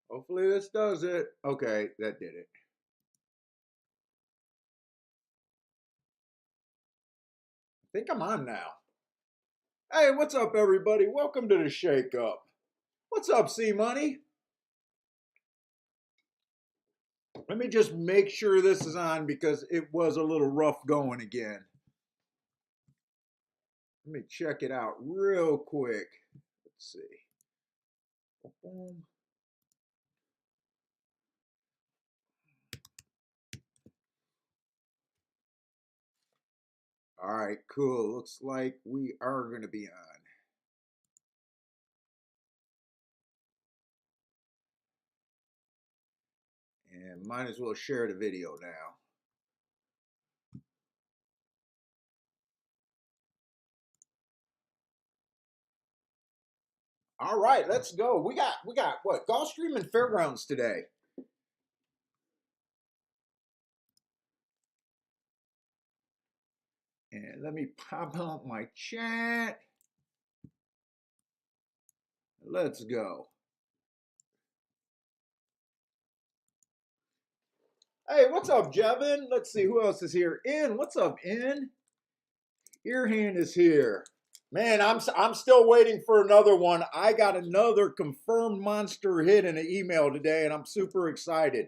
Hopefully this does it. Okay, that did it. I think I'm on now. Hey, what's up, everybody? Welcome to the Shake Up. What's up, C Money? Let me just make sure this is on because it was a little rough going again. Let me check it out real quick. Let's see. Boom. All right, cool. Looks like we are going to be on. And might as well share the video now. All right, let's go. We got what? Gulfstream and Fairgrounds today. And let me pop up my chat. Let's go. Hey, what's up, Jevin? Let's see who else is here. In, what's up, In? Earhand is here. Man, I'm still waiting for another one. I got another confirmed monster hit in an email today, and I'm super excited.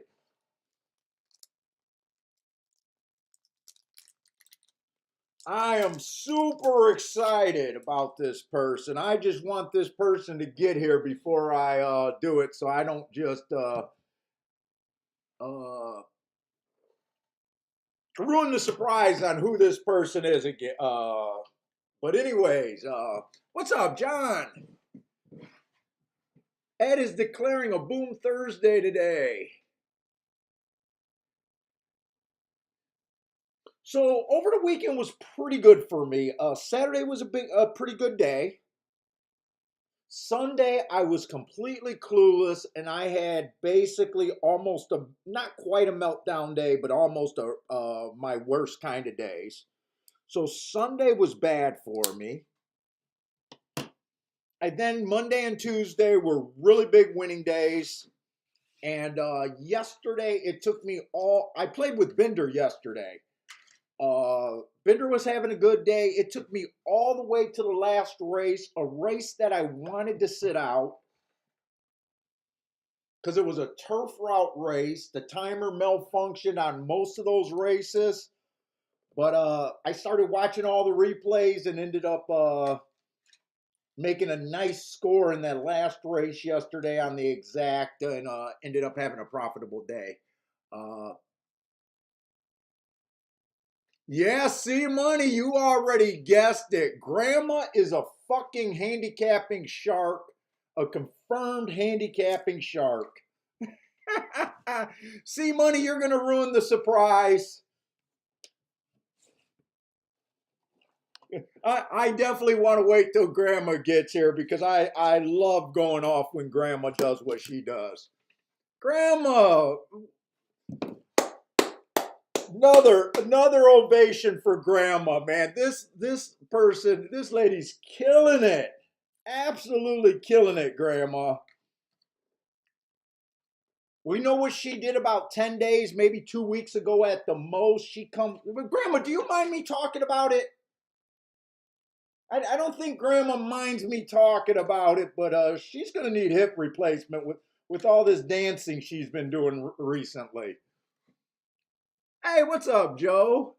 I am super excited about this person. I just want this person to get here before I do it, so I don't just uh, ruin the surprise on who this person is again. But anyways, what's up, John? Ed is declaring a Boom Thursday today. So over the weekend was pretty good for me. Saturday was a pretty good day. Sunday I was completely clueless, and I had basically almost a not quite a meltdown day, but almost a my worst kind of days. So Sunday was bad for me. And then Monday and Tuesday were really big winning days. And yesterday it took me all. I played with Bender yesterday. Bender was having a good day. It took me all the way to the last race, a race that I wanted to sit out because it was a turf route race. The timer malfunctioned on most of those races, but I started watching all the replays and ended up making a nice score in that last race yesterday on the exact, and ended up having a profitable day. Uh, Yeah, see, money, you already guessed it. Grandma is a fucking handicapping shark, a confirmed handicapping shark. See, money, you're going to ruin the surprise. I definitely want to wait till Grandma gets here because I love going off when Grandma does what she does. Grandma, another ovation for Grandma, man. This person, this lady's killing it. Absolutely killing it, Grandma. We know what she did about 10 days, maybe 2 weeks ago at the most. She comes, Grandma, do you mind me talking about it? I don't think Grandma minds me talking about it, but she's going to need hip replacement with all this dancing she's been doing recently. Hey, what's up, Joe?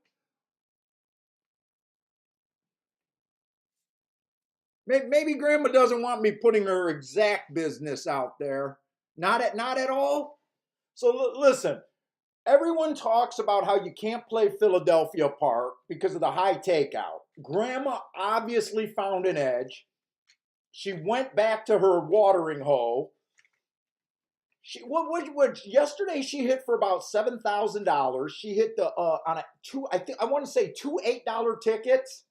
Maybe Grandma doesn't want me putting her exact business out there. Not at all. So listen, everyone talks about how you can't play Philadelphia Park because of the high takeout. Grandma obviously found an edge. She went back to her watering hole. What yesterday she hit for about $7,000. She hit the on a two. I think I want to say two $8 tickets.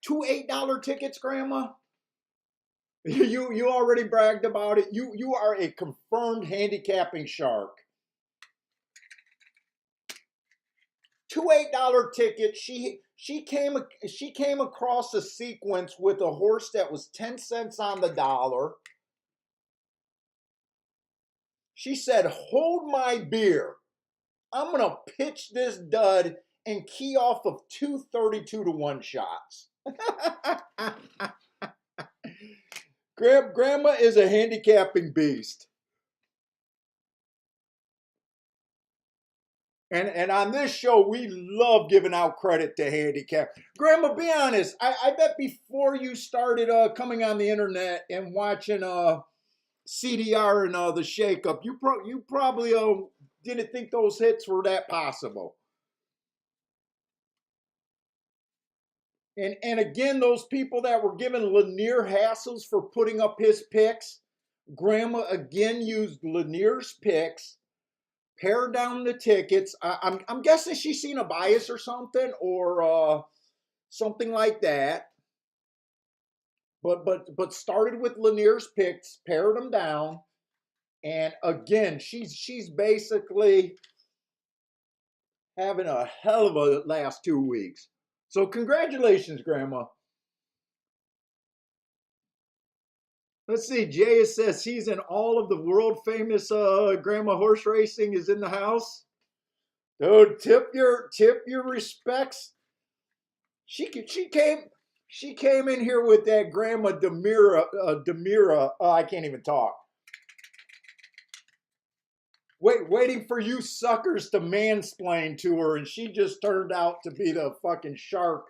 Two $8 tickets, Grandma. You already bragged about it. You are a confirmed handicapping shark. Two $8 tickets. She came across a sequence with a horse that was 10 cents on the dollar. She said, hold my beer. I'm going to pitch this dud and key off of 2 32-1 shots. Grandma is a handicapping beast. And on this show, we love giving out credit to handicap. Grandma, be honest. I bet before you started coming on the internet and watching CDR and the shakeup, you probably didn't think those hits were that possible. And again, those people that were giving Lanier hassles for putting up his picks, Grandma again used Lanier's picks, pared down the tickets. I'm guessing she's seen a bias or something, or something like that. But started with Lanier's picks, pared them down, and again, she's basically having a hell of a last 2 weeks. So congratulations, Grandma. Let's see. Jay says he's in all of the world famous Grandma horse racing is in the house. Dude, tip your respects. She came in here with that Grandma Demira. I can't even talk. Waiting for you suckers to mansplain to her, and she just turned out to be the fucking shark,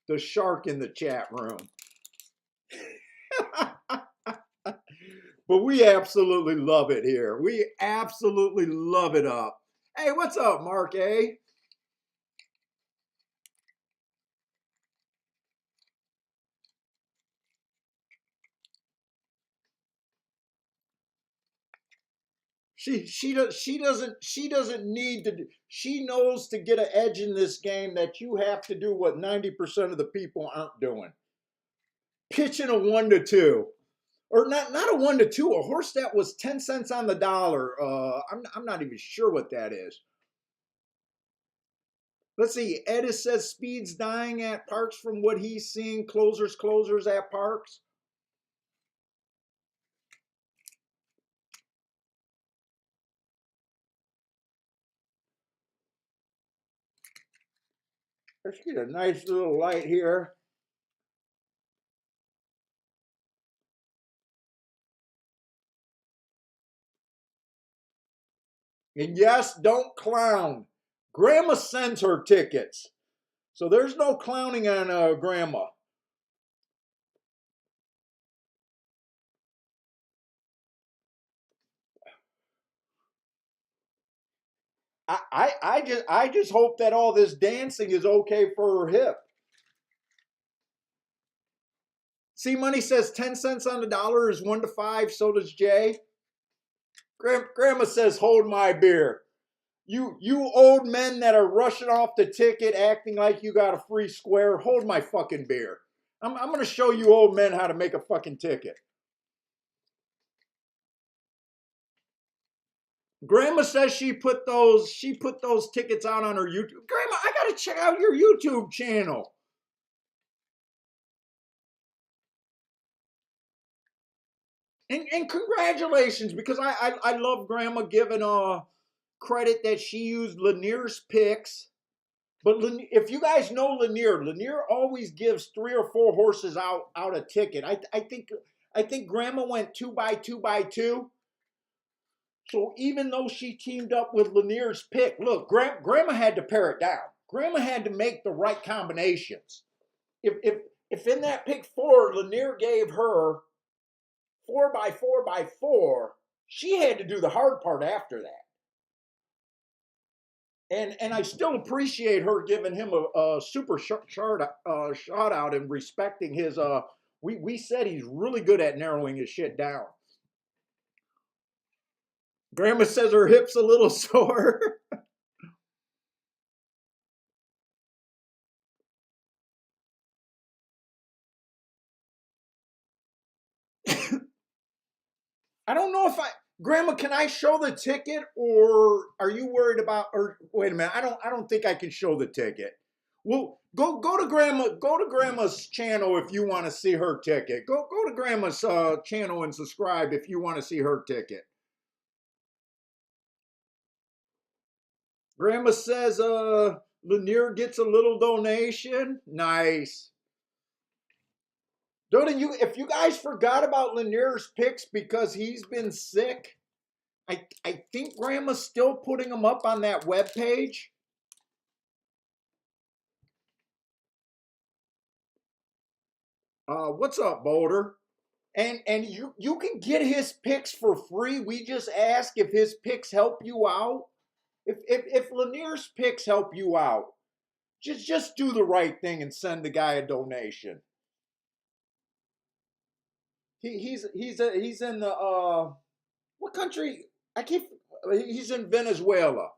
the shark in the chat room. But we absolutely love it here. We absolutely love it up. Hey, what's up, Mark A? She doesn't need to. She knows to get an edge in this game that you have to do what 90% of the people aren't doing. Pitching a 1-2. Or not a 1-2, a horse that was 10 cents on the dollar. I'm not even sure what that is. Let's see. Edis says speed's dying at Parks from what he's seeing. Closers at Parks. Let's get a nice little light here. And yes, don't clown. Grandma sends her tickets. So there's no clowning on Grandma. I just hope that all this dancing is okay for her hip. See, Money says 10 cents on the dollar is 1 to 5. So does Jay. Grandma says, hold my beer. You old men that are rushing off the ticket acting like you got a free square, hold my fucking beer. I'm going to show you old men how to make a fucking ticket. Grandma says she put those tickets out on her YouTube. Grandma, I got to check out your YouTube channel. And congratulations, because I love Grandma giving credit that she used Lanier's picks. But if you guys know Lanier always gives 3 or 4 horses out a ticket. I think Grandma went 2x2x2. So even though she teamed up with Lanier's pick, look, Grandma had to pare it down. Grandma had to make the right combinations. If in that pick 4, Lanier gave her 4x4x4, she had to do the hard part after that. And I still appreciate her giving him a super shout out and respecting his we said he's really good at narrowing his shit down. Grandma says her hip's a little sore. I don't know if Grandma, can I show the ticket, or are you worried about, or wait a minute, I don't think I can show the ticket. Well, go to Grandma's channel if you want to see her ticket. Go to Grandma's channel and subscribe if you want to see her ticket. Grandma says Lanier gets a little donation. Nice. Don't you, if you guys forgot about Lanier's picks because he's been sick, I think Grandma's still putting them up on that web page. What's up, Boulder? And you can get his picks for free. We just ask if his picks help you out. If Lanier's picks help you out, just do the right thing and send the guy a donation. He's in the what country? I can't. He's in Venezuela,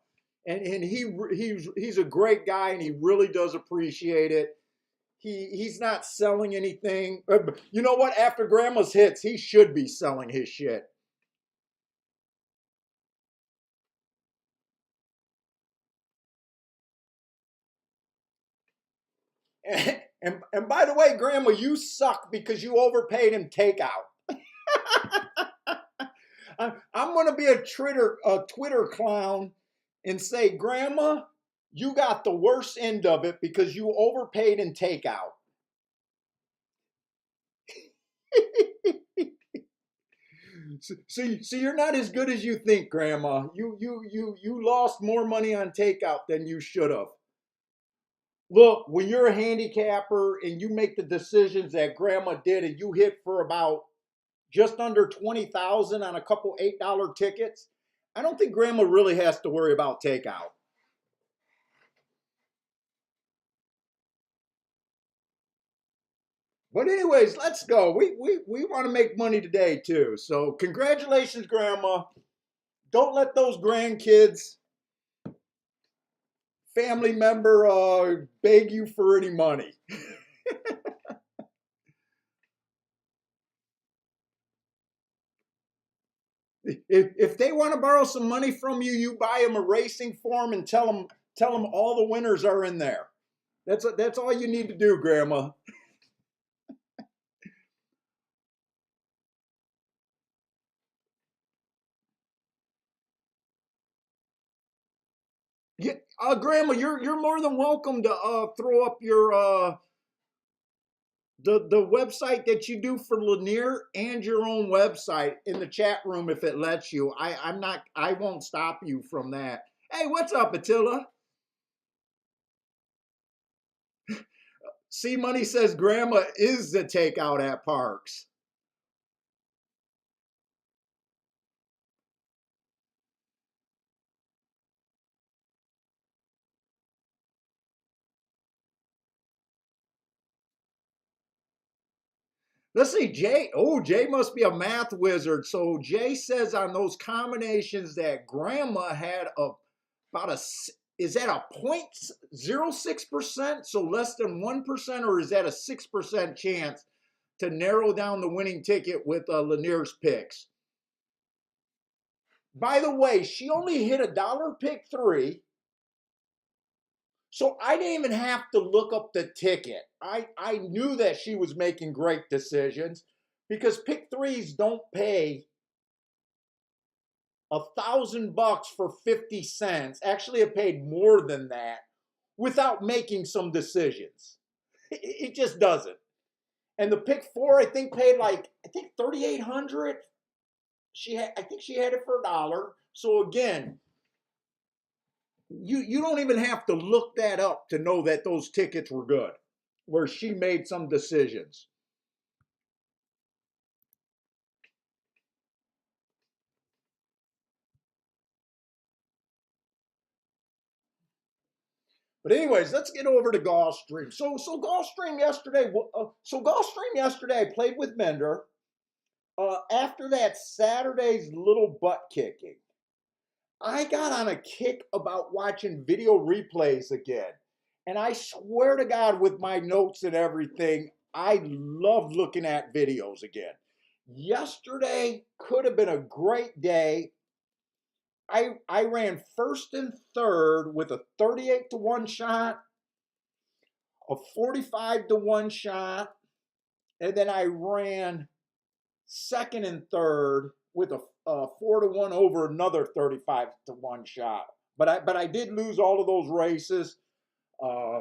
and he's a great guy, and he really does appreciate it. He's not selling anything. You know what? After Grandma's hits, he should be selling his shit. And by the way, Grandma, you suck because you overpaid him takeout. I'm going to be a Twitter clown and say, Grandma, you got the worst end of it because you overpaid in takeout. See, you're not as good as you think, Grandma. You lost more money on takeout than you should have. Look, when you're a handicapper and you make the decisions that Grandma did, and you hit for about just under 20,000 on a couple $8 tickets, I don't think Grandma really has to worry about takeout. But anyways, let's go. We want to make money today too. So congratulations, Grandma. Don't let those grandkids, family member, beg you for any money. If they want to borrow some money from you, you buy them a racing form and tell them all the winners are in there. That's all you need to do, Grandma. Yeah, Grandma, you're more than welcome to throw up your the website that you do for Lanier and your own website in the chat room if it lets you. I won't stop you from that. Hey, what's up, Attila? C Money says Grandma is the takeout at Parks. Let's see, Jay. Oh, Jay must be a math wizard. So Jay says on those combinations that Grandma had about a, is that a 0.06%? So less than 1%, or is that a 6% chance to narrow down the winning ticket with Lanier's picks? By the way, she only hit a dollar pick three. So I didn't even have to look up the ticket. I knew that she was making great decisions because pick threes don't pay $1,000 for 50 cents. Actually, it paid more than that without making some decisions. It just doesn't. And the pick four, I think, paid like, I think 3,800. I think she had it for a dollar. So again, you don't even have to look that up to know that those tickets were good, where she made some decisions. But anyways, let's get over to Gulfstream. So Gulfstream yesterday. Gulfstream yesterday, I played with Mender. After that Saturday's little butt kicking, I got on a kick about watching video replays again. And I swear to God, with my notes and everything, I love looking at videos again. Yesterday could have been a great day. I ran first and third with a 38 to 1 shot, a 45 to 1 shot, and then I ran second and third with a 4 to 1 over another 35 to 1 shot. but I did lose all of those races. Uh,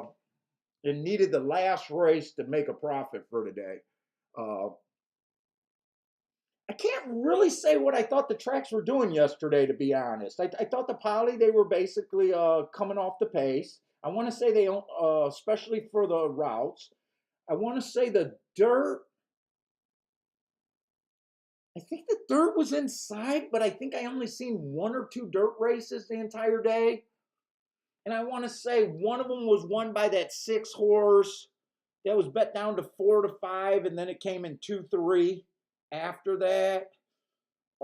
and needed the last race to make a profit for today. Uh, I can't really say what I thought the tracks were doing yesterday, to be honest. I thought the poly, they were basically coming off the pace. I want to say they, especially for the routes. I want to say the dirt. I think the dirt was inside, but I think I only seen one or two dirt races the entire day. And I want to say one of them was won by that 6 horse that was bet down to 4-5, and then it came in 2-3 after that.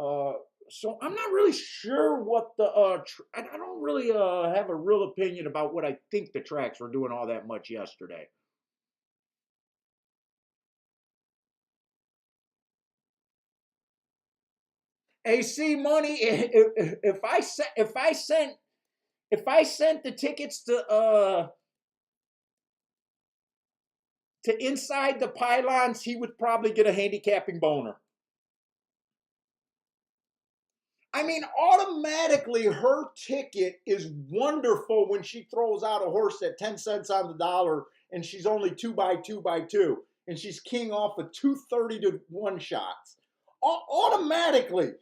Uh, so I'm not really sure what the I don't really have a real opinion about what I think the tracks were doing all that much yesterday. AC money. If I sent the tickets to inside the pylons, he would probably get a handicapping boner. I mean, automatically her ticket is wonderful when she throws out a horse at 10 cents on the dollar and she's only 2x2x2 and she's king off of 230-1 shots. Automatically,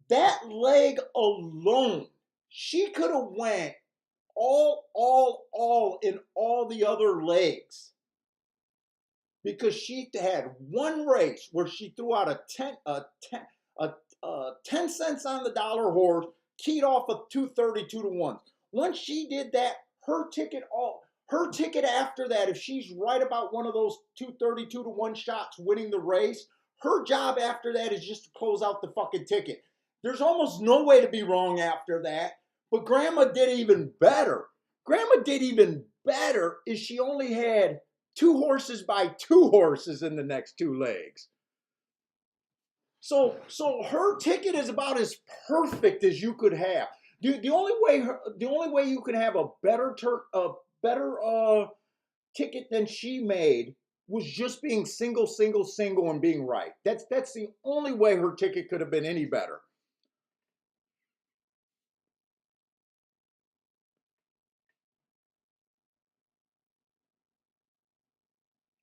that leg alone, she could have went all in all the other legs because she had one race where she threw out a 10 cents on the dollar horse, keyed off of 232-1. Once she did that, her ticket after that, if she's right about one of those 232-1 shots winning the race, her job after that is just to close out the fucking ticket. There's almost no way to be wrong after that. But Grandma did even better. Grandma did even better is she only had 2 horses by 2 horses in the next 2 legs. So her ticket is about as perfect as you could have. The only way you could have a better ticket than she made was just being single, and being right. That's the only way her ticket could have been any better.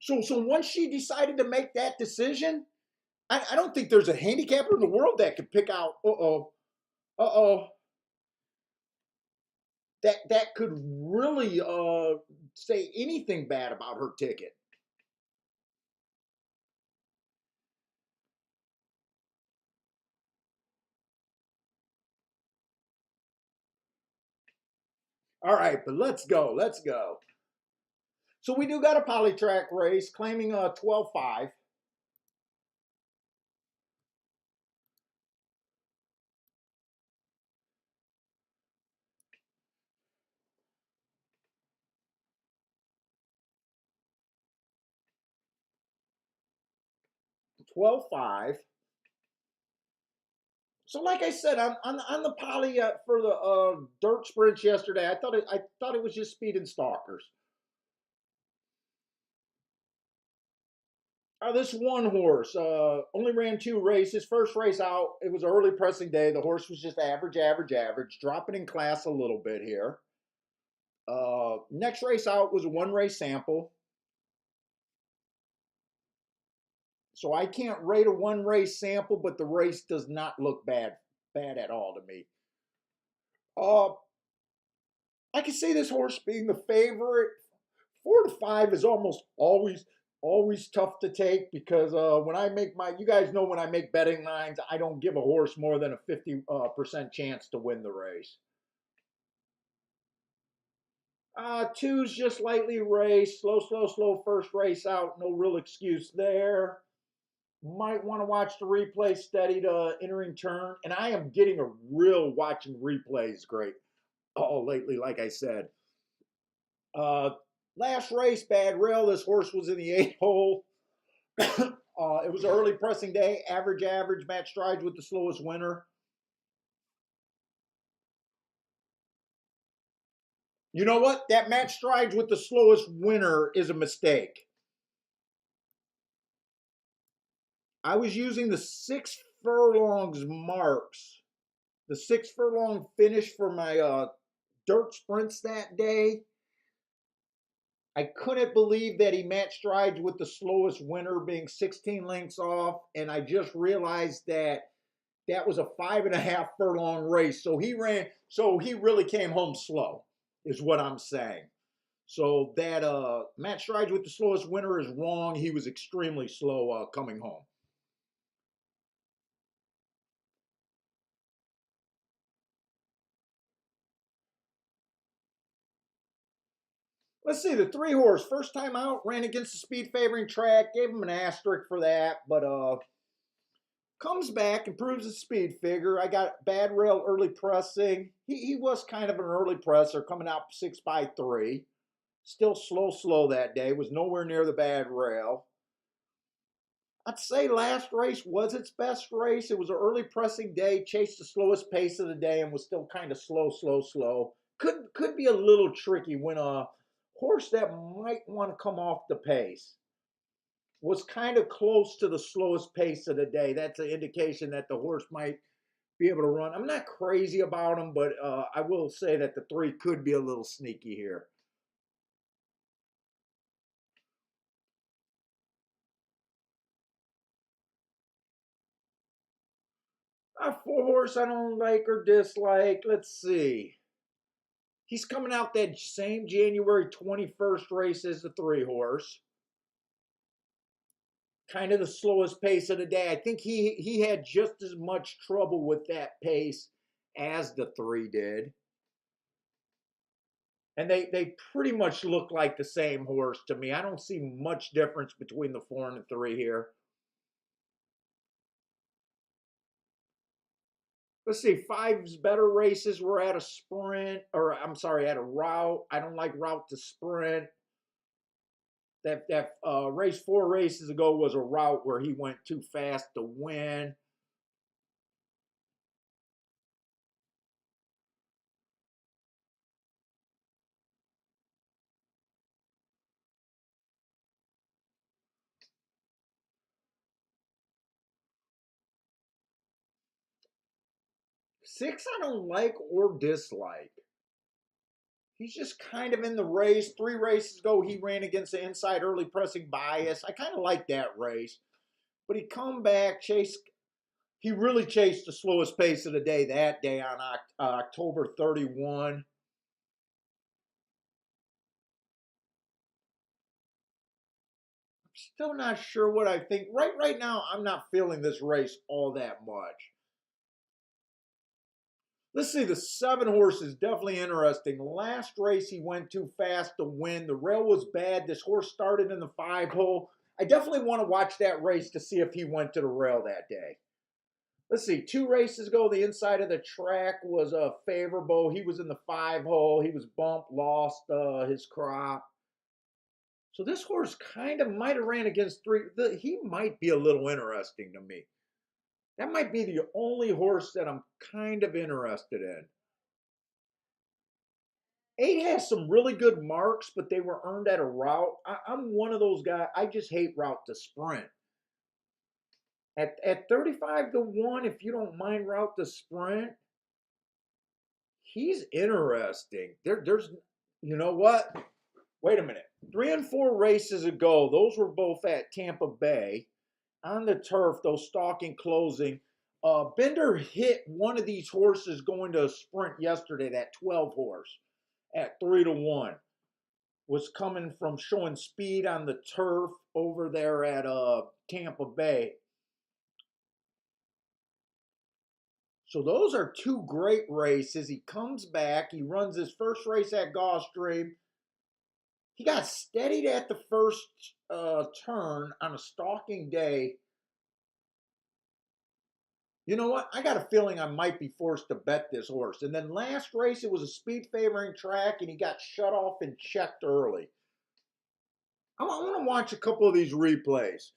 So once she decided to make that decision, I don't think there's a handicapper in the world that could pick out. That could really say anything bad about her ticket. All right, but let's go. Let's go. So we do got a polytrack race claiming a 12-5. 12-5. So, like I said, on the poly for the dirt sprints yesterday, I thought it was just speed and stalkers. This one horse only ran 2 races. First race out, it was early pressing day. The horse was just average, dropping in class a little bit here. Next race out was a 1 race sample. So I can't rate a 1 race sample, but the race does not look bad at all to me. Uh, I can see this horse being the favorite. 4-5 is almost always tough to take because when I make you guys know when I make betting lines, I don't give a horse more than a 50% chance to win the race. 2's just lightly raced, slow first race out, no real excuse there. Might want to watch the replay steady to entering turn, and I am getting a real watching replays great lately, like I said. Last race, bad rail. This horse was in the 8th hole. It was an early pressing day. Average, match strides with the slowest winner. You know what? That match strides with the slowest winner is a mistake. I was using the 6 furlongs marks, the 6 furlong finish for my dirt sprints that day. I couldn't believe that he matched strides with the slowest winner being 16 lengths off. And I just realized that that was a 5.5 furlong race. So he really came home slow, is what I'm saying. So that match strides with the slowest winner is wrong. He was extremely slow coming home. Let's see, the 3 horse, first time out, ran against the speed favoring track, gave him an asterisk for that, but comes back, improves his speed figure. I got bad rail early pressing. He was kind of an early presser, coming out 6 by 3. Still slow that day, was nowhere near the bad rail. I'd say last race was its best race. It was an early pressing day, chased the slowest pace of the day, and was still kind of slow. Could be a little tricky when a horse that might want to come off the pace was kind of close to the slowest pace of the day. That's an indication that the horse might be able to run. I'm not crazy about him, but I will say that the 3 could be a little sneaky here. A 4 horse I don't like or dislike. Let's see. He's coming out that same January 21st race as the 3 horse. Kind of the slowest pace of the day. I think he had just as much trouble with that pace as the 3 did. And they pretty much look like the same horse to me. I don't see much difference between the 4 and the 3 here. Let's see, 5's better races were at a sprint, or I'm sorry, at a route. I don't like route to sprint. That race 4 races ago was a route where he went too fast to win. Six, I don't like or dislike. He's just kind of in the race. 3 races ago, he ran against the inside early pressing bias. I kind of like that race. But he come back, he really chased the slowest pace of the day that day on October 31. Still not sure what I think. Right now, I'm not feeling this race all that much. Let's see, the 7 horse is definitely interesting. Last race, he went too fast to win. The rail was bad. This horse started in the 5 hole. I definitely want to watch that race to see if he went to the rail that day. Let's see, 2 races ago, the inside of the track was favorable. He was in the 5 hole. He was bumped, lost his crop. So this horse kind of might have ran against 3. He might be a little interesting to me. That might be the only horse that I'm kind of interested in. 8 has some really good marks, but they were earned at a route. I'm one of those guys. I just hate route to sprint. At 35 to 1, if you don't mind route to sprint, he's interesting. There's, you know what? Wait a minute. 3 and 4 races ago, those were both at Tampa Bay on the turf, those stalking closing. Bender hit one of these horses going to a sprint yesterday, that 12 horse at 3 to 1. Was coming from showing speed on the turf over there at Tampa Bay. So those are 2 great races. He comes back. He runs his first race at Gulfstream. He got steadied at the first turn on a stalking day. You know what? I got a feeling I might be forced to bet this horse. And then last race, it was a speed favoring track, and he got shut off and checked early. I want to watch a couple of these replays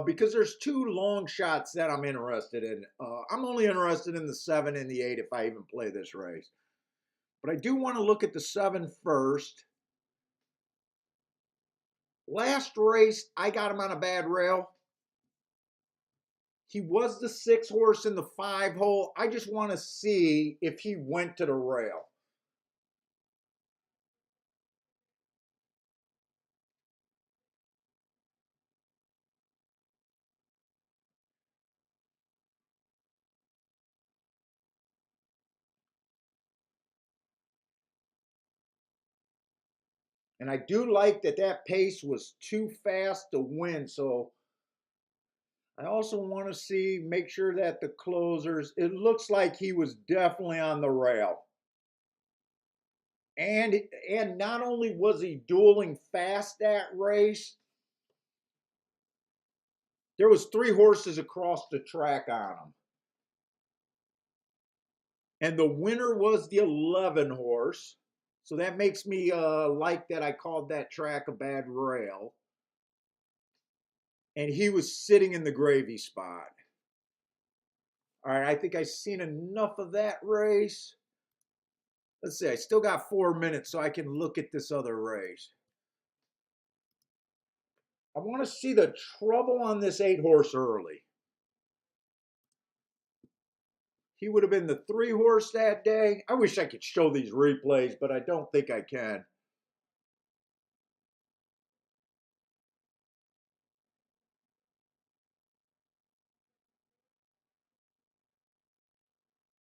because there's 2 long shots that I'm interested in. I'm only interested in the 7 and the 8 if I even play this race. But I do want to look at the 7 first. Last race, I got him on a bad rail. He was the 6 horse in the 5 hole. I just want to see if he went to the rail. And I do like that that pace was too fast to win. So I also want to see, make sure that the closers, it looks like he was definitely on the rail. And not only was he dueling fast that race, there was 3 horses across the track on him. And the winner was the 11 horse. So that makes me like that I called that track a bad rail. And he was sitting in the gravy spot. All right, I think I've seen enough of that race. Let's see, I still got 4 minutes so I can look at this other race. I want to see the trouble on this 8 horse early. He would have been the 3 horse that day. I wish I could show these replays, but I don't think I can.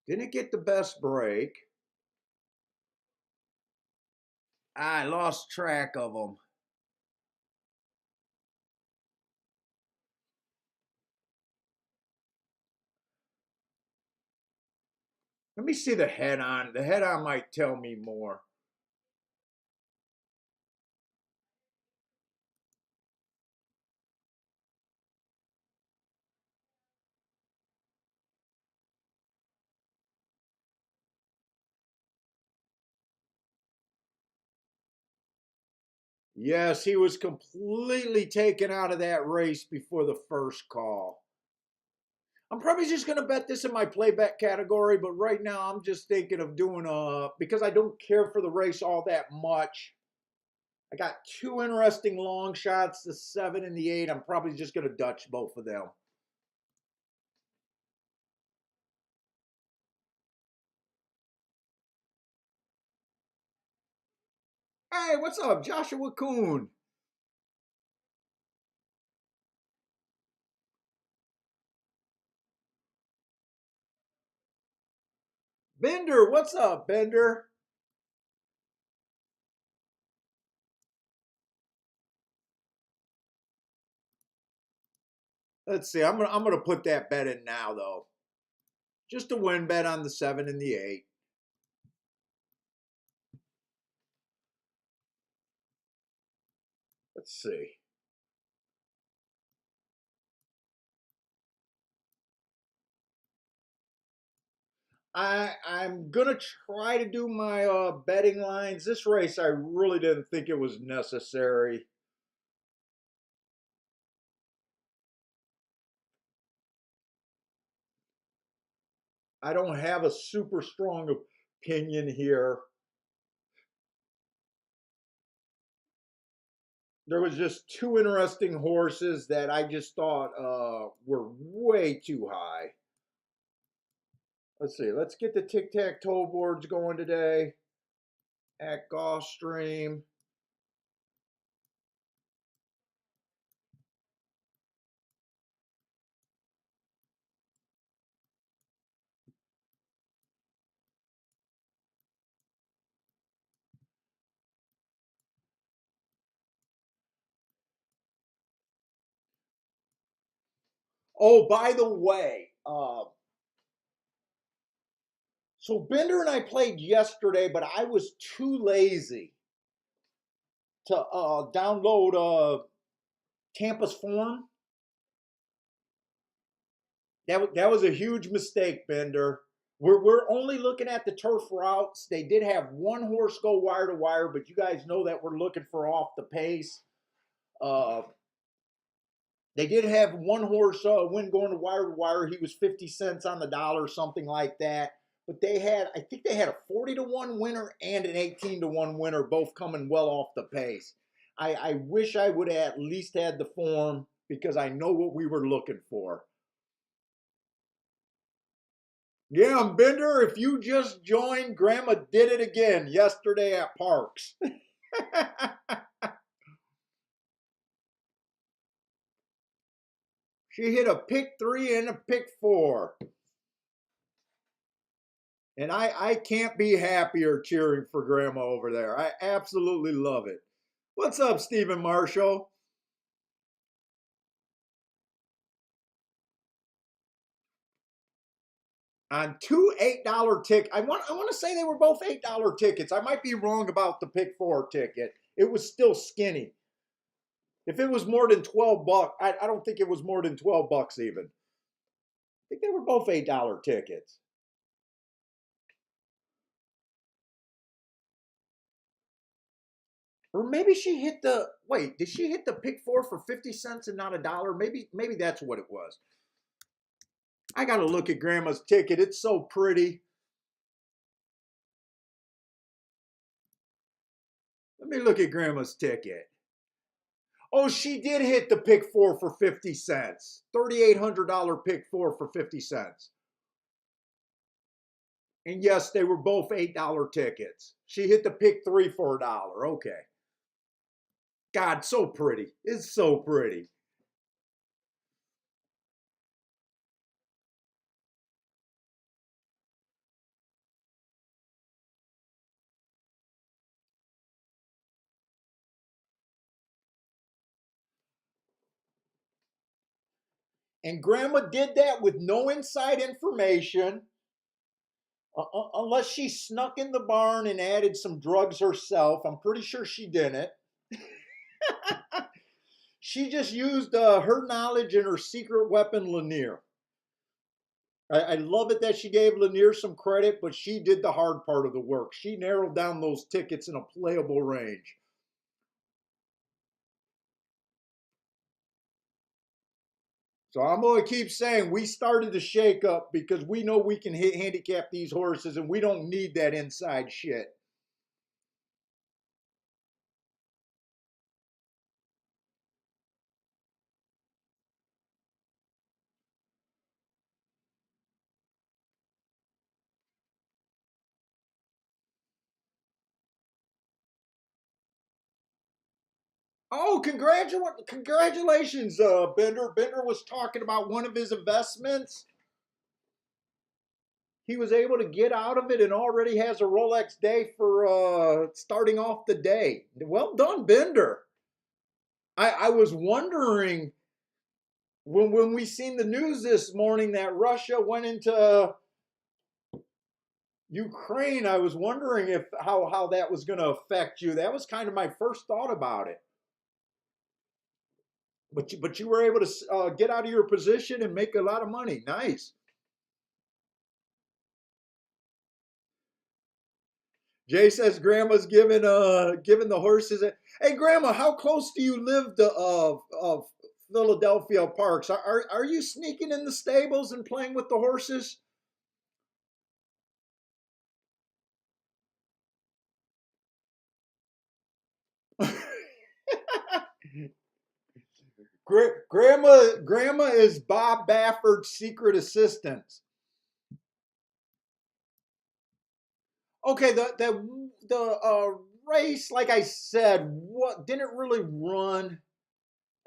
Didn't get the best break. I lost track of them. Let me see the head on. The head on might tell me more. Yes, he was completely taken out of that race before the first call. I'm probably just going to bet this in my playback category, but right now I'm just thinking of doing because I don't care for the race all that much. I got 2 interesting long shots, the 7 and the 8. I'm probably just going to Dutch both of them. Hey, what's up, Joshua Kuhn? Bender, what's up, Bender? Let's see. I'm gonna put that bet in now though. Just a win bet on the 7 and the 8. Let's see. I'm gonna try to do my betting lines. This race I really didn't think it was necessary. I don't have a super strong opinion here. There was just 2 interesting horses that I just thought were way too high. Let's see. Let's get the tic-tac-toe boards going today at Gulfstream. Oh, by the way, so Bender and I played yesterday, but I was too lazy to download Tampa's form. That was a huge mistake, Bender. We're only looking at the turf routes. They did have 1 horse go wire to wire, but you guys know that we're looking for off the pace. Uh, they did have 1 horse win going to wire. He was 50 cents on the dollar, something like that. But I think they had a 40-1 winner and an 18-1 winner, both coming well off the pace. I wish I would have at least had the form because I know what we were looking for. Yeah, Bender, if you just joined, Grandma did it again yesterday at Parks. She hit a pick 3 and a pick 4. And I can't be happier cheering for Grandma over there. I absolutely love it. What's up, Stephen Marshall? On two $8 tickets. I want to say they were both $8 tickets. I might be wrong about the pick four ticket. It was still skinny. If it was more than 12 bucks, I don't think it was more than 12 bucks even. I think they were both $8 tickets. Or maybe she hit the wait, did she hit the pick four for 50 cents and not a dollar? Maybe that's what it was. I gotta look at grandma's ticket. It's so pretty. Let me look at grandma's ticket. Oh, she did hit the pick four for 50 cents. $3,800 pick four for 50 cents. And yes, they were both $8 tickets. She hit the pick three for a dollar. Okay. God, so pretty. It's so pretty. And grandma did that with no inside information, unless she snuck in the barn and added some drugs herself. I'm pretty sure she didn't. She just used her knowledge and her secret weapon, Lanier. I love it that she gave Lanier some credit, but she did the hard part of the work. She narrowed down those tickets in a playable range. So I'm going to keep saying we started the shake up because we know we can handicap these horses and we don't need that inside shit. Oh, congratulations, Bender. Bender was talking about one of his investments. He was able to get out of it and already has a Rolex day for starting off the day. Well done, Bender. I was wondering when we seen the news this morning that Russia went into Ukraine. I was wondering if how that was going to affect you. That was kind of my first thought about it. But you were able to get out of your position and make a lot of money. Nice. Jay says grandma's giving the horses. Hey, grandma, how close do you live to Philadelphia parks? Are you sneaking in the stables and playing with the horses? Grandma is Bob Baffert's secret assistant. Okay, the race, like I said, what didn't really run.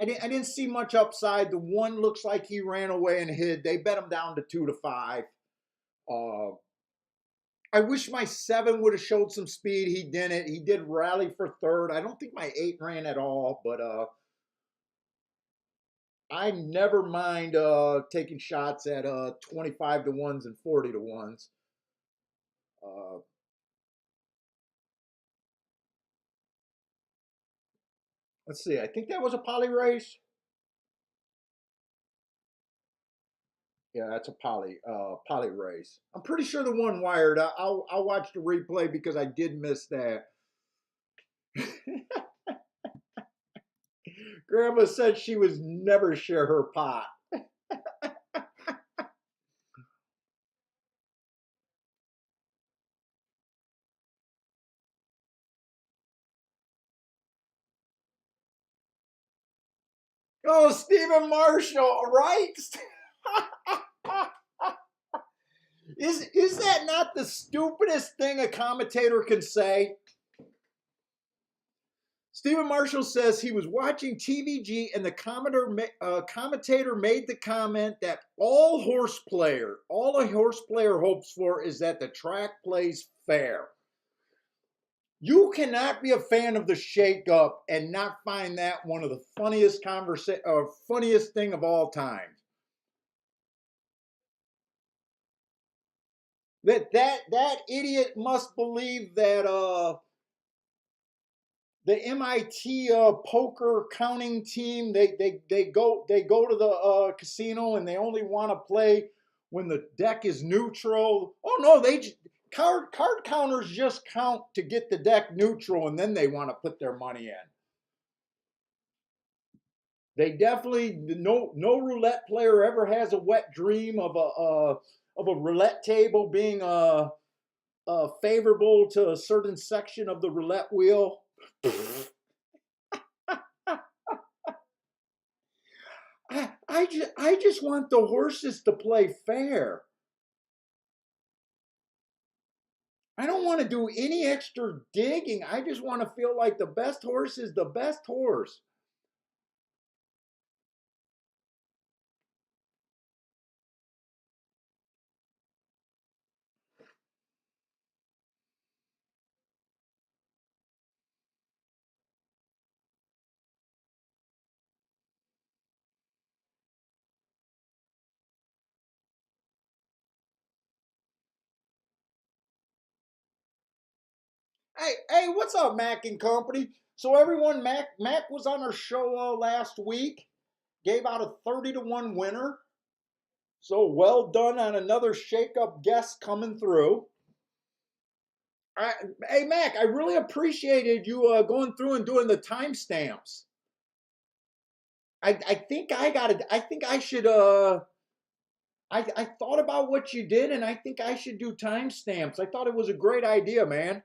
I didn't see much upside. The one looks like he ran away and hid. They bet him down to 2 to 5. Uh, I wish my 7 would have showed some speed. He didn't. He did rally for third. I don't think my 8 ran at all, but I never mind taking shots at 25 to ones and 40 to ones. Uh, let's see. I think that was a poly race. Yeah, that's a poly race. I'm pretty sure the one wired. I'll watch the replay because I did miss that. Grandma said she was never share her pot. Oh, Stephen Marshall, right? Is that not the stupidest thing a commentator can say? Stephen Marshall says he was watching TVG and the commentator made the comment that all a horse player hopes for is that the track plays fair. You cannot be a fan of the shakeup and not find that one of the funniest funniest thing of all time. That idiot must believe that the MIT poker counting team they go to the casino and they only want to play when the deck is neutral. Oh no, card counters just count to get the deck neutral and then they want to put their money in. They definitely no roulette player ever has a wet dream of a roulette table being favorable to a certain section of the roulette wheel. I just want the horses to play fair. I don't want to do any extra digging. I just want to feel like the best horse is the best horse. Hey, what's up, Mac and Company? So everyone, Mac was on our show last week. Gave out a 30-1 winner. So well done on another shake-up guest coming through. I, hey Mac, I really appreciated you going through and doing the timestamps. I think I got it. I think I should. I thought about what you did, and I think I should do timestamps. I thought it was a great idea, man.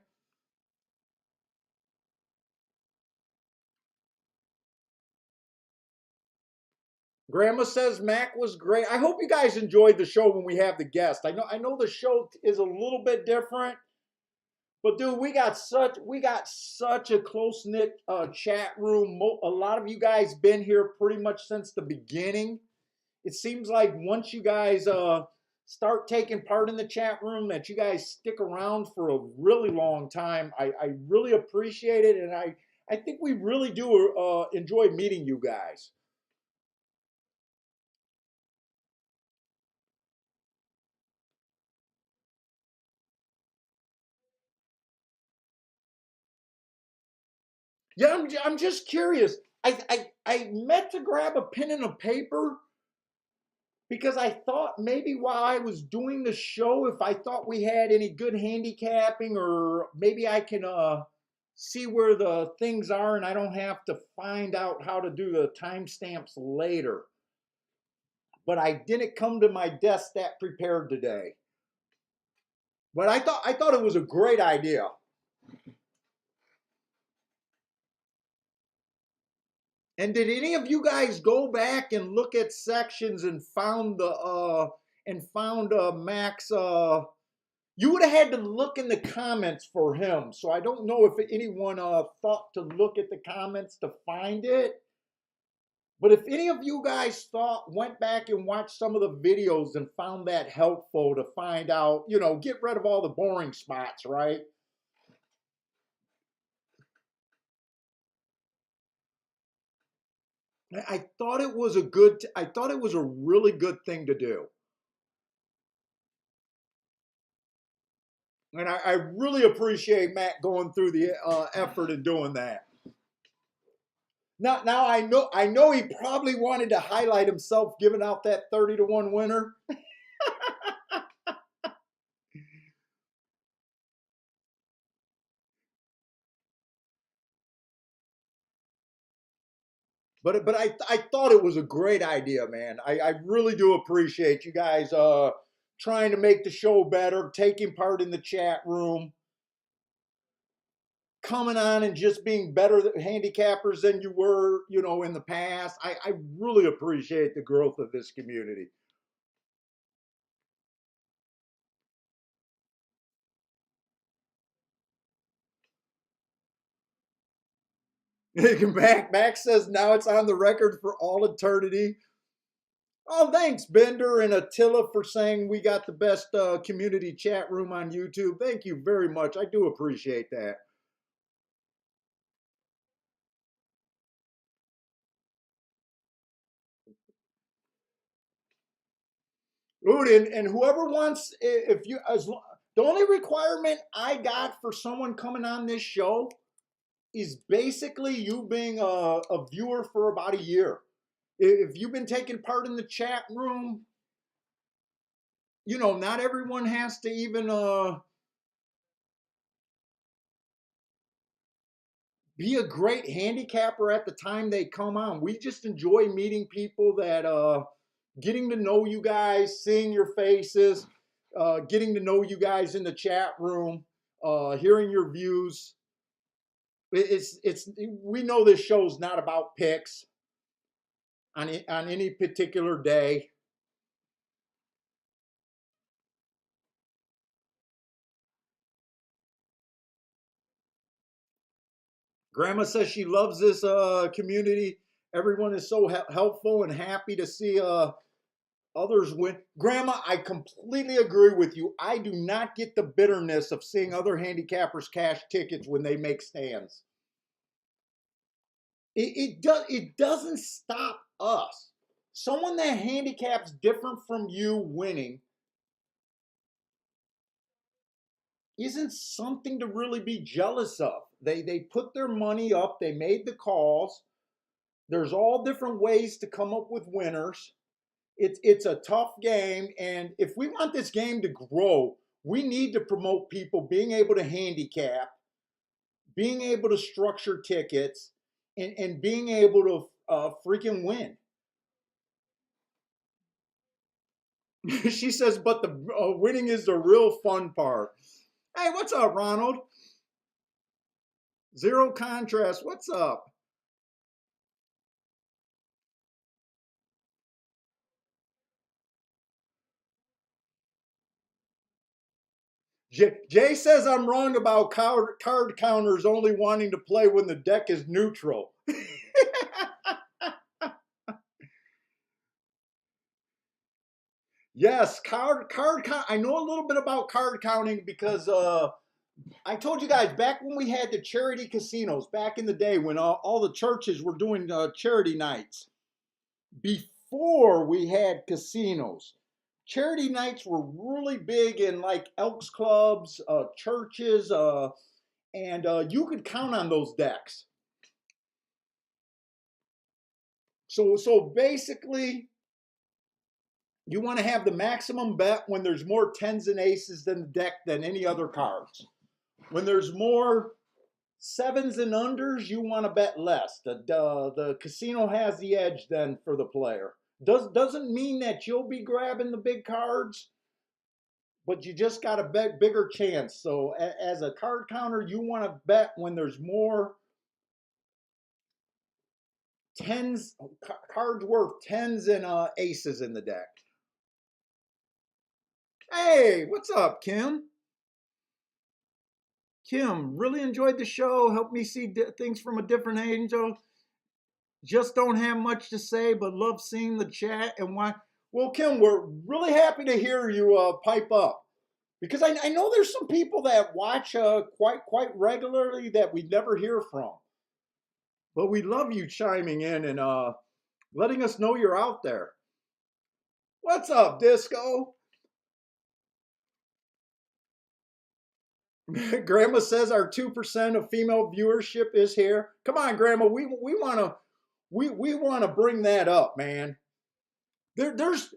Grandma says Mac was great. I hope you guys enjoyed the show when we have the guest. I know the show is a little bit different, but dude, we got such a close knit chat room. A lot of you guys been here pretty much since the beginning. It seems like once you guys start taking part in the chat room, that you guys stick around for a really long time. I really appreciate it, and I think we really do enjoy meeting you guys. Yeah, I'm just curious. I meant to grab a pen and a paper because I thought maybe while I was doing the show, if I thought we had any good handicapping, or maybe I can see where the things are and I don't have to find out how to do the timestamps later. But I didn't come to my desk that prepared today. But I thought it was a great idea. And did any of you guys go back and look at sections and found Max you would have had to look in the comments for him. So I don't know if anyone thought to look at the comments to find it. But if any of you guys went back and watched some of the videos and found that helpful to find out, get rid of all the boring spots, right? I thought it was a really good thing to do. And I really appreciate Matt going through the effort in doing that. Now I know he probably wanted to highlight himself giving out that 30-1 winner. But I thought it was a great idea, man. I really do appreciate you guys trying to make the show better, taking part in the chat room, coming on and just being better handicappers than you were, in the past. I really appreciate the growth of this community. Max says now it's on the record for all eternity. Oh, thanks, Bender and Attila, for saying we got the best community chat room on YouTube. Thank you very much. I do appreciate that. Dude, and whoever wants, if you, the only requirement I got for someone coming on this show is basically you being a viewer for about a year. If you've been taking part in the chat room, not everyone has to even be a great handicapper at the time they come on. We just enjoy meeting people that getting to know you guys, seeing your faces, getting to know you guys in the chat room, hearing your views. It's we know this show's not about picks on any particular day. Grandma says she loves this community. Everyone is so helpful and happy to see others win. Grandma, I completely agree with you. I do not get the bitterness of seeing other handicappers cash tickets when they make stands. It doesn't stop us. Someone that handicaps different from you winning isn't something to really be jealous of. They put their money up, they made the calls. There's all different ways to come up with winners. It's a tough game, and if we want this game to grow, we need to promote people being able to handicap, being able to structure tickets, and being able to freaking win. She says, but the winning is the real fun part. Hey, what's up, Ronald? Zero contrast. What's up? Jay says I'm wrong about card counters only wanting to play when the deck is neutral. Yes, card count. I know a little bit about card counting because I told you guys back when we had the charity casinos back in the day when all the churches were doing charity nights. Before we had casinos, charity nights were really big in like Elks clubs, churches, and you could count on those decks. So basically, you want to have the maximum bet when there's more tens and aces than the deck than any other cards. When there's more sevens and unders, you want to bet less. The casino has the edge then for the player. Doesn't mean that you'll be grabbing the big cards, but you just got a bigger chance. So as a card counter, you want to bet when there's more tens cards worth tens and aces in the deck. Hey, what's up, Kim? Kim, really enjoyed the show. Helped me see things from a different angle. Just don't have much to say, but love seeing the chat and why. Well, Kim, we're really happy to hear you pipe up because I know there's some people that watch quite regularly that we never hear from. But we love you chiming in and letting us know you're out there. What's up, Disco? Grandma says our 2% of female viewership is here. Come on, Grandma, we want to bring that up, man. There's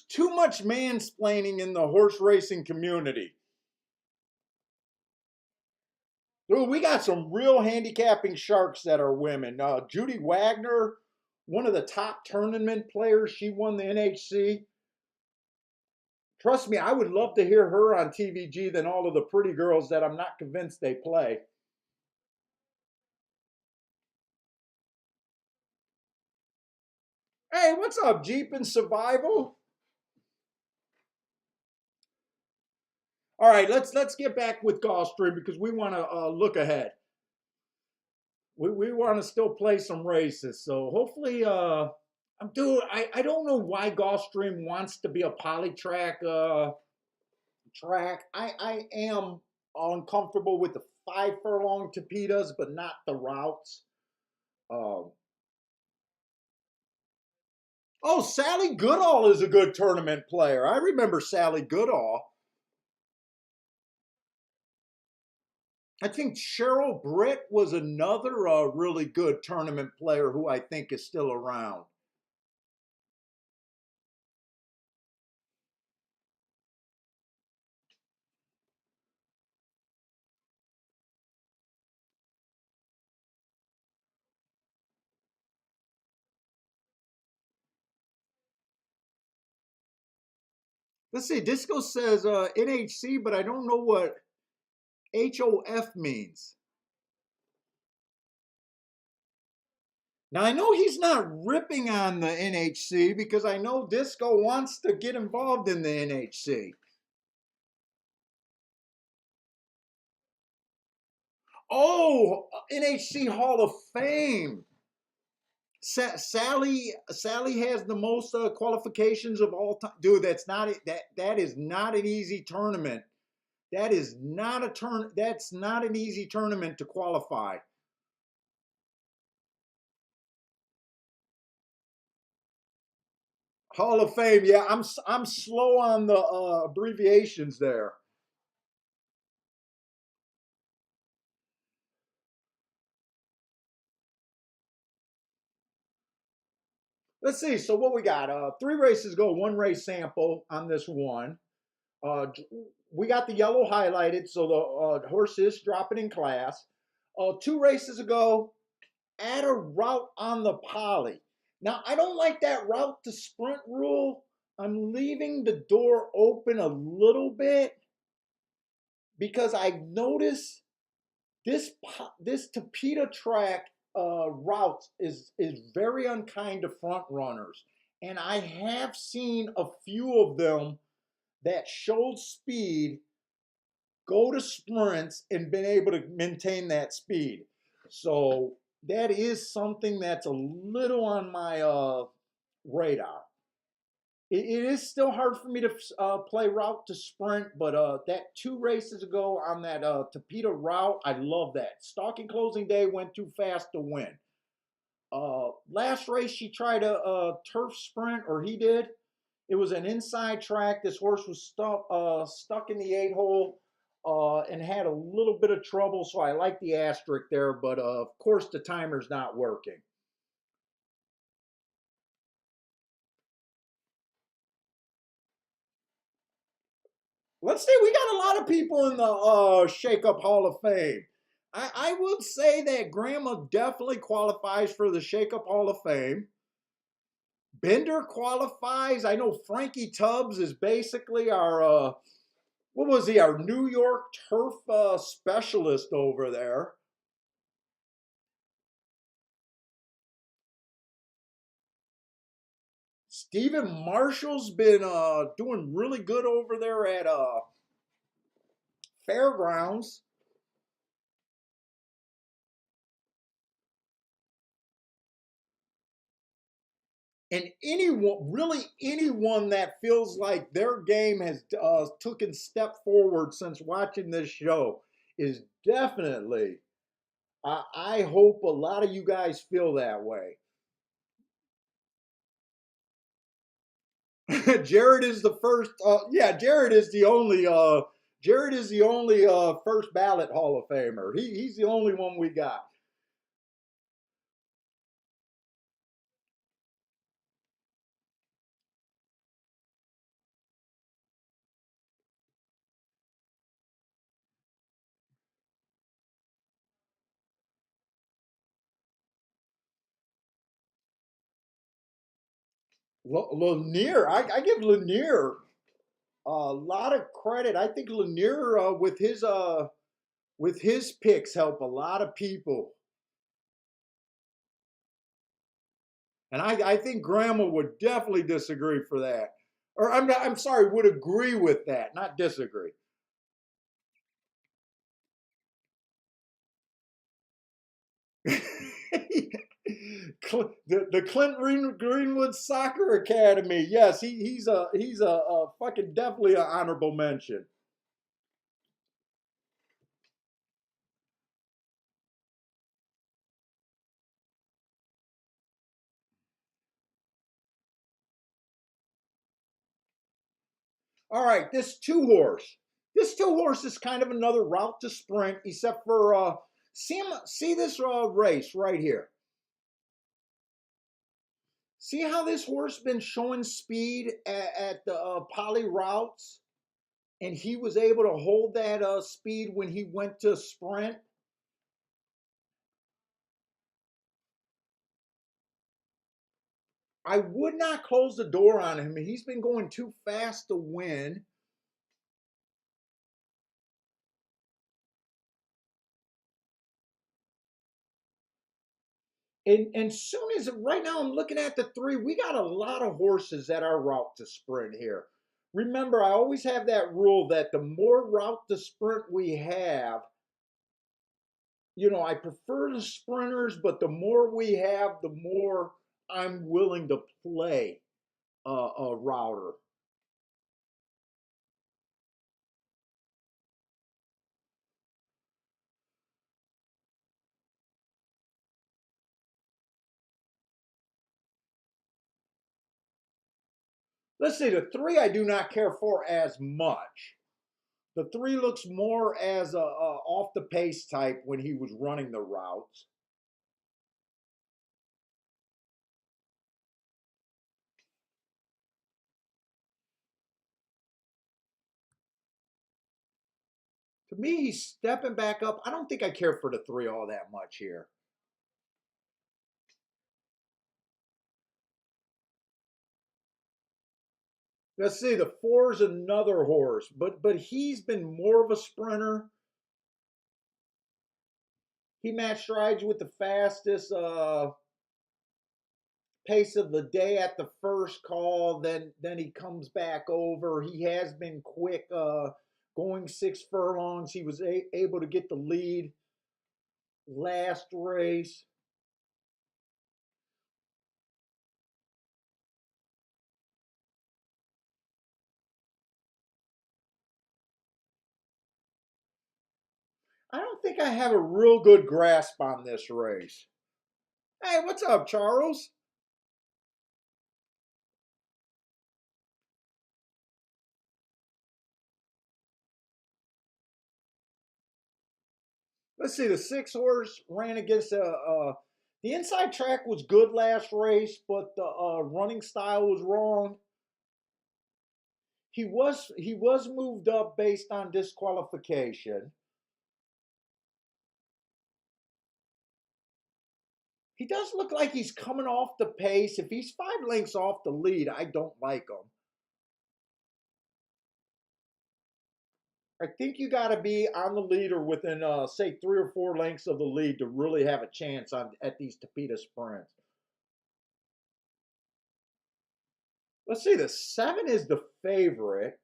too much mansplaining in the horse racing community. Dude, we got some real handicapping sharks that are women. Judy Wagner, one of the top tournament players, she won the NHC. Trust me, I would love to hear her on TVG than all of the pretty girls that I'm not convinced they play. Hey, what's up, Jeep and Survival? All right, let's get back with Gulfstream because we want to look ahead. We want to still play some races, so hopefully, dude, I don't know why Gulfstream wants to be a polytrack track. I am uncomfortable with the 5 furlong tapedas, but not the routes. Um, Oh, Sally Goodall is a good tournament player. I remember Sally Goodall. I think Cheryl Britt was another really good tournament player who I think is still around. Let's see. Disco says NHC, but I don't know what HOF means. Now I know he's not ripping on the NHC because I know Disco wants to get involved in the NHC. Oh, NHC Hall of Fame. Sally has the most qualifications of all time. Dude, that is not an easy tournament. That is not a turn. That's not an easy tournament to qualify. Hall of Fame. Yeah, I'm slow on the abbreviations there. Let's see. So what we got? Three races go, one race sample on this one. Uh, we got the yellow highlighted, so the horse is dropping in class. Two races ago, add a route on the poly. Now, I don't like that route to sprint rule. I'm leaving the door open a little bit because I noticed this Tapeta track route is very unkind to front runners, and I have seen a few of them that showed speed go to sprints and been able to maintain that speed. So that is something that's a little on my radar. It is still hard for me to play route to sprint, but that two races ago on that Tapeta route, I love that. Stalking closing day went too fast to win. Last race she tried a turf sprint, or he did. It was an inside track. This horse was stuck in the eight hole and had a little bit of trouble. So I like the asterisk there, but of course the timer's not working. Let's see, we got a lot of people in the Shake Up Hall of Fame. I would say that Grandma definitely qualifies for the Shake Up Hall of Fame. Bender qualifies. I know Frankie Tubbs is basically our what was he? Our New York turf specialist over there. Stephen Marshall's been doing really good over there at Fairgrounds. And anyone, really anyone that feels like their game has taken step forward since watching this show is definitely. I hope a lot of you guys feel that way. Jared is the first. Yeah, Jared is the only. Jared is the only first ballot Hall of Famer. He's the only one we got. Lanier, I give Lanier a lot of credit. I think Lanier with his picks help a lot of people, and I think Grandma would definitely disagree for that, or I'm sorry, would agree with that, not disagree. The Clint Greenwood Soccer Academy. Yes, he's a fucking definitely an honorable mention. All right, this two horse. This two horse is kind of another route to sprint, except for see this race right here. See how this horse been showing speed at the poly routes, and he was able to hold that speed when he went to sprint. I would not close the door on him. He's been going too fast to win. And soon as right now I'm looking at the three, we got a lot of horses that are route to sprint here. Remember, I always have that rule that the more route to sprint we have, I prefer the sprinters, but the more we have, the more I'm willing to play a router. Let's see, the three I do not care for as much. The three looks more as a off the pace type when he was running the routes. To me, he's stepping back up. I don't think I care for the three all that much here. Let's see, the four is another horse, but he's been more of a sprinter. He matched strides with the fastest pace of the day at the first call. Then he comes back over. He has been quick, going 6 furlongs. He was able to get the lead last race. I don't think I have a real good grasp on this race. Hey, what's up, Charles? Let's see. The six horse ran against the inside track was good last race, but the running style was wrong. He was moved up based on disqualification. He does look like he's coming off the pace. If he's 5 lengths off the lead, I don't like him. I think you got to be on the lead or within, say, 3 or 4 lengths of the lead to really have a chance on at these Tapeta sprints. Let's see. The 7 is the favorite.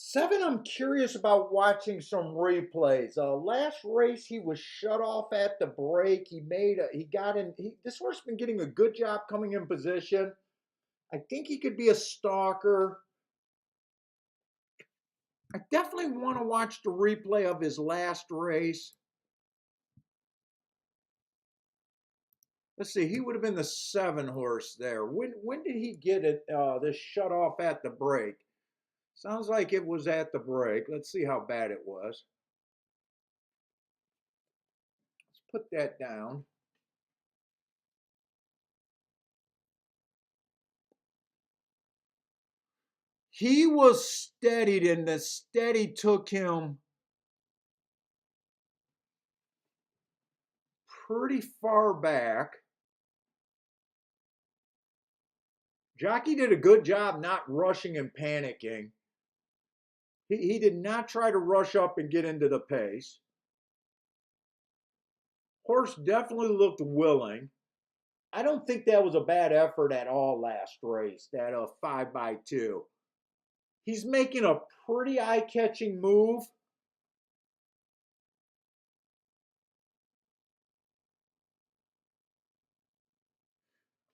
7, I'm curious about watching some replays. Last race he was shut off at the break. He got in. This horse been getting a good job coming in position. I think he could be a stalker. I definitely want to watch the replay of his last race. Let's see, he would have been the 7 horse there. When did he get it? This shut off at the break. Sounds like it was at the break. Let's see how bad it was. Let's put that down. He was steadied, and the steady took him pretty far back. Jockey did a good job not rushing and panicking. He did not try to rush up and get into the pace. Horse definitely looked willing. I don't think that was a bad effort at all last race, that 5x2. He's making a pretty eye-catching move.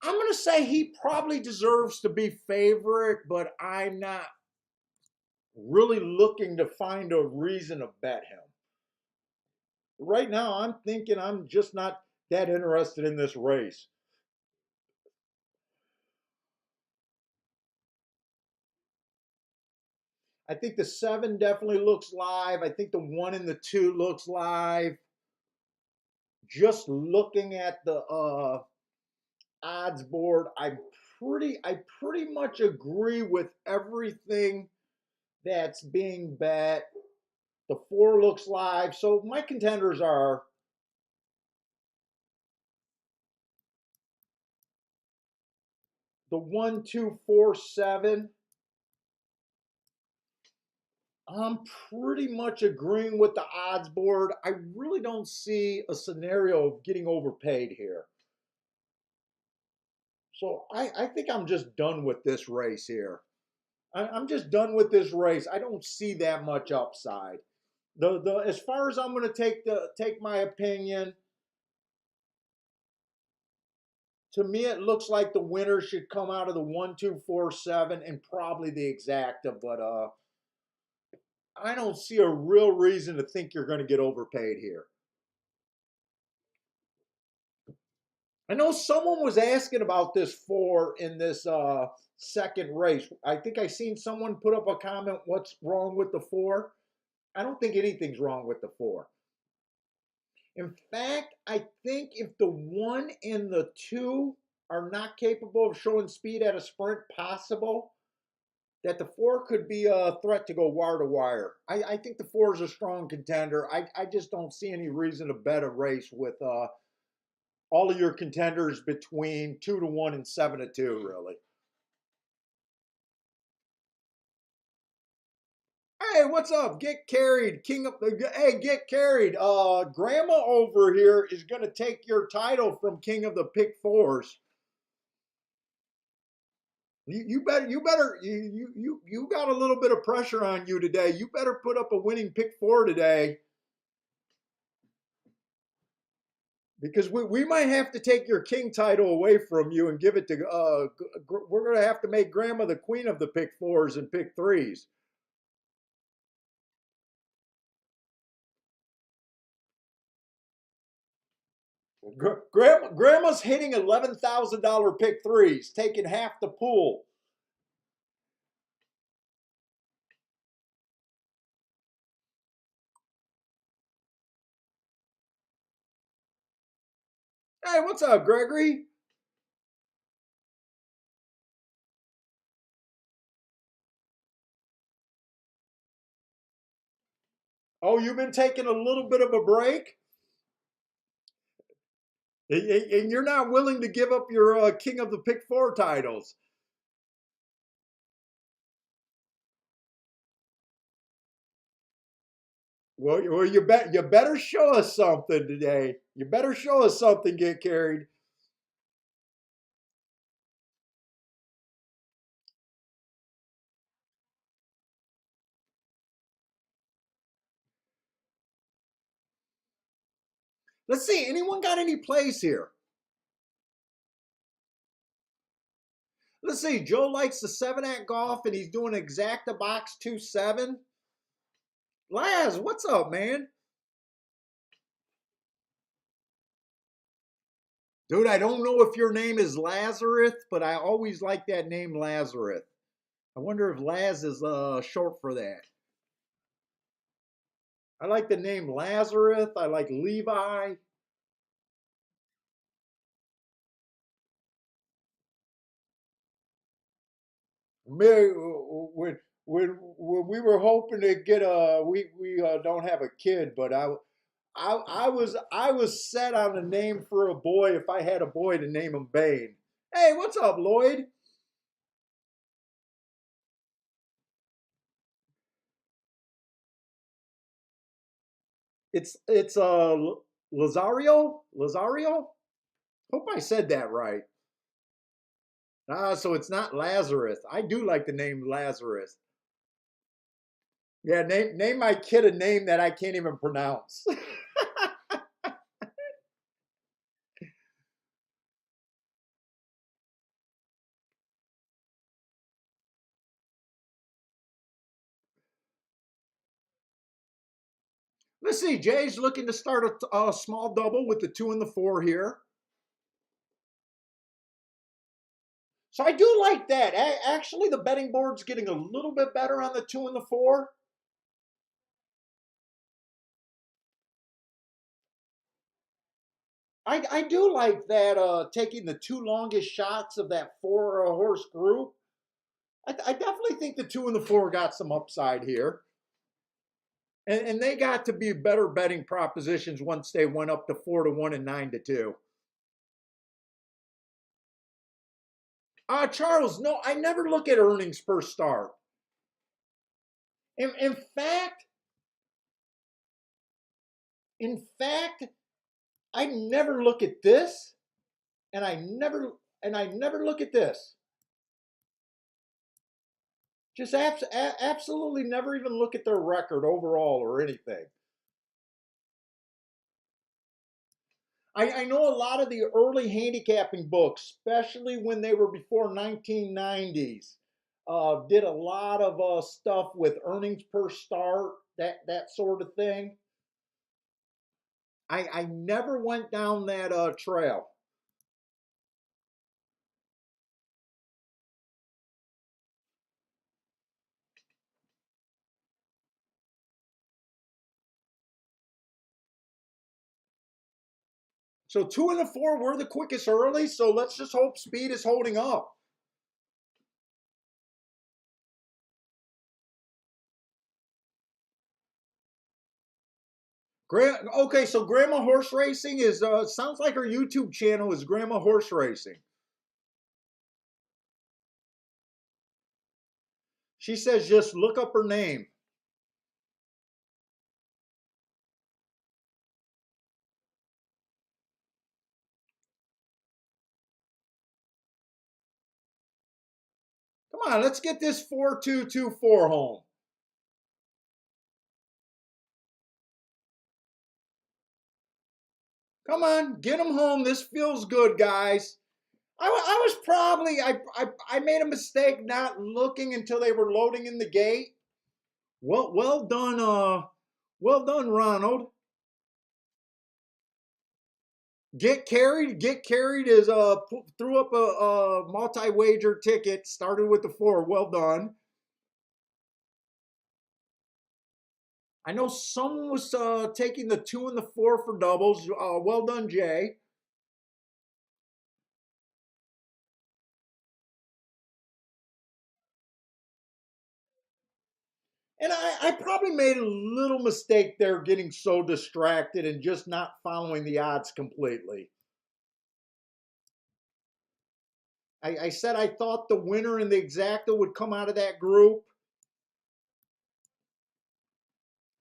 I'm going to say he probably deserves to be favorite, but I'm not really looking to find a reason to bet him. Right now, I'm thinking I'm just not. that interested in this race. I think the 7 definitely looks live. I think the 1 and the 2 looks live. Just looking at the odds board, I pretty much agree with everything that's being bet. The 4 looks live. So my contenders are the 1, 2, 4, 7. I'm pretty much agreeing with the odds board. I really don't see a scenario of getting overpaid here. So I think I'm just done with this race here. I'm just done with this race. I don't see that much upside. The as far as I'm going to take my opinion, to me it looks like the winner should come out of the 1, 2, 4, 7, and probably the exacta. But I don't see a real reason to think you're going to get overpaid here. I know someone was asking about this 4 in this second race. I think I seen someone put up a comment, what's wrong with the 4? I don't think anything's wrong with the 4. In fact, I think if the 1 and the 2 are not capable of showing speed at a sprint possible, that the 4 could be a threat to go wire to wire. I think the 4 is a strong contender. I just don't see any reason to bet a race with all of your contenders between 2 to 1 and 7 to 2, really. Hey, what's up? Get carried, king of the. Hey, get carried. Grandma over here is gonna take your title from king of the pick fours. You got a little bit of pressure on you today. You better put up a winning pick 4 today, because we might have to take your king title away from you and give it to. We're gonna have to make Grandma the queen of the pick 4s and pick 3s. Grandma's hitting $11,000 pick 3s, taking half the pool. Hey, what's up, Gregory? Oh, you've been taking a little bit of a break, and you're not willing to give up your king of the pick 4 titles. Well, you better show us something today. You better show us something. Get carried. Let's see. Anyone got any plays here? Let's see. Joe likes the 7 at golf, and he's doing exacta box 2-7. Laz, what's up, man? Dude, I don't know if your name is Lazarus, but I always like that name Lazarus. I wonder if Laz is short for that. I like the name Lazarus. I like Levi. When when we were hoping to get a we don't have a kid, but I was set on a name for a boy. If I had a boy, to name him Bane. Hey, what's up, Lloyd? It's Lazario. Hope I said that right. So it's not Lazarus. I do like the name Lazarus. Yeah, name my kid a name that I can't even pronounce. Let's see. Jay's looking to start a small double with the 2 and the 4 here. So I do like that. Actually, the betting board's getting a little bit better on the 2 and the 4. I do like that, taking the 2 longest shots of that 4 horse group. I definitely think the 2 and the 4 got some upside here. And they got to be better betting propositions once they went up to 4-1 and 9-2. Charles, no, I never look at earnings per start. In fact, in fact, I never look at this, and I never look at this. Just absolutely never even look at their record overall or anything. I know a lot of the early handicapping books, especially when they were before 1990s, did a lot of stuff with earnings per start, that sort of thing. I never went down that trail. So 2 and the 4 were the quickest early. So let's just hope speed is holding up. Okay, so Grandma Horse Racing is sounds like her YouTube channel is Grandma Horse Racing. She says just look up her name. Come on, let's get this 4224 home. Come on, get them home. This feels good, guys. I was probably I made a mistake not looking until they were loading in the gate. Well done, well done, Ronald. Get carried is threw up a multi-wager ticket. Started with the 4. Well done. I know someone was taking the 2 and the 4 for doubles. Well done, Jay. And I probably made a little mistake there getting so distracted and just not following the odds completely. I said I thought the winner in the exacta would come out of that group.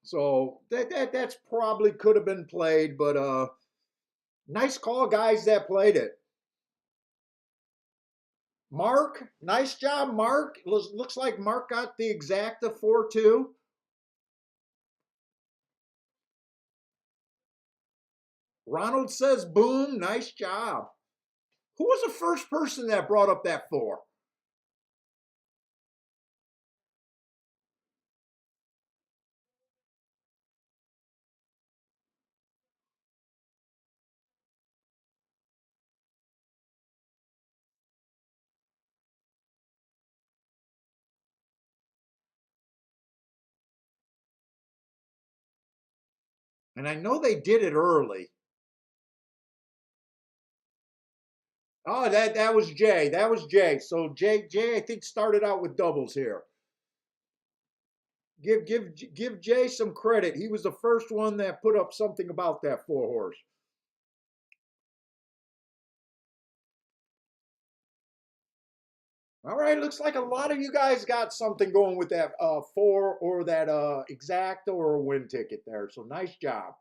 So that's probably could have been played, but nice call, guys that played it. Mark, nice job, Mark. Looks like Mark got the exacta 4-2. Ronald says boom, nice job. Who was the first person that brought up that 4? And I know they did it early. Oh, that was Jay. That was Jay. So Jay I think started out with doubles here. Give Jay some credit. He was the first one that put up something about that 4 horse. All right, looks like a lot of you guys got something going with that 4 or that exacta or a win ticket there. So nice job.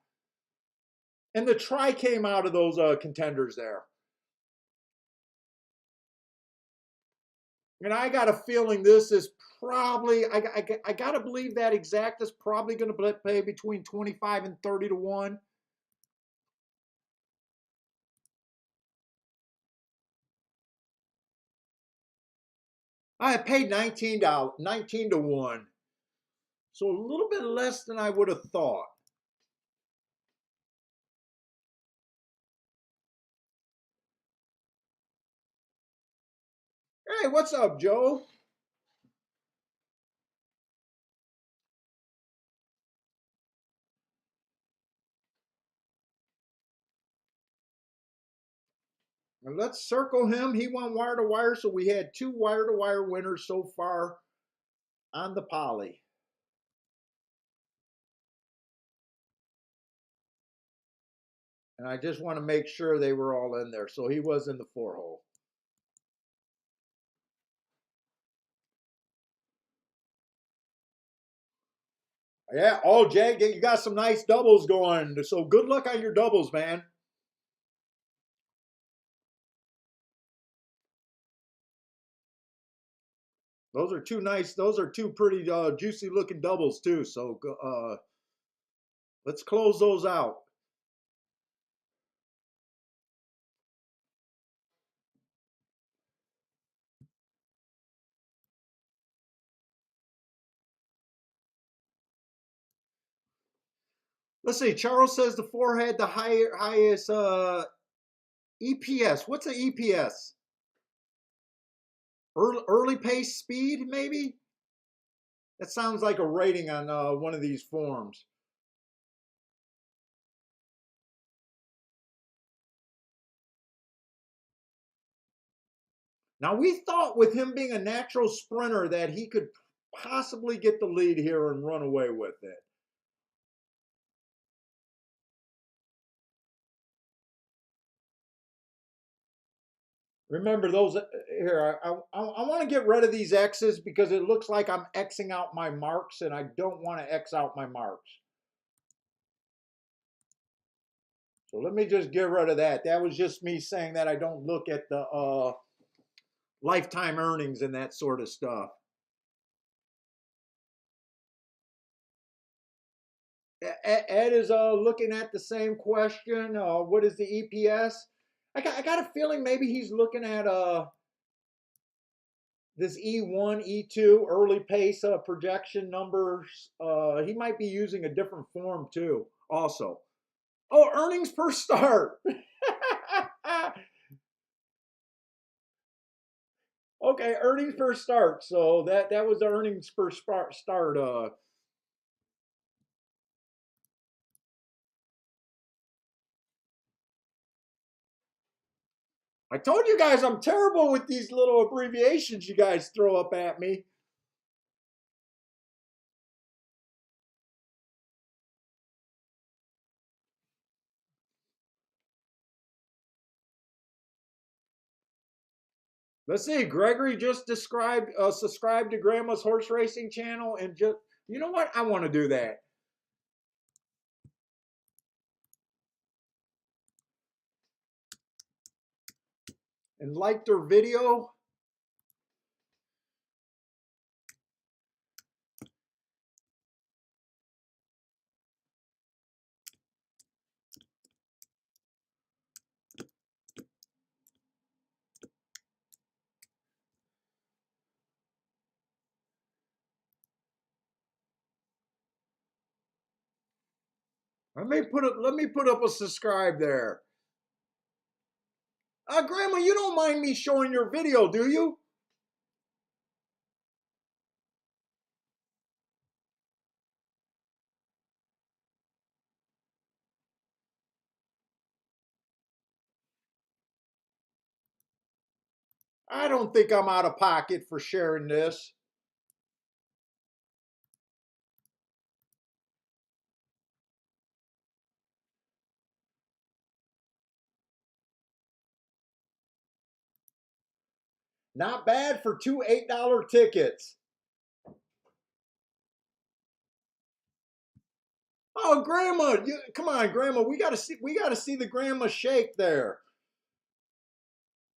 And the try came out of those contenders there. And I got a feeling this is probably, I got to believe that exact is probably going to pay between 25 and 30-1. I paid $19, 19-1. So a little bit less than I would have thought. Hey, what's up, Joe? And let's circle him. He won wire to wire, so we had 2 wire to wire winners so far on the poly. And I just want to make sure they were all in there. So he was in the 4-hole. Yeah. Oh, Jay, you got some nice doubles going. So good luck on your doubles, man. Those are two nice. Those are two pretty juicy looking doubles too. So let's close those out. Let's see. Charles says the 4 had the highest EPS. What's an EPS? Early pace speed, maybe. That sounds like a rating on one of these forms. Now, we thought with him being a natural sprinter that he could possibly get the lead here and run away with it. Remember those here. I want to get rid of these X's because it looks like I'm Xing out my marks, and I don't want to X out my marks. So let me just get rid of that. That was just me saying that I don't look at the lifetime earnings and that sort of stuff. Ed is looking at the same question. What is the EPS? I got a feeling maybe he's looking at this E1, E2 early pace projection numbers. He might be using a different form too. Also, oh, earnings per start. Okay, earnings per start. So that was the earnings per start. I told you guys I'm terrible with these little abbreviations you guys throw up at me. Let's see. Gregory just subscribed to Grandma's Horse Racing channel, and just you know what? I want to do that. And liked her video. Let me put up a subscribe there. Grandma, you don't mind me showing your video, do you? I don't think I'm out of pocket for sharing this. Not bad for 2 $8 tickets. Oh, Grandma, come on, Grandma. We gotta see the Grandma shake there.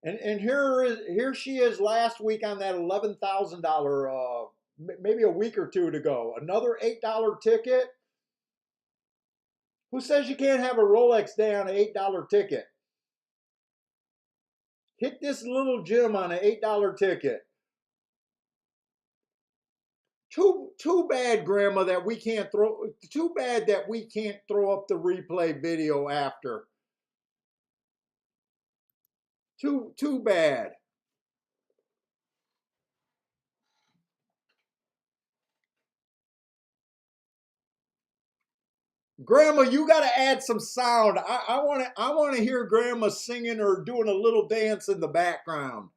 And here she is last week on that $11,000 maybe a week or two to go. Another $8 ticket. Who says you can't have a Rolex day on an $8 ticket? Hit this little gem on an $8 ticket. Too bad, Grandma, that we can't throw. Too bad that we can't throw up the replay video after. Too bad. Grandma, you got to add some sound. I want to hear Grandma singing or doing a little dance in the background.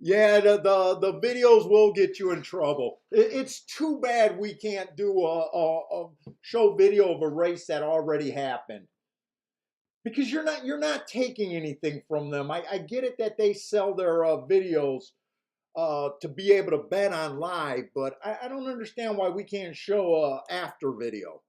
Yeah, the videos will get you in trouble. It's too bad we can't do a show video of a race that already happened, because you're not taking anything from them. I get it that they sell their videos to be able to bet on live, but I don't understand why we can't show after video.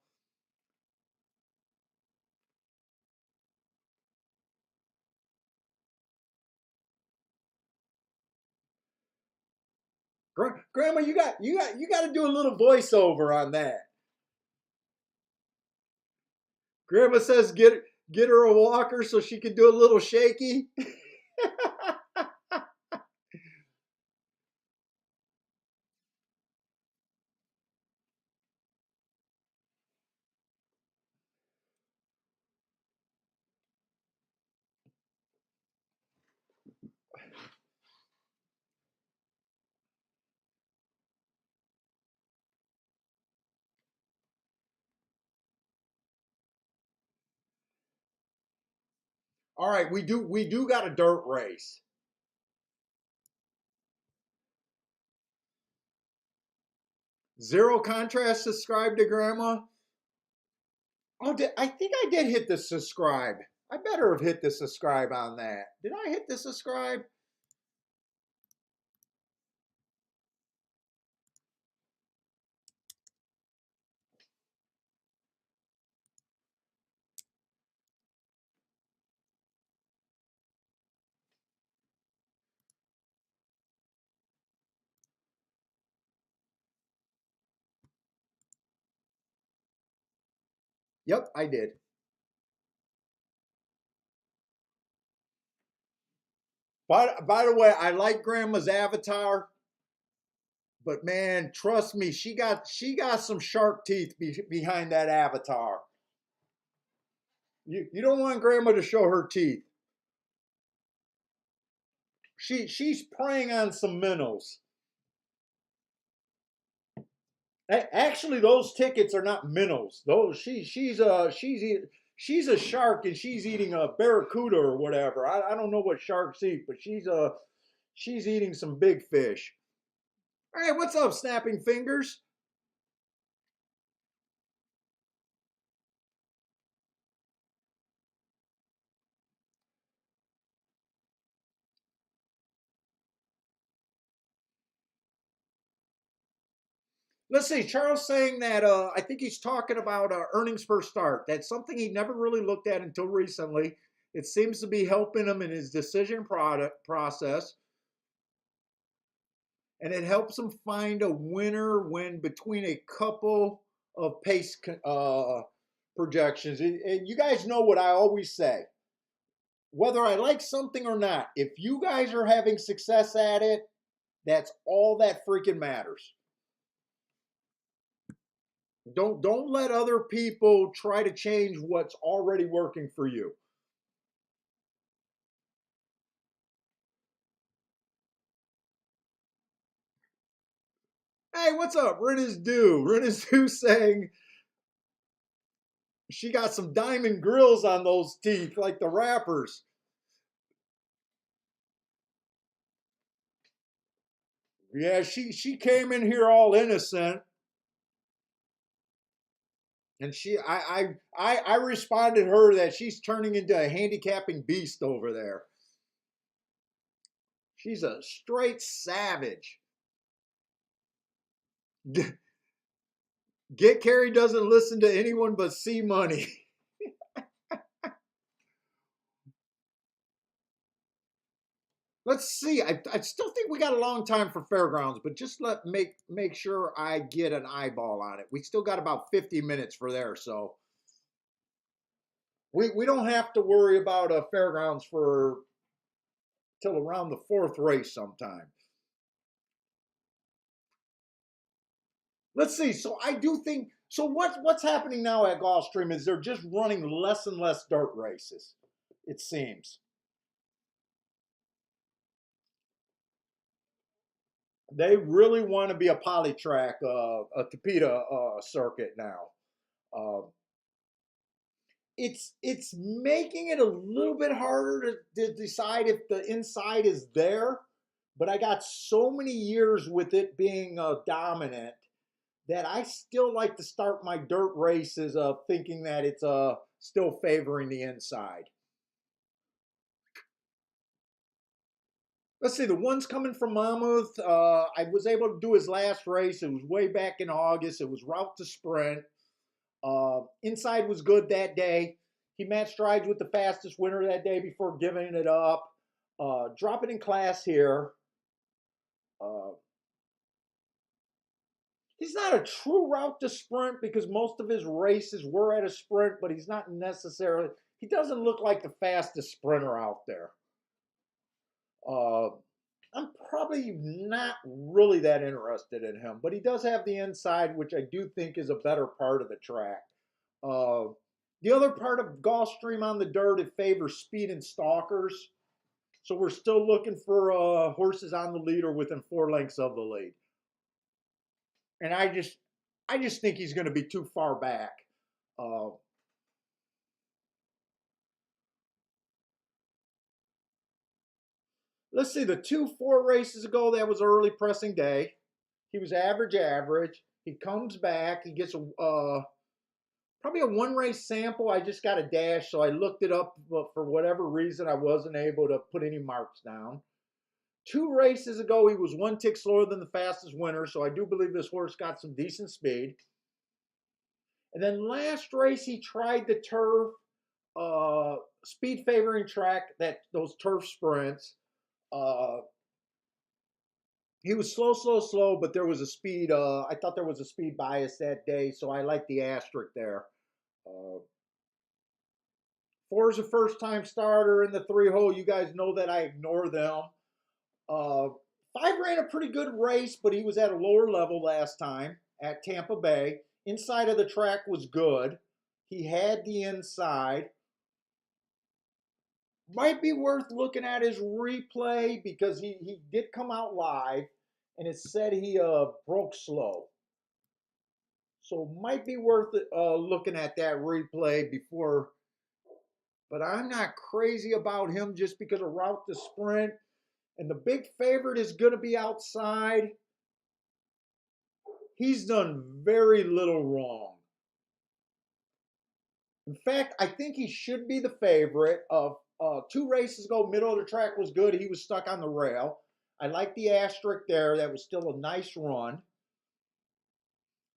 Grandma, you got to do a little voiceover on that. Grandma says get her a walker so she can do a little shaky. All right, we do got a dirt race. Zero contrast. Subscribe to Grandma. Oh, I think I did hit the subscribe. I better have hit the subscribe on that. Did I hit the subscribe? Yep, I did. By the way, I like Grandma's avatar, but man, trust me, she got some sharp teeth behind that avatar. You don't want Grandma to show her teeth. She's preying on some minnows. Actually, those tickets are not minnows. Those she's a shark and she's eating a barracuda or whatever. I don't know what sharks eat, but she's eating some big fish. All right, what's up, snapping fingers? Let's see. Charles saying that I think he's talking about earnings per start. That's something he never really looked at until recently. It seems to be helping him in his decision product process, and it helps him find a winner when between a couple of pace projections. And you guys know what I always say. Whether I like something or not, if you guys are having success at it, that's all that freaking matters. Don't let other people try to change what's already working for you. Hey, what's up? Rin is due. Rin is due saying she got some diamond grills on those teeth like the rappers. Yeah, she came in here all innocent, and I responded to her that she's turning into a handicapping beast over there. She's a straight savage. Get Carrie doesn't listen to anyone but C Money. Let's see. I still think we got a long time for fairgrounds, but just make sure I get an eyeball on it. We still got about 50 minutes for there, so we don't have to worry about fairgrounds for till around the fourth race sometime. Let's see. So I do think so. What's happening now at Gulfstream is they're just running less and less dirt races. It seems. They really want to be a polytrack, a Tapeta circuit now. Uh, it's making it a little bit harder to decide if the inside is there, but I got so many years with it being dominant that I still like to start my dirt races thinking that it's still favoring the inside. Let's see, the one's coming from Monmouth. I was able to do his last race. It was way back in August. It was route to sprint. Inside was good that day. He matched strides with the fastest winner that day before giving it up. Dropping in class here. Uh, he's not a true route to sprint because most of his races were at a sprint, but he's not necessarily, he doesn't look like the fastest sprinter out there. Uh, I'm probably not really that interested in him, but he does have the inside, which I do think is a better part of the track. Uh, the other part of Gulfstream on the dirt, it favors speed and stalkers. So we're still looking for horses on the lead or within 4 lengths of the lead. And I just think he's going to be too far back. Uh, let's see, the 2-4 races ago, that was early pressing day. He was average, average. He comes back. He gets a probably a one race sample. I just got a dash, so I looked it up, but for whatever reason, I wasn't able to put any marks down. 2 races ago, he was one tick slower than the fastest winner, so I do believe this horse got some decent speed. And then last race, he tried the turf, speed favoring track, that those turf sprints. Uh, he was slow, slow, slow, but there was a speed. I thought there was a speed bias that day, so I like the asterisk there. Uh, 4 is a first time starter in the 3 hole. You guys know that I ignore them. Uh, 5 ran a pretty good race, but he was at a lower level last time at Tampa Bay. Inside of the track was good. He had the inside. Might be worth looking at his replay because he did come out live and it said he broke slow. So might be worth looking at that replay before. But I'm not crazy about him just because of route to sprint. And the big favorite is going to be outside. He's done very little wrong. In fact, I think he should be the favorite. Of 2 races ago, middle of the track was good. He was stuck on the rail. I like the asterisk there. That was still a nice run.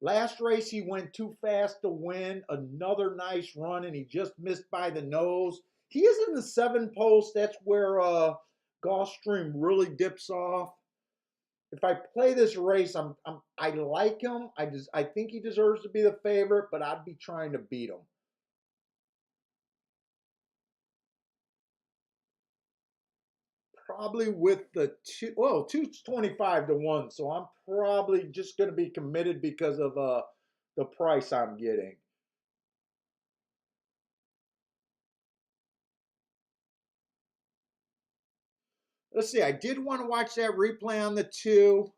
Last race, he went too fast to win. Another nice run, and he just missed by the nose. He is in the 7 post. That's where Gulfstream really dips off. If I play this race, I like him. I think he deserves to be the favorite, but I'd be trying to beat him. Probably with the two. Well, 225 to 1, so I'm probably just going to be committed because of the price I'm getting. Let's see. I did want to watch that replay on the 2.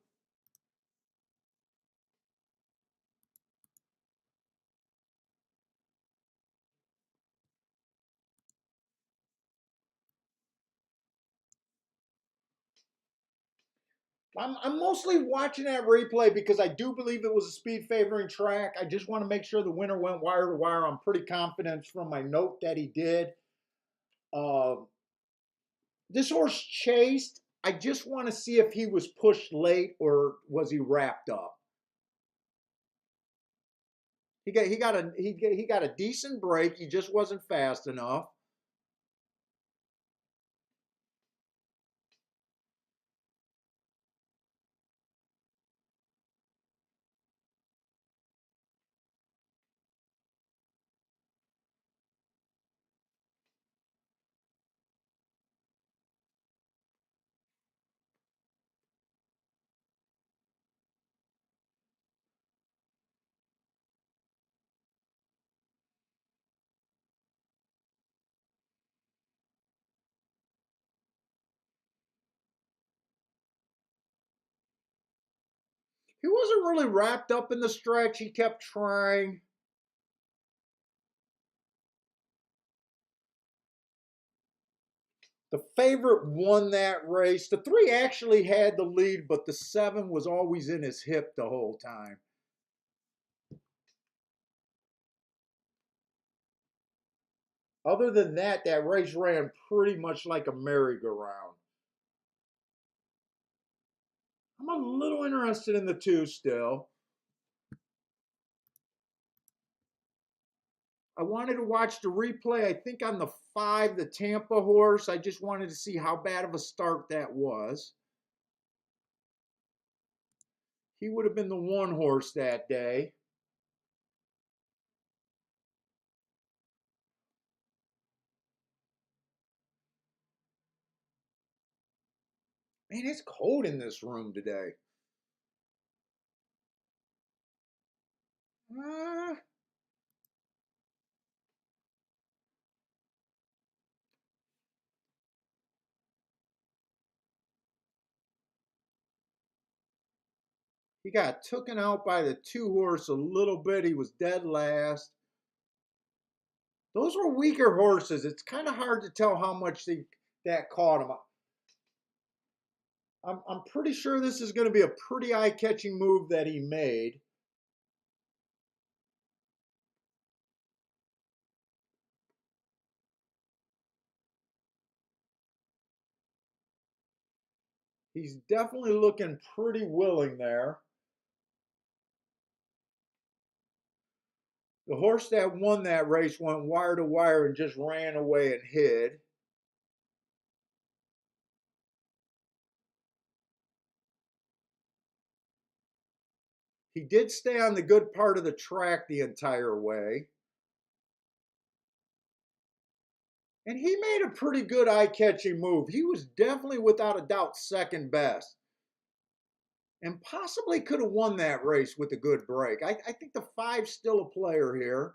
I'm mostly watching that replay because I do believe it was a speed favoring track. I just want to make sure the winner went wire to wire. I'm pretty confident from my note that he did. Uh, this horse chased. I just want to see if he was pushed late or was he wrapped up. He got a decent break. He just wasn't fast enough. He wasn't really wrapped up in the stretch. He kept trying. The favorite won that race. The 3 actually had the lead, but the 7 was always in his hip the whole time. Other than that, that race ran pretty much like a merry-go-round. I'm a little interested in the 2 still. I wanted to watch the replay. I think on the 5, the Tampa horse. I just wanted to see how bad of a start that was. He would have been the 1 horse that day. Man, it's cold in this room today. Uh, he got taken out by the 2 horse a little bit. He was dead last. Those were weaker horses. It's kind of hard to tell how much that caught him. I'm pretty sure this is going to be a pretty eye-catching move that he made. He's definitely looking pretty willing there. The horse that won that race went wire to wire and just ran away and hid. He did stay on the good part of the track the entire way. And he made a pretty good eye-catching move. He was definitely, without a doubt, second best. And possibly could have won that race with a good break. I think the 5's still a player here.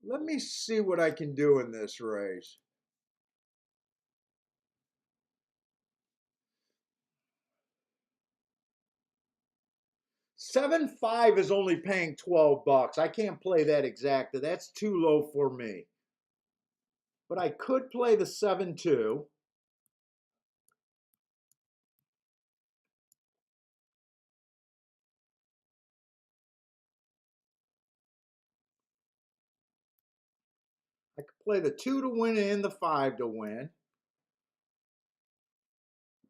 Let me see what I can do in this race. 7-5 is only paying $12. I can't play that exacta. That's too low for me. But I could play the 7-2. I could play the 2 to win and the 5 to win.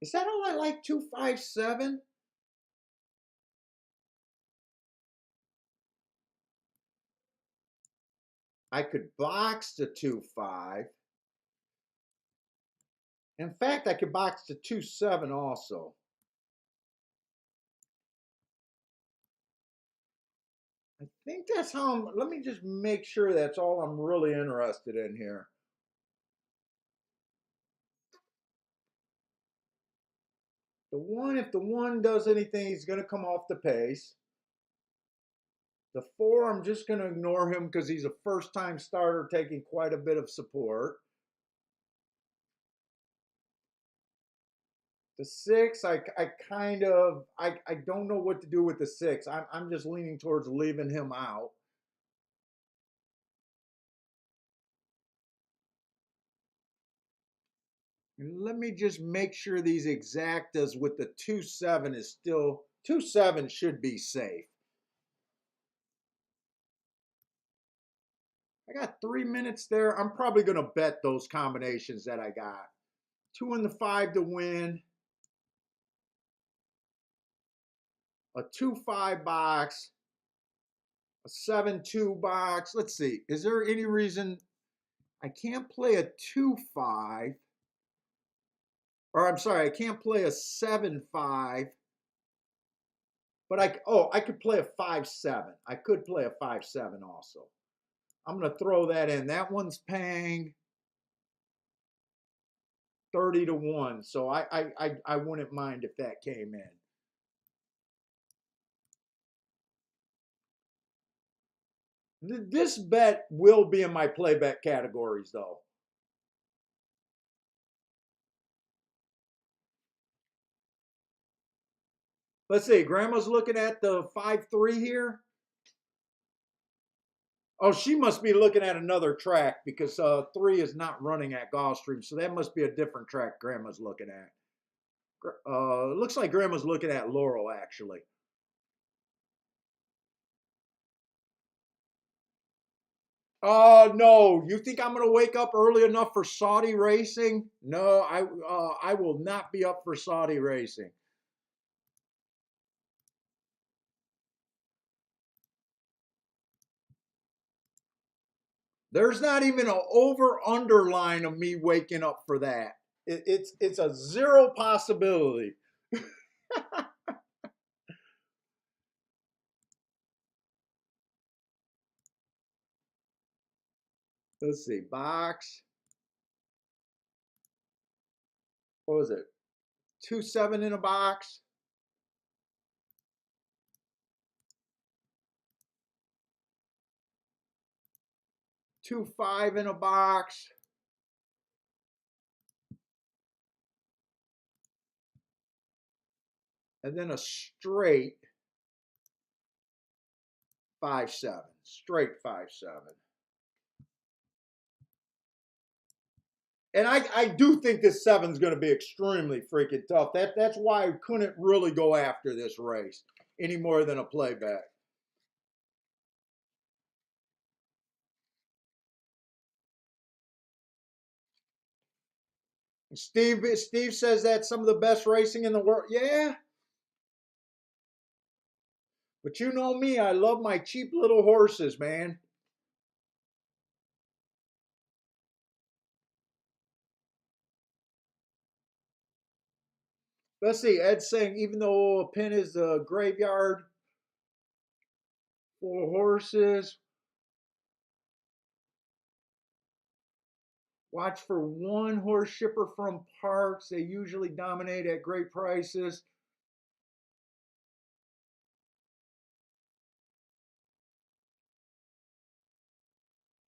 Is that all I like? 2-5-7? I could box the 2-5. In fact, I could box the 2-7 also. I think that's how I'm, let me just make sure that's all I'm really interested in here. The 1, if the 1 does anything, he's going to come off the pace. The 4, I'm just going to ignore him because he's a first-time starter taking quite a bit of support. The 6, I don't know what to do with the 6. I'm just leaning towards leaving him out. And let me just make sure these exactas with the 2-7 is still, 2-7 should be safe. I got 3 minutes there. I'm probably going to bet those combinations that I got. 2 and the 5 to win. A 2-5 box. A 7-2 box. Let's see. Is there any reason I can't play a 2-5? Or I'm sorry, I can't play a 7-5. But I could play a 5-7. I could play a 5-7 also. I'm going to throw that in. That one's paying 30 to 1. So I wouldn't mind if that came in. This bet will be in my play bet categories though. Let's see. Grandma's looking at the 5-3 here. Oh, she must be looking at another track because 3 is not running at Gulfstream, so that must be a different track Grandma's looking at. Looks like Grandma's looking at Laurel actually. No. You think I'm gonna wake up early enough for Saudi racing? No, I will not be up for Saudi racing. There's not even an over underline of me waking up for that. It's a zero possibility. Let's see, box. What was it? 2-7 in a box. 2-5 in a box. And then a straight 5-7. Straight 5-7. And I do think this 7's going to be extremely freaking tough. That's why I couldn't really go after this race any more than a playback. Steve says that's some of the best racing in the world. Yeah. But you know me, I love my cheap little horses, man. Let's see. Ed's saying even though a pin is a graveyard for horses, watch for one horse shipper from Parks. They usually dominate at great prices.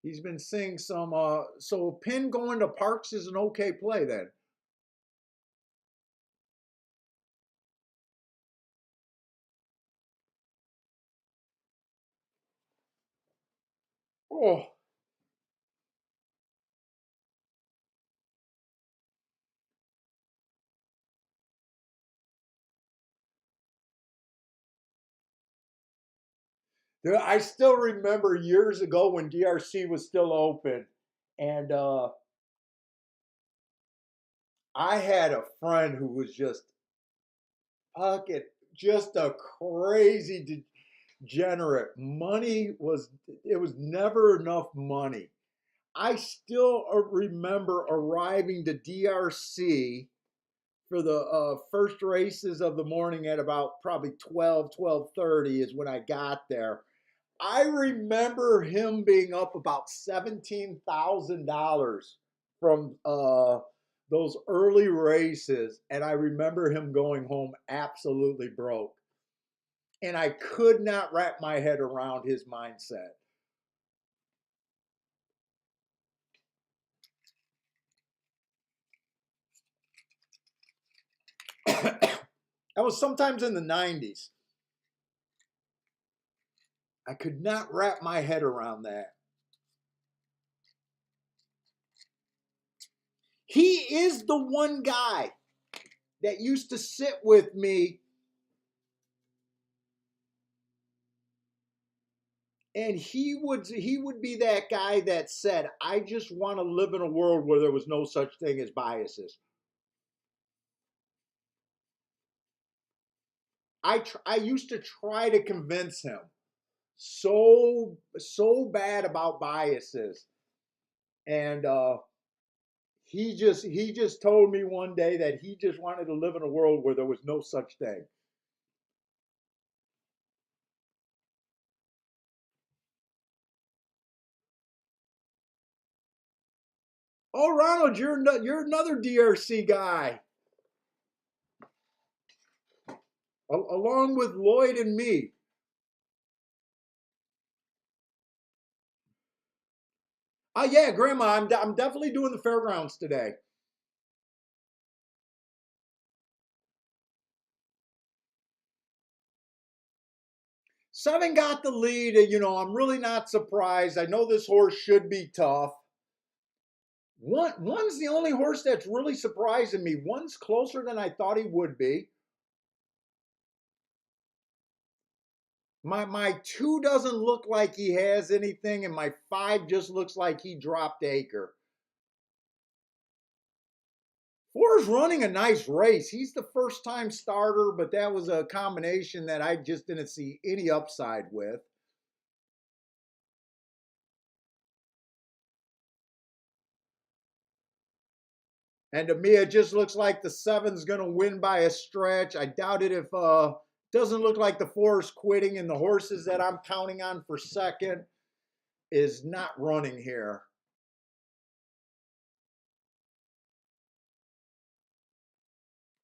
He's been seeing some. So pin going to Parks is an okay play then. Oh, I still remember years ago when DRC was still open, and I had a friend who was just fucking just a crazy degenerate. Money was it was never enough money. I still remember arriving to DRC for the first races of the morning at about probably 12:30 is when I got there. I remember him being up about $17,000 from those early races, and I remember him going home absolutely broke. And I could not wrap my head around his mindset. That was sometimes in the 90s. I could not wrap my head around that. He is the one guy that used to sit with me and he would be that guy that said, I just want to live in a world where there was no such thing as biases. I used to try to convince him so bad about biases, and he just told me one day that he just wanted to live in a world where there was no such thing. Oh, Ronald, you're another DRC guy, along with Lloyd and me. Yeah, Grandma, I'm definitely doing the fairgrounds today. 7 got the lead. I'm really not surprised. I know this horse should be tough. One's the only horse that's really surprising me. One's closer than I thought he would be. My 2 doesn't look like he has anything, and my 5 just looks like he dropped Acre. 4's running a nice race. He's the first time starter, but that was a combination that I just didn't see any upside with. And to me, it just looks like the 7's going to win by a stretch. I doubt it if doesn't look like the 4's quitting, and the horses that I'm counting on for second is not running here.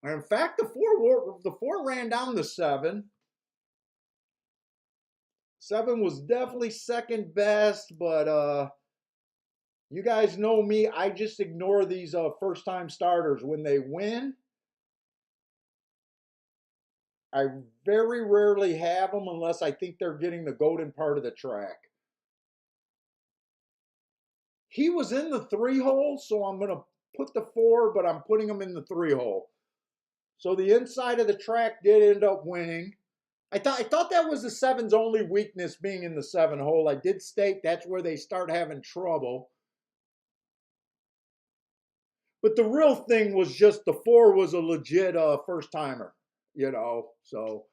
And in fact, the four ran down the 7. 7 was definitely second best, but you guys know me. I just ignore these first time starters. When they win, I very rarely have them unless I think they're getting the golden part of the track. He was in the 3-hole, so I'm going to put the 4, but I'm putting him in the 3-hole. So the inside of the track did end up winning. I thought that was the 7's only weakness, being in the 7-hole. I did state that's where they start having trouble. But the real thing was just the 4 was a legit first timer, so.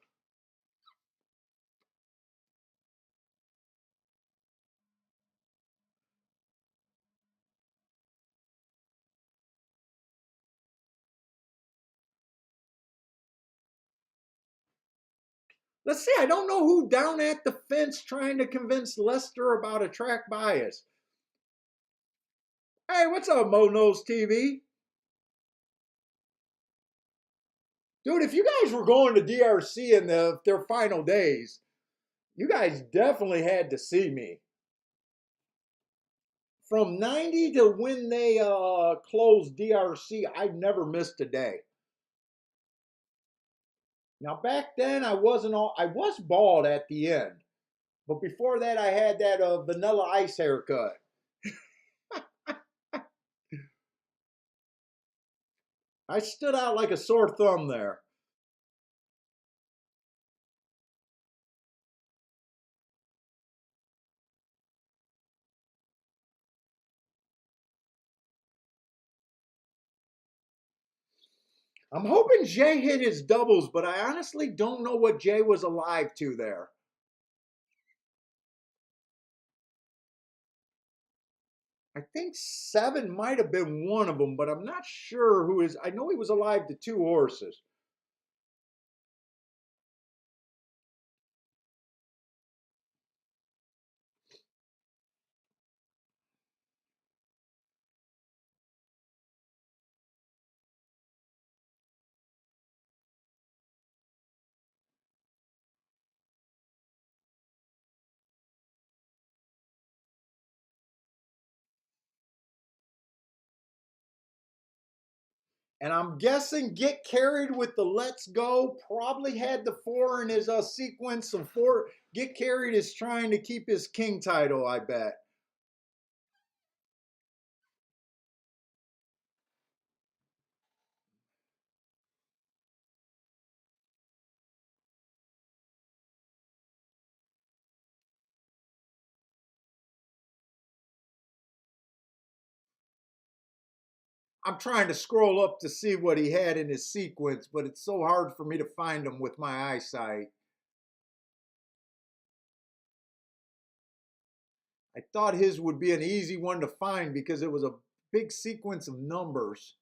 Let's see, I don't know who down at the fence trying to convince Lester about a track bias. Hey, what's up, Mo Knows TV? Dude, if you guys were going to DRC in their final days, you guys definitely had to see me. From 90 to when they closed DRC, I never missed a day. Now back then I was bald at the end. But before that I had that vanilla ice haircut. I stood out like a sore thumb there. I'm hoping Jay hit his doubles, but I honestly don't know what Jay was alive to there. I think 7 might have been one of them, but I'm not sure who is. I know he was alive to 2 horses. And I'm guessing Get Carried with the Let's Go probably had the 4 in his sequence. So 4 Get Carried is trying to keep his king title, I bet. I'm trying to scroll up to see what he had in his sequence, but it's so hard for me to find him with my eyesight. I thought his would be an easy one to find because it was a big sequence of numbers.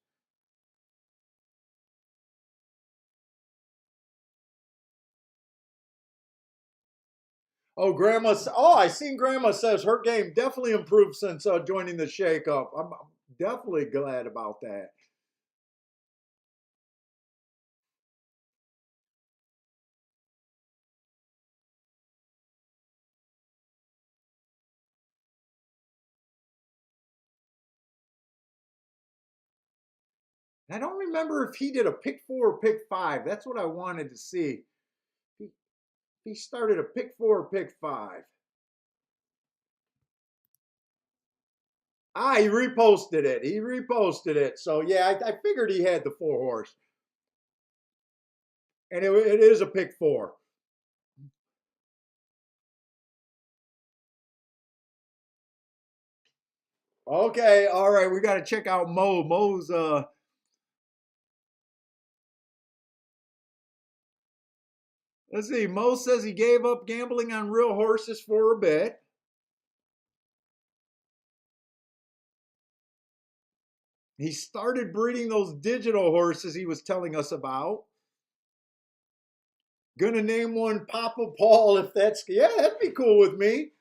I seen Grandma says her game definitely improved since joining the shake-up. I'm definitely glad about that. I don't remember if he did a pick 4 or pick 5. That's what I wanted to see. He started a pick 4 or pick 5. Ah, he reposted it. He reposted it. So yeah, I figured he had the 4 horse, and it is a pick 4. Okay, all right. We got to check out Mo. Mo's let's see. Mo says he gave up gambling on real horses for a bit. He started breeding those digital horses he was telling us about. Gonna name one Papa Paul if that's, yeah, that'd be cool with me.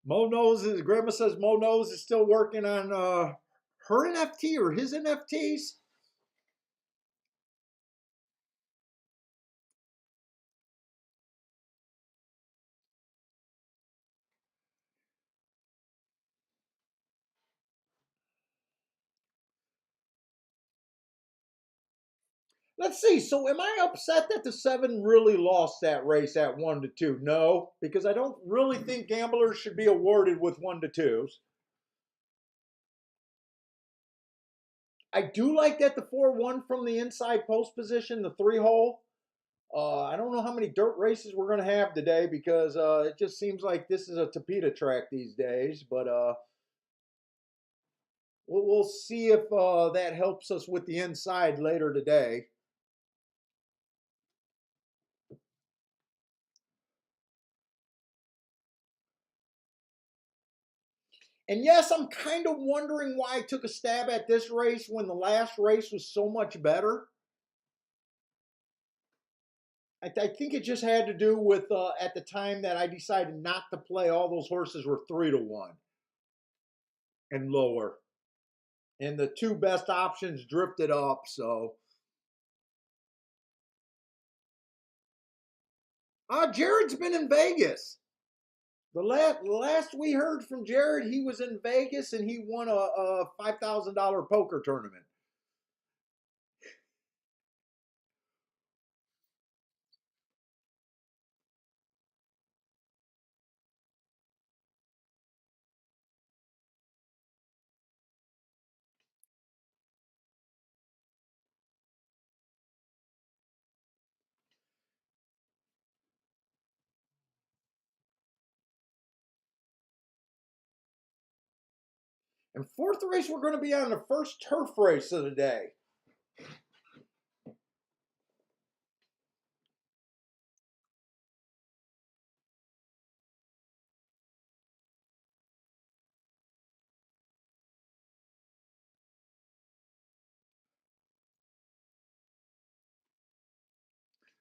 Mo knows his grandma says Mo knows is still working on her NFT or his NFTs. Let's see. So, am I upset that the 7 really lost that race at 1-2? No, because I don't really think gamblers should be awarded with 1-2s. I do like that the 4 won from the inside post position, the 3 hole. I don't know how many dirt races we're going to have today because it just seems like this is a Tapeta track these days. But we'll see if that helps us with the inside later today. And yes, I'm kind of wondering why I took a stab at this race when the last race was so much better. I think it just had to do with at the time that I decided not to play, all those horses were 3-1 and lower. And the 2 best options drifted up. So, Jared's been in Vegas. The last we heard from Jared, he was in Vegas and he won a $5,000 poker tournament. And 4th race, we're going to be on the first turf race of the day.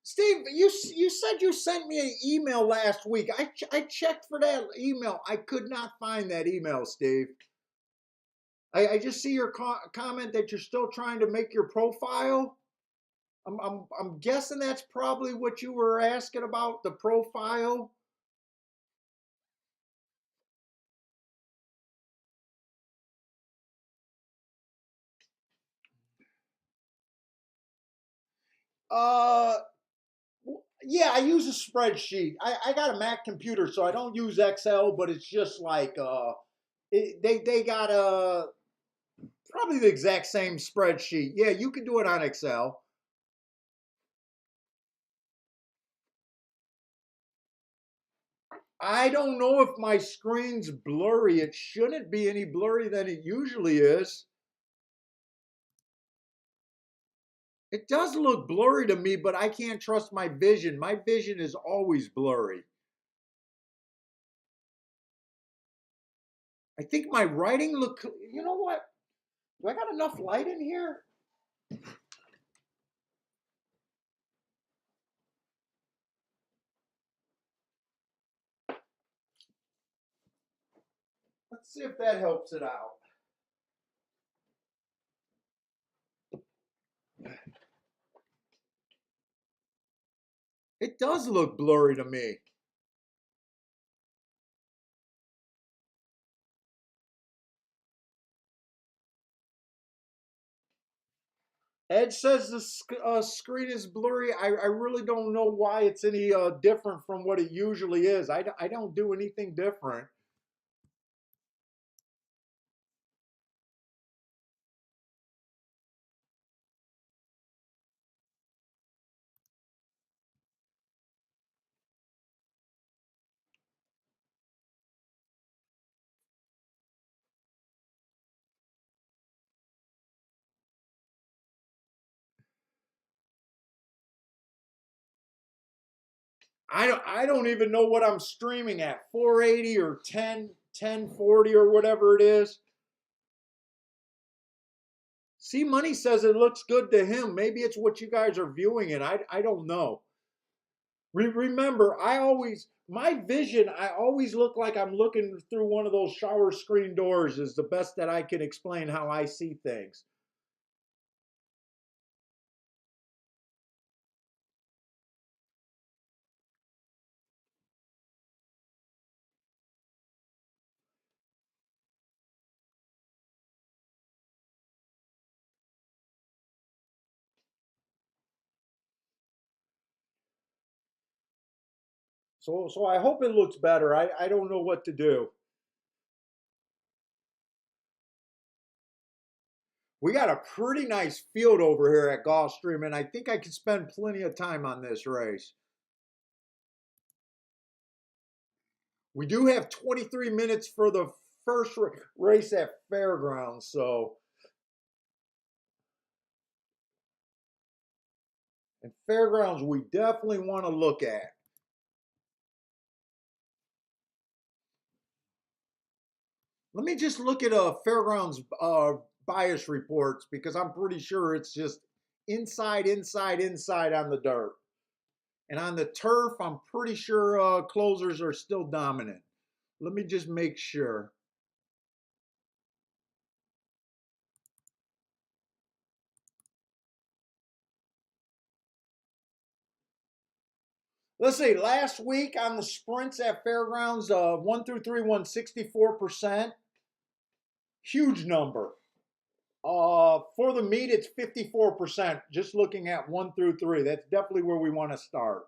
Steve, you said you sent me an email last week. I checked for that email. I could not find that email, Steve. I just see your comment that you're still trying to make your profile. I'm guessing that's probably what you were asking about, the profile. Uh, yeah, I use a spreadsheet. I got a Mac computer, so I don't use Excel, but it's just like they got probably the exact same spreadsheet. Yeah, you can do it on Excel. I don't know if my screen's blurry. It shouldn't be any blurry than it usually is. It does look blurry to me, but I can't trust my vision. My vision is always blurry. I think my writing look. You know what? Do I got enough light in here? Let's see if that helps it out. It does look blurry to me. Ed says the screen is blurry. I really don't know why it's any different from what it usually is. I don't do anything different. I don't even know what I'm streaming at. 480 or 1040 or whatever it is. See, Money says it looks good to him. Maybe it's what you guys are viewing it. I don't know. Remember, my vision, I always look like I'm looking through one of those shower screen doors is the best that I can explain how I see things. So I hope it looks better. I don't know what to do. We got a pretty nice field over here at Gulfstream, and I think I can spend plenty of time on this race. We do have 23 minutes for the first race at Fairgrounds, so and Fairgrounds we definitely want to look at. Let me just look at Fairgrounds bias reports because I'm pretty sure it's just inside, inside, inside on the dirt. And on the turf, I'm pretty sure closers are still dominant. Let me just make sure. Let's see, last week on the sprints at Fairgrounds, 1 through 3 won 64%. Huge number. For the meet, it's 54%, just looking at 1 through 3. That's definitely where we want to start.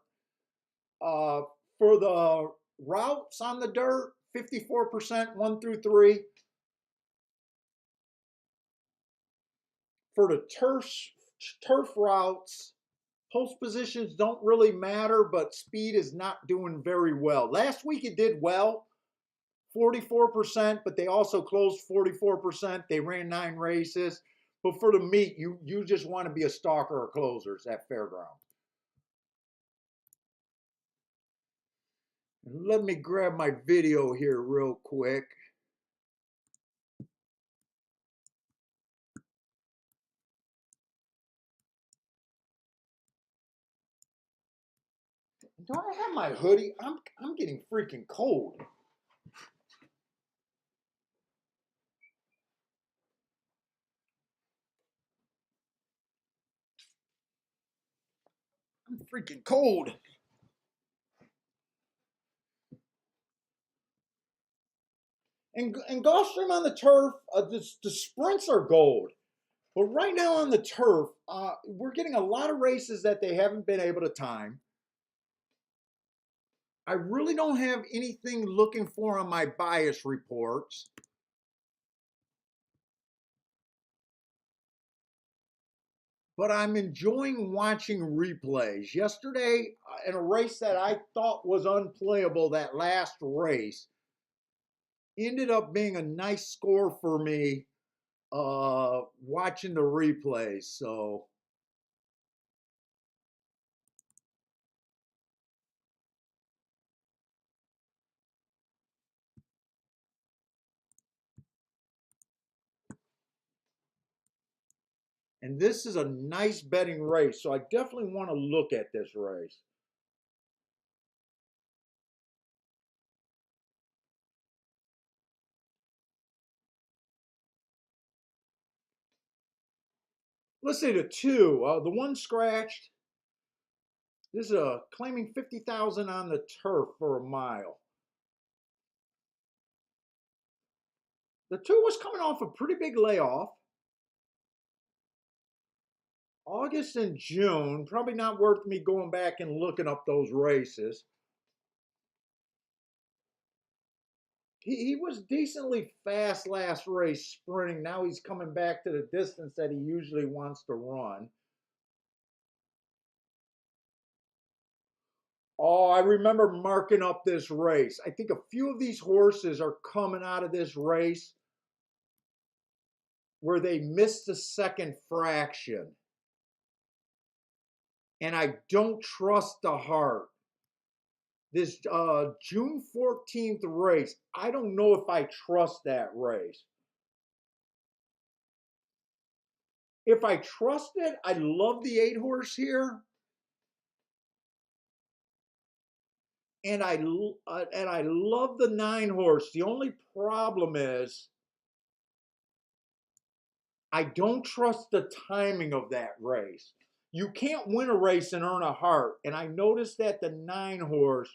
Uh, for the routes on the dirt, 54%, 1 through 3. For the turf routes, post positions don't really matter, but speed is not doing very well. Last week it did well, 44%, but they also closed 44%. They ran 9 races. But for the meet, you just want to be a stalker of closers at Fairground. Let me grab my video here real quick. Do I have my hoodie? I'm getting freaking cold. I'm freaking cold. And Gulfstream on the turf, the sprints are gold. But right now on the turf, we're getting a lot of races that they haven't been able to time. I really don't have anything looking for on my bias reports. But I'm enjoying watching replays. Yesterday, in a race that I thought was unplayable, that last race, ended up being a nice score for me watching the replays. So and this is a nice betting race, so I definitely want to look at this race. Let's say the two. The one scratched. This is claiming 50,000 on the turf for a mile. The two was coming off a pretty big layoff. August and June, probably not worth me going back and looking up those races. He was decently fast last race sprinting. Now he's coming back to the distance that he usually wants to run. Oh, I remember marking up this race. I think a few of these horses are coming out of this race where they missed the second fraction. And I don't trust the heart. This June 14th race, I don't know if I trust that race. If I trust it, I love the 8 horse here. And I love the 9 horse. The only problem is I don't trust the timing of that race. You can't win a race and earn a heart. And I noticed that the 9 horse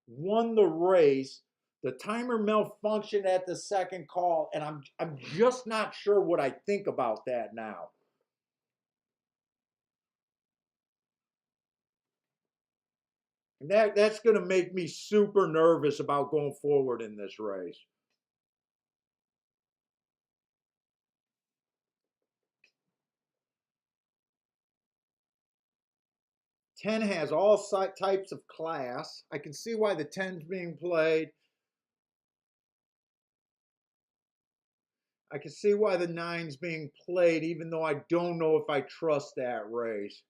won the race. The timer malfunctioned at the second call, and I'm just not sure what I think about that now. And that's going to make me super nervous about going forward in this race. Ten has all types of class. I can see why the 10's being played. I can see why the 9's being played, even though I don't know if I trust that race.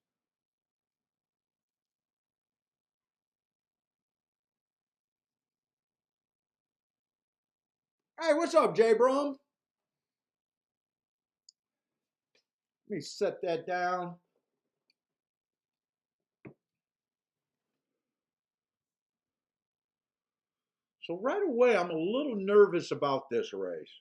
Hey, what's up, J Brum? Let me set that down. So right away, I'm a little nervous about this race.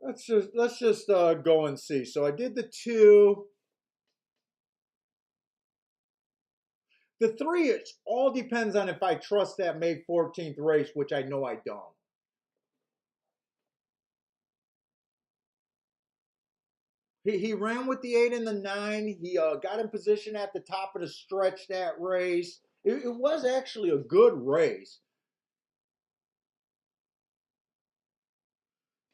Let's just go and see. So I did the 2. The 3, it all depends on if I trust that May 14th race, which I know I don't. He ran with the 8 and the 9. He got in position at the top of the stretch that race. It was actually a good race.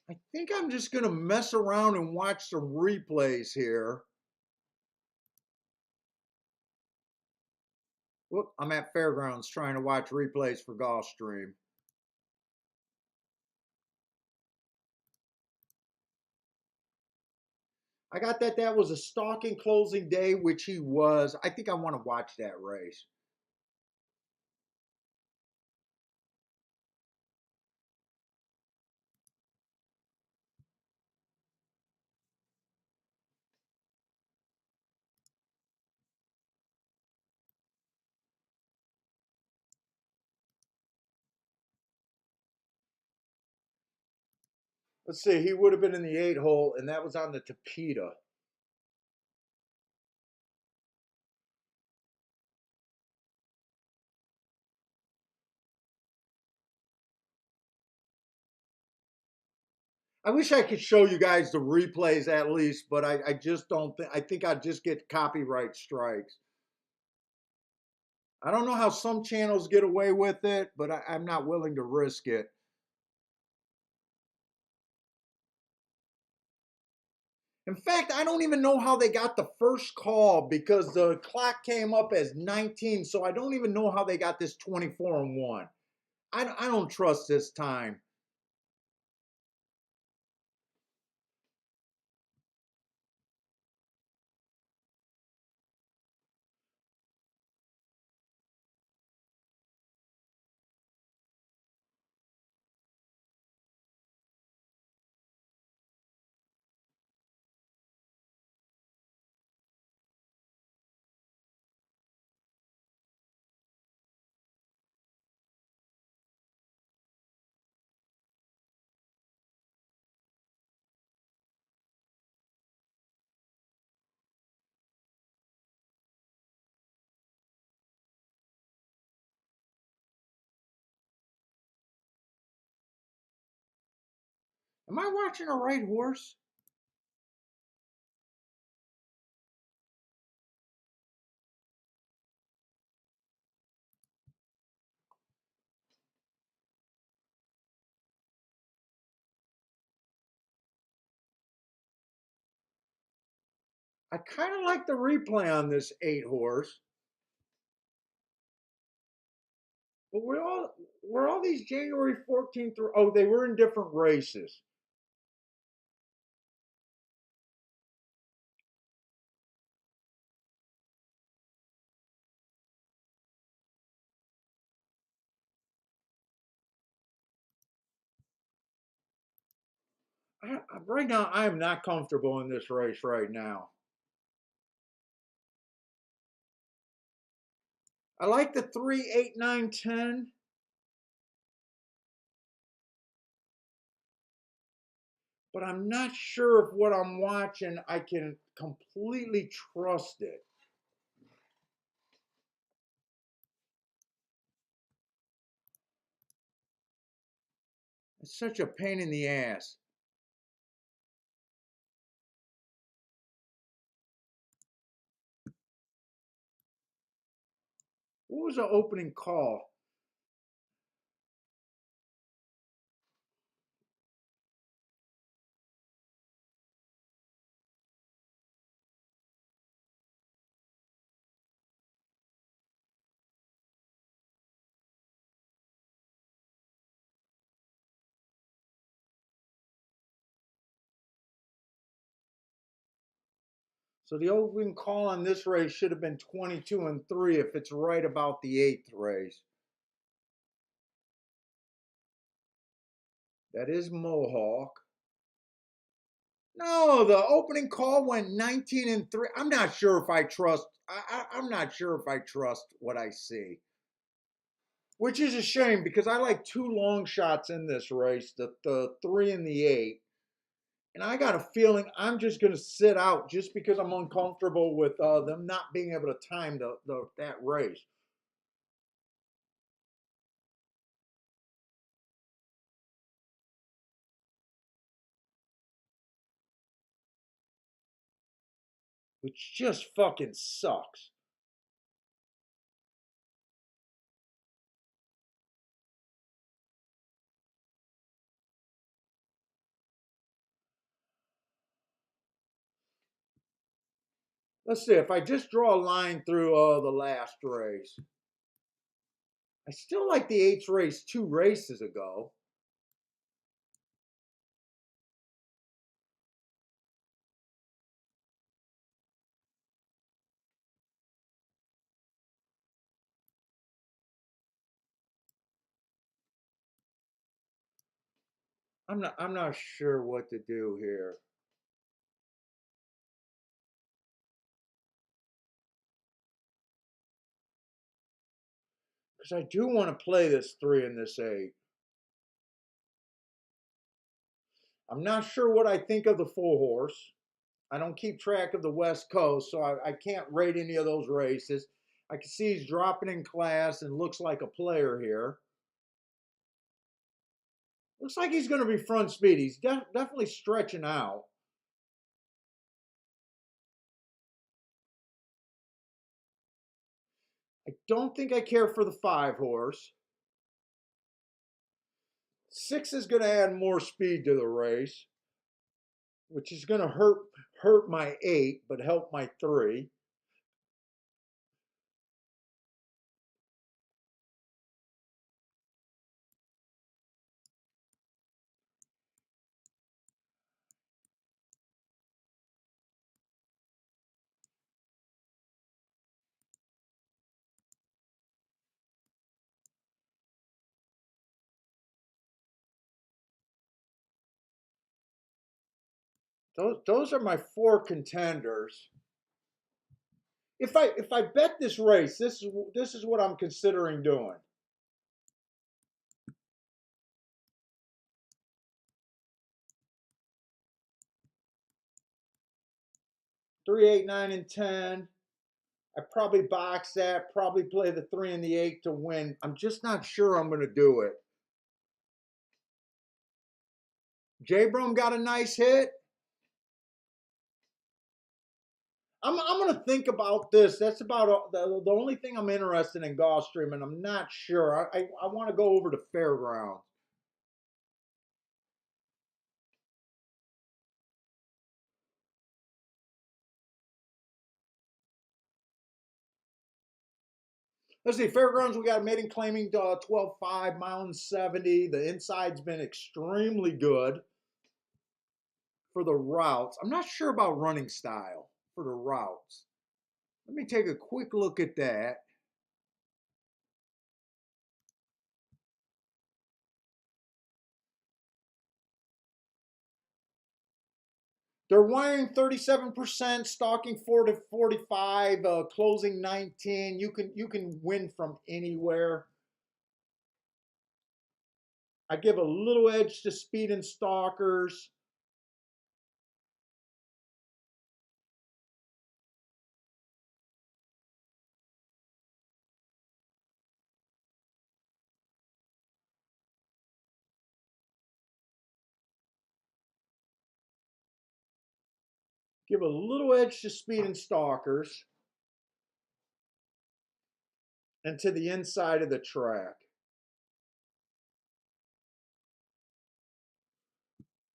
I think I'm just going to mess around and watch some replays here. Whoop, I'm at Fairgrounds trying to watch replays for Gulfstream. I got that was a stalking closing day, which he was. I think I want to watch that race. Let's see, he would have been in the 8 hole, and that was on the Tapeta. I wish I could show you guys the replays at least, but I just don't think, I think I'd just get copyright strikes. I don't know how some channels get away with it, but I'm not willing to risk it. In fact, I don't even know how they got the first call because the clock came up as 19, so I don't even know how they got this 24-1. I don't trust this time. Am I watching a right horse? I kind of like the replay on this 8 horse, but were all these January 14th through? Oh, they were in different races. Right now, I am not comfortable in this race right now. I like the 3, 8, 9, 10, but I'm not sure if what I'm watching I can completely trust it. It's such a pain in the ass. What was the opening call? So the opening call on this race should have been 22 and 3 if it's right about the 8th race. That is Mohawk. No, the opening call went 19 and 3. I'm not sure if I trust. I'm not sure if I trust what I see, which is a shame because I like 2 long shots in this race, the 3 and the 8. And I got a feeling I'm just going to sit out just because I'm uncomfortable with them not being able to time that race. Which just fucking sucks. Let's see, if I just draw a line through the last race, I still like the 8th race 2 races ago. I'm not sure what to do here. Because I do want to play this 3 and this 8. I'm not sure what I think of the 4 horse. I don't keep track of the West Coast, so I can't rate any of those races. I can see he's dropping in class and looks like a player here. Looks like he's going to be front speed. He's definitely stretching out. I don't think I care for the 5 horse. 6 is going to add more speed to the race, which is going to hurt my 8, but help my 3. Those are my 4 contenders. If I bet this race, this is what I'm considering doing. 3, 8, 9, and 10. I probably box that, probably play the 3 and the 8 to win. I'm just not sure I'm going to do it. J-Brum got a nice hit. I'm going to think about this. That's about the only thing I'm interested in Gulfstream, and I'm not sure. I want to go over to Fairgrounds. Let's see, Fairgrounds, we got a maiden claiming 12.5, Mountain 70. The inside's been extremely good for the routes. I'm not sure about running style for the routes. Let me take a quick look at that. They're wiring 37%, stalking 4 to 45, closing 19. You can win from anywhere. I give a little edge to speed and stalkers. Give a little edge to speed and stalkers and to the inside of the track.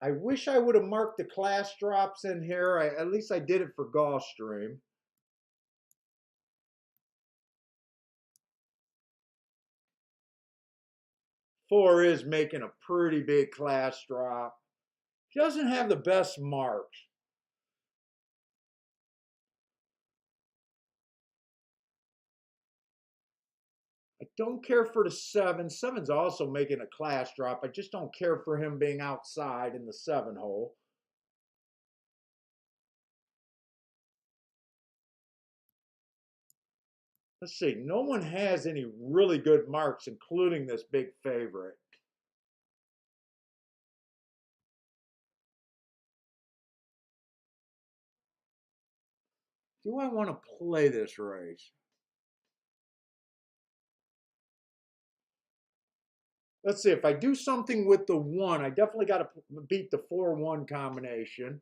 I wish I would have marked the class drops in here. At least I did it for Gulfstream. Four is making a pretty big class drop. He doesn't have the best marks. I don't care for the seven. Seven's also making a class drop. I just don't care for him being outside in the 7 hole. Let's see. No one has any really good marks, including this big favorite. Do I want to play this race? Let's see. If I do something with the 1, I definitely got to beat the 4-1 combination.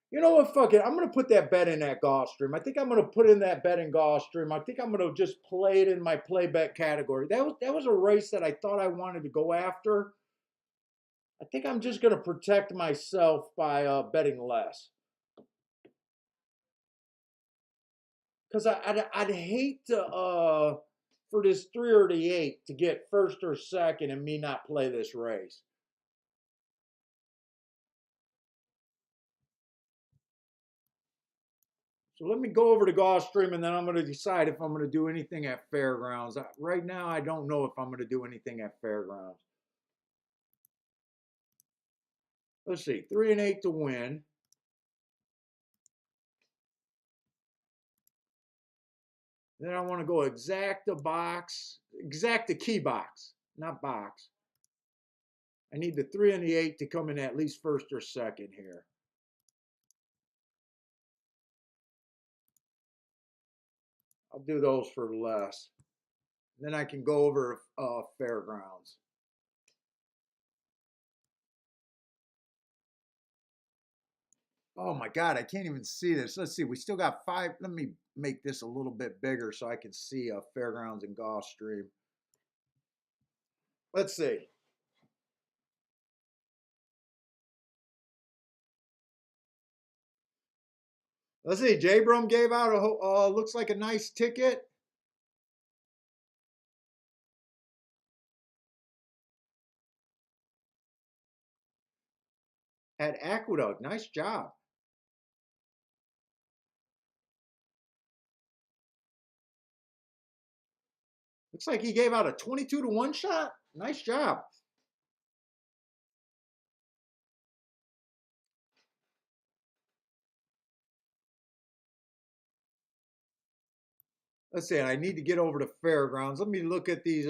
You know what? Fuck it. I'm going to put that bet in that Gulfstream. I think I'm going to put in that bet in Gulfstream. I think I'm going to just play it in my play bet category. That was a race that I thought I wanted to go after. I think I'm just going to protect myself by betting less. Because I'd hate to, for this 3 or the 8 to get first or second and me not play this race. So let me go over to Gulfstream and then I'm going to decide if I'm going to do anything at Fairgrounds. Right now, I don't know if I'm going to do anything at Fairgrounds. Let's see, 3 and 8 to win. Then I want to go exact the box, exact the key box, not box. I need the 3 and the 8 to come in at least first or second here. I'll do those for less. Then I can go over Fairgrounds. Oh my God, I can't even see this. Let's see, we still got 5. Let me make this a little bit bigger so I can see Fairgrounds and Gulfstream. Let's see. Let's see, J-Brum gave out looks like a nice ticket. At Aqueduct, nice job. Looks like he gave out a 22 to 1 shot. Nice job. Let's see, I need to get over to Fairgrounds. Let me look at these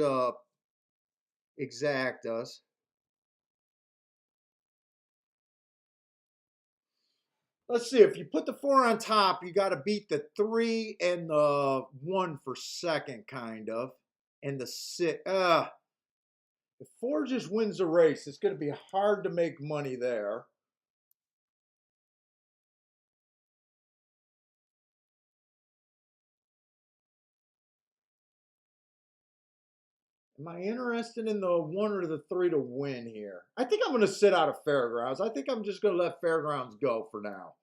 exactas. Let's see, if you put the 4 on top, you got to beat the 3 and the 1 for second, kind of. and the 6. If 4 just wins the race, it's going to be hard to make money there. Am I interested in the 1 or the 3 to win here? I think I'm going to sit out of Fairgrounds. I think I'm just going to let Fairgrounds go for now.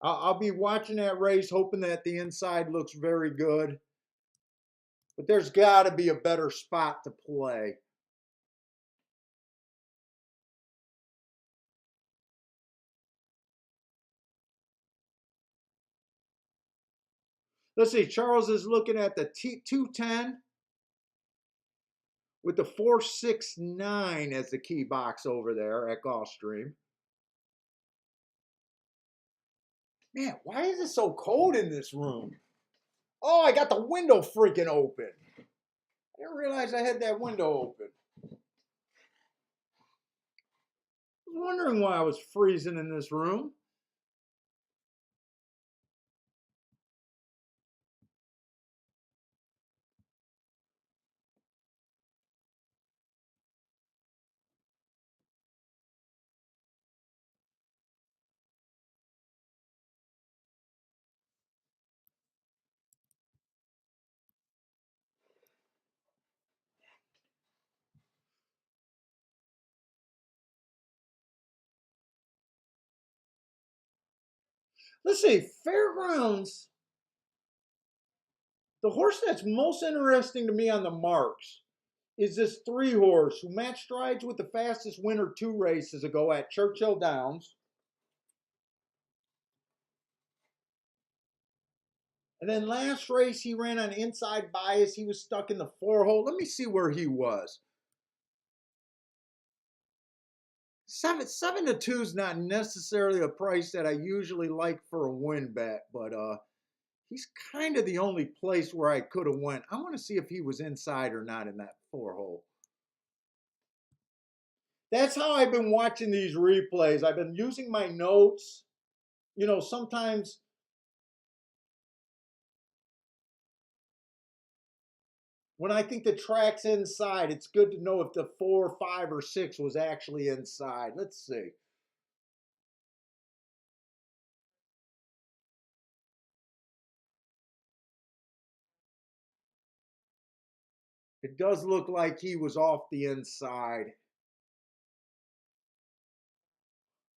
I'll be watching that race, hoping that the inside looks very good. But there's got to be a better spot to play. Let's see. Charles is looking at the 210 with the 469 as the key box over there at Gulfstream. Man, why is it so cold in this room? Oh, I got the window freaking open. I didn't realize I had that window open. I was wondering why I was freezing in this room. Let's see, Fairgrounds. The horse that's most interesting to me on the marks is this 3 horse who matched strides with the fastest winner 2 races ago at Churchill Downs. And then last race he ran on inside bias. He was stuck in the 4 hole. Let me see where he was. 7 to 2 is not necessarily a price that I usually like for a win bet, but he's kind of the only place where I could have went. I want to see if he was inside or not in that 4 hole. That's how I've been watching these replays. I've been using my notes. You know, sometimes when I think the track's inside, it's good to know if the 4, 5, or 6 was actually inside. Let's see. It does look like he was off the inside.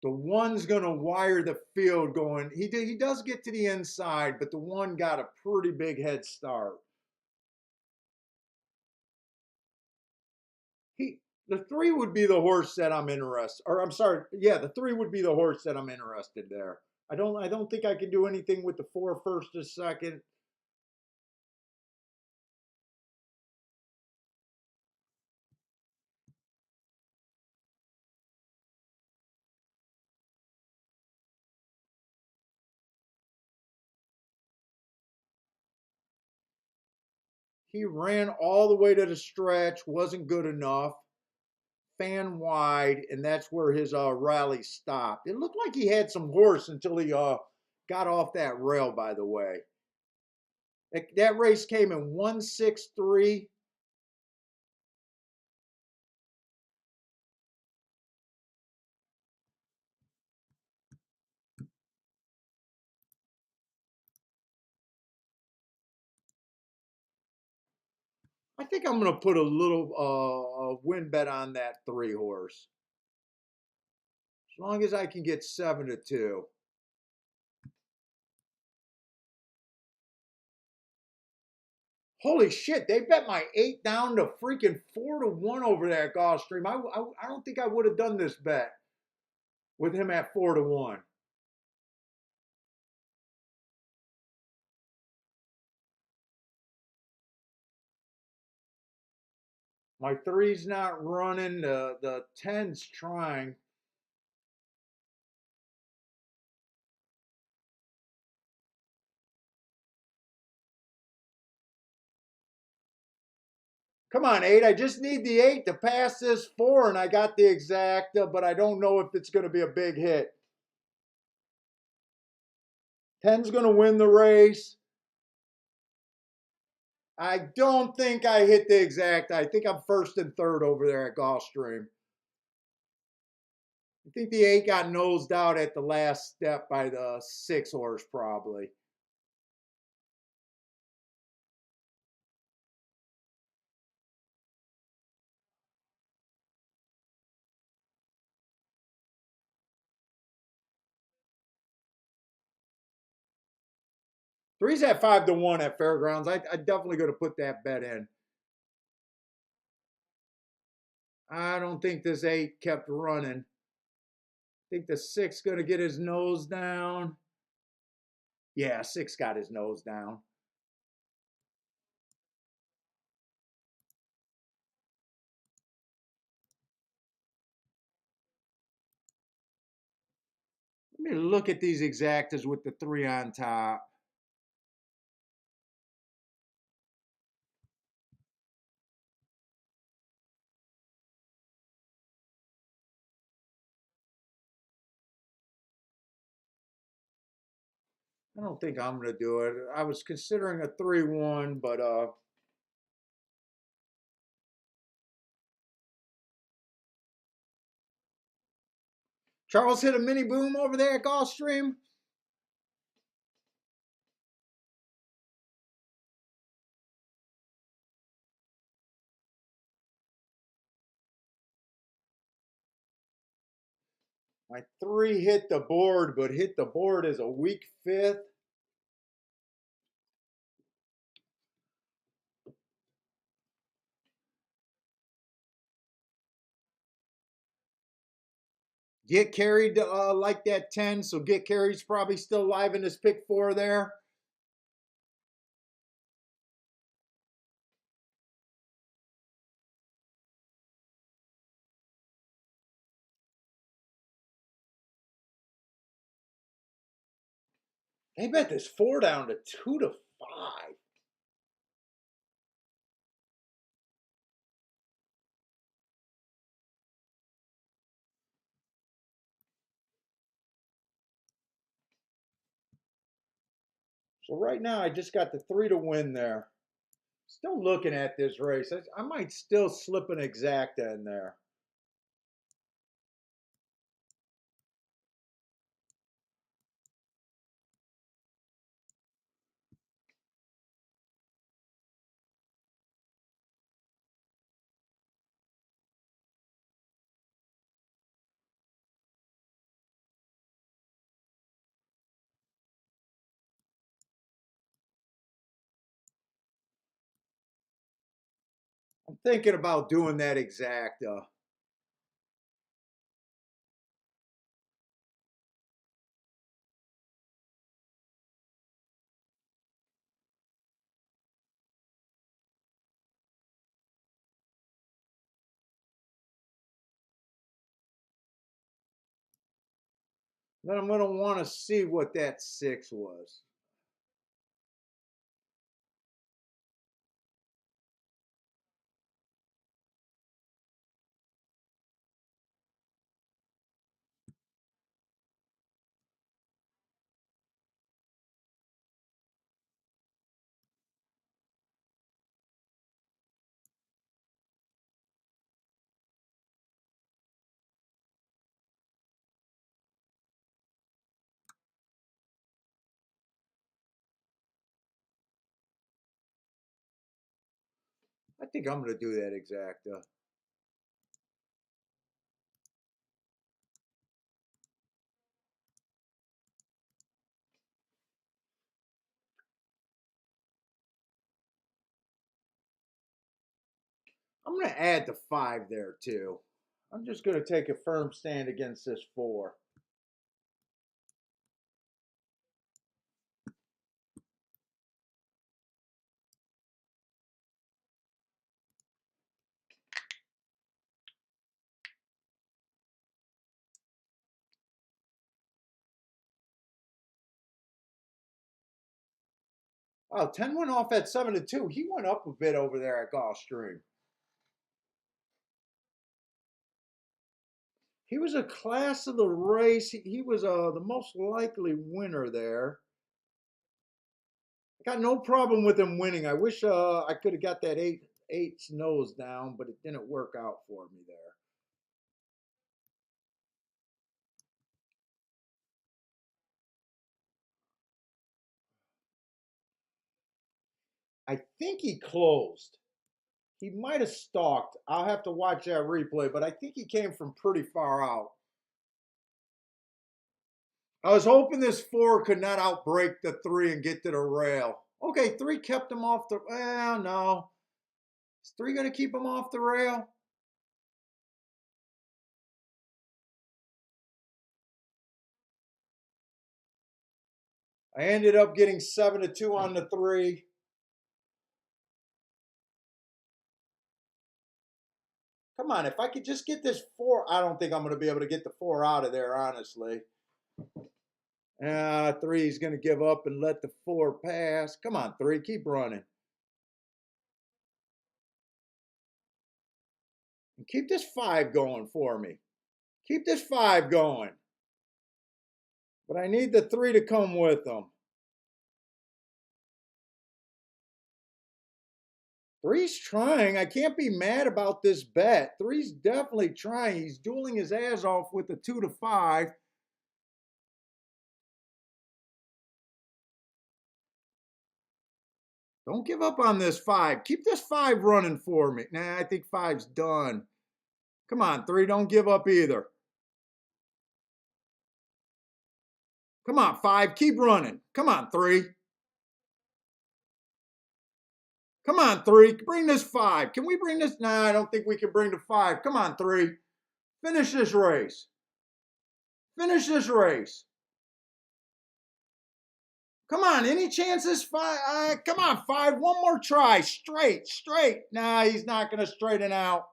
The 1's going to wire the field going. He does get to the inside, but the 1 got a pretty big head start. The 3 would be the horse that I'm interested. Or I'm sorry, yeah, the 3 would be the horse that I'm interested there. I don't think I can do anything with the 4 first or second. He ran all the way to the stretch, wasn't good enough. Fan wide, and that's where his rally stopped. It looked like he had some horse until he got off that rail, by the way. That race came in 163. I think I'm going to put a little win bet on that 3 horse. As long as I can get 7 to 2. Holy shit, they bet my 8 down to freaking 4 to 1 over there at Gulfstream. I don't think I would have done this bet with him at 4 to 1. My 3's not running. The 10's trying. Come on, 8. I just need the 8 to pass this 4, and I got the exacta, but I don't know if it's going to be a big hit. 10's going to win the race. I don't think I hit the exact. I think I'm first and third over there at Gulfstream. I think the 8 got nosed out at the last step by the 6 horse, probably. Three's at 5-1 at Fairgrounds. I definitely going to put that bet in. I don't think this 8 kept running. I think the 6 going to get his nose down. Yeah, 6 got his nose down. Let me look at these exactas with the 3 on top. I don't think I'm going to do it. I was considering a 3-1, but Charles hit a mini boom over there at Gulfstream. My 3 hit the board, but hit the board as a weak 5th. Get carried like that 10, so get carried's probably still live in this pick 4 there. They bet this 4 down to 2-5. So right now I just got the 3 to win there. Still looking at this race. I might still slip an exacta in there. I'm thinking about doing that exacta. Then I'm going to want to see what that 6 was. I think I'm going to do that exacta. I'm going to add the 5 there too. I'm just going to take a firm stand against this 4. Oh, 10 went off at 7-2. He went up a bit over there at Gulfstream. He was a class of the race. He was the most likely winner there. Got no problem with him winning. I wish I could have got that eight's nose down, but it didn't work out for me there. I think he closed. He might have stalked. I'll have to watch that replay, but I think he came from pretty far out. I was hoping this four could not outbreak the three and get to the rail. Okay, three kept him off the. Well, no. Is three going to keep him off the rail? I ended up getting 7-2 on the three. Come on, if I could just get this four, I don't think I'm going to be able to get the four out of there, honestly. Three's going to give up and let the four pass. Come on, three, keep running. And keep this five going for me. Keep this five going. But I need the three to come with them. Three's trying. I can't be mad about this bet. Three's definitely trying. He's dueling his ass off with the 2-5. Don't give up on this five. Keep this five running for me. Nah, I think five's done. Come on, three. Don't give up either. Come on, five. Keep running. Come on, three. Come on, three. Bring this five. Can we bring this? Nah, I don't think we can bring the five. Come on, three. Finish this race. Finish this race. Come on, any chances? Five. Come on, five. One more try. Straight, straight. Nah, he's not going to straighten out.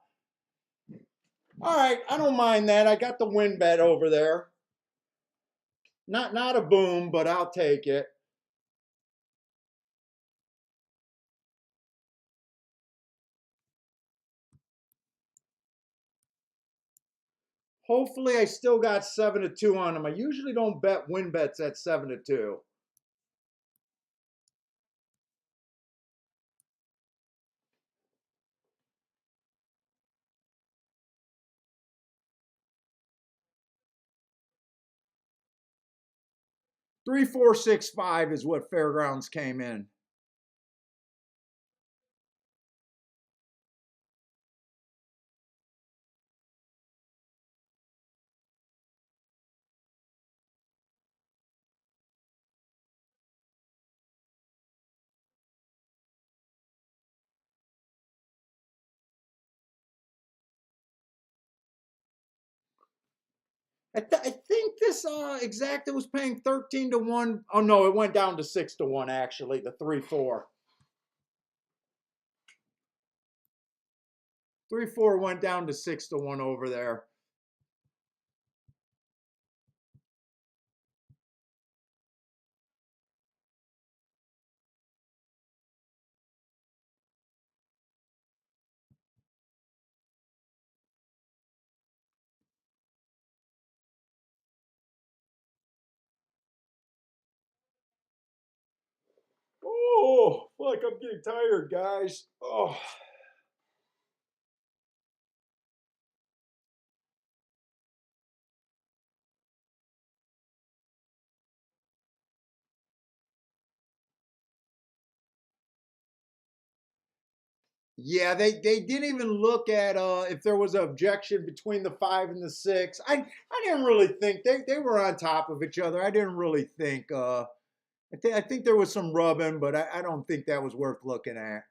All right, I don't mind that. I got the win bet over there. Not a boom, but I'll take it. Hopefully, I still got 7-2 on them. I usually don't bet win bets at 7-2. Three, four, six, five is what Fairgrounds came in. I think this exacta was paying 13-1. Oh no, it went down to 6-1 actually. The 3-4. 3-4 went down to 6-1 over there. Oh, fuck! I'm getting tired, guys. Oh. Yeah, they didn't even look at if there was an objection between the 5 and the 6. I didn't really think they were on top of each other. I didn't really think I think there was some rubbing, but I don't think that was worth looking at.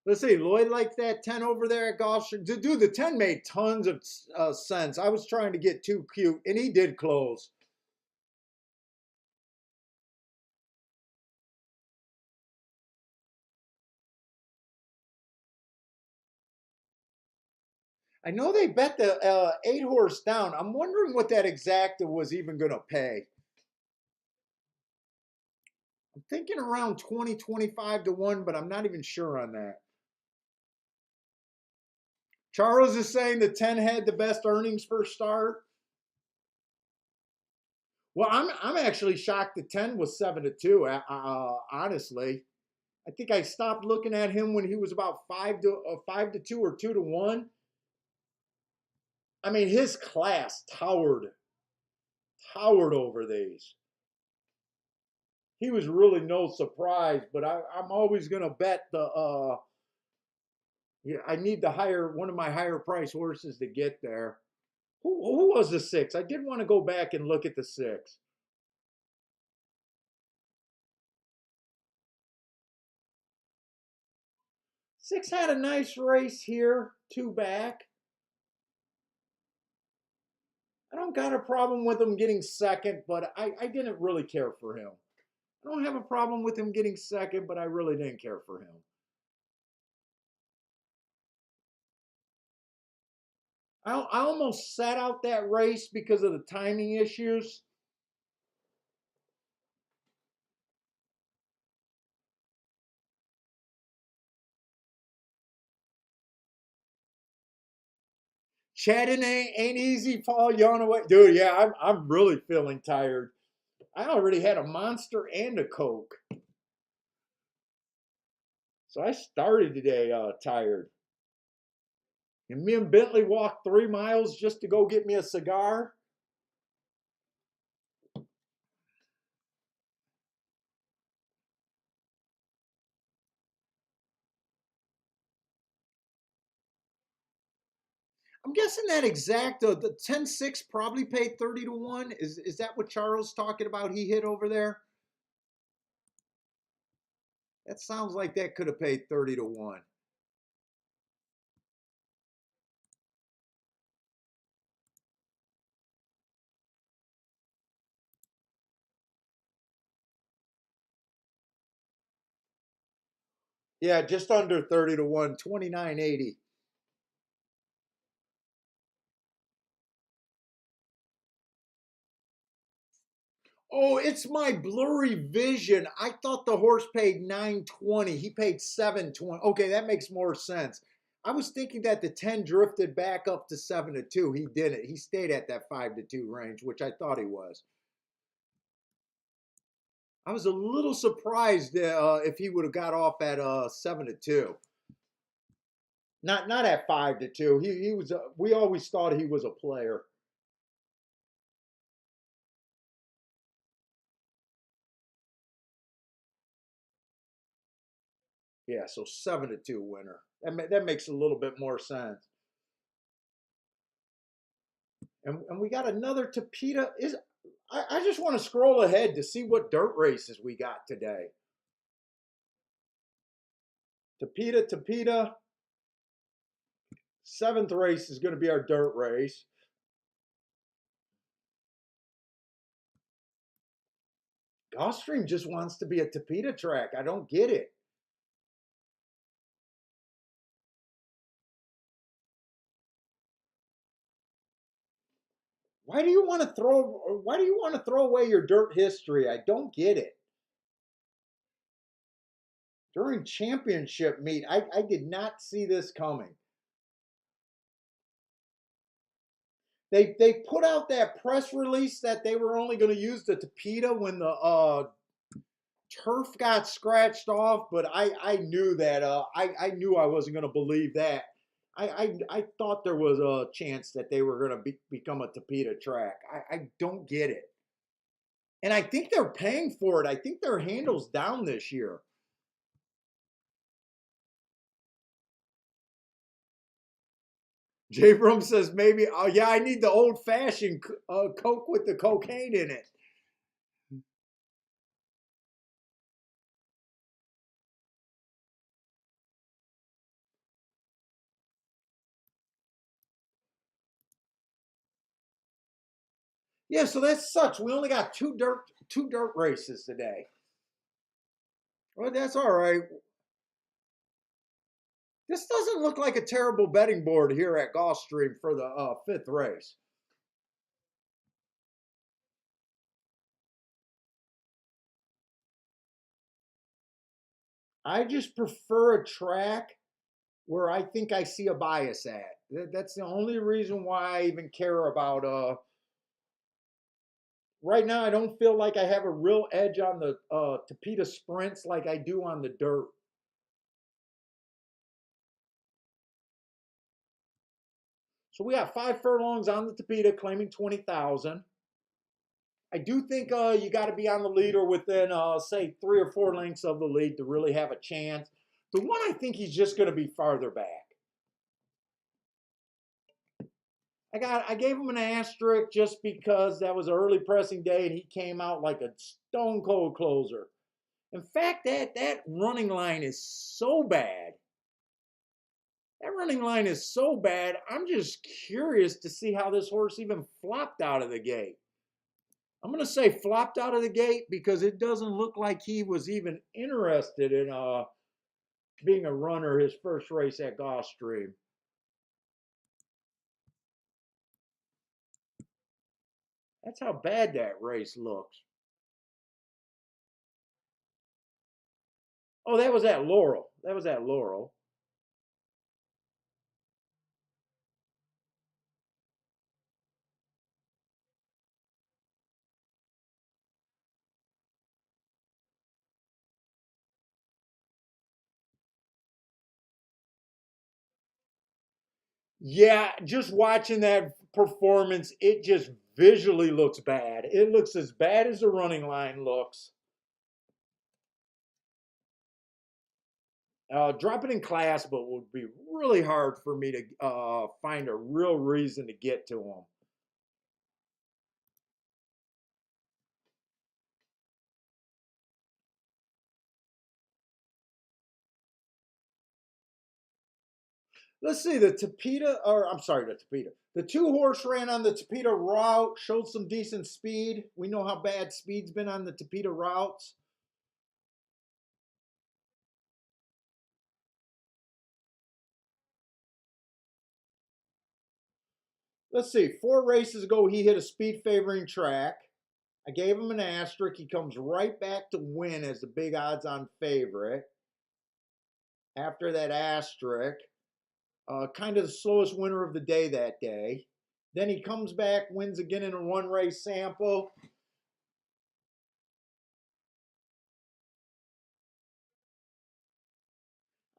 Let's see, Lloyd likes that 10 over there at Golf Street. Dude, the 10 made tons of sense. I was trying to get too cute, and he did close. I know they bet the 8 horse down. I'm wondering what that exacta was even going to pay. I'm thinking around 20, 25 to 1, but I'm not even sure on that. Charles is saying the 10 had the best earnings per start. Well, I'm actually shocked the 10 was 7 to 2. Honestly, I think I stopped looking at him when he was about 5 to 2 or 2 to 1. I mean, his class towered over these. He was really no surprise, but I'm always gonna bet the yeah, I need the higher one of my higher price horses to get there. Who was the 6? I did want to go back and look at the 6. 6 had a nice race here, 2 back. I don't got a problem with him getting second, but I didn't really care for him. I don't have a problem with him getting second, but I really didn't care for him. I almost sat out that race because of the timing issues. Chatting ain't easy, Paul. You on the way, dude? Yeah, I'm really feeling tired. I already had a Monster and a Coke, so I started today tired. And me and Bentley walked 3 miles just to go get me a cigar. I'm guessing that the 10-6 probably paid 30 to 1. Is that what Charles talking about? He hit over there. That sounds like that could have paid 30 to 1. Yeah, just under 30 to 1, 29.80. Oh, it's my blurry vision. I thought the horse paid 920. He paid 720. Okay, that makes more sense. I was thinking that the 10 drifted back up to 7 to 2. He didn't. He stayed at that 5 to 2 range, which I thought he was. I was a little surprised if he would have got off at 7 to 2. Not at 5 to 2. He was we always thought he was a player. Yeah, so 7 to 2 winner. That makes a little bit more sense. And we got another Tapeta. I just want to scroll ahead to see what dirt races we got today. Tapeta. Seventh race is going to be our dirt race. Gulfstream just wants to be a Tapeta track. I don't get it. Why do you want to throw away your dirt history? I don't get it. During championship meet, I did not see this coming. They put out that press release that they were only going to use the Tapeta when the turf got scratched off, but I knew that I knew I wasn't going to believe that. I thought there was a chance that they were going to become a Tapeta track. I don't get it. And I think they're paying for it. I think their handle's down this year. Jay Brum says maybe, oh yeah, I need the old fashioned Coke with the cocaine in it. Yeah, so that sucks. We only got two dirt races today. Well, that's all right. This doesn't look like a terrible betting board here at Gulfstream for the fifth race. I just prefer a track where I think I see a bias at. That's the only reason why I even care about. Right now, I don't feel like I have a real edge on the Tapeta sprints like I do on the dirt. So we have 5 furlongs on the Tapeta, claiming 20,000. I do think you got to be on the lead or within, say, 3 or 4 lengths of the lead to really have a chance. The one I think he's just going to be farther back. I gave him an asterisk just because that was an early pressing day and he came out like a stone cold closer. In fact, that running line is so bad. That running line is so bad. I'm just curious to see how this horse even flopped out of the gate. I'm going to say flopped out of the gate because it doesn't look like he was even interested in being a runner his first race at Gulfstream. That's how bad that race looks. Oh, that was at Laurel. That was at Laurel. Yeah, just watching that performance, it just visually looks bad. It looks as bad as the running line looks. Drop it in class, but would be really hard for me to find a real reason to get to him. Let's see, the Tapeta, or I'm sorry, the Tapeta. The 2 horse ran on the Tapeta route, showed some decent speed. We know how bad speed's been on the Tapeta routes. Let's see, 4 races ago, he hit a speed favoring track. I gave him an asterisk. He comes right back to win as the big odds on favorite. After that asterisk, kind of the slowest winner of the day that day. Then he comes back, wins again in a 1 race sample.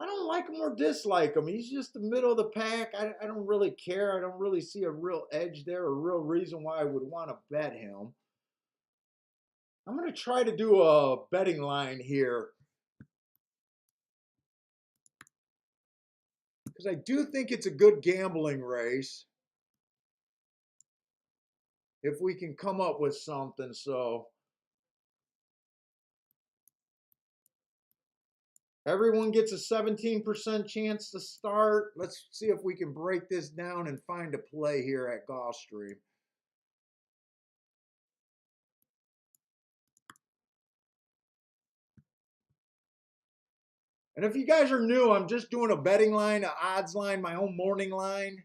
I don't like him or dislike him. He's just the middle of the pack. I don't really care. I don't really see a real edge there, a real reason why I would want to bet him. I'm going to try to do a betting line here because I do think it's a good gambling race if we can come up with something. So everyone gets a 17% chance to start. Let's see if we can break this down and find a play here at Gulfstream. And if you guys are new, I'm just doing a betting line, an odds line, my own morning line.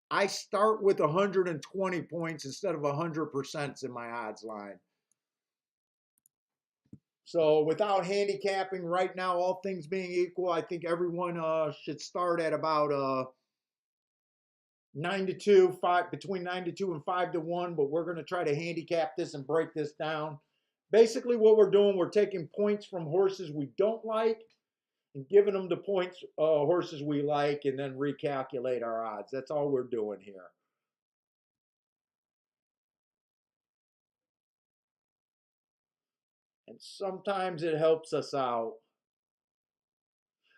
I start with 120 points instead of 100% in my odds line. So without handicapping, right now, all things being equal, I think everyone should start at about 9 to 2, between 9 to 2 and 5 to 1. But we're going to try to handicap this and break this down. Basically, what we're doing, we're taking points from horses we don't like and giving them the points horses we like, and then recalculate our odds. That's all we're doing here. And sometimes it helps us out.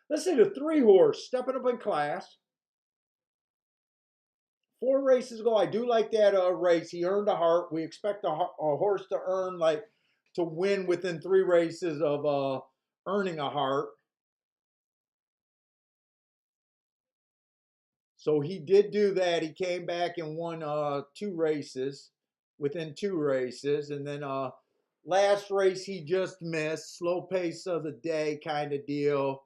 Let's say the 3 horse stepping up in class. 4 races ago, I do like that race. He earned a heart. We expect a horse to earn to win within 3 races of earning a heart. So he did do that. He came back and won 2 races within 2 races, and then last race he just missed. Slow pace of the day kind of deal.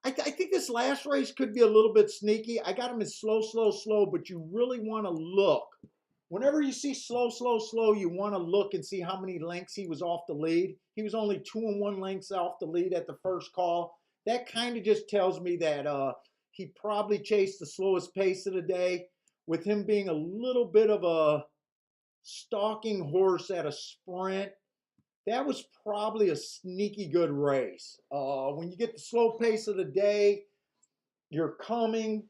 I think this last race could be a little bit sneaky. I got him in slow, slow, slow, but you really want to look. Whenever you see slow, slow, slow, you want to look and see how many lengths he was off the lead. He was only 2 and 1 lengths off the lead at the first call. That kind of just tells me that he probably chased the slowest pace of the day, with him being a little bit of a stalking horse at a sprint. That was probably a sneaky good race. When you get the slow pace of the day, you're coming.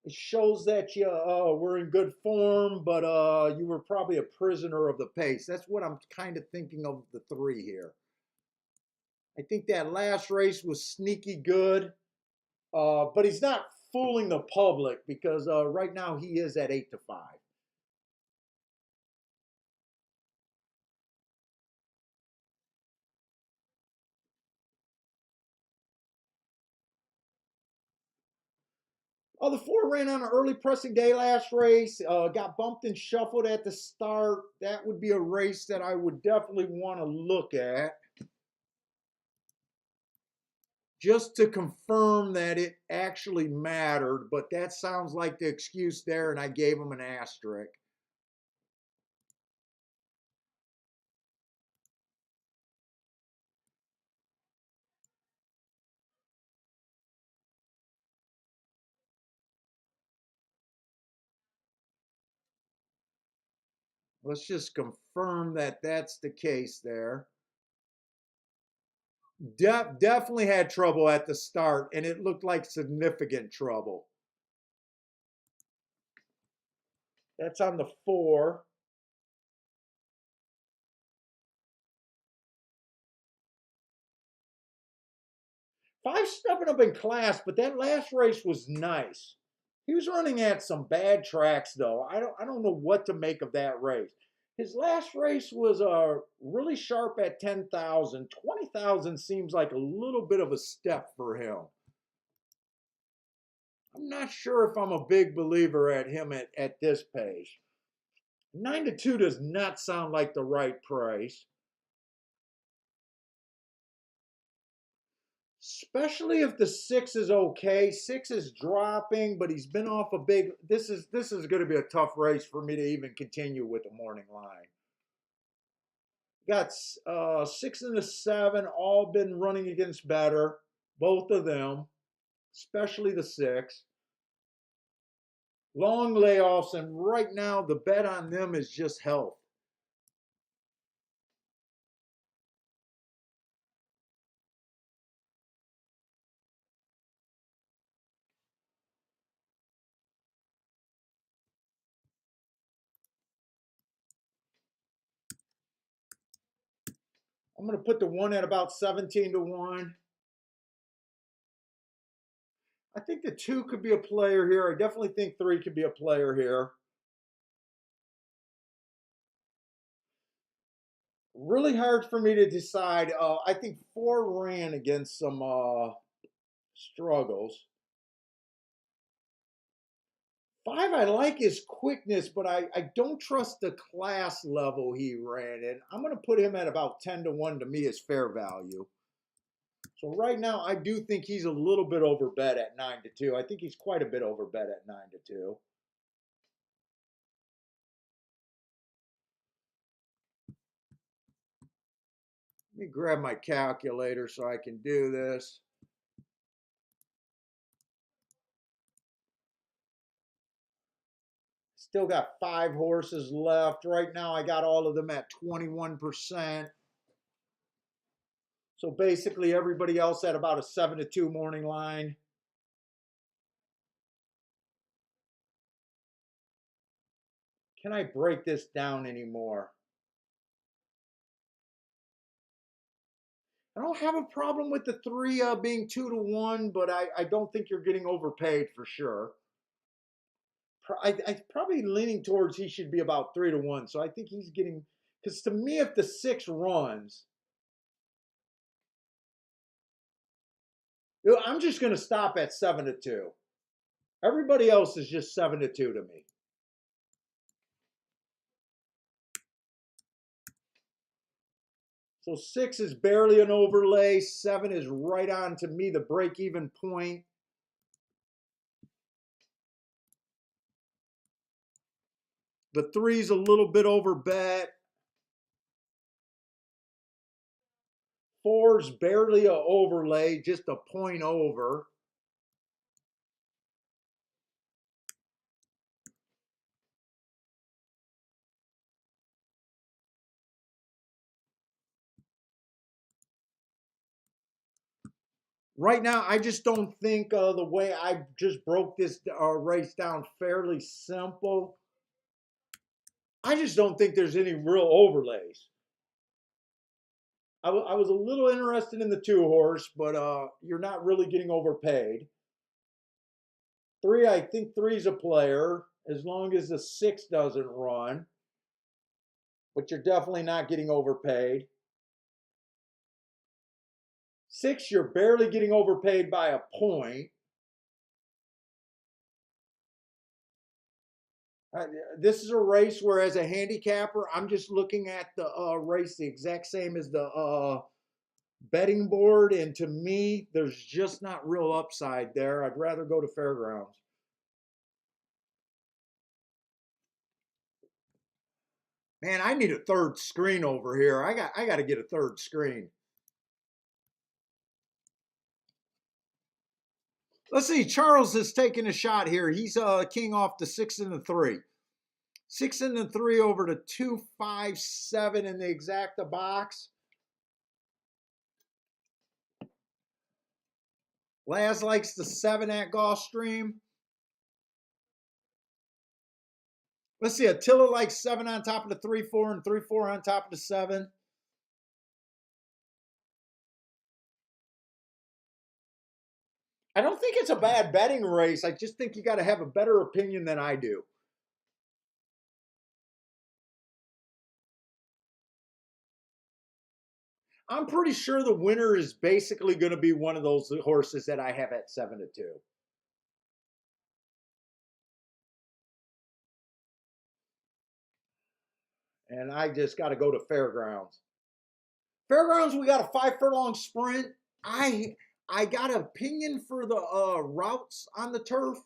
It shows that you were in good form, but you were probably a prisoner of the pace. That's what I'm kind of thinking of the three here. I think that last race was sneaky good, but he's not fooling the public because right now he is at 8-5. The four ran on an early pressing day last race. Got bumped and shuffled at the start. That would be a race that I would definitely want to look at, just to confirm that it actually mattered. But that sounds like the excuse there, and I gave him an asterisk. Let's just confirm that that's the case there. Definitely had trouble at the start, and it looked like significant trouble. That's on the 4. 5 stepping up in class, but that last race was nice. He was running at some bad tracks though. I don't know what to make of that race. His last race was really sharp at 10,000. 20,000 seems like a little bit of a step for him. I'm not sure if I'm a big believer at him at this pace. 9-2 does not sound like the right price. Especially if the 6 is okay. 6 is dropping, but he's been off a big. This is going to be a tough race for me to even continue with the morning line. Got 6 and the 7, all been running against better, both of them, especially the 6. Long layoffs, and right now the bet on them is just health. I'm going to put the 1 at about 17-1. I think the 2 could be a player here. I definitely think 3 could be a player here. Really hard for me to decide. I think 4 ran against some struggles. 5, I like his quickness, but I don't trust the class level he ran in. I'm going to put him at about 10-1 to me as fair value. So right now, I do think he's a little bit overbet at 9-2. I think he's quite a bit overbet at 9-2. Let me grab my calculator so I can do this. Still got 5 horses left. Right now, I got all of them at 21%. So basically, everybody else at about a 7-2 morning line. Can I break this down anymore? I don't have a problem with the 3 being 2-1, but I don't think you're getting overpaid for sure. I probably leaning towards he should be about 3-1. So I think he's getting, because to me, if the 6 runs, I'm just going to stop at 7-2. Everybody else is just 7-2 to me. So 6 is barely an overlay. 7 is right on to me, the break-even point. The 3 is a little bit over bet. 4 is barely an overlay, just a point over. Right now, I just don't think the way I just broke this race down fairly simple. I just don't think there's any real overlays. I was a little interested in the 2-horse, but you're not really getting overpaid. 3, I think 3's a player as long as the 6 doesn't run, but you're definitely not getting overpaid. 6, you're barely getting overpaid by a point. This is a race where, as a handicapper, I'm just looking at the race the exact same as the betting board, and to me, there's just not real upside there. I'd rather go to Fairgrounds. Man, I need a third screen over here. I got to get a third screen. Let's see. Charles is taking a shot here. He's king off the 6 and the 3. 6 and the 3 over to 2, 5, 7 in the exacta box. Laz likes the 7 at Gulfstream. Let's see. Attila likes 7 on top of the 3, 4, and 3, 4 on top of the 7. I don't think it's a bad betting race. I just think you got to have a better opinion than I do. I'm pretty sure the winner is basically going to be one of those horses that I have at 7 to 2. And I just got to go to Fairgrounds. Fairgrounds, we got a 5 furlong sprint. I got an opinion for the routes on the turf,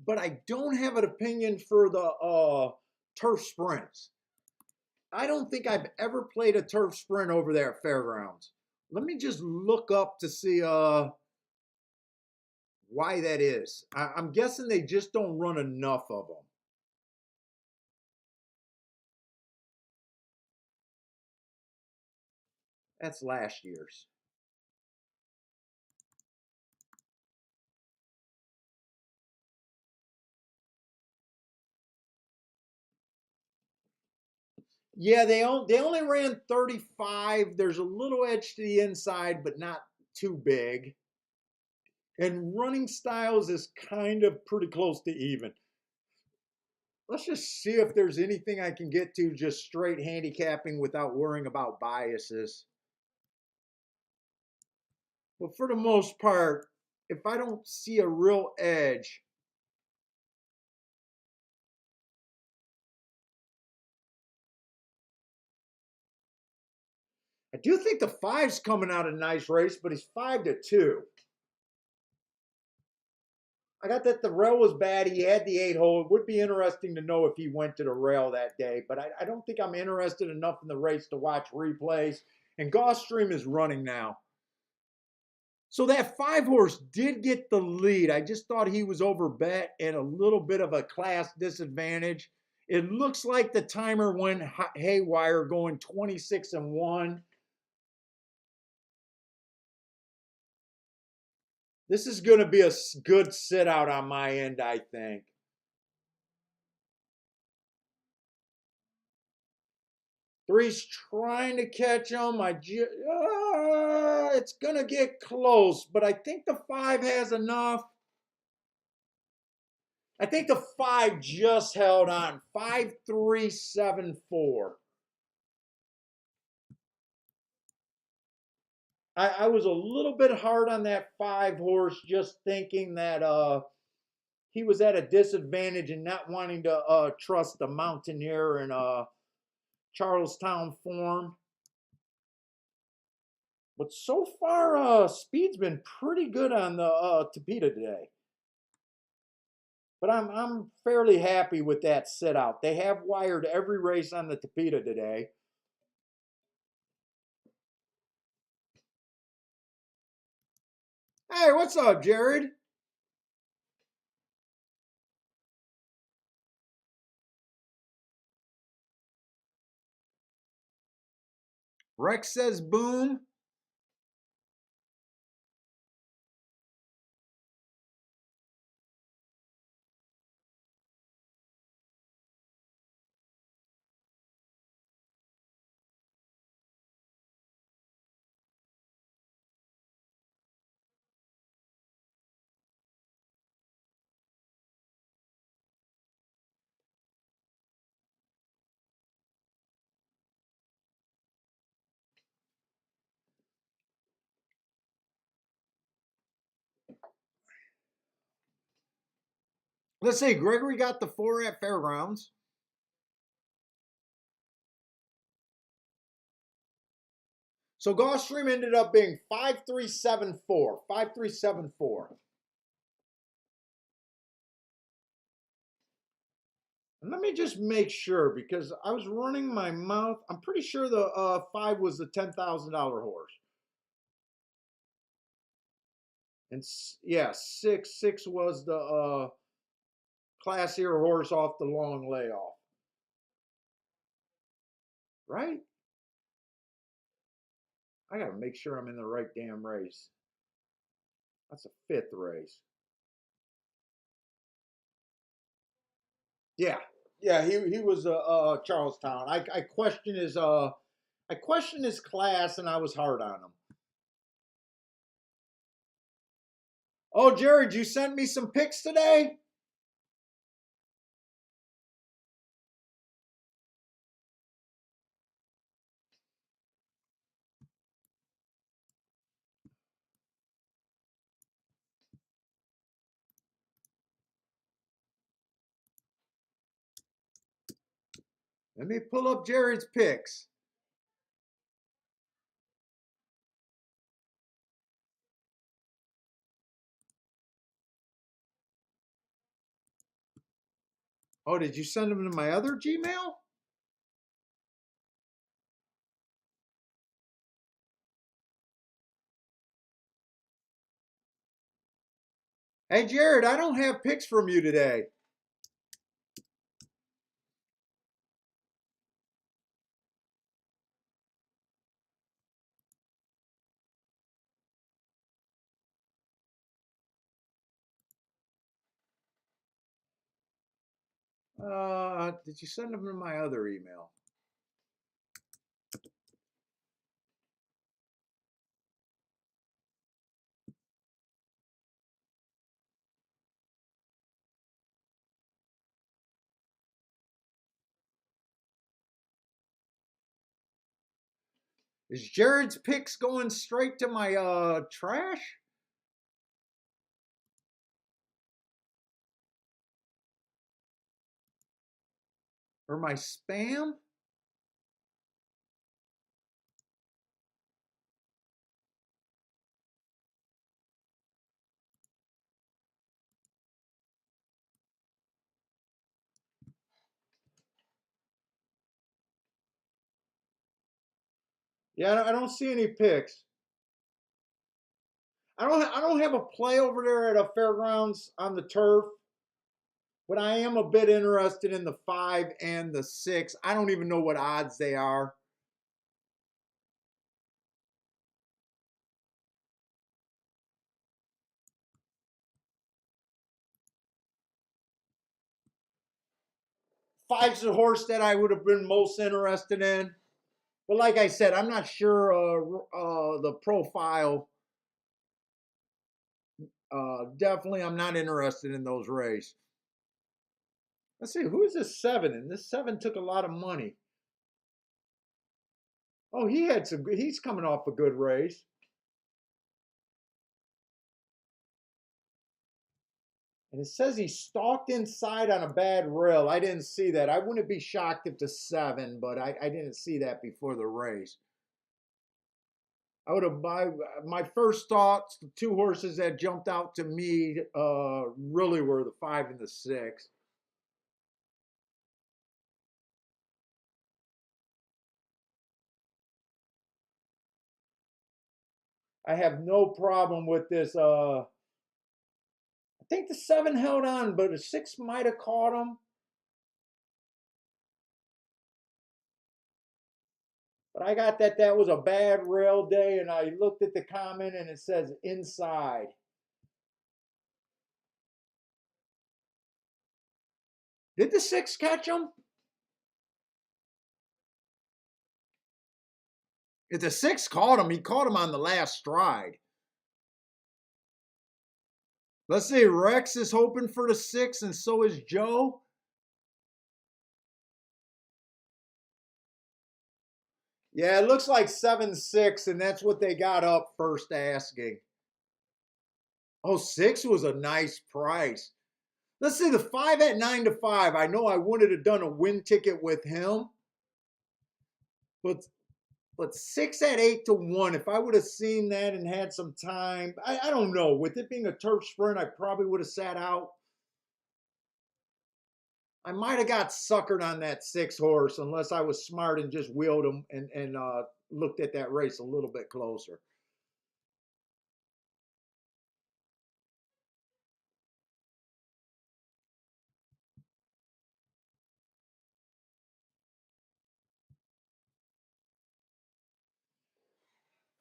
but I don't have an opinion for the turf sprints. I don't think I've ever played a turf sprint over there at Fairgrounds. Let me just look up to see why that is. I'm guessing they just don't run enough of them. That's last year's. Yeah, they only ran 35. There's a little edge to the inside, but not too big. And running styles is kind of pretty close to even. Let's just see if there's anything I can get to just straight handicapping without worrying about biases. But for the most part, if I don't see a real edge, I do think the 5's coming out a nice race, but he's 5 to 2. I got that the rail was bad. He had the 8 hole. It would be interesting to know if he went to the rail that day, but I don't think I'm interested enough in the race to watch replays. And Gulfstream is running now. So that 5 horse did get the lead. I just thought he was overbet and a little bit of a class disadvantage. It looks like the timer went haywire, going 26 and 1. This is going to be a good sit out on my end, I think. Three's trying to catch him. It's going to get close, but I think the 5 has enough. I think the 5 just held on. 5, 3, 7, 4. I was a little bit hard on that 5 horse, just thinking that he was at a disadvantage and not wanting to trust the Mountaineer and Charlestown form. But so far, speed's been pretty good on the Tapeta today. But I'm fairly happy with that sit out. They have wired every race on the Tapeta today. Hey, what's up, Jared? Rex says boom. Let's see, Gregory got the 4 at Fairgrounds. So Gulfstream ended up being 5374. 5374. And let me just make sure because I was running my mouth. I'm pretty sure the 5 was the $10,000 horse. And yeah, six was the classier horse off the long layoff. Right? I gotta make sure I'm in the right damn race. That's a 5th race. Yeah, yeah, he was Charlestown. I questioned his class and I was hard on him. Oh, Jared, you sent me some pics today? Let me pull up Jared's pics. Oh, did you send them to my other Gmail? Hey, Jared, I don't have pics from you today. Did you send them to my other email? Is Jared's pics going straight to my trash or my spam? Yeah, I don't see any pics. I don't have a play over there at a fairgrounds on the turf, but I am a bit interested in the 5 and the 6. I don't even know what odds they are. Five's the horse that I would have been most interested in. But like I said, I'm not sure the profile. Definitely, I'm not interested in those races. Let's see, who is this 7? And this 7 took a lot of money. Oh, he had some. He's coming off a good race. And it says he stalked inside on a bad rail. I didn't see that. I wouldn't be shocked if the 7, but I didn't see that before the race. I would have my first thoughts, the two horses that jumped out to me really were the 5 and the 6. I have no problem with this. I think the 7 held on, but the 6 might have caught him. But I got that was a bad rail day, and I looked at the comment and it says inside. Did the 6 catch him? If the 6 caught him, he caught him on the last stride. Let's see, Rex is hoping for the 6, and so is Joe. Yeah, it looks like 7-6, and that's what they got up first asking. Oh, 6 was a nice price. Let's see, the 5 at 9-5. I know I wanted to have done a win ticket with him, but 6 at 8-1. If I would have seen that and had some time, I don't know. With it being a turf sprint, I probably would have sat out. I might have got suckered on that 6 horse unless I was smart and just wheeled him and looked at that race a little bit closer.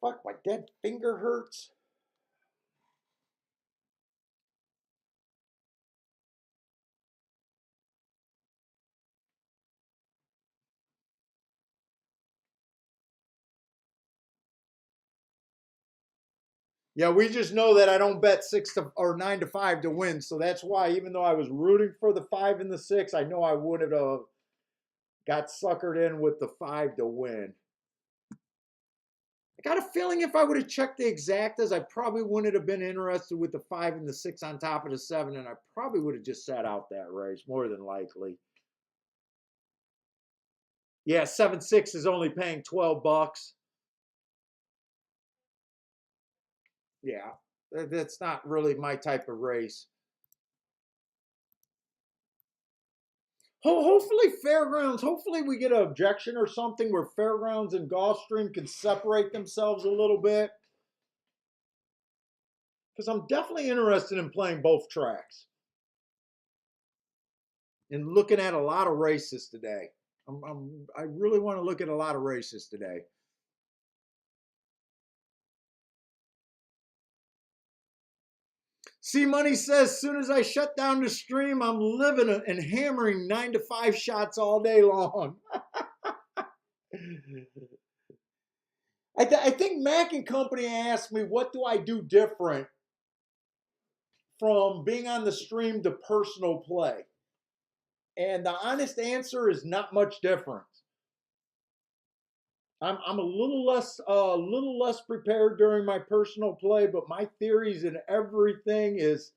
Fuck, my dead finger hurts. Yeah, we just know that I don't bet 6 or 9-5 to win, so that's why even though I was rooting for the 5 and the 6, I know I would have got suckered in with the 5 to win. I got a feeling if I would have checked the exactas, I probably wouldn't have been interested with the 5 and the 6 on top of the 7, and I probably would have just sat out that race, more than likely. Yeah, 7-6 is only paying $12. Yeah, that's not really my type of race. Hopefully Fairgrounds, hopefully we get an objection or something where Fairgrounds and Gulfstream can separate themselves a little bit. Because I'm definitely interested in playing both tracks and looking at a lot of races today. I really want to look at a lot of races today. C Money says, as soon as I shut down the stream, I'm living and hammering 9-5 shots all day long. I think Mac and Company asked me, what do I do different from being on the stream to personal play? And the honest answer is not much different. I'm a little less prepared during my personal play, but my theories and everything is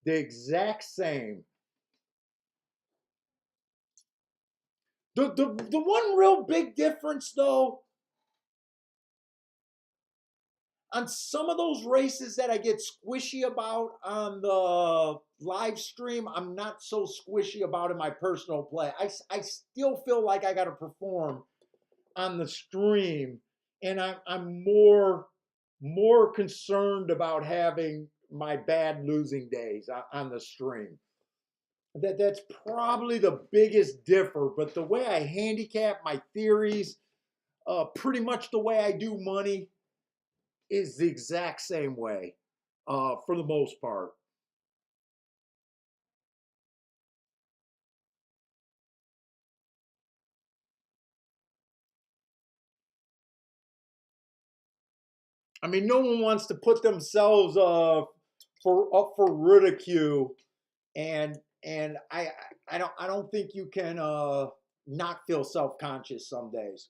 the exact same. The one real big difference though, on some of those races that I get squishy about on the live stream, I'm not so squishy about in my personal play. I still feel like I got to perform on the stream, and I'm more concerned about having my bad losing days on the stream. That's probably the biggest differ. But the way I handicap my theories, pretty much the way I do money, is the exact same way for the most part. I mean, no one wants to put themselves for up for ridicule, and I don't think you can not feel self conscious some days.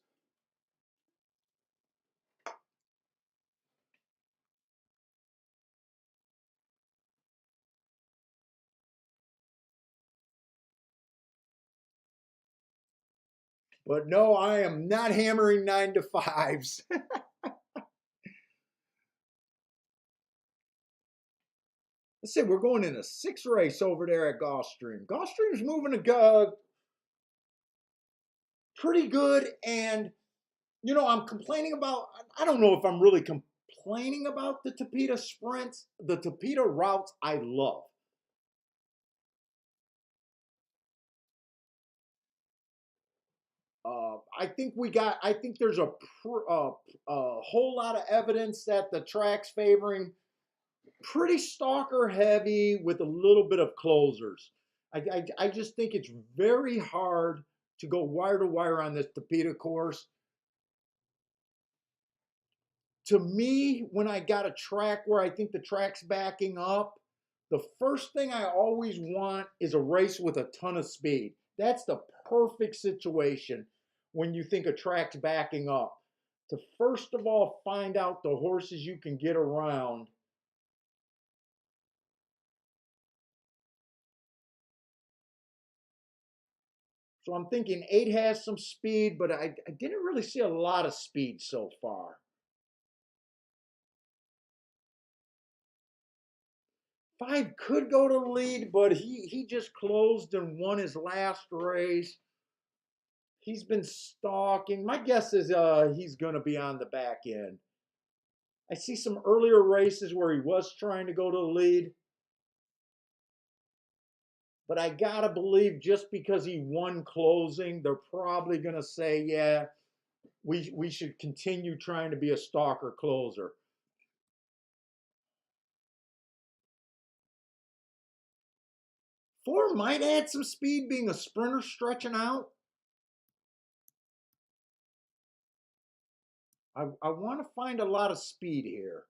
But no, I am not hammering 9-5s. let's say we're going in a 6 race over there at Gulfstream. Gulfstream's moving to go pretty good, and I'm complaining about. I don't know if I'm really complaining about the Tapeta sprints. The Tapeta routes I love. I think there's a whole lot of evidence that the track's favoring pretty stalker heavy with a little bit of closers. I just think it's very hard to go wire to wire on this Tapeta course. To me, when I got a track where I think the track's backing up, the first thing I always want is a race with a ton of speed. That's the perfect situation when you think a track's backing up. To first of all find out the horses you can get around. So I'm thinking 8 has some speed, but I didn't really see a lot of speed so far. 5 could go to the lead, but he just closed and won his last race. He's been stalking. My guess is he's going to be on the back end. I see some earlier races where he was trying to go to the lead, but I gotta believe just because he won closing, they're probably going to say, yeah, we should continue trying to be a stalker closer. 4 might add some speed, being a sprinter stretching out. I want to find a lot of speed here.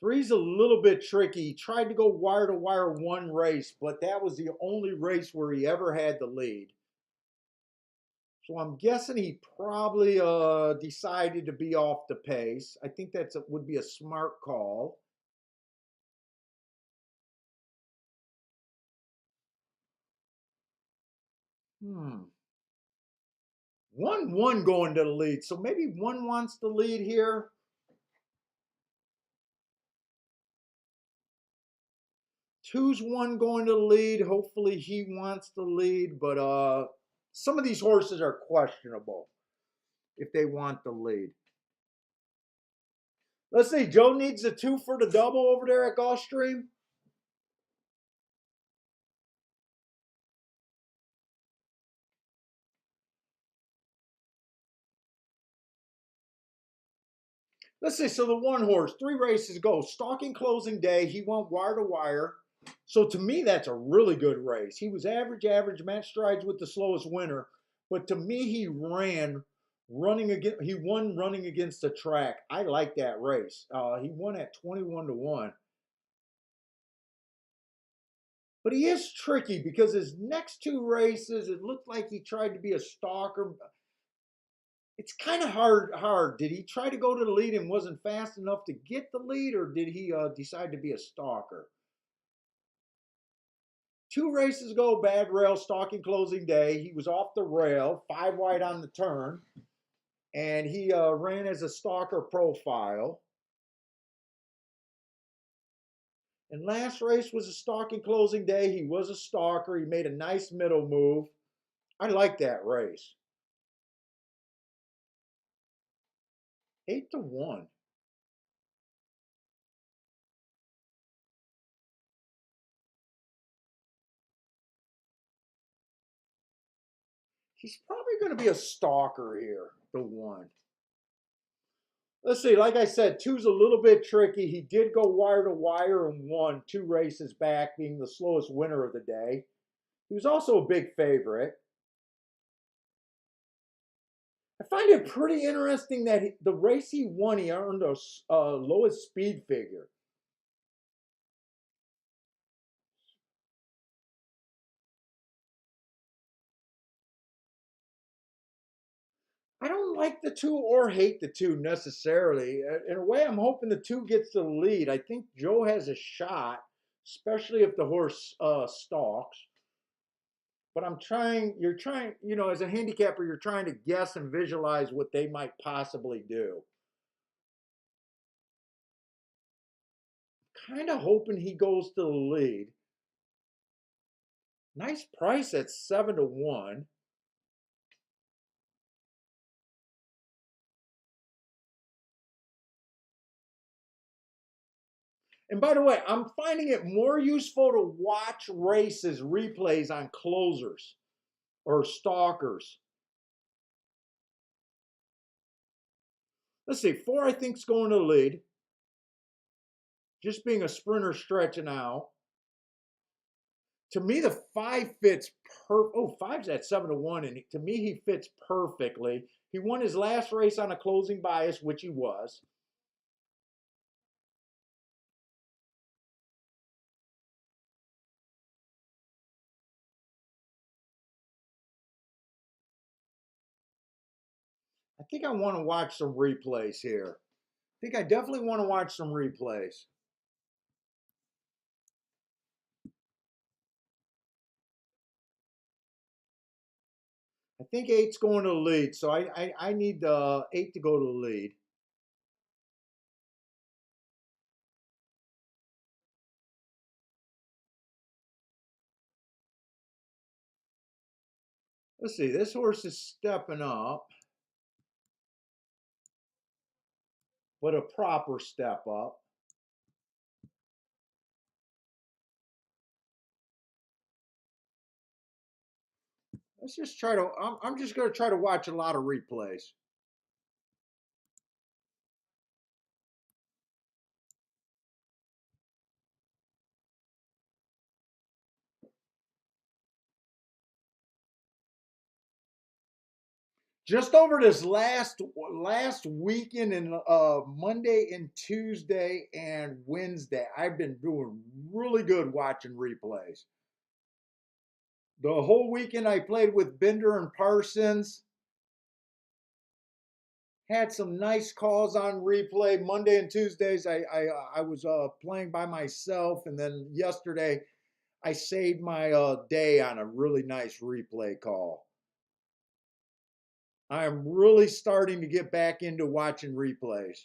3's a little bit tricky. He tried to go wire to wire one race, but that was the only race where he ever had the lead. So I'm guessing he probably decided to be off the pace. I think would be a smart call. Hmm. 1 going to the lead. So maybe 1 wants the lead here. 2's 1 going to the lead. Hopefully he wants the lead, but some of these horses are questionable if they want the lead. Let's say Joe needs a 2 for the double over there at Gulfstream. Let's say, so the 1 horse, 3 races go. Stalking closing day, he went wire to wire. So to me, that's a really good race. He was average, match strides with the slowest winner. But to me, he won running against the track. I like that race. He won at 21-1. But he is tricky because his next 2 races, it looked like he tried to be a stalker. It's kind of hard. Did he try to go to the lead and wasn't fast enough to get the lead, or did he decide to be a stalker? 2 races ago, bad rail, stalking closing day. He was off the rail, 5 wide on the turn, and he ran as a stalker profile. And last race was a stalking closing day. He was a stalker. He made a nice middle move. I like that race. 8-1. He's probably going to be a stalker here, the 1. Let's see, like I said, 2's a little bit tricky. He did go wire to wire and won 2 races back, being the slowest winner of the day. He was also a big favorite. I find it pretty interesting that the race he won, he earned a lowest speed figure. I don't like the 2 or hate the 2 necessarily. In a way, I'm hoping the 2 gets the lead. I think Joe has a shot, especially if the horse stalks. But you're trying, as a handicapper, you're trying to guess and visualize what they might possibly do. Kind of hoping he goes to the lead. Nice price at 7-1. And by the way, I'm finding it more useful to watch races replays on closers or stalkers. Let's see, 4 I think is going to the lead. Just being a sprinter stretching out. To me, the 5 fits oh, 5's at 7-1, and to me, he fits perfectly. He won his last race on a closing bias, which he was. I think I want to watch some replays here. I think I definitely want to watch some replays. I think 8's going to the lead, so I need 8 to go to the lead. Let's see, this horse is stepping up, but a proper step up. Let's just try to, I'm just going to try to watch a lot of replays. Just over this last weekend and Monday and Tuesday and Wednesday, I've been doing really good watching replays. The whole weekend I played with Bender and Parsons. Had some nice calls on replay. Monday and Tuesdays I was playing by myself, and then yesterday I saved my day on a really nice replay call. I am really starting to get back into watching replays.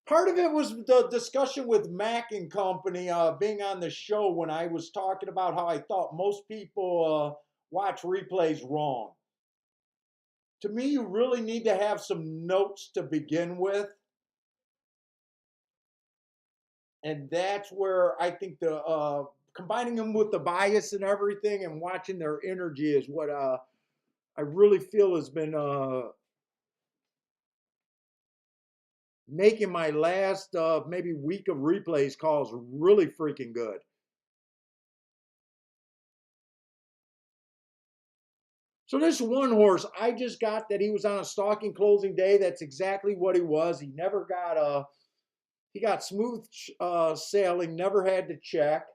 Part of it was the discussion with Mac and company being on the show when I was talking about how I thought most people watch replays wrong. To me, you really need to have some notes to begin with. And that's where I think the combining them with the bias and everything and watching their energy is what I really feel has been making my last maybe week of replays calls really freaking good. So this one horse, I just got that he was on a stalking closing day. That's exactly what he was. He never got he got smooth sailing, never had to check.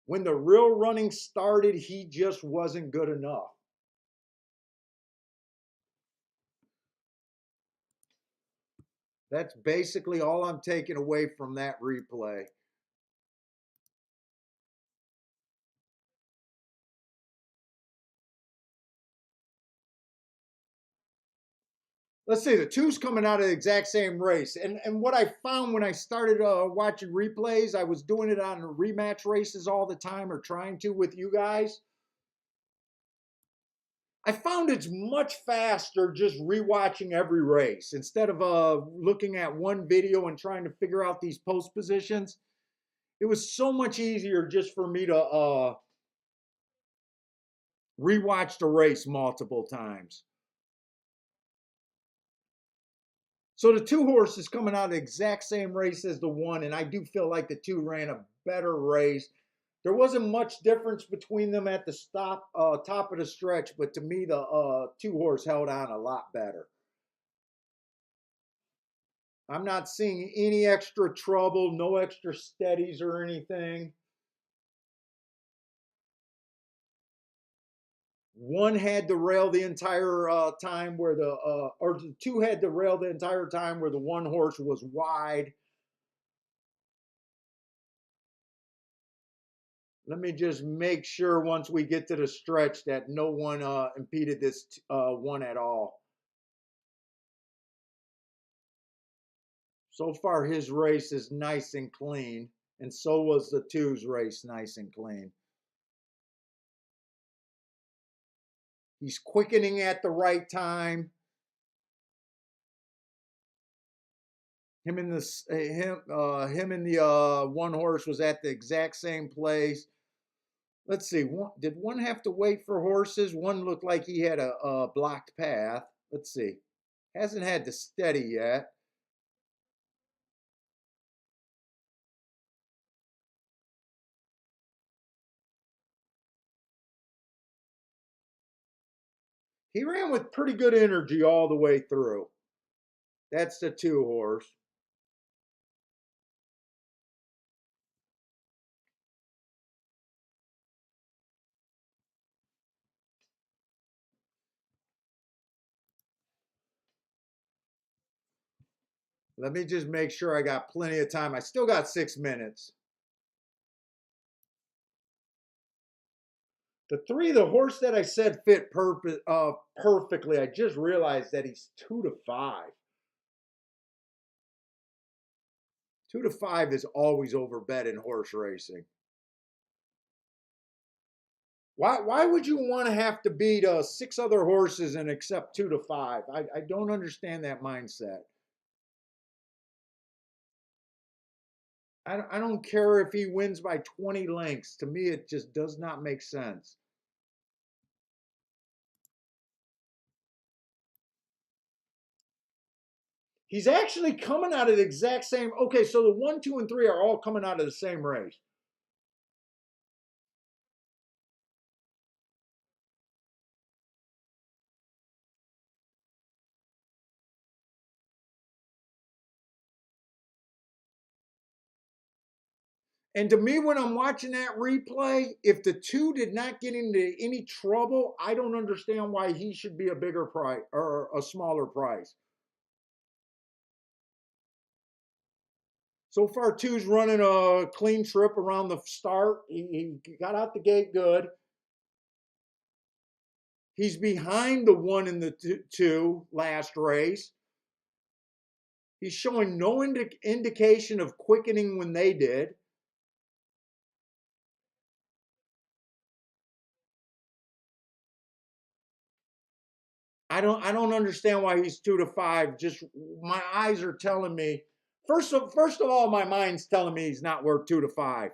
When the real running started, he just wasn't good enough. That's basically all I'm taking away from that replay. Let's see, the 2's coming out of the exact same race. And what I found when I started watching replays, I was doing it on rematch races all the time or trying to with you guys. I found it's much faster just rewatching every race instead of looking at one video and trying to figure out these post positions. It was so much easier just for me to rewatch the race multiple times. So the 2 horses coming out of the exact same race as the 1, and I do feel like the 2 ran a better race. There wasn't much difference between them at the top of the stretch, but to me, the 2 horse held on a lot better. I'm not seeing any extra trouble, no extra steadies or anything. 1 had to rail the entire time where or the 2 had to rail the entire time where the 1 horse was wide. Let me just make sure once we get to the stretch that no one impeded this one at all. So far, his race is nice and clean, and so was the two's race, nice and clean. He's quickening at the right time. Him and the one horse was at the exact same place. Let's see. Did one have to wait for horses? One looked like he had a blocked path. Let's see. Hasn't had to steady yet. He ran with pretty good energy all the way through. That's the two horse. Let me just make sure I got plenty of time. I still got 6 minutes. The horse that I said fit perfectly, I just realized that he's 2 to 5. 2 to 5 is always overbet in horse racing. Why would you want to have to beat 6 other horses and accept 2 to 5? I don't understand that mindset. I don't care if he wins by 20 lengths. To me, it just does not make sense. He's actually coming out of the exact same. Okay, so the 1, 2, and 3 are all coming out of the same race. And to me, when I'm watching that replay, if the two did not get into any trouble, I don't understand why he should be a bigger price or a smaller price. So far, two's running a clean trip around the start. He got out the gate good. He's behind the one in the two last race. He's showing no indication of quickening when they did. I don't understand why he's 2 to 5. Just my eyes are telling me. First of all, my mind's telling me he's not worth 2 to 5.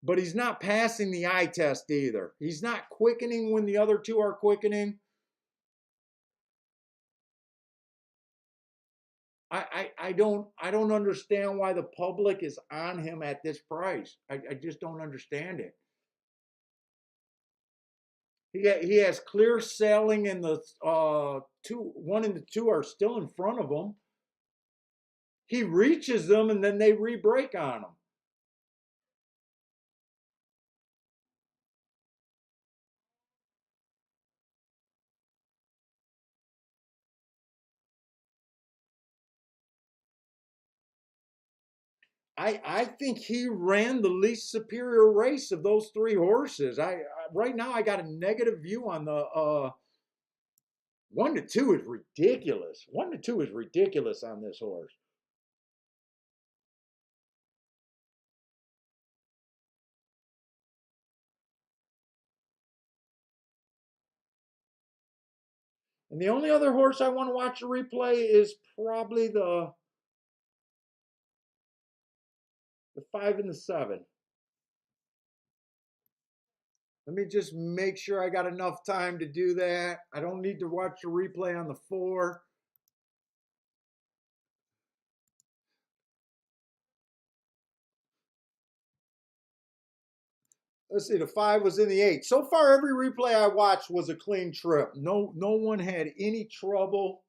But he's not passing the eye test either. He's not quickening when the other two are quickening. I don't understand why the public is on him at this price. I just don't understand it. He has clear sailing, and the two, one and the two are still in front of him. He reaches them and then they re-break on him. I think he ran the least superior race of those 3 horses. I right now I got a negative view on the 1 to 2 is ridiculous. 1 to 2 is ridiculous on this horse. And the only other horse I want to watch a replay is probably the 5 and the 7. Let me just make sure I got enough time to do that. I don't need to watch a replay on the 4. Let's see, the 5 was in the 8. So far, every replay I watched was a clean trip. No one had any trouble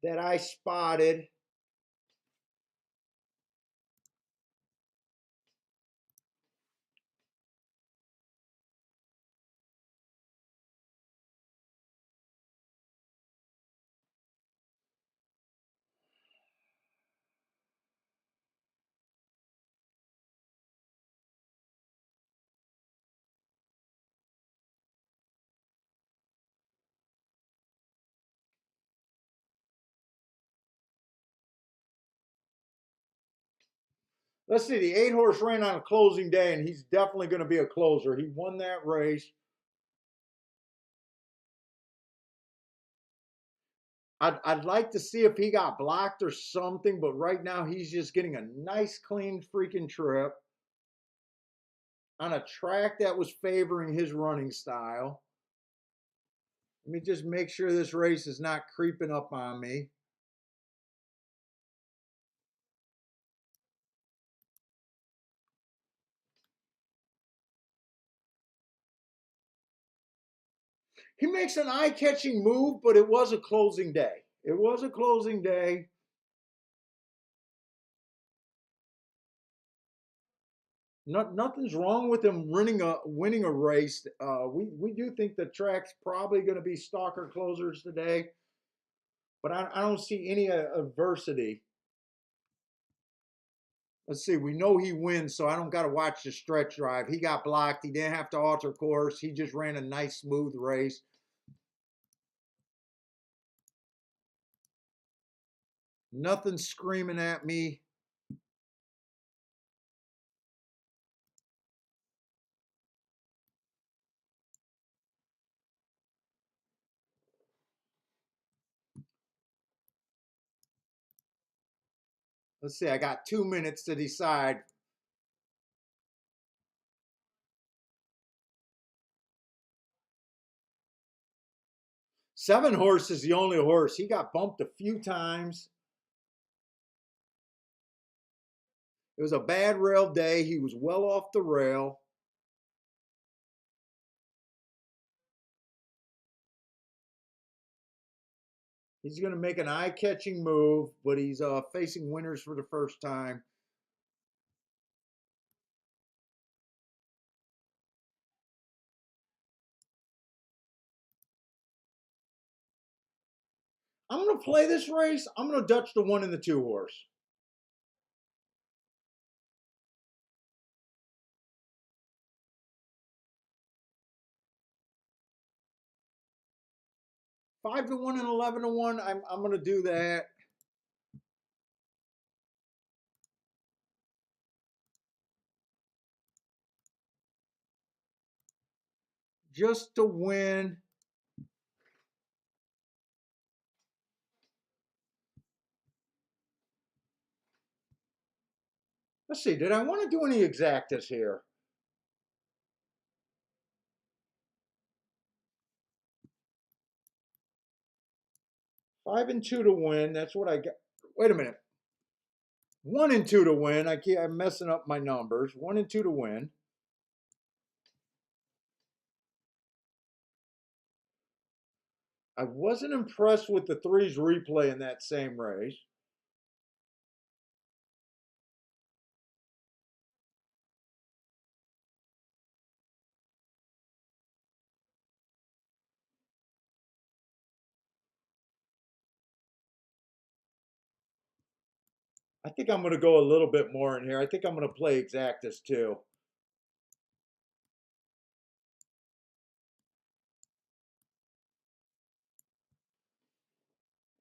that I spotted. Let's see, the 8 horse ran on a closing day, and he's definitely going to be a closer. He won that race. I'd like to see if he got blocked or something, but right now he's just getting a nice, clean freaking trip on a track that was favoring his running style. Let me just make sure this race is not creeping up on me. He makes an eye-catching move, but it was a closing day. It was a closing day. Nothing's wrong with him winning a race. We do think the track's probably going to be stalker closers today, but I don't see any adversity. Let's see. We know he wins, so I don't got to watch the stretch drive. He got blocked. He didn't have to alter course. He just ran a nice, smooth race. Nothing screaming at me. Let's see. I got 2 minutes to decide. Seven Horse is the only horse. He got bumped a few times. It was a bad rail day. He was well off the rail. He's going to make an eye-catching move, but he's facing winners for the first time. I'm going to play this race. I'm going to Dutch the 1 and the 2 horse. Five to 1 and 11 to 1. I'm going to do that. Just to win. Let's see. Did I want to do any exactas here? 5 and 2 to win. That's what I got. Wait a minute. 1 and 2 to win. I'm messing up my numbers. 1 and 2 to win. I wasn't impressed with the threes replay in that same race. I think I'm going to go a little bit more in here. I think I'm going to play exactas too.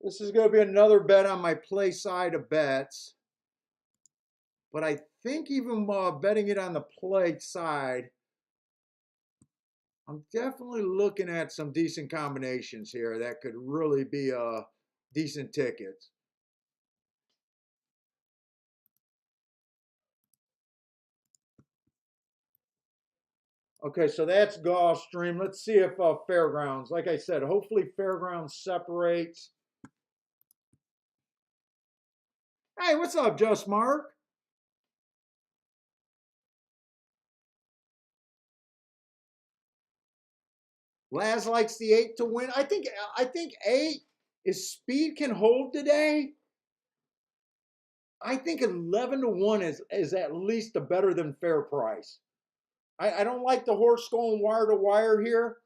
This is going to be another bet on my play side of bets. But I think even betting it on the play side, I'm definitely looking at some decent combinations here that could really be decent tickets. Okay, so that's Gulfstream. Let's see if Fairgrounds, like I said, hopefully Fairgrounds separates. Hey, what's up, Just Mark? Laz likes the 8 to win. I think 8 is speed can hold today. I think 11 to 1 is at least a better than fair price. I don't like the horse going wire to wire here,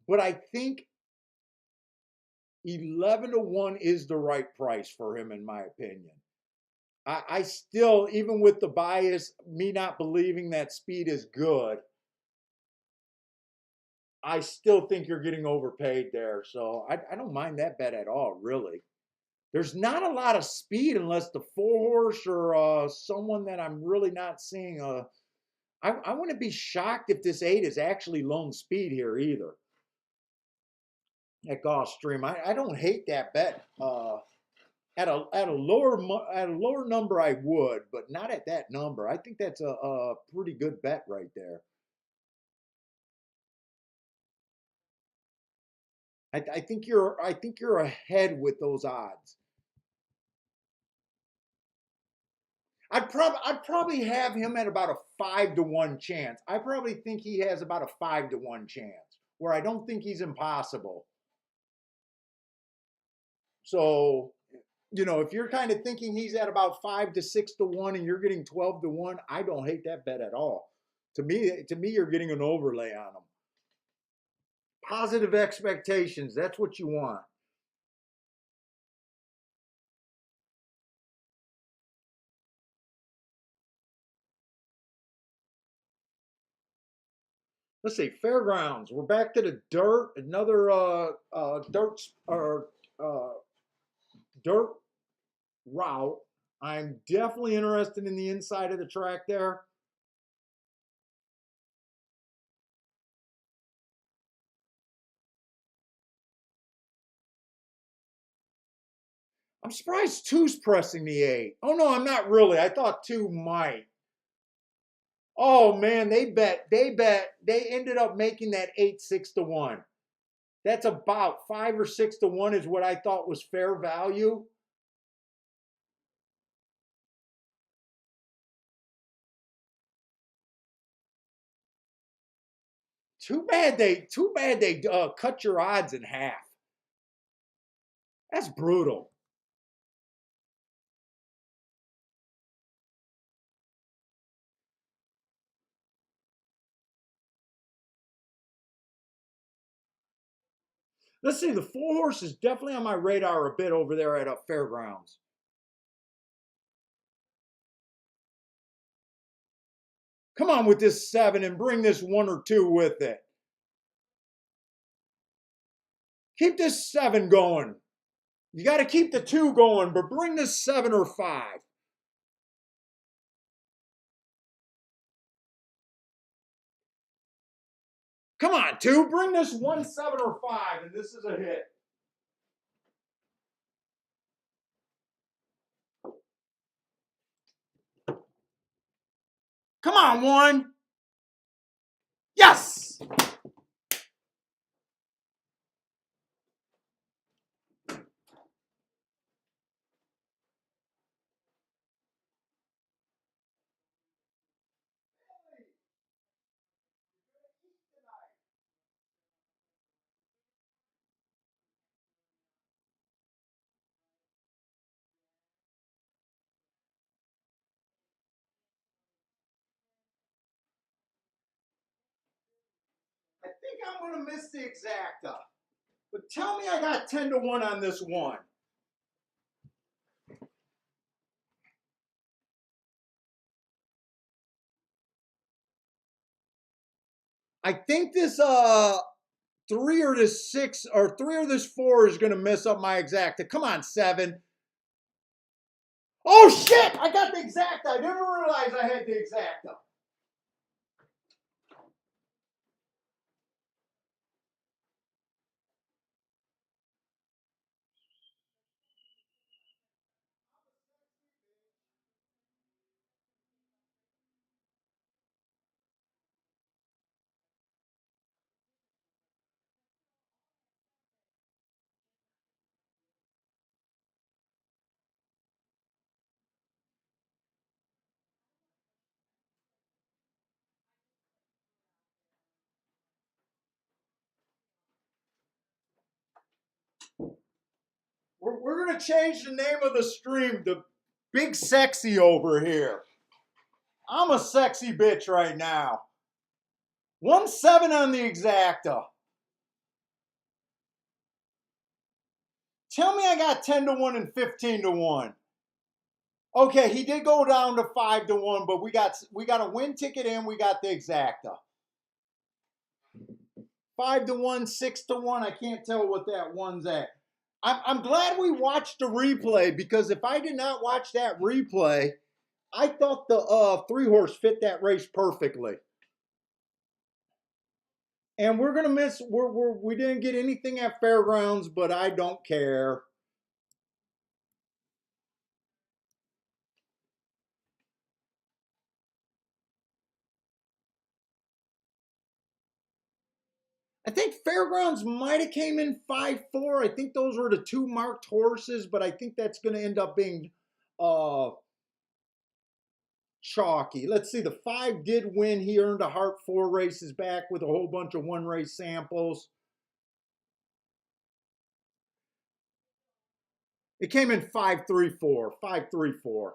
but I think 11 to 1 is the right price for him, in my opinion. I still, even with the bias, me not believing that speed is good, I still think you're getting overpaid there. So I don't mind that bet at all, really. There's not a lot of speed unless the 4-horse or someone that I'm really not seeing. I wouldn't be shocked if this 8 is actually lone speed here either. At Gulfstream, I don't hate that bet. At a lower number, I would, but not at that number. I think that's a pretty good bet right there. I think you're ahead with those odds. I'd probably have him at about a 5-1 chance. I probably think he has about a 5-1 chance, where I don't think he's impossible. So, if you're kind of thinking he's at about 5 to 6-1 and you're getting 12-1, I don't hate that bet at all. To me, you're getting an overlay on him. Positive expectations, that's what you want. Let's see, fairgrounds. We're back to the dirt. Another dirt route. I'm definitely interested in the inside of the track there. I'm surprised 2's pressing the 8. Oh no, I'm not really. I thought 2 might. Oh man, they ended up making that 8 6-1. That's about 5 or 6-1 is what I thought was fair value. Too bad they cut your odds in half. That's brutal. Let's see, the 4-horse is definitely on my radar a bit over there at Fairgrounds. Come on with this 7 and bring this 1 or 2 with it. Keep this 7 going. You got to keep the 2 going, but bring this 7 or 5. Come on, 2. Bring this 1, 7, or 5, and this is a hit. Come on, 1. Yes! I think I'm going to miss the exacta. But tell me I got 10-1 on this 1. I think this 3 or this 6 or 3 or this 4 is going to mess up my exacta. Come on, 7. Oh shit! I got the exacta. I didn't realize I had the exacta. We're going to change the name of the stream to Big Sexy over here. I'm a sexy bitch right now. 1-7 on the exacta. Tell me I got 10-1 and 15-1. Okay, he did go down to 5-1, but we got a win ticket and we got the exacta. 5-1, 6-1. I can't tell what that one's at. I'm glad we watched the replay, because if I did not watch that replay, I thought the 3-horse fit that race perfectly. And we're gonna miss. We didn't get anything at Fairgrounds, but I don't care. I think Fairgrounds might have came in 5-4. I think those were the 2 marked horses, but I think that's going to end up being uh, chalky. Let's see. The 5 did win. He earned a Heart 4 races back with a whole bunch of 1-race samples. It came in 5-3-4. 5-3-4.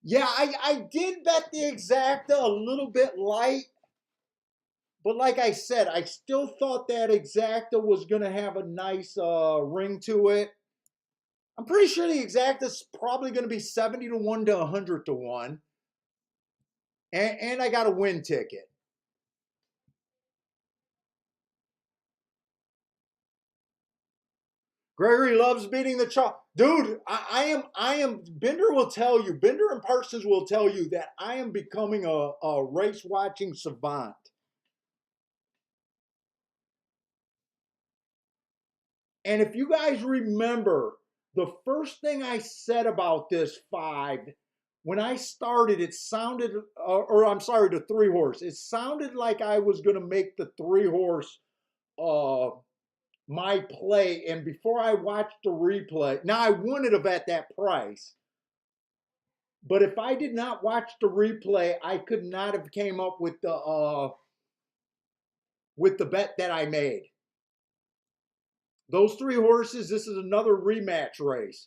Yeah, I did bet the exacta a little bit light. But like I said, I still thought that exacta was going to have a nice ring to it. I'm pretty sure the exacta's probably going to be 70-1 to 100-1. And I got a win ticket. Gregory loves beating the chalk. Dude, I am, Bender will tell you, Bender and Parsons will tell you that I am becoming a race watching savant. And if you guys remember, the first thing I said about this 5, when I started, it sounded, or I'm sorry, the 3-horse, it sounded like I was going to make the 3-horse my play. And before I watched the replay, now I wouldn't have at that price, but if I did not watch the replay, I could not have came up with the bet that I made. Those 3 horses, this is another rematch race.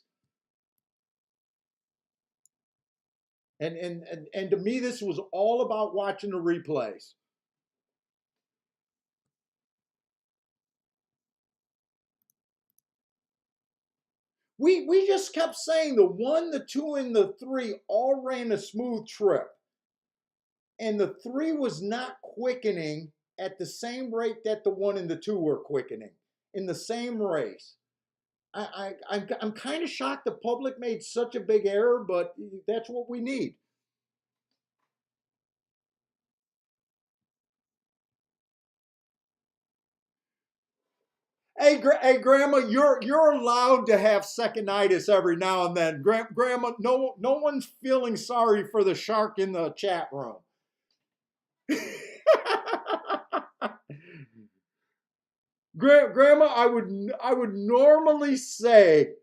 And to me, this was all about watching the replays. We just kept saying the 1, the 2, and the 3 all ran a smooth trip. And the 3 was not quickening at the same rate that the 1 and the 2 were quickening in the same race. I'm kind of shocked the public made such a big error, but that's what we need. Hey, Grandma, you're allowed to have seconitis every now and then. Grandma, no one's feeling sorry for the shark in the chat room. Grandma, I would normally say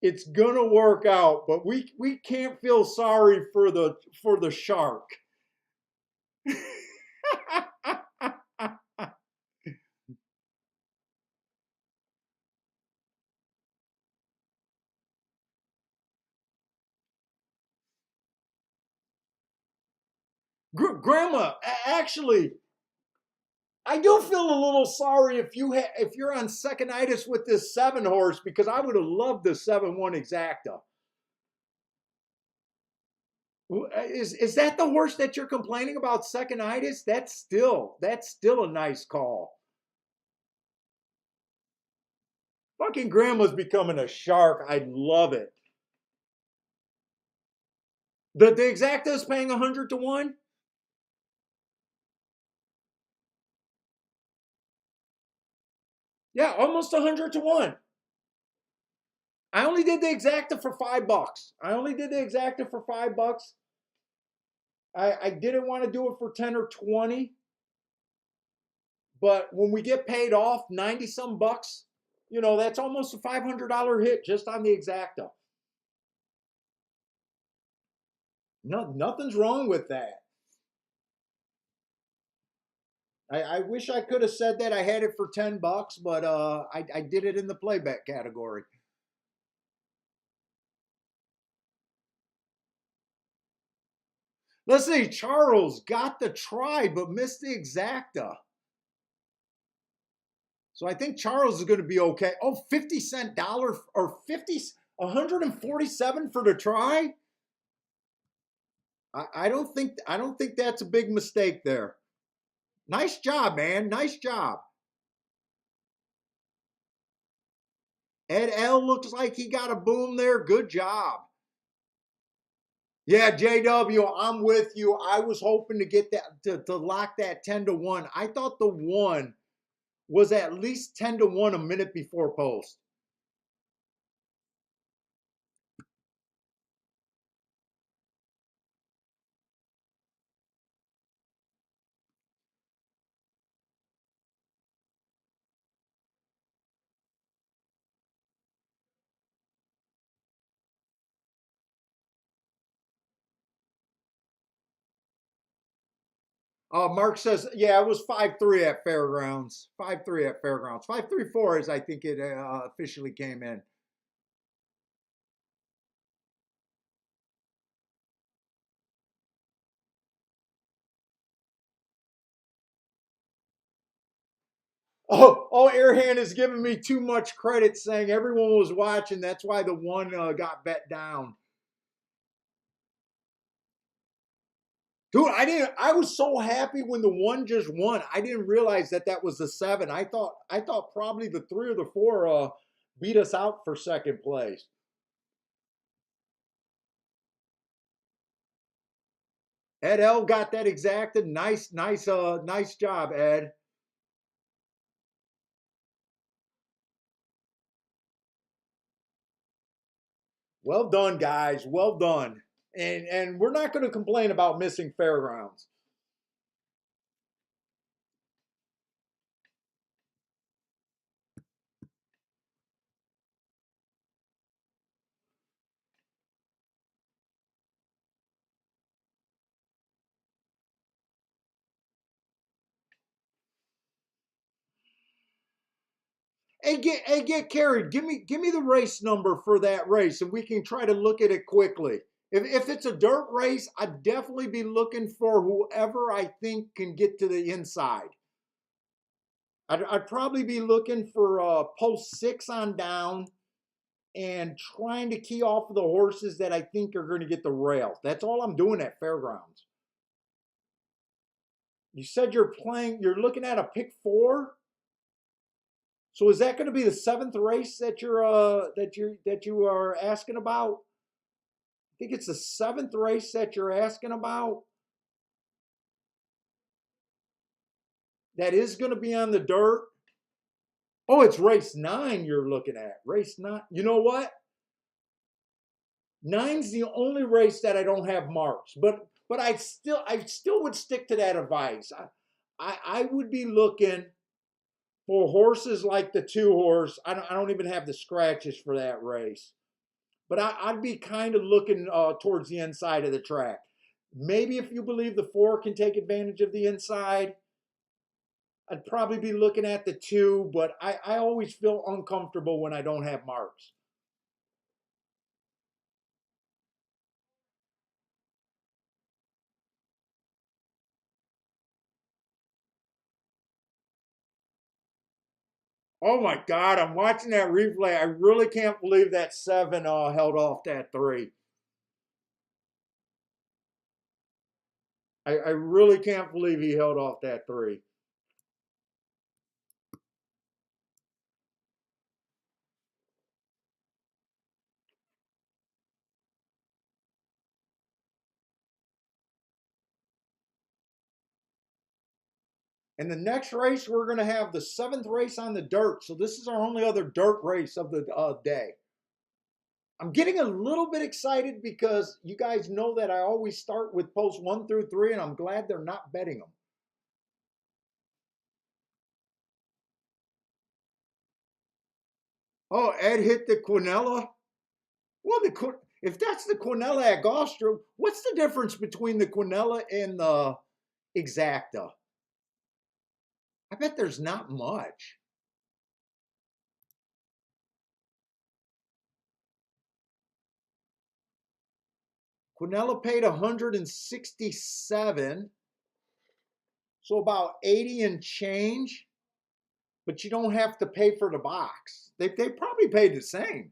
it's gonna work out, but we can't feel sorry for the shark. Grandma, actually, I do feel a little sorry if you're on seconitis with this 7-horse, because I would have loved the 7-1 exacta. Is that the horse that you're complaining about seconitis? That's still a nice call. Fucking Grandma's becoming a shark. I love it. The exacta is paying 100-1. Yeah, almost 100-1. I only did the exacta for $5. I only did the exacta for $5. I didn't want to do it for 10 or 20. But when we get paid off 90 some bucks, that's almost a $500 hit just on the exacta. No, nothing's wrong with that. I wish I could have said that I had it for 10 bucks, but I did it in the playback category. Let's see, Charles got the try but missed the exacta. So I think Charles is going to be okay. Oh, 50 cent dollar or 50. 147 for the try. I don't think that's a big mistake there. Nice job, man. Nice job. Ed L looks like he got a boom there. Good job. Yeah, JW, I'm with you. I was hoping to get that to lock that 10-1. I thought the one was at least 10-1 a minute before post. Mark says, yeah, it was 5-3 at Fairgrounds. 5-3 at Fairgrounds. 5-3-4 is I think it officially came in. Airhand is giving me too much credit, saying everyone was watching. That's why the one got bet down. Dude, I was so happy when the one just won. I didn't realize that that was the 7. I thought probably the 3 or the 4 beat us out for second place. Ed L got that exacted. Nice job, Ed. Well done, guys. Well done. And we're not going to complain about missing Fairgrounds. Get carried. Give me the race number for that race, and we can try to look at it quickly. If it's a dirt race, I'd definitely be looking for whoever I think can get to the inside. I'd probably be looking for post 6 on down and trying to key off of the horses that I think are going to get the rail. That's all I'm doing at Fairgrounds. You said you're looking at a pick 4. So is that going to be the 7th race that you are asking about? I think it's the 7th race that you're asking about. That is going to be on the dirt. Oh, it's race 9 you're looking at. Race 9. You know what? 9's the only race that I don't have marks, but I still would stick to that advice. I would be looking for horses like the 2 horse. I don't even have the scratches for that race. But I'd be kind of looking towards the inside of the track. Maybe if you believe the 4 can take advantage of the inside, I'd probably be looking at the 2, but I always feel uncomfortable when I don't have marks. Oh my God, I'm watching that replay. I really can't believe that 7 held off that 3. I really can't believe he held off that 3. And the next race, we're going to have the 7th race on the dirt. So this is our only other dirt race of the day. I'm getting a little bit excited because you guys know that I always start with posts 1 through 3, and I'm glad they're not betting them. Oh, Ed hit the Quinella. Well, if that's the Quinella at Gostrom, what's the difference between the Quinella and the Exacta? I bet there's not much. Quinella paid 167, so about 80 and change, but you don't have to pay for the box. They probably paid the same.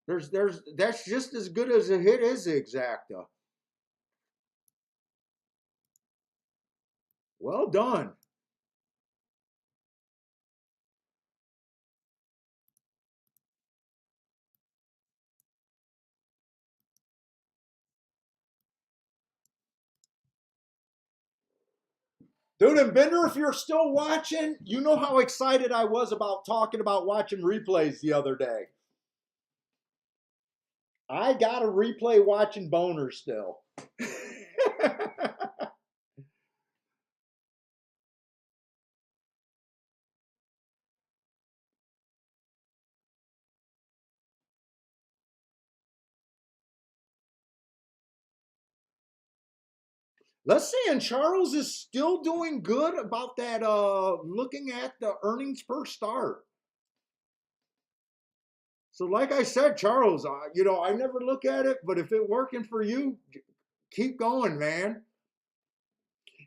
That's just as good as a hit as the exacta. Well done. Dude, and Bender, if you're still watching, you know how excited I was about talking about watching replays the other day. I got a replay watching Boner still. Let's see, and Charles is still doing good about that, looking at the earnings per start. So, like I said, Charles, I never look at it, but if it's working for you, keep going, man.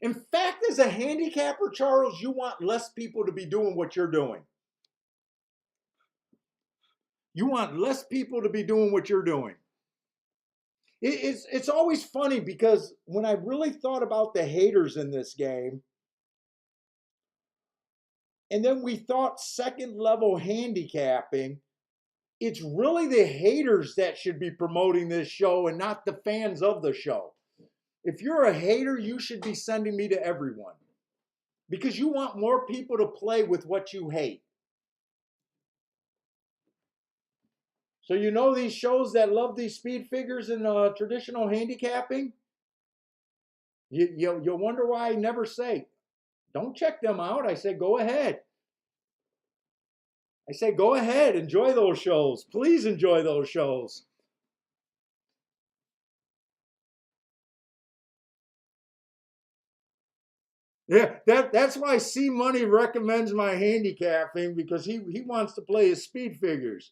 In fact, as a handicapper, Charles, you want less people to be doing what you're doing. You want less people to be doing what you're doing. It's always funny because when I really thought about the haters in this game, and then we thought second level handicapping, it's really the haters that should be promoting this show and not the fans of the show. If you're a hater, you should be sending me to everyone because you want more people to play with what you hate. So you know these shows that love these speed figures and traditional handicapping? You'll wonder why I never say, don't check them out. I say, go ahead. I say, go ahead, enjoy those shows. Please enjoy those shows. Yeah, that's why C Money recommends my handicapping because he wants to play his speed figures.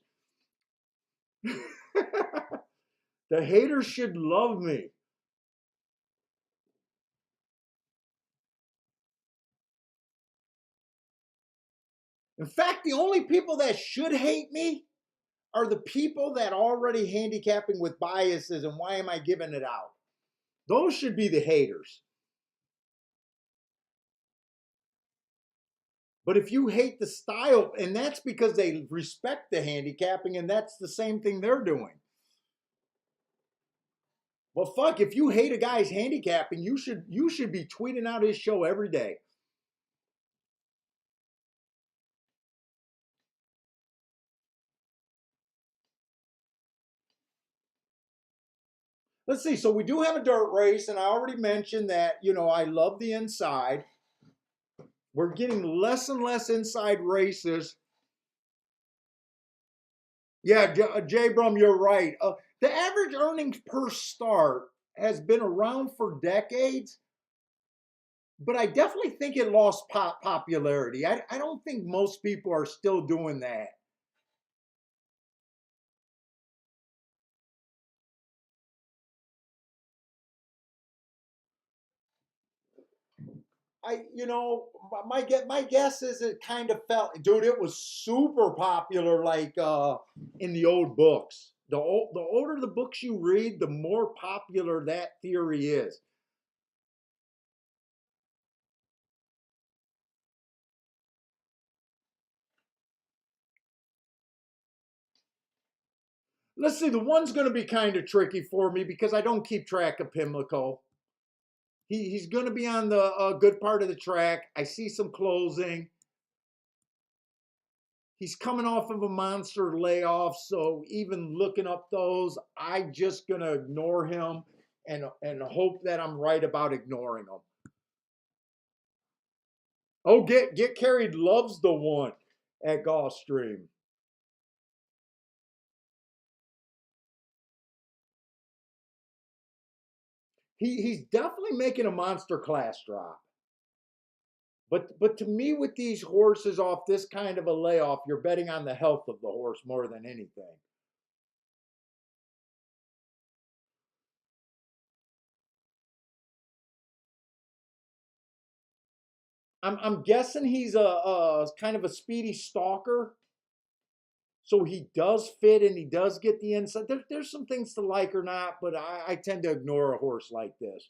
The haters should love me. In fact, the only people that should hate me are the people that already handicapping with biases and why am I giving it out? Those should be the haters. But if you hate the style, and that's because they respect the handicapping, and that's the same thing they're doing. Well, fuck, if you hate a guy's handicapping, you should be tweeting out his show every day. Let's see. So we do have a dirt race, and I already mentioned that, I love the inside. We're getting less and less inside races. Yeah, Jay Brum, you're right. The average earnings per start has been around for decades, but I definitely think it lost popularity. I don't think most people are still doing that. My guess is it kind of felt, dude. It was super popular, like in the old books. The older the books you read, the more popular that theory is. Let's see. The one's going to be kind of tricky for me because I don't keep track of Pimlico. He's going to be on the good part of the track. I see some closing. He's coming off of a monster layoff, so even looking up those, I just gonna ignore him and hope that I'm right about ignoring him. Oh, get carried loves the one at Gulfstream. He's definitely making a monster class drop. But to me, with these horses off this kind of a layoff, you're betting on the health of the horse more than anything. I'm guessing he's a kind of a speedy stalker. So he does fit and he does get the inside. There's some things to like or not, but I tend to ignore a horse like this.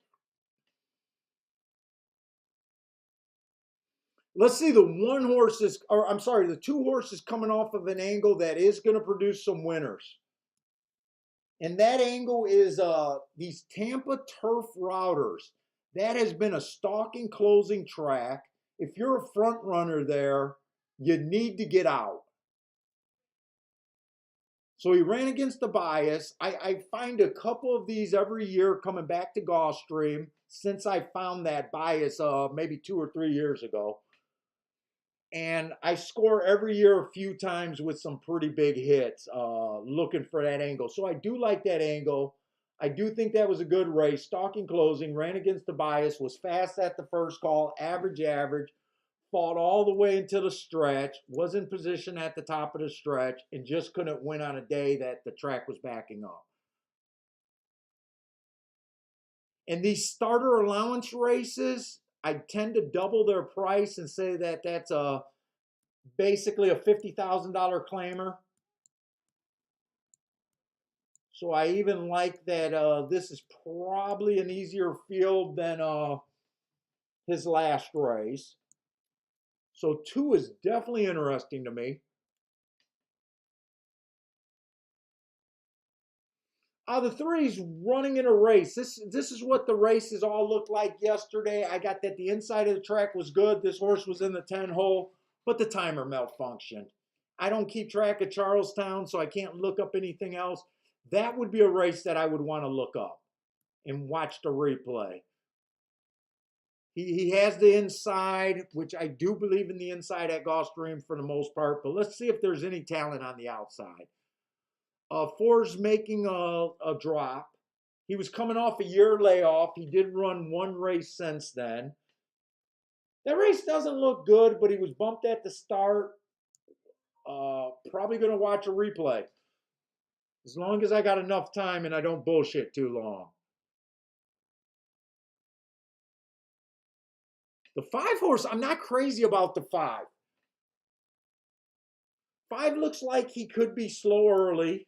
Let's see, the one horse is, or I'm sorry, the two horses coming off of an angle that is going to produce some winners. And that angle is these Tampa Turf Routers. That has been a stalking closing track. If you're a front runner there, you need to get out. So he ran against the bias. I find a couple of these every year coming back to Gulfstream since I found that bias maybe 2 or 3 years ago. And I score every year a few times with some pretty big hits looking for that angle. So I do like that angle. I do think that was a good race. Stalking closing, ran against the bias, was fast at the first call, average, fought all the way into the stretch, was in position at the top of the stretch, and just couldn't win on a day that the track was backing up. And these starter allowance races, I tend to double their price and say that that's basically a $50,000 claimer. So I even like that this is probably an easier field than his last race. So 2 is definitely interesting to me. The 3's running in a race. This is what the races all looked like yesterday. I got that the inside of the track was good. This horse was in the 10 hole, but the timer malfunctioned. I don't keep track of Charlestown, so I can't look up anything else. That would be a race that I would want to look up and watch the replay. He has the inside, which I do believe in the inside at Gulfstream for the most part, but let's see if there's any talent on the outside. 4's making a drop. He was coming off a year layoff. He did run one race since then. That race doesn't look good, but he was bumped at the start. Probably going to watch a replay. As long as I got enough time and I don't bullshit too long. The 5 horse, I'm not crazy about the 5. 5 looks like he could be slow early.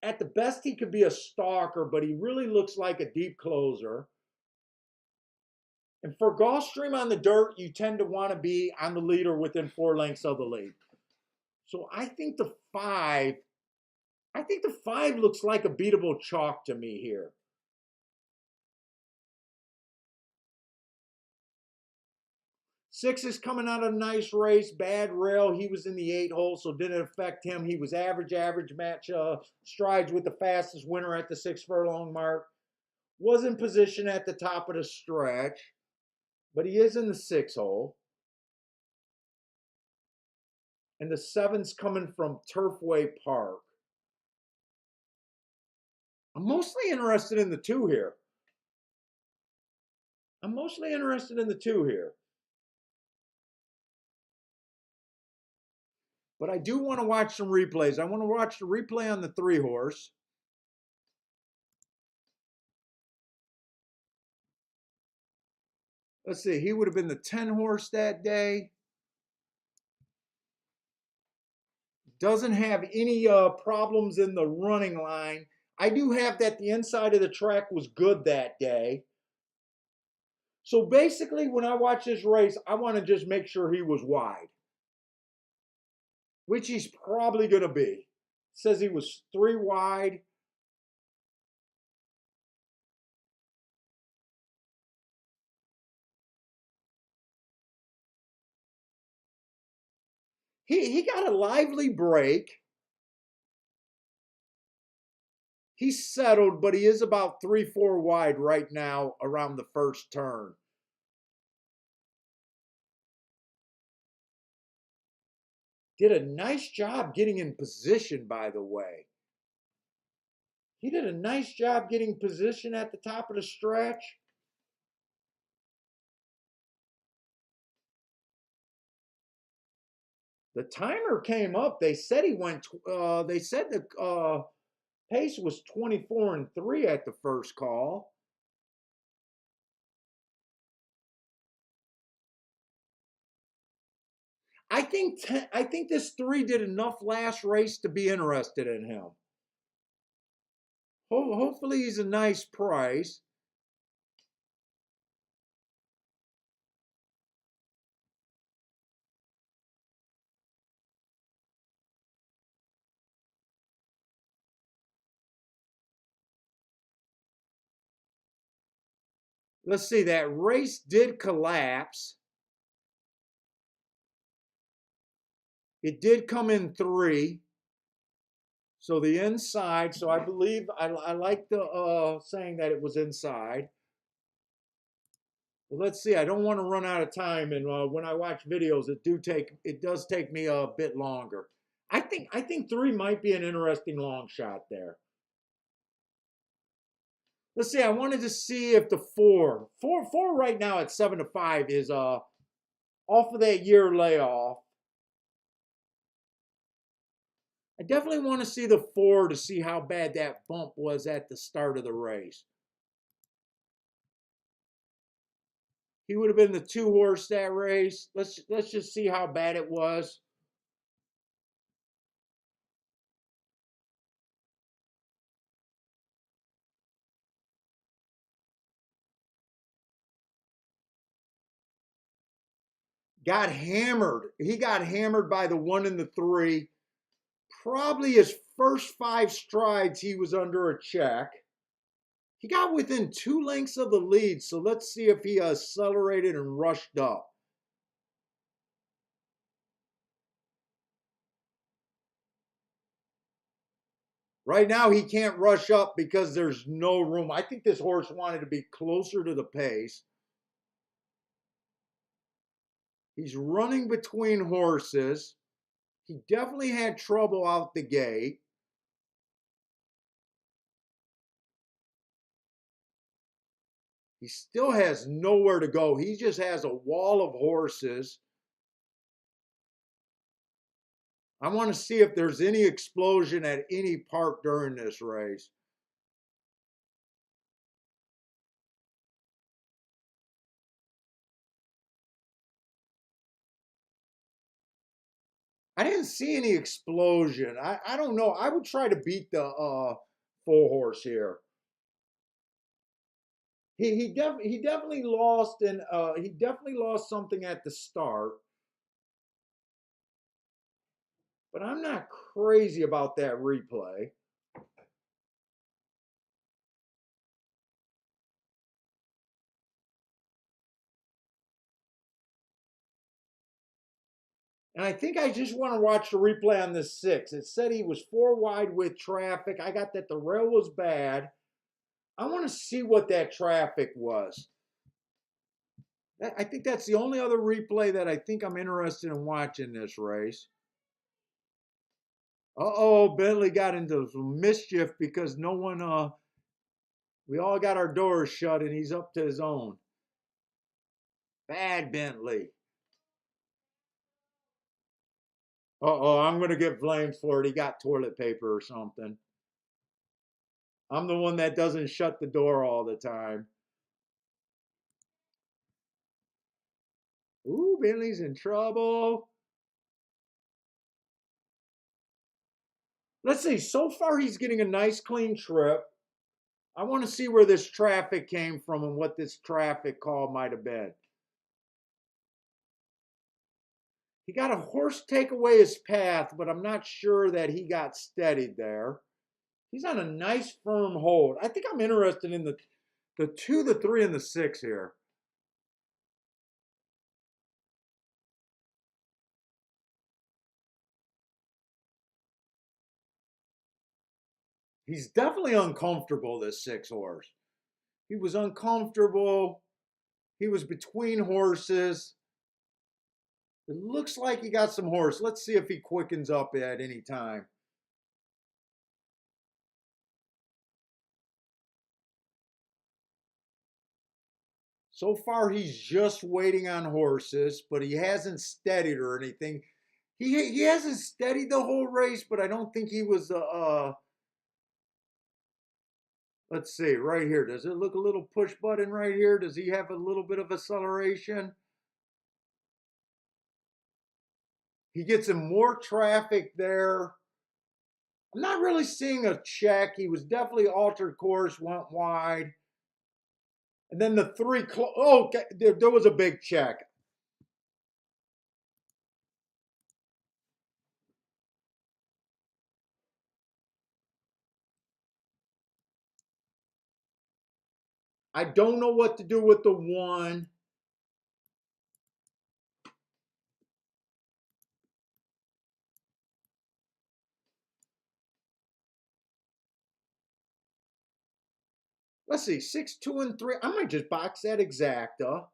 At the best, he could be a stalker, but he really looks like a deep closer. And for Gulfstream on the dirt, you tend to want to be on the lead or within 4 lengths of the lead. So I think the 5 looks like a beatable chalk to me here. Six is coming out of a nice race, bad rail. He was in the 8 hole, so didn't affect him. He was average match strides with the fastest winner at the 6 furlong mark. Was in position at the top of the stretch, but he is in the 6 hole. And the 7's coming from Turfway Park. I'm mostly interested in the 2 here. But I do want to watch some replays. I want to watch the replay on the 3 horse. Let's see, he would have been the 10 horse that day. Doesn't have any problems in the running line. I do have that the inside of the track was good that day. So basically, when I watch this race, I want to just make sure he was wide, which he's probably going to be. Says he was 3 wide. He got a lively break. He's settled, but he is about 3-4 wide right now around the first turn. Did a nice job getting in position, by the way. He did a nice job getting position at the top of the stretch. The timer came up. They said he went. They said the pace was 24-3 at the first call. I think this 3 did enough last race to be interested in him. Hopefully he's a nice price. Let's see, that race did collapse. It did come in 3. So the inside, so I believe I like the saying that it was inside. Well, let's see. I don't want to run out of time, and when I watch videos, it does take me a bit longer. I think 3 might be an interesting long shot there. Let's see. I wanted to see if the 4 right now at 7-5 is off of that year layoff. I definitely want to see the 4 to see how bad that bump was at the start of the race. He would have been the 2 horse that race. Let's just see how bad it was. Got hammered. He got hammered by the 1 and the 3. Probably his first 5 strides, he was under a check. He got within 2 lengths of the lead, so let's see if he accelerated and rushed up. Right now, he can't rush up because there's no room. I think this horse wanted to be closer to the pace. He's running between horses. He definitely had trouble out the gate. He still has nowhere to go. He just has a wall of horses. I want to see if there's any explosion at any part during this race. I didn't see any explosion. I don't know. I would try to beat the 4 horse here. He definitely lost, and he definitely lost something at the start. But I'm not crazy about that replay. And I think I just want to watch the replay on this 6. It said he was 4 wide with traffic. I got that the rail was bad. I want to see what that traffic was. I think that's the only other replay that I think I'm interested in watching this race. Uh-oh, Bentley got into some mischief because no one, we all got our doors shut and he's up to his own. Bad Bentley. Uh-oh, I'm going to get blamed for it. He got toilet paper or something. I'm the one that doesn't shut the door all the time. Ooh, Bentley's in trouble. Let's see. So far, he's getting a nice clean trip. I want to see where this traffic came from and what this traffic call might have been. He got a horse take away his path, but I'm not sure that he got steadied there. He's on a nice firm hold. I think I'm interested in the 2, the 3, and the 6 here. He's definitely uncomfortable, this 6 horse. He was uncomfortable. He was between horses. It looks like he got some horse. Let's see if he quickens up at any time. So far, he's just waiting on horses, but he hasn't steadied or anything. He hasn't steadied the whole race, but I don't think he was let's see, right here. Does it look a little push button right here? Does he have a little bit of acceleration? He gets in more traffic there. I'm not really seeing a check. He was definitely altered course, went wide. And then the three, oh, okay, there was a big check. I don't know what to do with the one. Let's see, 6, 2, and 3. I might just box that exacta.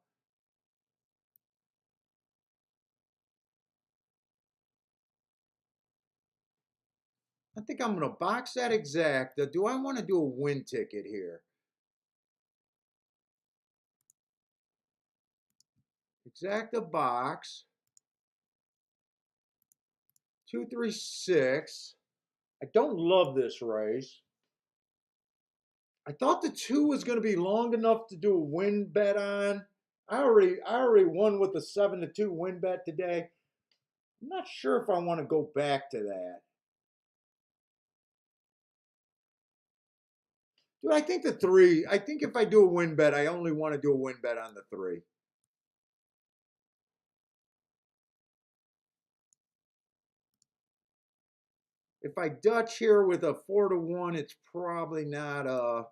I think I'm going to box that exacta. Do I want to do a win ticket here? Exacta box. 2, 3, 6. I don't love this race. I thought the 2 was going to be long enough to do a win bet on. I already won with the 7-2 win bet today. I'm not sure if I want to go back to that. Dude, I think the 3, I think if I do a win bet, I only want to do a win bet on the 3. If I Dutch here with a 4-1, it's probably not a.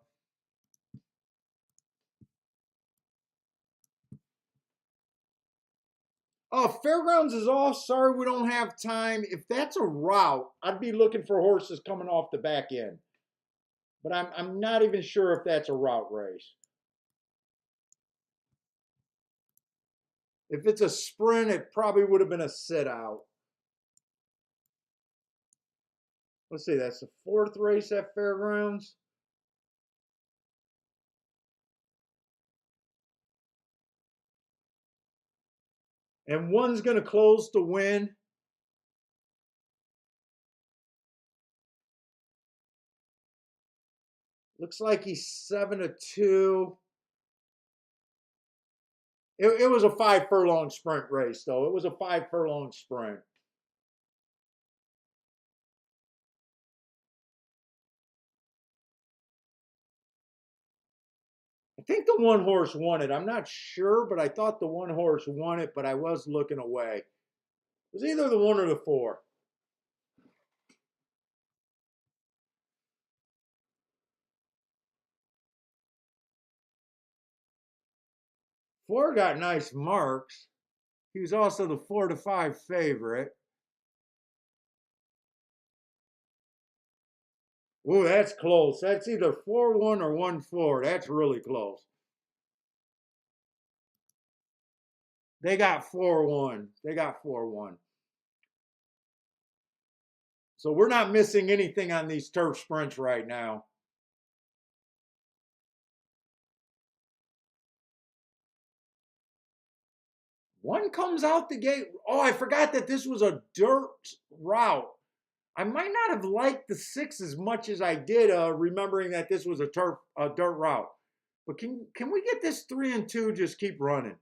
Oh, Fairgrounds is off. Sorry, we don't have time. If that's a route, I'd be looking for horses coming off the back end. But I'm not even sure if that's a route race. If it's a sprint, it probably would have been a sit out. Let's see, that's the 4th race at Fairgrounds. And one's going to close to win. Looks like he's 7-2. It was a 5 furlong sprint race, though. It was a 5 furlong sprint. I think the one horse won it. I'm not sure, but I thought the one horse won it, but I was looking away. It was either the 1 or the 4. Four got nice marks. He was also the 4-5 favorite. Ooh, that's close. That's either 4-1 or 1-4. That's really close. They got 4-1. They got 4-1. So we're not missing anything on these turf sprints right now. One comes out the gate. Oh, I forgot that this was a dirt route. I might not have liked the 6 as much as I did, remembering that this was a dirt route. But can we get this 3 and 2 just keep running?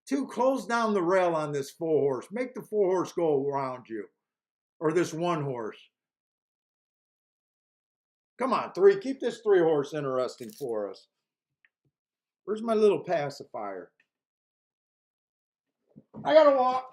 2, close down the rail on this 4 horse. Make the 4 horse go around you, or this 1 horse. Come on, 3. Keep this 3 horse interesting for us. Where's my little pacifier? I gotta walk.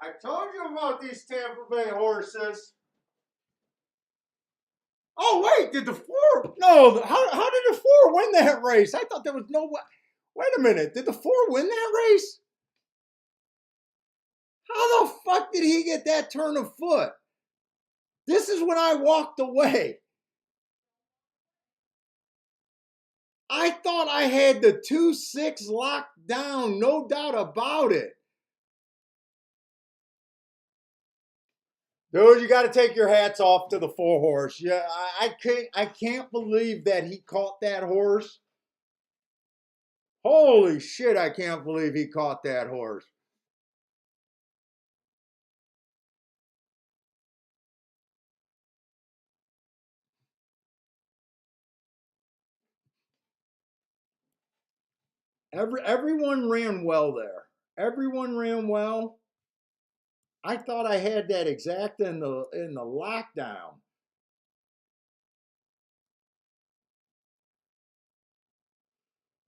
I told you about these Tampa Bay horses. Oh, Oh wait, did the four? No, how did the four win that race? I thought there was no way. Wait a minute, did the four win that race? How the fuck did he get that turn of foot? This is when I walked away. I thought I had the 2-6 locked down, no doubt about it. Dude, you got to take your hats off to the four horse. Yeah, I can't believe that he caught that horse. Holy shit, I can't believe he caught that horse. Everyone ran well there. Everyone ran well. I thought I had that exact in the lockdown.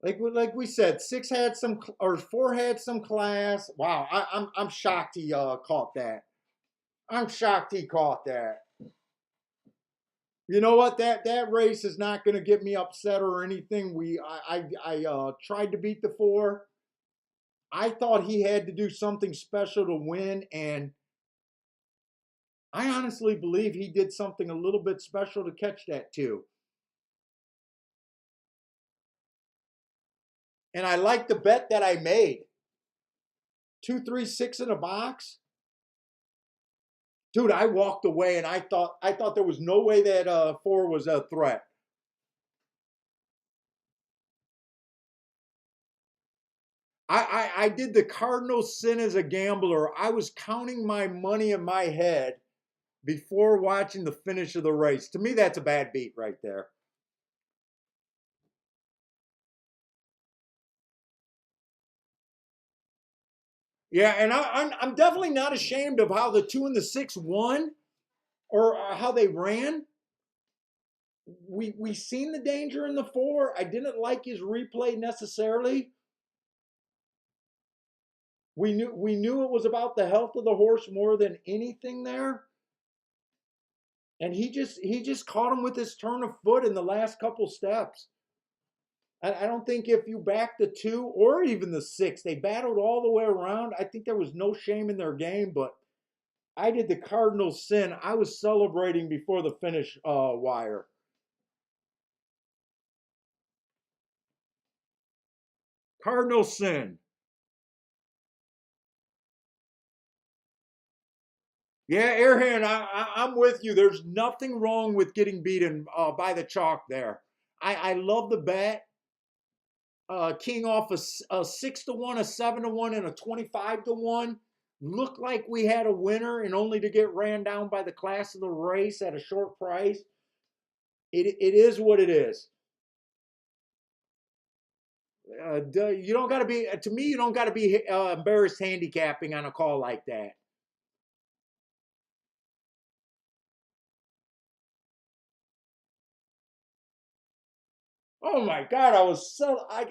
Like we said, six had some or four had some class. Wow, I'm shocked he caught that. I'm shocked he caught that. You know what? That race is not going to get me upset or anything. I tried to beat the four. I thought he had to do something special to win, and I honestly believe he did something a little bit special to catch that too. And I like the bet that I made. 2, 3, 6 in a box. Dude, I walked away and I thought there was no way that four was a threat. I did the cardinal sin as a gambler. I was counting my money in my head before watching the finish of the race. To me, that's a bad beat right there. Yeah, and I'm definitely not ashamed of how the 2 and the 6 won or how they ran. We seen the danger in the four. I didn't like his replay necessarily. We knew it was about the health of the horse more than anything there. And he just caught him with his turn of foot in the last couple steps. I don't think if you back the 2 or even the 6, they battled all the way around. I think there was no shame in their game, but I did the cardinal sin. I was celebrating before the finish wire. Cardinal sin. Yeah, Airhand, I'm with you. There's nothing wrong with getting beaten by the chalk there. I love the bet. King off a 6-1, a 7-1, and a 25-1. Looked like we had a winner, and only to get ran down by the class of the race at a short price. It is what it is. You don't got to be, to me, you don't got to be embarrassed handicapping on a call like that. Oh my God,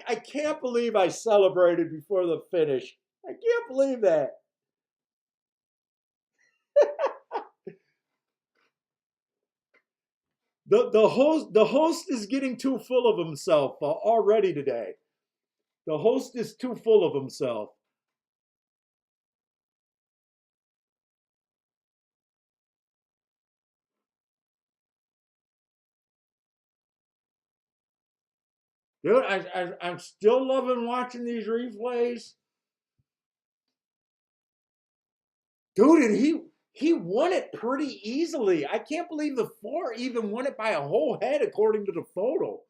I can't believe I celebrated before the finish. I can't believe that. The host is getting too full of himself already today. The host is too full of himself. Dude, I'm still loving watching these replays. Dude, and he won it pretty easily. I can't believe the four even won it by a whole head according to the photo.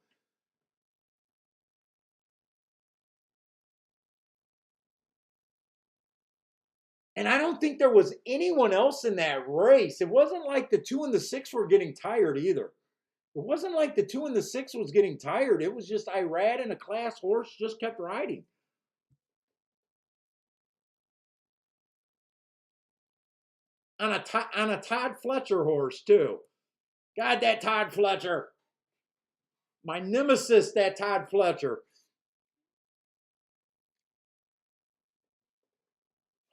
And I don't think there was anyone else in that race. It wasn't like the 2 and the 6 were getting tired either. It wasn't like the 2 and the 6 was getting tired. It was just Irad and a class horse just kept riding. On a Todd Fletcher horse, too. God, that Todd Fletcher. My nemesis, that Todd Fletcher.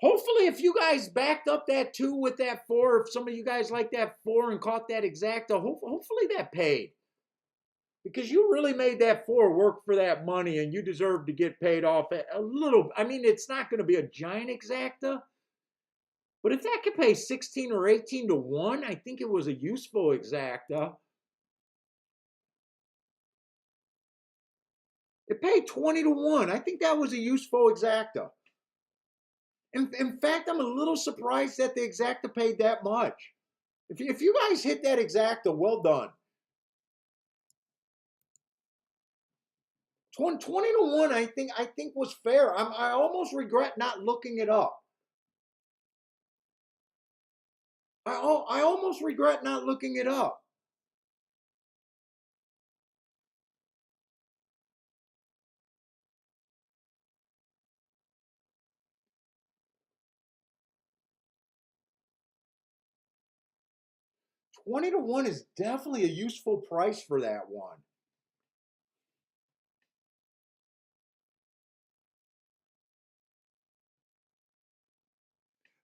Hopefully, if you guys backed up that 2 with that 4, if some of you guys like that 4 and caught that exacta, hopefully that paid. Because you really made that 4 work for that money and you deserve to get paid off a little. I mean, it's not going to be a giant exacta, but if that could pay 16 or 18 to 1, I think it was a useful exacta. It paid 20 to 1. I think that was a useful exacta. In fact, I'm a little surprised that the exacta paid that much. If you guys hit that exacta, well done. 20 to 1, I think was fair. I almost regret not looking it up. I almost regret not looking it up. $20 to 1 is definitely a useful price for that one.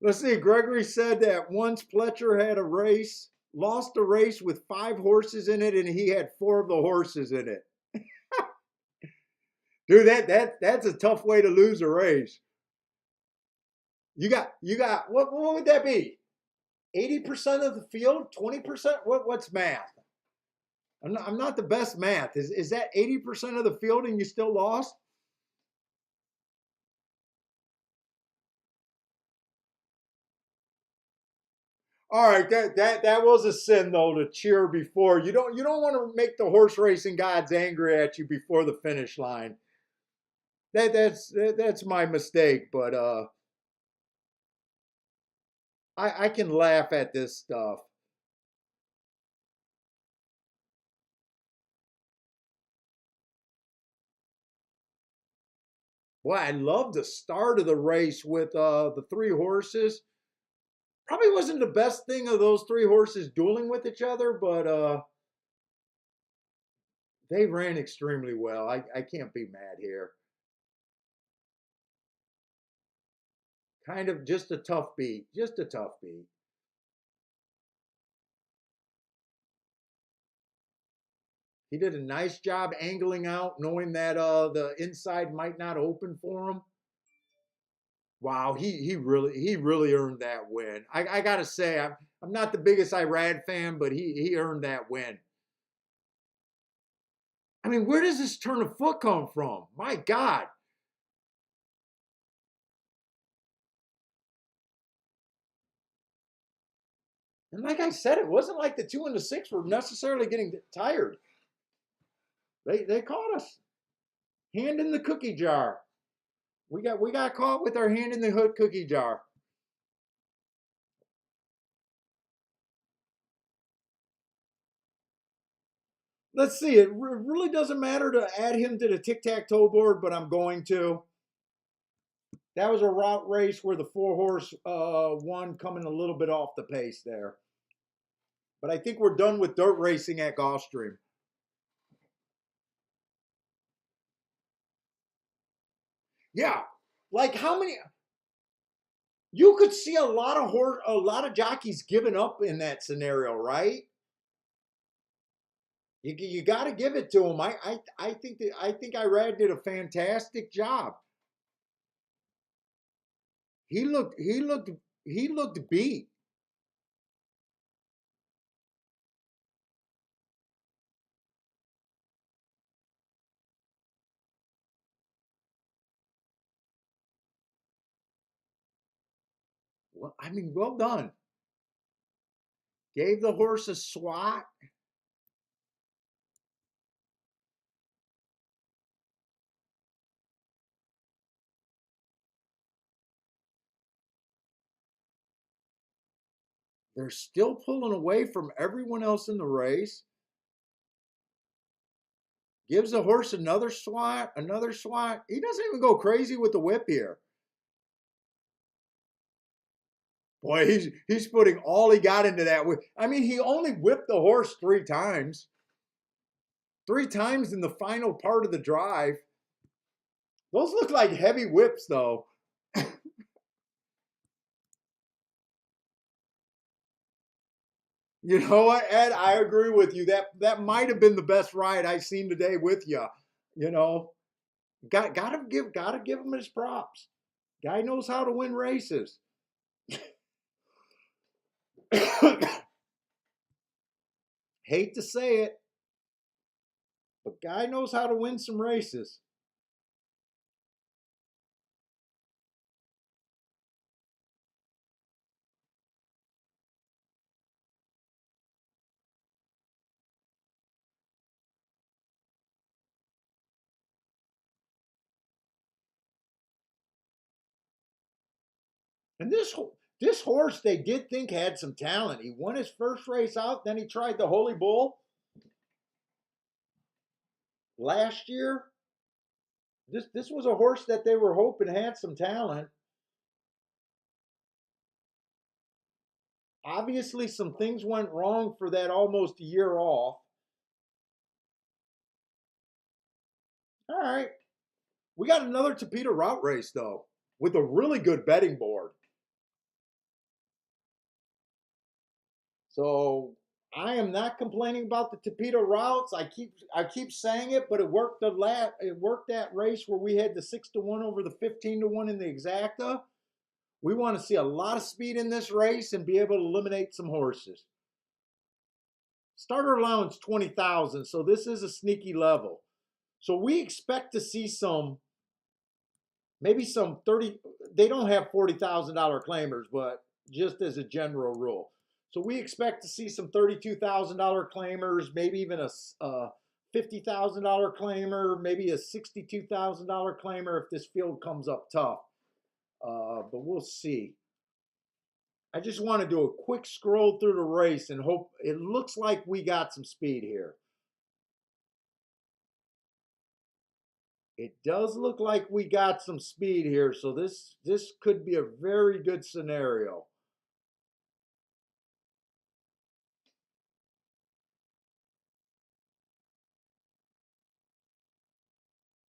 Let's see. Gregory said that once Pletcher had a race, lost a race with 5 horses in it, and he had 4 of the horses in it. Dude, that's a tough way to lose a race. You got what would that be? 80% of the field, 20%? What's math? I'm not the best math. Is that 80% of the field and you still lost? All right, that was a sin though to cheer before. You don't want to make the horse racing gods angry at you before the finish line. That's my mistake, but I can laugh at this stuff. Boy, I love the start of the race with the 3 horses. Probably wasn't the best thing of those 3 horses dueling with each other, but they ran extremely well. I can't be mad here. Kind of just a tough beat. Just a tough beat. He did a nice job angling out, knowing that the inside might not open for him. Wow, he really earned that win. I gotta say, I'm not the biggest Irad fan, but he earned that win. I mean, where does this turn of foot come from? My God. And like I said, it wasn't like the 2 and the 6 were necessarily getting tired. They caught us. Hand in the cookie jar. We got caught with our hand in the hood cookie jar. Let's see. It really doesn't matter to add him to the tic-tac-toe board, but I'm going to. That was a route race where the 4-horse won, coming a little bit off the pace there. But I think we're done with dirt racing at Gulfstream. Yeah, like how many? You could see a lot of jockeys giving up in that scenario, right? You got to give it to him. I think Irad did a fantastic job. He looked beat. Well, I mean, well done. Gave the horse a swat. They're still pulling away from everyone else in the race. Gives the horse another swat, another swat. He doesn't even go crazy with the whip here. Boy, he's putting all he got into that whip. I mean, he only whipped the horse 3 times. 3 times in the final part of the drive. Those look like heavy whips, though. You know what, Ed? I agree with you. That might have been the best ride I seen today with you. You know, gotta give him his props. Guy knows how to win races. Hate to say it, but guy knows how to win some races. And this horse they did think had some talent. He won his first race out, then he tried the Holy Bull last year. This was a horse that they were hoping had some talent. Obviously, some things went wrong for that almost a year off. All right, we got another Tapeta route race though, with a really good betting board. So I am not complaining about the Tapeta routes. I keep saying it, but it worked that race where we had the 6-1 over the 15-1 in the exacta. We want to see a lot of speed in this race and be able to eliminate some horses. Starter allowance 20,000, so this is a sneaky level. So we expect to see maybe some 30. They don't have $40,000 claimers, but just as a general rule. So we expect to see some $32,000 claimers, maybe even a $50,000 claimer, maybe a $62,000 claimer if this field comes up tough. But we'll see. I just want to do a quick scroll through the race and hope it looks like we got some speed here. It does look like we got some speed here, so this could be a very good scenario.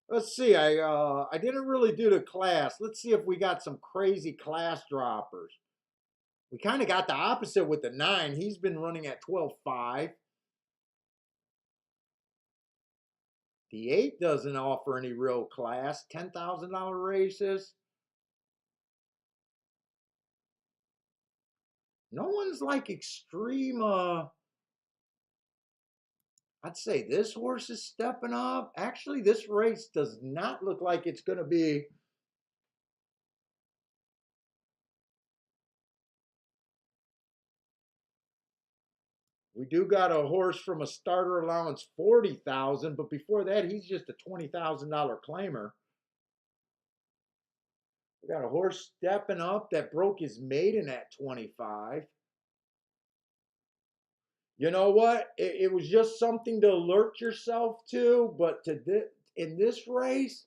Let's see. I didn't really do the class. Let's see if we got some crazy class droppers. We kind of got the opposite with the 9. He's been running at 12.5. The 8 doesn't offer any real class. $10,000 races. No one's like extreme. I'd say this horse is stepping up. Actually, this race does not look like it's going to be. We do got a horse from a starter allowance 40,000, but before that, he's just a $20,000 claimer. We got a horse stepping up that broke his maiden at 25. You know what? It was just something to alert yourself to, but in this race,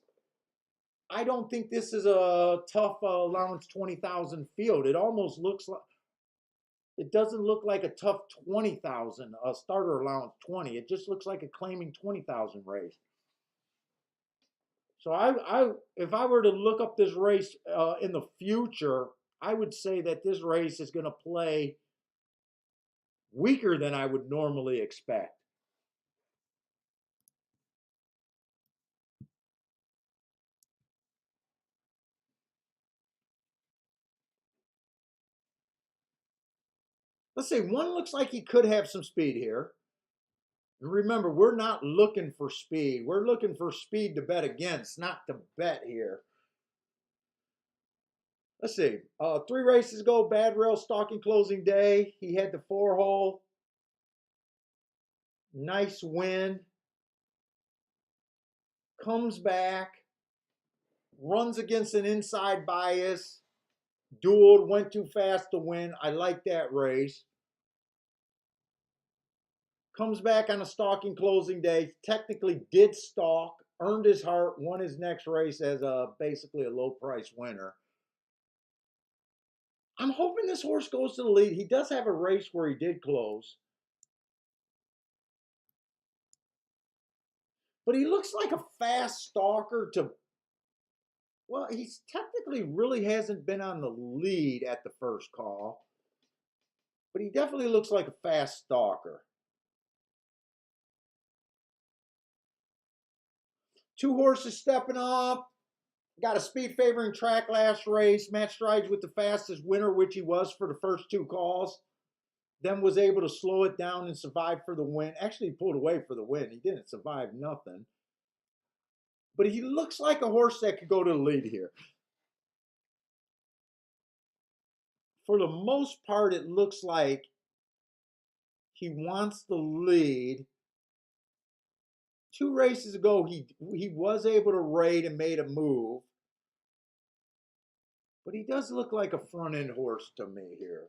I don't think this is a tough allowance 20,000 field. It almost looks like it doesn't look like a tough 20,000 starter allowance 20. It just looks like a claiming 20,000 race. So if I were to look up this race in the future, I would say that this race is going to play weaker than I would normally expect. Let's say one looks like he could have some speed here. And remember, we're not looking for speed. We're looking for speed to bet against, not to bet here. Let's see. 3 races ago, Bad Rail stalking closing day. He had the 4-hole. Nice win. Comes back. Runs against an inside bias. Dueled, went too fast to win. I like that race. Comes back on a stalking closing day. Technically did stalk. Earned his heart. Won his next race as basically a low price winner. I'm hoping this horse goes to the lead. He does have a race where he did close. But he looks like a fast stalker to. Well, he's technically really hasn't been on the lead at the first call. but he definitely looks like a fast stalker. Two horses stepping up. Got a speed favoring track last race. Match strides with the fastest winner, which he was for the first two calls. Then was able to slow it down and survive for the win. Actually, he pulled away for the win. He didn't survive nothing. But he looks like a horse that could go to the lead here. For the most part, it looks like he wants the lead. Two races ago, he was able to rate and made a move. But he does look like a front end horse to me here.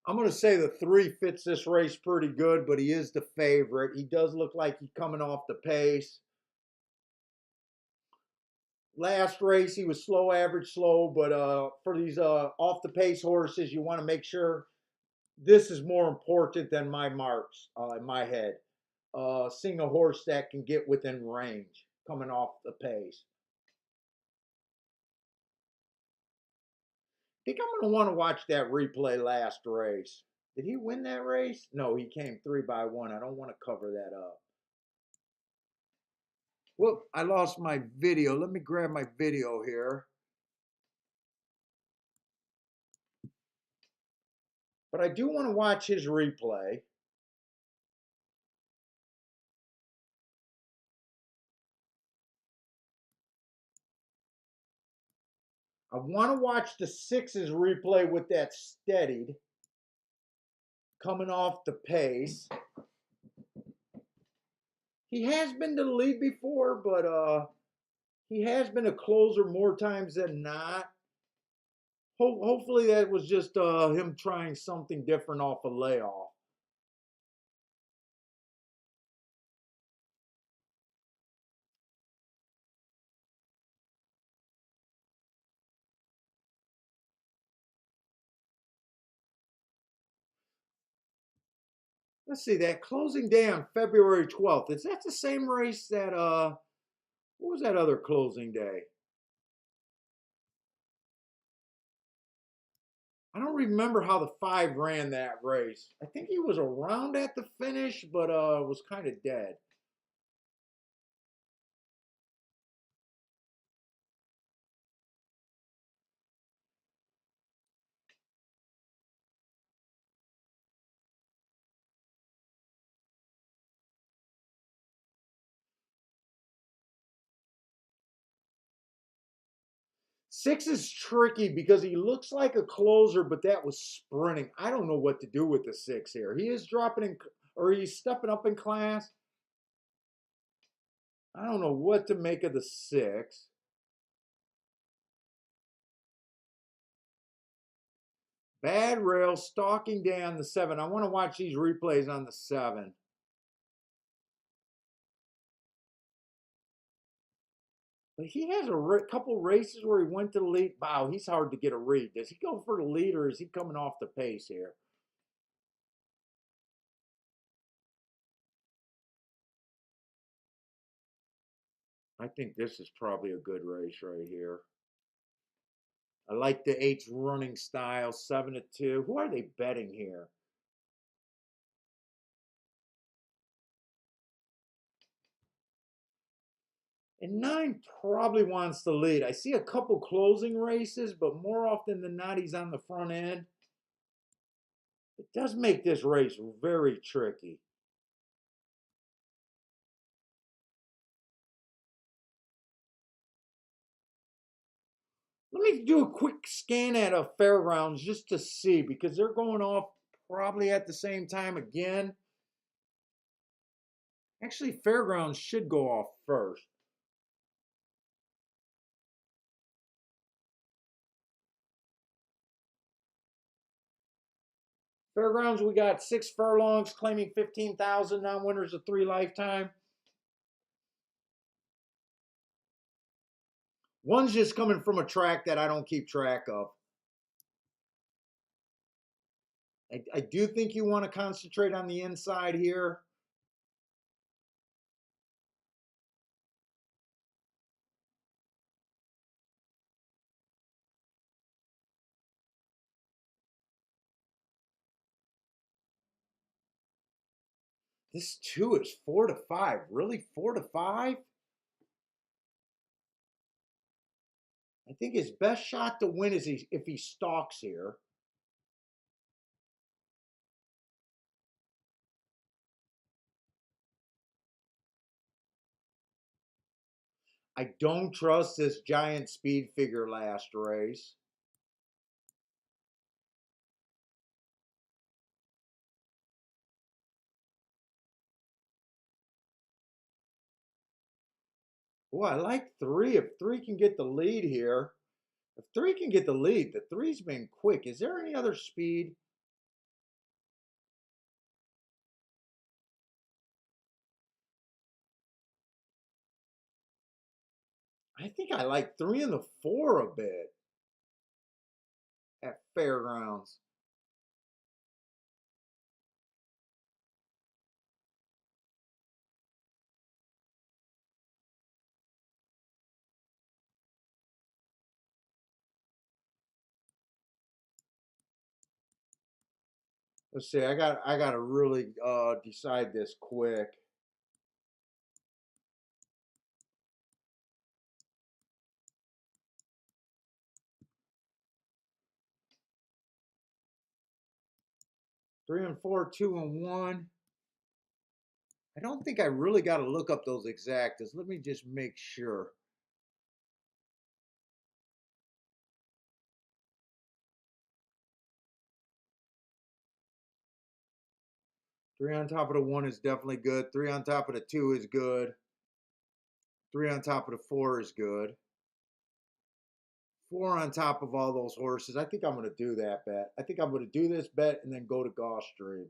I'm going to say the 3 fits this race pretty good, but he is the favorite. He does look like he's coming off the pace. Last race, he was slow, average, slow, but for these off the pace horses, you want to make sure this is more important than my marks in my head. Seeing a horse that can get within range coming off the pace. I think I'm going to want to watch that replay last race. Did he win that race? No, he came 3-by-1. I don't want to cover that up. Whoop, I lost my video. Let me grab my video here. But I do want to watch his replay. I want to watch the 6's replay with that steadied coming off the pace. He has been to the lead before, but he has been a closer more times than not. Hopefully that was just him trying something different off a layoff. Let's see, that closing day on February 12th. Is that the same race that what was that other closing day? I don't remember how the 5 ran that race. I think he was around at the finish, but was kind of dead. Six is tricky because he looks like a closer, but that was sprinting. I don't know what to do with the 6 here. He is dropping in, or he's stepping up in class. I don't know what to make of the 6. Bad rail, stalking down the 7. I want to watch these replays on the 7. But he has a couple races where he went to the lead. Wow, he's hard to get a read. Does he go for the lead or is he coming off the pace here? I think this is probably a good race right here. I like the 8's running style, 7-2. Who are they betting here? And 9 probably wants the lead. I see a couple closing races, but more often than not, he's on the front end. It does make this race very tricky. Let me do a quick scan at a fairgrounds just to see because they're going off probably at the same time again. Actually, fairgrounds should go off first. Fairgrounds, we got 6 furlongs claiming 15,000 non-winners of 3 lifetime. One's just coming from a track that I don't keep track of. I do think you want to concentrate on the inside here. This two is 4 to 5. Really, 4 to 5? I think his best shot to win is if he stalks here. I don't trust this giant speed figure last race. Boy, I like three. If three can get the lead here, if three can get the lead, the three's been quick. Is there any other speed? I think I like three and the four a bit at Fairgrounds. Let's see. I got to really decide this quick. Three and four, two and one. I don't think I really got to look up those exactas. Let me just make sure. Three on top of the one is definitely good. Three on top of the two is good. Three on top of the four is good. Four on top of all those horses. I think I'm going to do that bet. I think I'm going to do this bet and then go to Gulfstream.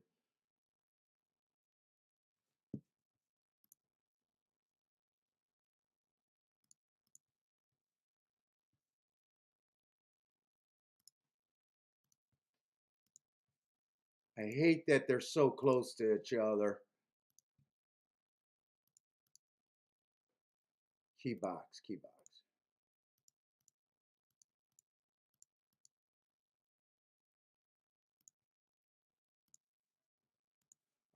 I hate that they're so close to each other. Key box, key box.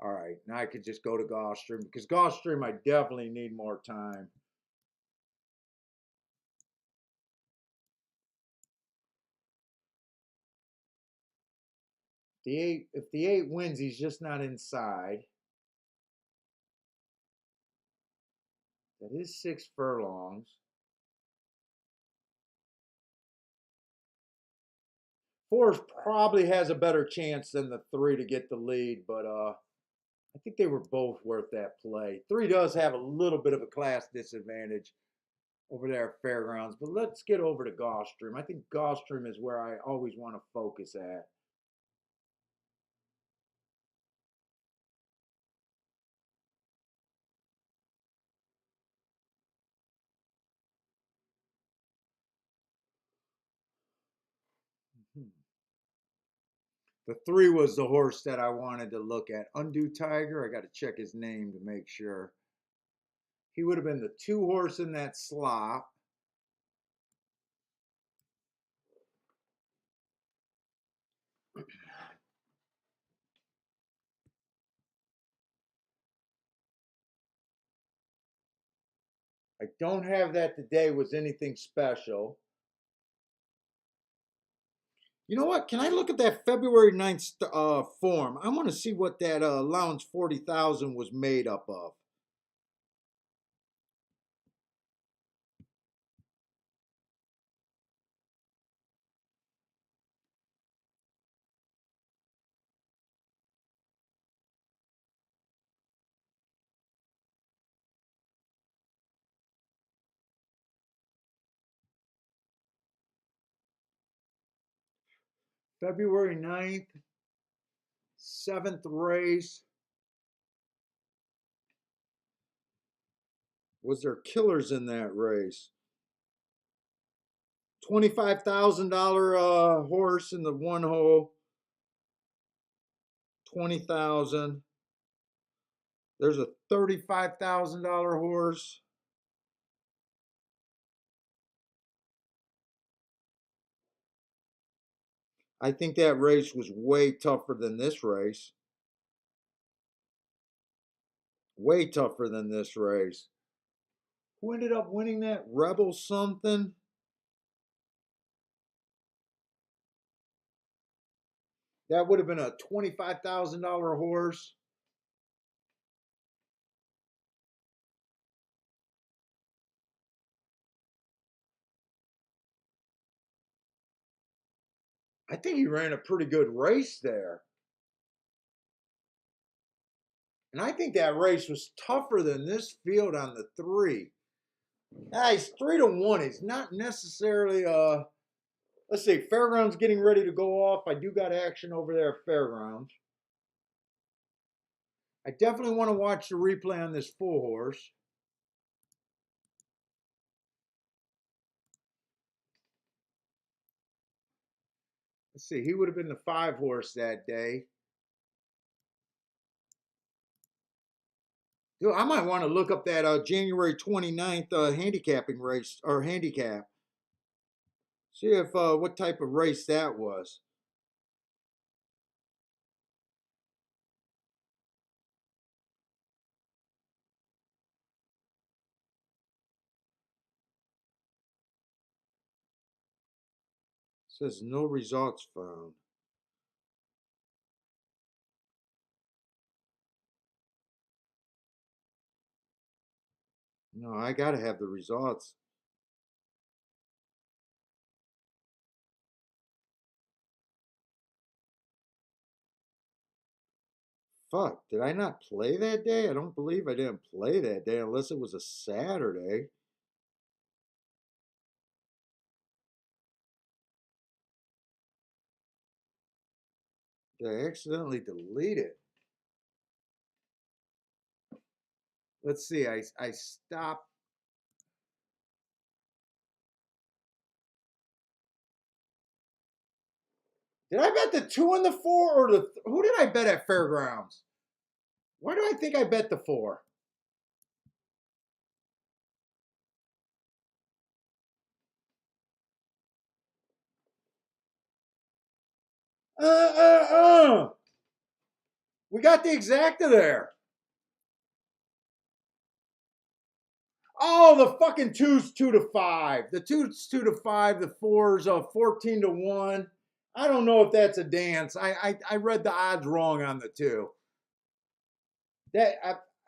All right, now I could just go to Gulfstream because Gulfstream I definitely need more time. If the eight wins, he's just not inside. That is 6 furlongs. Four probably has a better chance than the three to get the lead, but I think they were both worth that play. Three does have a little bit of a class disadvantage over there at Fairgrounds, but let's get over to Gulfstream. I think Gulfstream is where I always want to focus at. Hmm. The three was the horse that I wanted to look at. Undue Tiger, I got to check his name to make sure. He would have been the two horse in that slot. I don't have that today was anything special. You know what? Can I look at that February 9th form? I want to see what that allowance 40,000 was made up of. February 9th, seventh race. Was there killers in that race? $25,000 horse in the one hole. 20,000. There's a $35,000 horse. I think that race was way tougher than this race. Way tougher than this race. Who ended up winning that? Rebel something? That would have been a $25,000 horse. I think he ran a pretty good race there. And I think that race was tougher than this field on the 3. He's 3-1. He's not necessarily let's see, Fairgrounds getting ready to go off. I do got action over there at Fairgrounds. I definitely want to watch the replay on this 4 horse. Let's see, he would have been the 5 horse that day. Dude, I might want to look up that January 29th handicapping race or handicap. See if what type of race that was. It says no results found. No, I gotta have the results. Fuck, did I not play that day? I don't believe I didn't play that day unless it was a Saturday. Did I accidentally delete it? Let's see, I stopped. Did I bet the 2 and the 4 or who did I bet at Fairgrounds? Why do I think I bet the 4? We got the exacta there. Oh, the fucking 2's 2-5. The 2's 2-5. The 4's 14-1. I don't know if that's a dance. I read the odds wrong on the 2. That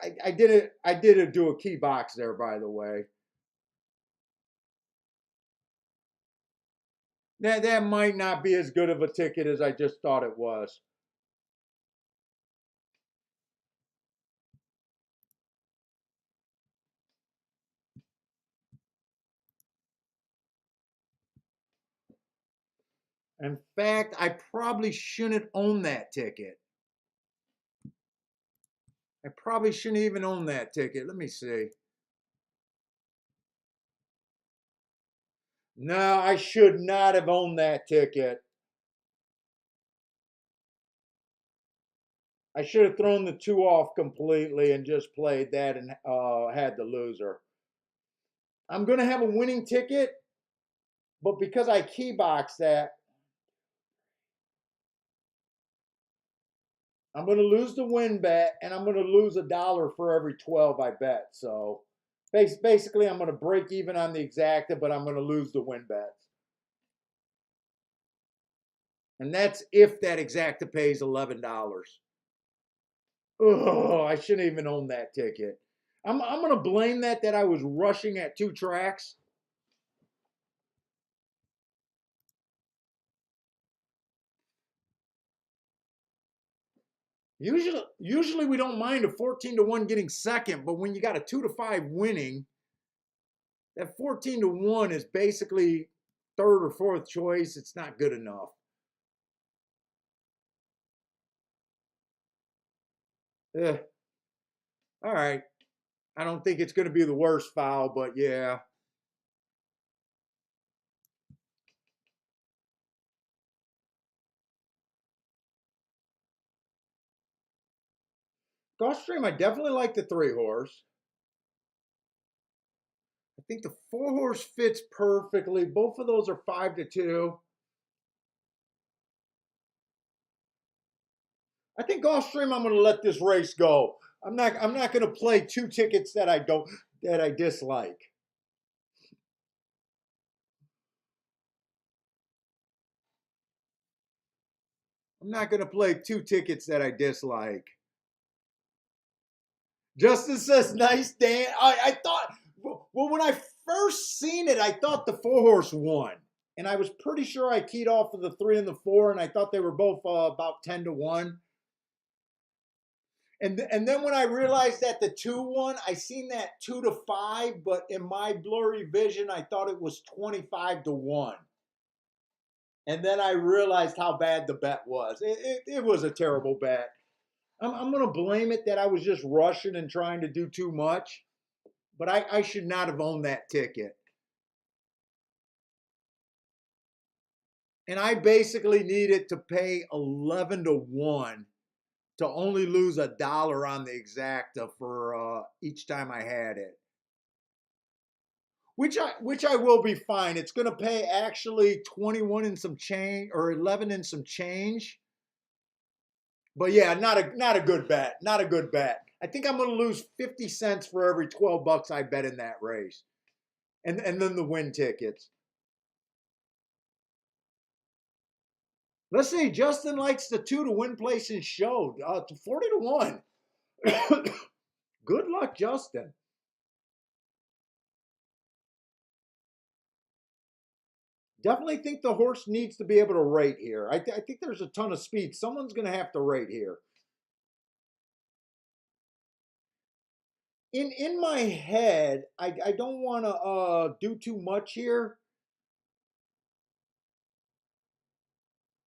I did it. I did do a key box there, by the way. That might not be as good of a ticket as I just thought it was. In fact, I probably shouldn't own that ticket. I probably shouldn't even own that ticket. Let me see. No, I should not have owned that ticket. I should have thrown the 2 off completely and just played that and had the loser. I'm going to have a winning ticket, but because I keyboxed that, I'm going to lose the win bet and I'm going to lose $1 for every 12 I bet. So basically, I'm going to break even on the exacta, but I'm going to lose the win bets. And that's if that exacta pays $11. Oh, I shouldn't even own that ticket. I'm going to blame that I was rushing at 2 tracks. Usually we don't mind a 14-1 getting second, but when you got a 2-5 winning, that 14-1 is basically 3rd or 4th choice. It's not good enough. Eh. All right. I don't think it's going to be the worst foul, but yeah. Gulfstream, I definitely like the 3 horse. I think the 4 horse fits perfectly. Both of those are 5-2. I think Gulfstream, I'm going to let this race go. I'm not going to play two tickets that I dislike. I'm not going to play two tickets that I dislike. Justin says, nice, Dan. I thought, well, when I first seen it, I thought the 4-horse won. And I was pretty sure I keyed off of the 3 and the 4, and I thought they were both about 10-1. And then when I realized that the 2 won, I seen that 2-5, but in my blurry vision, I thought it was 25-1. And then I realized how bad the bet was. It was a terrible bet. I'm going to blame it that I was just rushing and trying to do too much. But I should not have owned that ticket. And I basically needed to pay 11-1 to only lose $1 on the exacta for each time I had it. Which I will be fine. It's going to pay actually 21 and some change, or 11 and some change. But yeah, not a good bet. Not a good bet. I think I'm going to lose 50 cents for every 12 bucks I bet in that race. And then the win tickets. Let's see. Justin likes the 2 to win place and show. 40-1. Good luck, Justin. Definitely think the horse needs to be able to rate here. I think there's a ton of speed. Someone's going to have to rate here. In my head, I don't want to do too much here.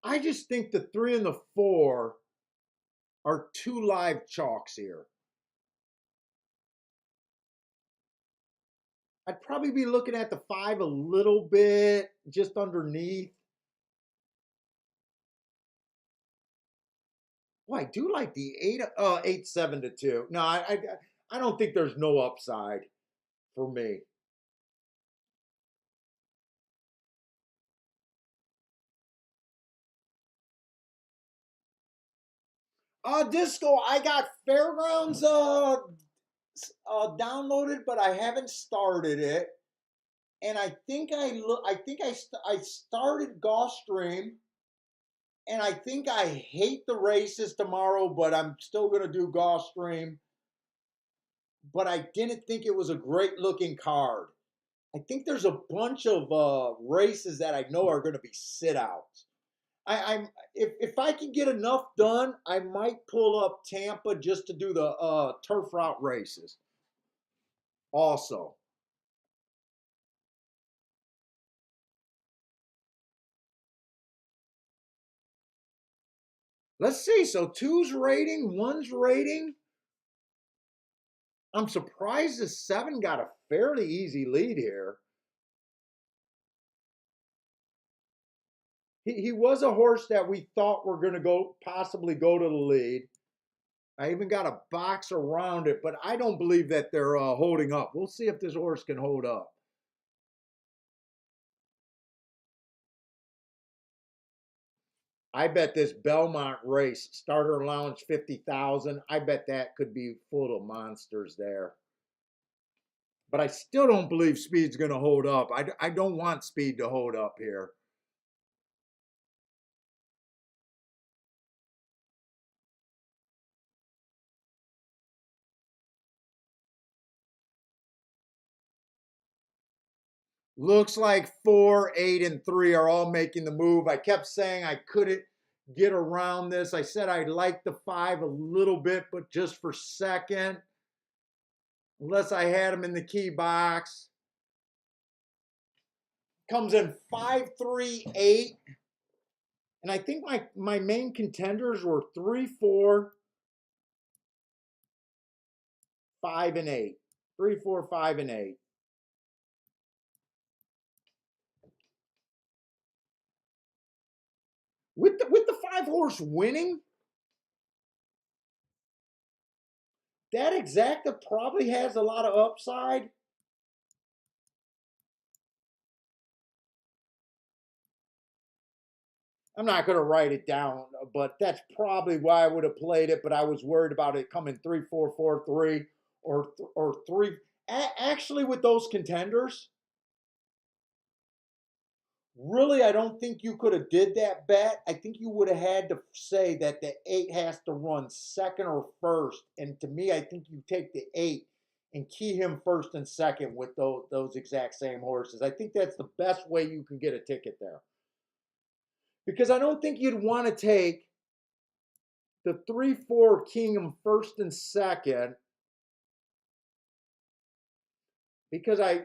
I just think the 3 and the 4 are 2 live chalks here. I'd probably be looking at the 5 a little bit, just underneath. Well, I do like the 8-7-2. No, I don't think there's no upside for me. Disco, I got Fairgrounds downloaded, but I haven't started it. And I think I started Gulfstream, and I think I hate the races tomorrow, but I'm still gonna do Gulfstream. But I didn't think it was a great looking card. I think there's a bunch of races that I know are going to be sit outs. I'm if I can get enough done, I might pull up Tampa just to do the turf route races. Also, let's see. So two's rating, one's rating. I'm surprised the 7 got a fairly easy lead here. He was a horse that we thought were going to possibly go to the lead. I even got a box around it, but I don't believe that they're holding up. We'll see if this horse can hold up. I bet this Belmont race, starter allowance 50,000. I bet that could be full of monsters there. But I still don't believe speed's going to hold up. I don't want speed to hold up here. Looks like 4, 8, and 3 are all making the move. I kept saying I couldn't get around this. I said I liked the 5 a little bit, but just for second. Unless I had him in the key box. Comes in 5, 3, 8. And I think my main contenders were 3, 4, 5, and 8. 3, 4, 5, and 8. With the 5-horse winning, that exacta probably has a lot of upside. I'm not going to write it down, but that's probably why I would have played it. But I was worried about it coming 3-4-4-3 or three. Actually, with those contenders, really, I don't think you could have did that bet. I think you would have had to say that the 8 has to run second or first. And to me, I think you take the 8 and key him first and second with those exact same horses. I think that's the best way you can get a ticket there. Because I don't think you'd want to take the 3-4 king him first and second, because I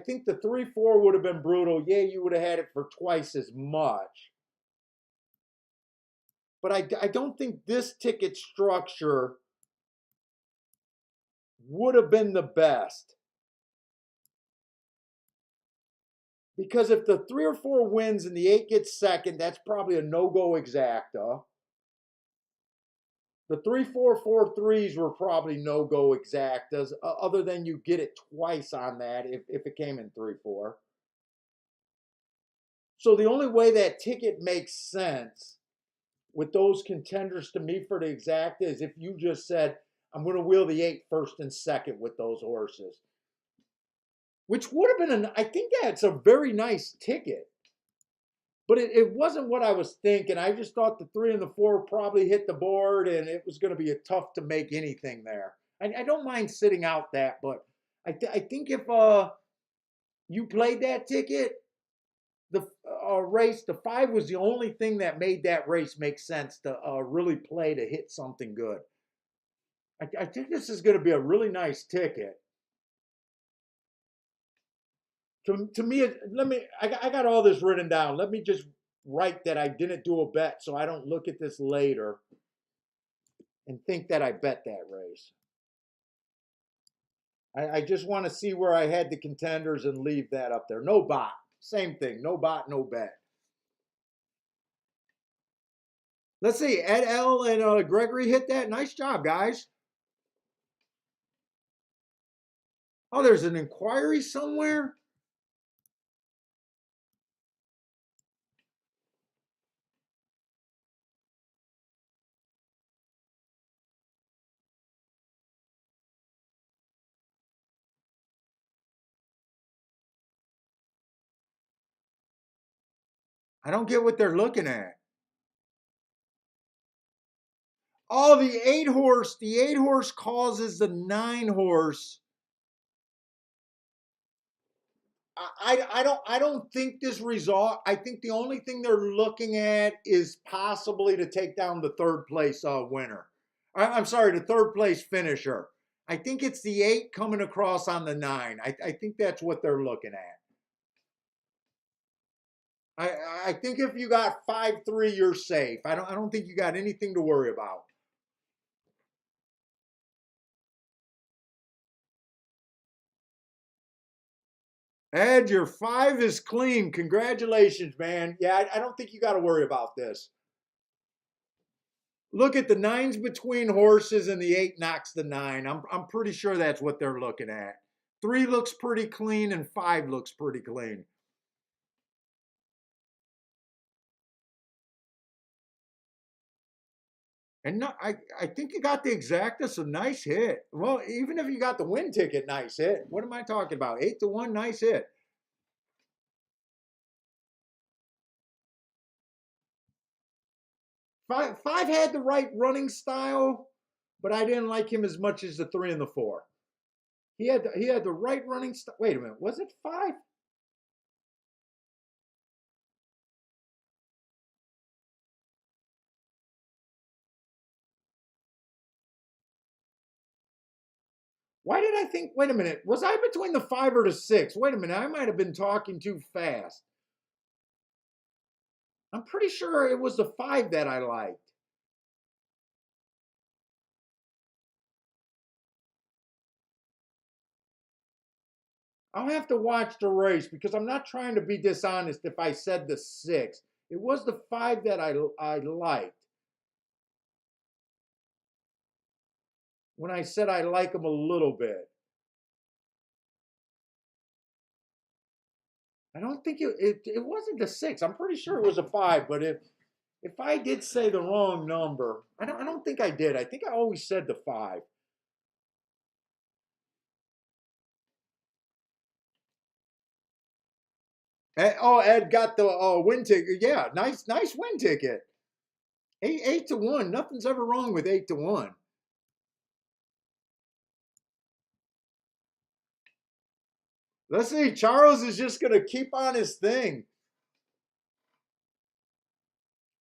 think the 3-4 would have been brutal. Yeah, you would have had it for twice as much. But I don't think this ticket structure would have been the best. Because if the 3 or 4 wins and the 8 gets second, that's probably a no-go exacta. The 3-4-4-3s were probably no-go exactas, other than you get it twice on that if it came in 3-4. So the only way that ticket makes sense with those contenders to me for the exacta is if you just said, I'm going to wheel the 8 first and second with those horses. Which would have been, I think that's a very nice ticket. But it wasn't what I was thinking. I just thought the 3 and the 4 probably hit the board, and it was going to be a tough to make anything there. I don't mind sitting out that, but I think if you played that ticket, the race, the 5 was the only thing that made that race make sense to really play to hit something good. I think this is going to be a really nice ticket. To me, I got all this written down. Let me just write that I didn't do a bet so I don't look at this later and think that I bet that race. I just want to see where I had the contenders and leave that up there. No bot. Same thing. No bot, no bet. Let's see. Ed L and Gregory hit that. Nice job, guys. Oh, there's an inquiry somewhere? I don't get what they're looking at. Oh, the 8 horse. The 8 horse causes the 9 horse. I don't think this result. I think the only thing they're looking at is possibly to take down the 3rd place winner. I'm sorry, the 3rd place finisher. I think it's the 8 coming across on the 9. I think that's what they're looking at. I think if you got 5-3, you're safe. I don't think you got anything to worry about. Ed, your 5 is clean. Congratulations, man. Yeah, I don't think you got to worry about this. Look at the 9's between horses and the 8 knocks the 9. I'm pretty sure that's what they're looking at. 3 looks pretty clean and 5 looks pretty clean. And no, I think you got the exactus, a nice hit. Well, even if you got the win ticket, nice hit. What am I talking about? 8-1, nice hit. Five had the right running style, but I didn't like him as much as the 3 and the 4. He had the right running style. Wait a minute, was it 5? Why did I think? Wait a minute, was I between the 5 or the 6? Wait a minute, I might have been talking too fast. I'm pretty sure it was the 5 that I liked. I'll have to watch the race because I'm not trying to be dishonest if I said the 6. It was the 5 that I liked. When I said I like him a little bit. I don't think it wasn't the 6. I'm pretty sure it was a 5, but if If I did say the wrong number, I don't think I did. I think I always said the 5. Oh, Ed got the win ticket. Yeah, nice win ticket. 8 to 1. Nothing's ever wrong with 8 to 1. Let's see. Charles is just gonna keep on his thing.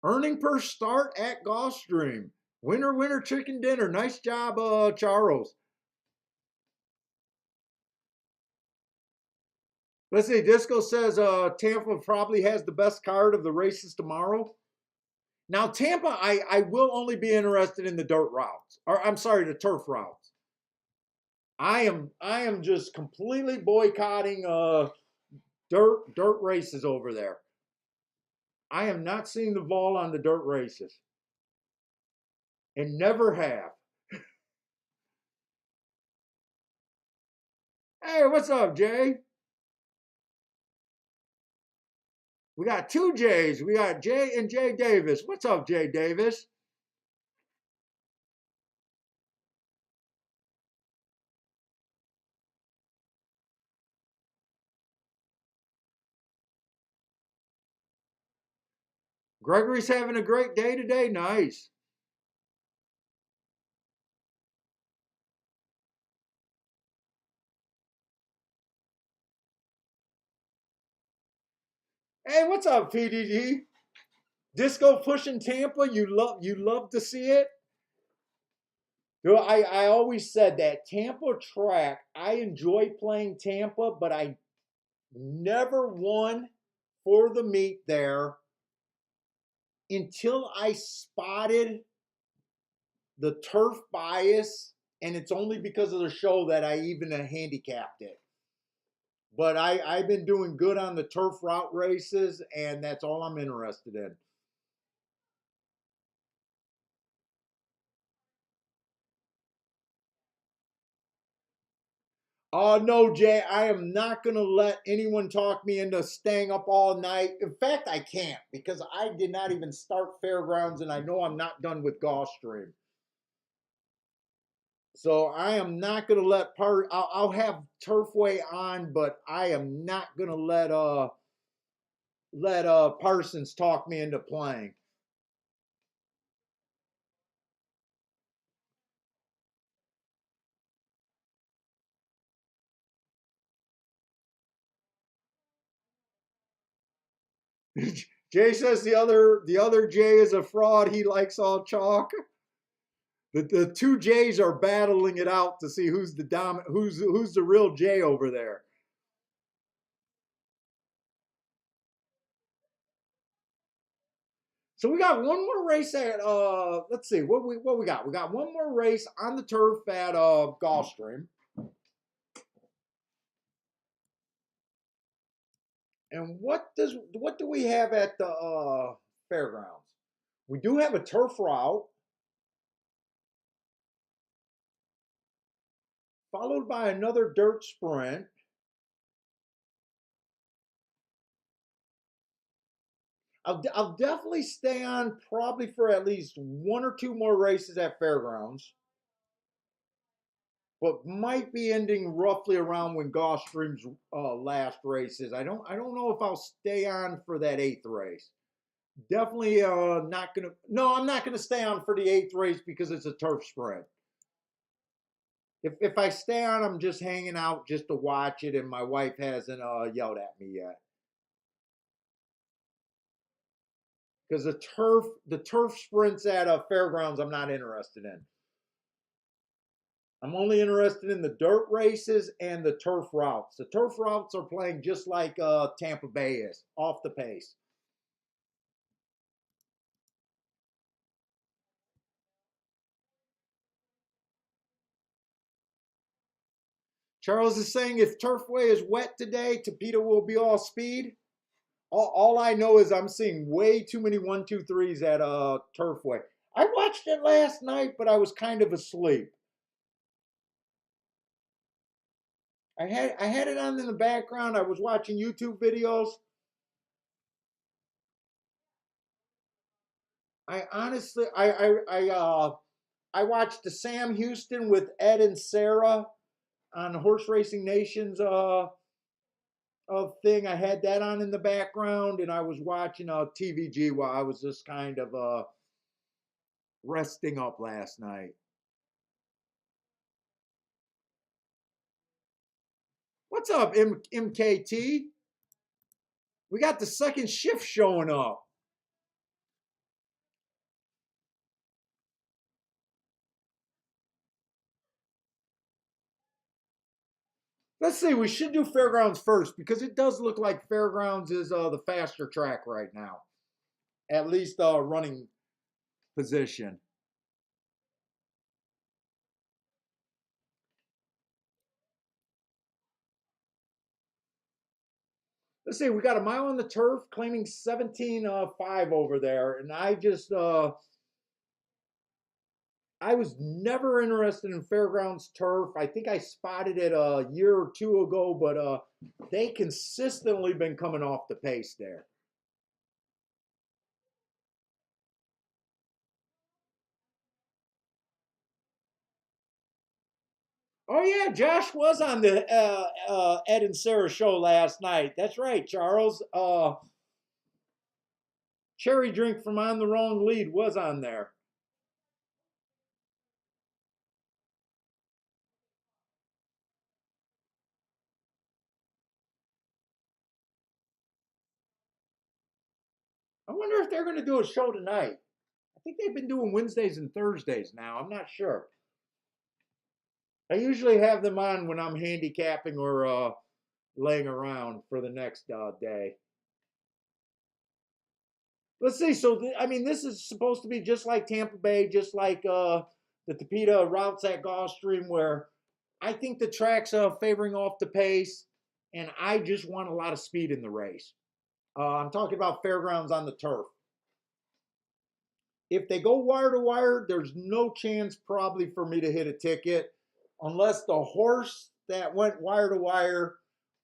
Earning per start at Gulfstream. Winner, winner, chicken dinner. Nice job, Charles. Let's see. Disco says Tampa probably has the best card of the races tomorrow. Now, Tampa, I will only be interested in the dirt routes. Or I'm sorry, the turf routes. I am just completely boycotting dirt races over there. I am not seeing the ball on the dirt races. And never have. Hey, what's up, Jay? We got two J's. We got Jay and Jay Davis. What's up, Jay Davis? Gregory's having a great day today. Nice. Hey, what's up, PDG? Disco pushing Tampa. You love to see it. You know, I always said that Tampa track. I enjoy playing Tampa, but I never won for the meet there until I spotted the turf bias, and it's only because of the show that I even handicapped it. But I've been doing good on the turf route races, and that's all I'm interested in. Oh no, Jay, I am not gonna let anyone talk me into staying up all night. In fact, I can't because I did not even start fairgrounds, and I know I'm not done with Gulfstream. So I am not gonna let part. I'll have Turfway on, but I am not gonna let Parsons talk me into playing. Jay says the other Jay is a fraud. He likes all chalk. The two Jays are battling it out to see who's who's the real Jay over there. So we got one more race at let's see what we got. We got one more race on the turf at Gulfstream. And what do we have at the fairgrounds? We do have a turf route, followed by another dirt sprint. I'll definitely stay on probably for at least one or two more races at fairgrounds, but might be ending roughly around when Gulfstream's last race is. I don't know if I'll stay on for that eighth race. Definitely not gonna. No, I'm not gonna stay on for the eighth race because it's a turf sprint. If I stay on, I'm just hanging out just to watch it, and my wife hasn't yelled at me yet. Because the turf sprints at fairgrounds, I'm not interested in. I'm only interested in the dirt races and the turf routes. The turf routes are playing just like Tampa Bay is, off the pace. Charles is saying if Turfway is wet today, Topita will be all speed. All I know is I'm seeing way too many 1-2-3s at Turfway. I watched it last night, but I was kind of asleep. I had it on in the background. I was watching YouTube videos. I honestly, I watched the Sam Houston with Ed and Sarah on Horse Racing Nation's thing. I had that on in the background, and I was watching TVG while I was just kind of resting up last night. What's up, MKT? We got the second shift showing up. Let's see. We should do Fairgrounds first because it does look like Fairgrounds is the faster track right now, at least running position. Let's see. We got a mile on the turf, claiming 17.5 over there, and I was never interested in Fairgrounds turf. I think I spotted it a year or two ago, but they consistently been coming off the pace there. Oh yeah, Josh was on the Ed and Sarah show last night. That's right, Charles. Cherry Drink from On the Wrong Lead was on there. I wonder if they're going to do a show tonight. I think they've been doing Wednesdays and Thursdays now. I'm not sure. I usually have them on when I'm handicapping or laying around for the next day. Let's see. So, I mean, this is supposed to be just like Tampa Bay, just like the Tapeta routes at Gulfstream, where I think the track's favoring off the pace, and I just want a lot of speed in the race. I'm talking about Fairgrounds on the turf. If they go wire to wire, there's no chance probably for me to hit a ticket unless the horse that went wire to wire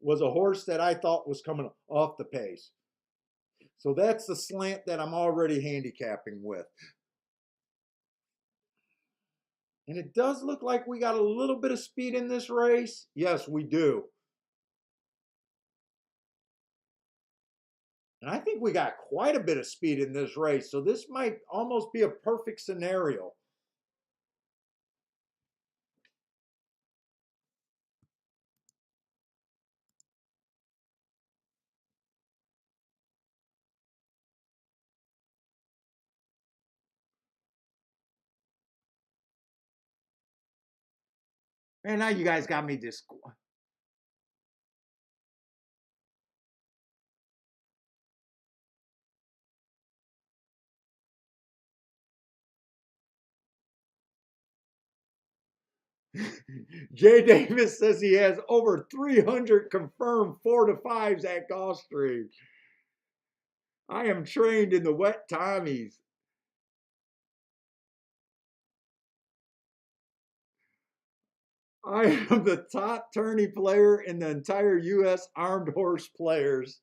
was a horse that I thought was coming off the pace. So that's the slant that I'm already handicapping with. And it does look like we got a little bit of speed in this race. Yes, we do. And I think we got quite a bit of speed in this race. So this might almost be a perfect scenario. And now you guys got me this. Jay Davis says he has over 300 confirmed 4 to 5s at Gulfstream. I am trained in the wet Tommies. I am the top tourney player in the entire U.S. Armed Horse Players.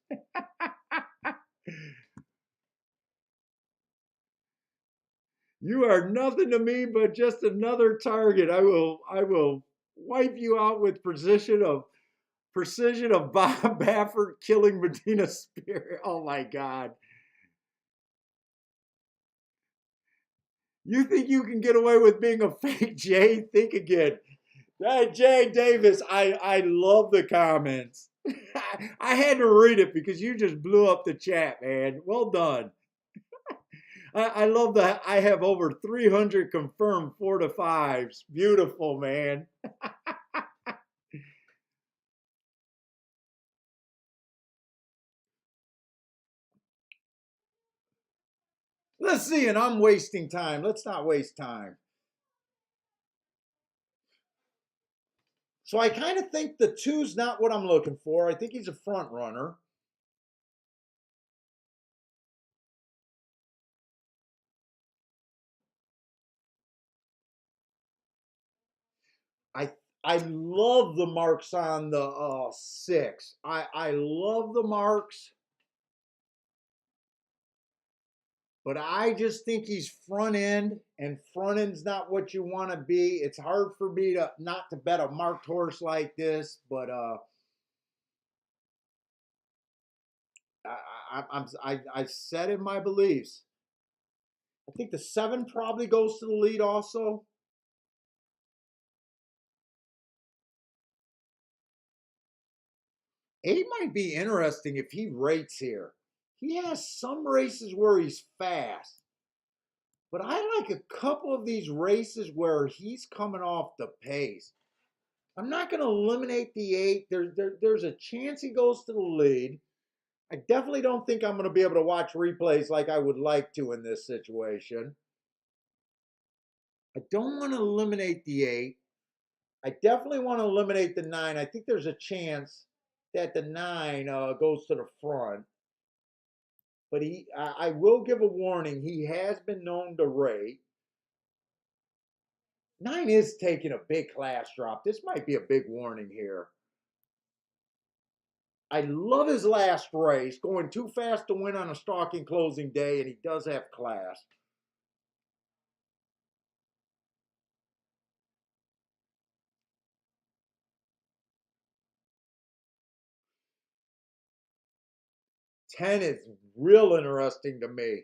You are nothing to me but just another target. I will wipe you out with precision of Bob Baffert killing Medina Spirit. Oh my God. You think you can get away with being a fake Jay? Think again. Hey, Jay Davis, I love the comments. I had to read it because you just blew up the chat, man. Well done. I love that. I have over 300 confirmed 4 to 5s. Beautiful, man. Let's see, and I'm wasting time. Let's not waste time. So I kind of think the two's not what I'm looking for. I think he's a front runner. I I love the marks on the 6. I love the marks. But I just think he's front end, and front end's not what you want to be. It's hard for me to not to bet a marked horse like this, but I said in my beliefs. I think the 7 probably goes to the lead also. 8 might be interesting if he rates here. He has some races where he's fast, but I like a couple of these races where he's coming off the pace. I'm not going to eliminate the 8. There's a chance he goes to the lead. I definitely don't think I'm going to be able to watch replays like I would like to in this situation. I don't want to eliminate the 8. I definitely want to eliminate the 9. I think there's a chance that the 9 goes to the front. But I will give a warning. He has been known to rate. 9 is taking a big class drop. This might be a big warning here. I love his last race, going too fast to win on a stalking closing day, and he does have class. Ten is real interesting to me.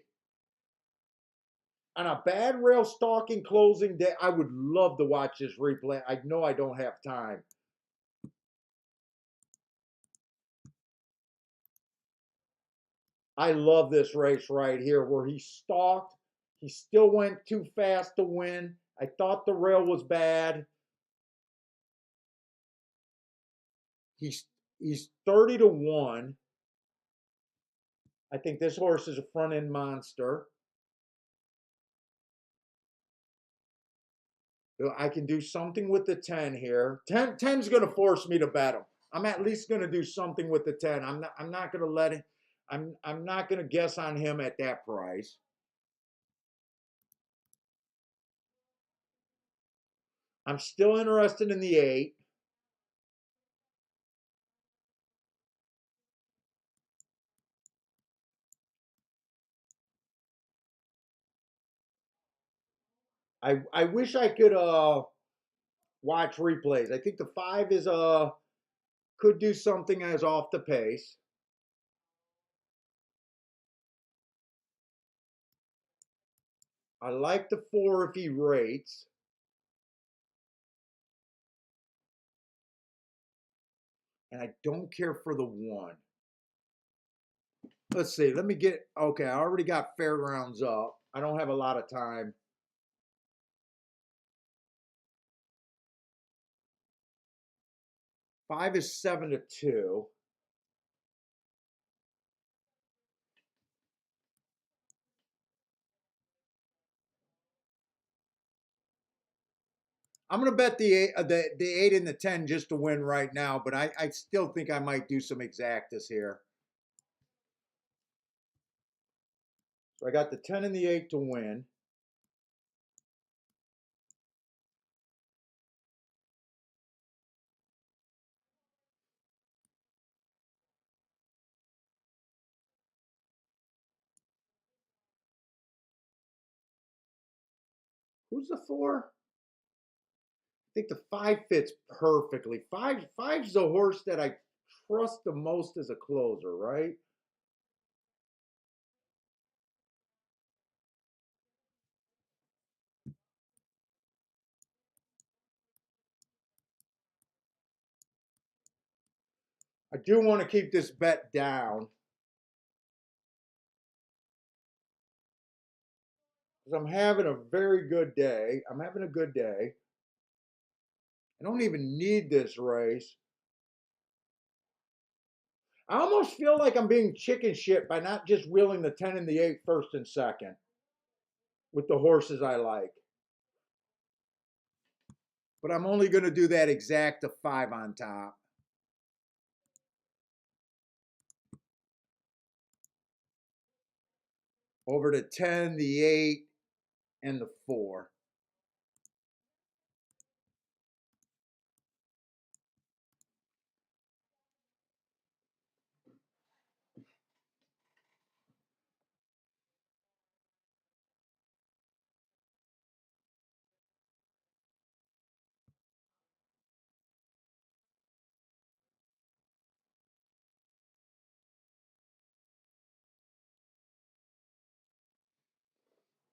On a bad rail stalking closing day, I would love to watch this replay. I know I don't have time. I love this race right here where he stalked. He still went too fast to win. I thought the rail was bad. He's 30 to 1. I think this horse is a front end monster. I can do something with the 10 here. 10's going to force me to bet him. I'm at least going to do something with the 10. I'm not going to let it. I'm not going to guess on him at that price. I'm still interested in the 8. I wish I could watch replays. I think the 5 is could do something as off the pace. I like the 4 if he rates. And I don't care for the 1. Let's see. Let me get, okay, I already got Fairgrounds up. I don't have a lot of time. 5 is 7 to 2. I'm going to bet the 8 and the 10 just to win right now, but I still think I might do some exactas here. So I got the 10 and the 8 to win. Who's the 4? I think the 5 fits perfectly. Five's the horse that I trust the most as a closer, right? I do want to keep this bet down because I'm having a very good day. I'm having a good day. I don't even need this race. I almost feel like I'm being chicken shit by not just wheeling the 10 and the 8 first and second with the horses I like. But I'm only going to do that exact to 5 on top. Over the 10, the 8, and the 4.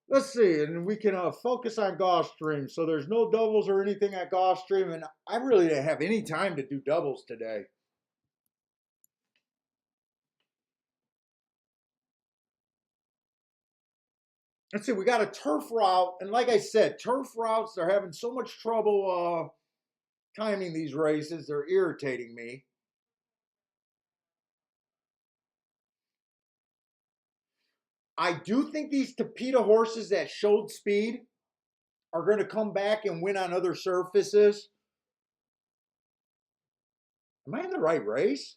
let's see, and we can focus on Gulfstream. So there's no doubles or anything at Gulfstream, and I really didn't have any time to do doubles today. Let's see, we got a turf route, and like I said, turf routes, they're having so much trouble timing these races. They're irritating me. I do think these Tapeta horses that showed speed are going to come back and win on other surfaces. Am I in the right race?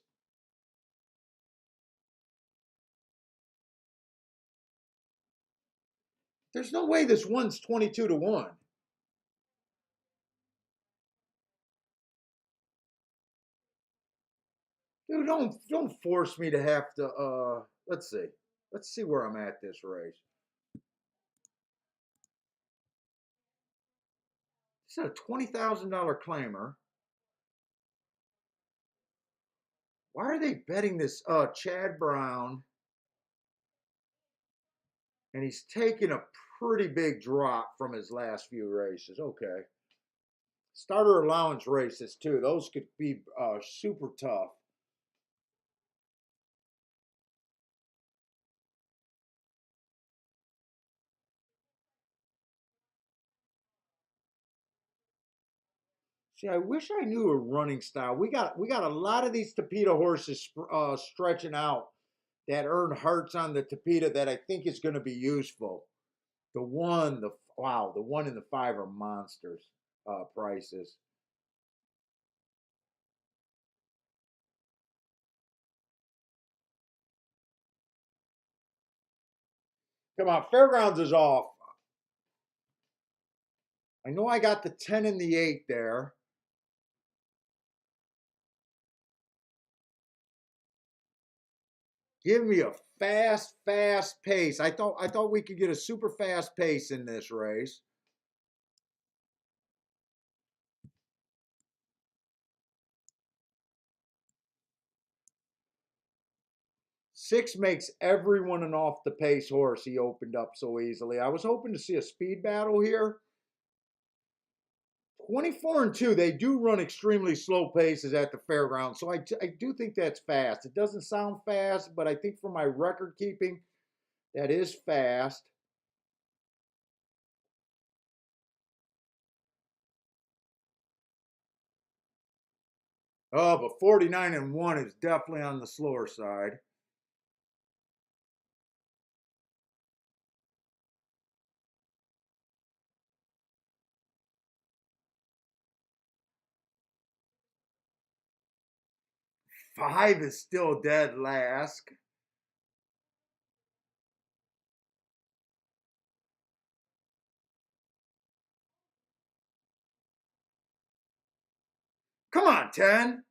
There's no way this one's 22 to 1. Dude, don't force me to have to let's see. Let's see where I'm at this race. This is a $20,000 claimer. Why are they betting this Chad Brown? And he's taking a pretty big drop from his last few races. Okay. Starter allowance races too. Those could be super tough. See, I wish I knew a running style. We got a lot of these Tapeta horses stretching out that earn hearts on the Tapeta that I think is going to be useful. The one and the five are monsters prices. Come on, Fairgrounds is off. I know I got the 10 and the 8 there. Give me a fast pace. I thought we could get a super fast pace in this race. Six makes everyone an off the pace horse. He opened up so easily. I was hoping to see a speed battle here. 24 and 2, they do run extremely slow paces at the fairground. So I do think that's fast. It doesn't sound fast, but I think for my record keeping, that is fast. Oh, but 49 and 1 is definitely on the slower side. Five is still dead last. Come on, 10.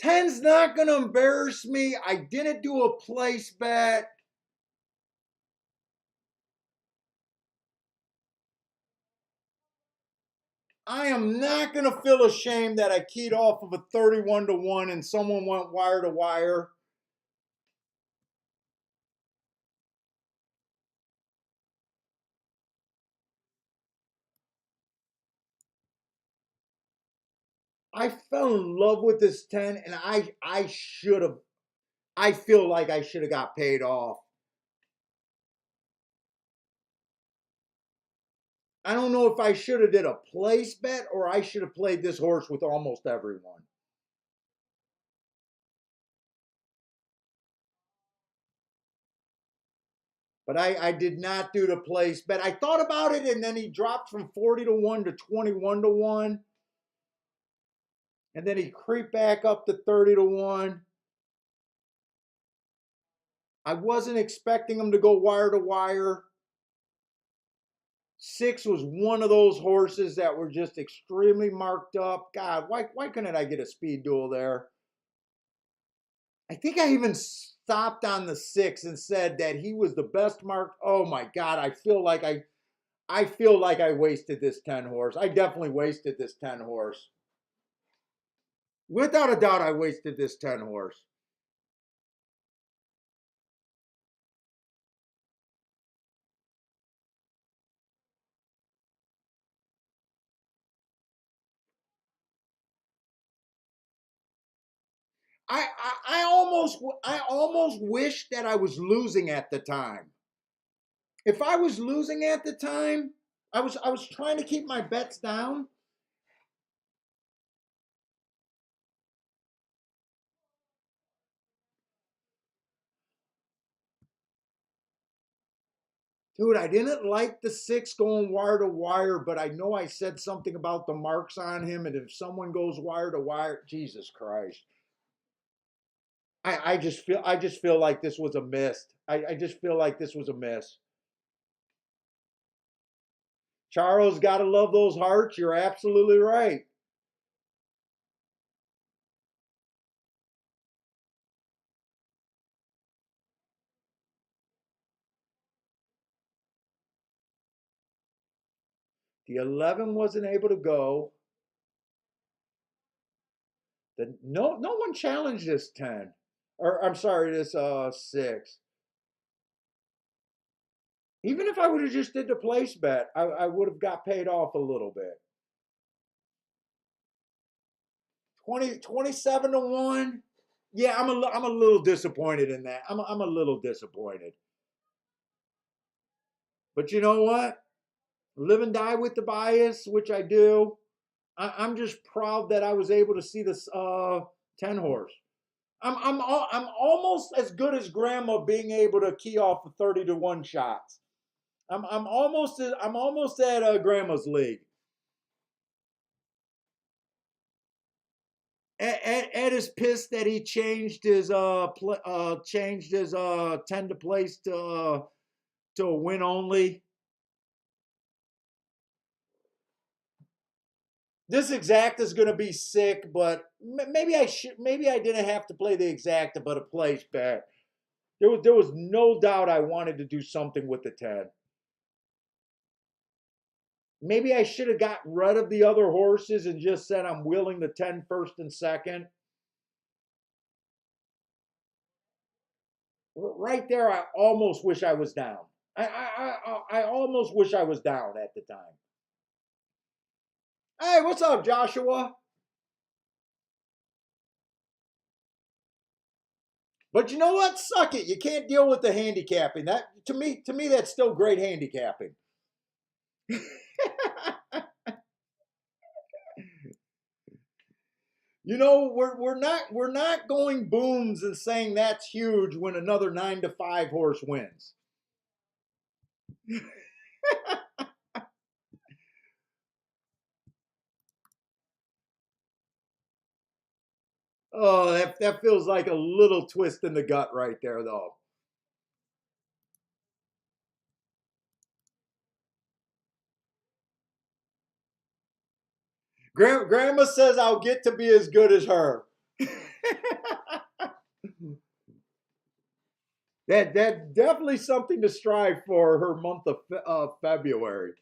10's not going to embarrass me. I didn't do a place bet. I am not going to feel ashamed that I keyed off of a 31 to 1 and someone went wire to wire. I fell in love with this 10 and I should have I feel like I should have got paid off. I don't know if I should have did a place bet or I should have played this horse with almost everyone. But I did not do the place bet. I thought about it and then he dropped from 40 to 1 to 21 to 1. And then he creeped back up to 30 to 1. I wasn't expecting him to go wire to wire. Six was one of those horses that were just extremely marked up. God, why couldn't I get a speed duel there? I think I even stopped on the six and said that he was the best marked. Oh my God, I feel like I wasted this 10 horse. I definitely wasted this 10 horse. Without a doubt, I wasted this 10 horse. I almost wish that I was losing at the time. If I was losing at the time, I was trying to keep my bets down. Dude, I didn't like the 6 going wire to wire, but I know I said something about the marks on him, and if someone goes wire to wire, Jesus Christ. I just feel like this was a miss. I just feel like this was a miss. Charles, gotta love those hearts. You're absolutely right. The 11 wasn't able to go. No one challenged this 10. Or I'm sorry, this 6. Even if I would have just did the place bet, I would have got paid off a little bit. 27 to 1. Yeah, I'm a little disappointed in that. I'm a little disappointed. But you know what? Live and die with the bias, which I do. I'm just proud that I was able to see this 10 horse. I'm almost as good as Grandma being able to key off the 30 to 1 shots. I'm almost at Grandma's league. Ed is pissed that he changed his 10 to place to a win only. This exact is going to be sick, but maybe I didn't have to play the exacta, but a place bet. There was no doubt I wanted to do something with the 10. Maybe I should have got rid of the other horses and just said I'm willing the 10 first and second. Right there, I almost wish I was down. I almost wish I was down at the time. Hey, what's up, Joshua? But you know what? Suck it. You can't deal with the handicapping. That to me, that's still great handicapping. You know, we're not going booms and saying that's huge when another 9 to 5 horse wins. Oh, that feels like a little twist in the gut right there, though. Grandma says I'll get to be as good as her. That definitely something to strive for her month of February.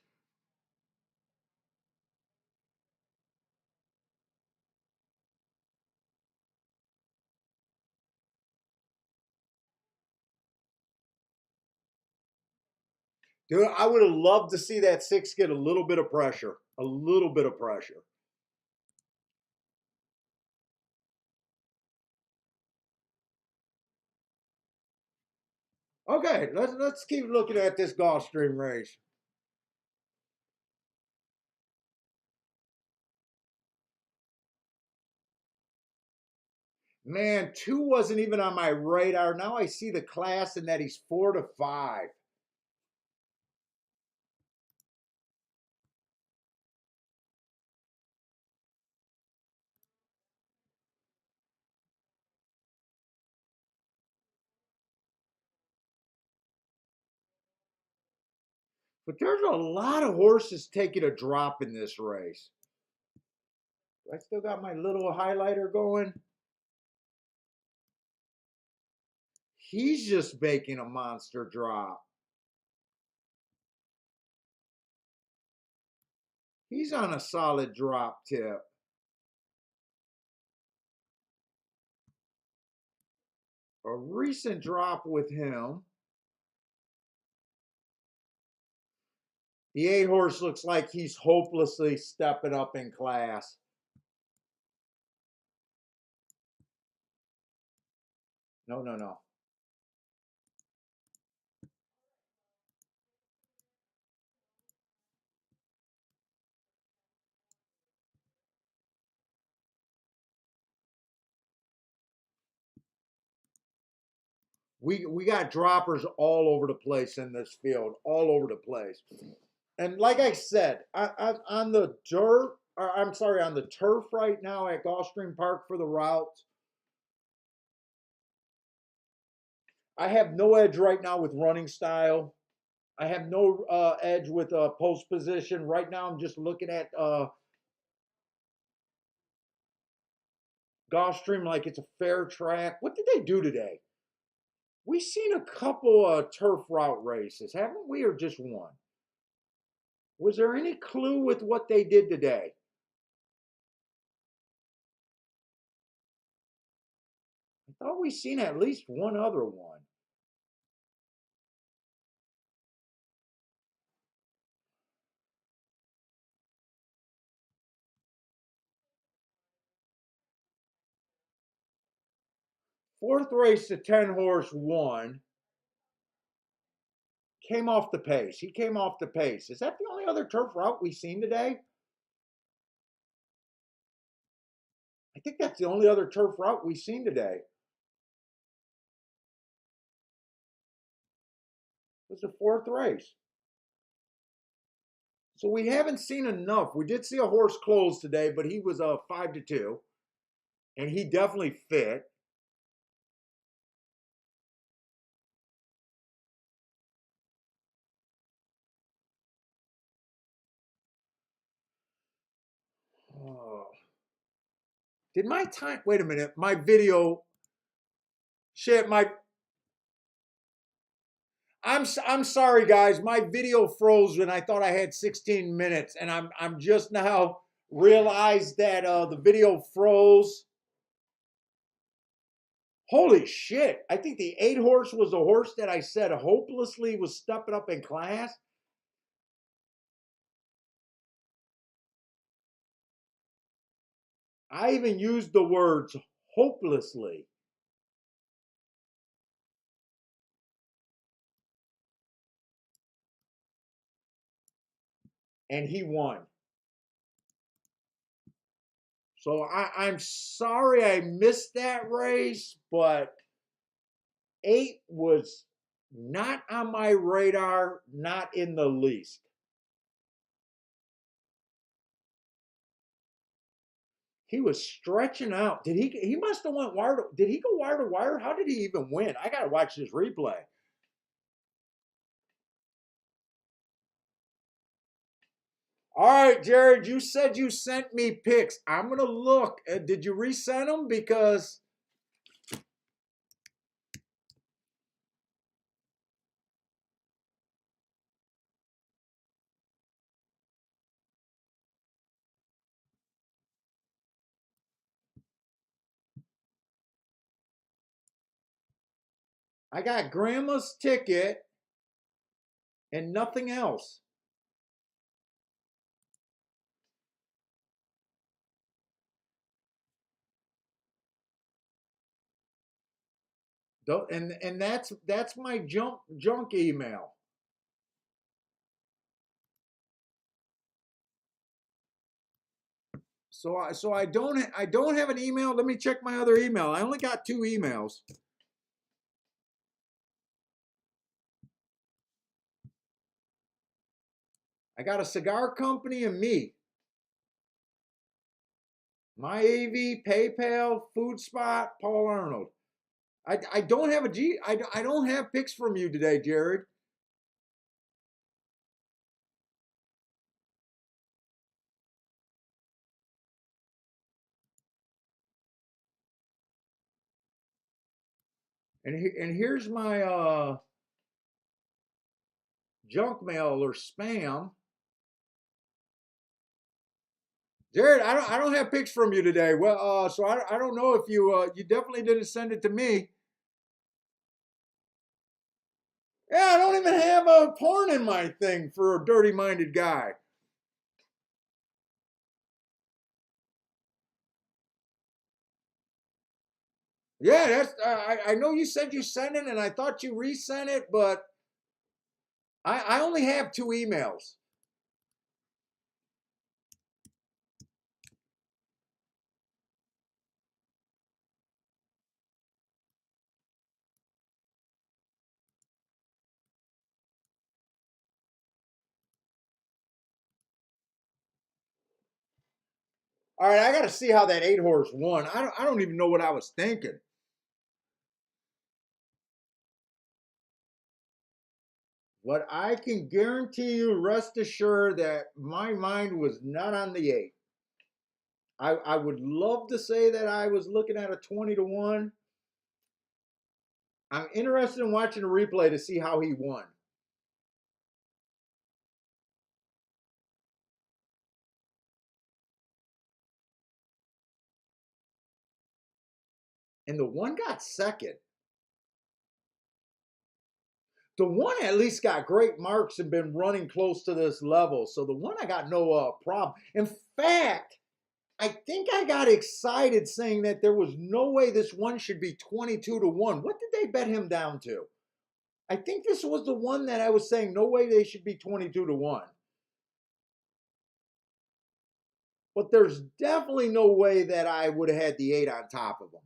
Dude, I would have loved to see that 6 get a little bit of pressure. A little bit of pressure. Okay, let's keep looking at this Gulfstream race. Man, 2 wasn't even on my radar. Now I see the class and that he's 4 to 5. But there's a lot of horses taking a drop in this race. I still got my little highlighter going. He's just making a monster drop. He's on a solid drop tip. A recent drop with him. The 8 horse looks like he's hopelessly stepping up in class. No, no, no. We got droppers all over the place in this field, all over the place. And like I said, on the dirt, or I'm sorry, on the turf right now at Gulfstream Park for the routes, I have no edge right now with running style. I have no edge with post position. Right now, I'm just looking at Gulfstream like it's a fair track. What did they do today? We've seen a couple turf route races, haven't we, or just one? Was there any clue with what they did today? I thought we seen at least one other one. Fourth race, the 10 horse won. Came off the pace. He came off the pace. Is that the only other turf route we've seen today? I think that's the only other turf route we've seen today. It was the fourth race. So we haven't seen enough. We did see a horse close today, but he was a 5-2, and he definitely fit. Oh. Did my time? Wait a minute. My video. Shit. I'm sorry, guys. My video froze when I thought I had 16 minutes, and I'm just now realized that the video froze. Holy shit! I think the 8 horse was the horse that I said hopelessly was stepping up in class. I even used the words hopelessly, and he won. So I'm sorry I missed that race, but 8 was not on my radar, not in the least. He was stretching out. Did he? He must have went wire. Did he go wire to wire? How did he even win? I got to watch this replay. All right, Jared. You said you sent me pics. I'm gonna look. Did you resend them? Because I got Grandma's ticket and nothing else. And that's my junk email. So I don't have an email. Let me check my other email. I only got 2 emails. I got a cigar company and me. My AV, PayPal, Food Spot, Paul Arnold. I don't have a G. I don't have pics from you today, Jared. And here's my junk mail or spam. Jared, I don't have pics from you today. Well, so I don't know if you definitely didn't send it to me. Yeah, I don't even have a porn in my thing for a dirty minded guy. Yeah, that's. I know you said you sent it, and I thought you resent it, but I only have two emails. All right, I got to see how that 8 horse won. I don't even know what I was thinking. But I can guarantee you, rest assured, that my mind was not on the 8. I would love to say that I was looking at a 20 to 1. I'm interested in watching the replay to see how he won. And the 1 got second. The 1 at least got great marks and been running close to this level. So the 1 I got no problem. In fact, I think I got excited saying that there was no way this 1 should be 22 to 1. What did they bet him down to? I think this was the 1 that I was saying no way they should be 22 to 1. But there's definitely no way that I would have had the 8 on top of them.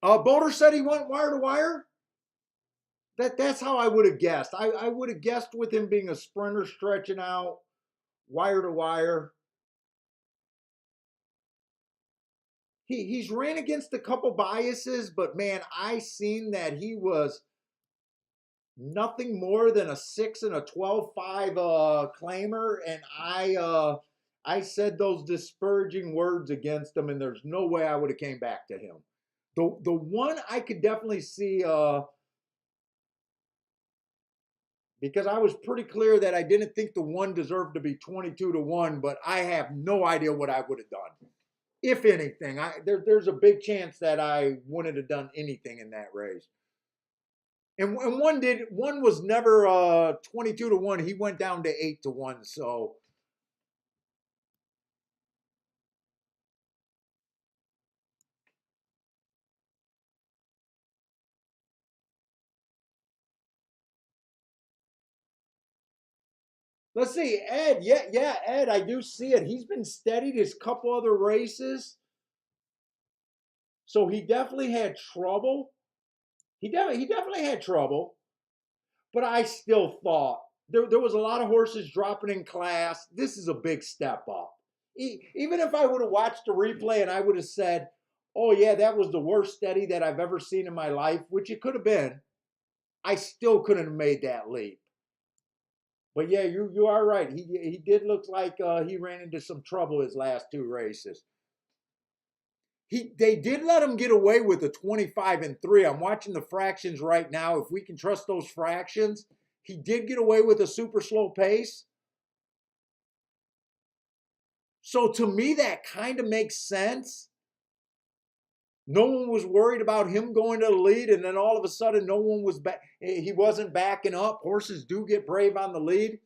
Boulder said he went wire to wire. That's how I would have guessed. I would have guessed with him being a sprinter stretching out wire to wire. He's ran against a couple biases, but man, I seen that he was nothing more than a 6 and a 12.5 claimer, and I said those disparaging words against him, and there's no way I would have came back to him. The 1 I could definitely see because I was pretty clear that I didn't think the 1 deserved to be 22 to 1, but I have no idea what I would have done. If anything, there's a big chance that I wouldn't have done anything in that race. And 1 was never 22 to 1. He went down to 8 to 1. So let's see, Ed. Yeah, Ed. I do see it. He's been steadied his couple other races, so he definitely had trouble. He definitely had trouble. But I still thought there was a lot of horses dropping in class. This is a big step up. Even if I would have watched the replay and I would have said, "Oh yeah, that was the worst steady that I've ever seen in my life," which it could have been, I still couldn't have made that leap. But yeah, you are right. He did look like he ran into some trouble his last 2 races. They did let him get away with a 25 and 3. I'm watching the fractions right now. If we can trust those fractions, he did get away with a super slow pace. So to me, that kind of makes sense. No one was worried about him going to the lead, and then all of a sudden, no one was back. He wasn't backing up. Horses do get brave on the lead.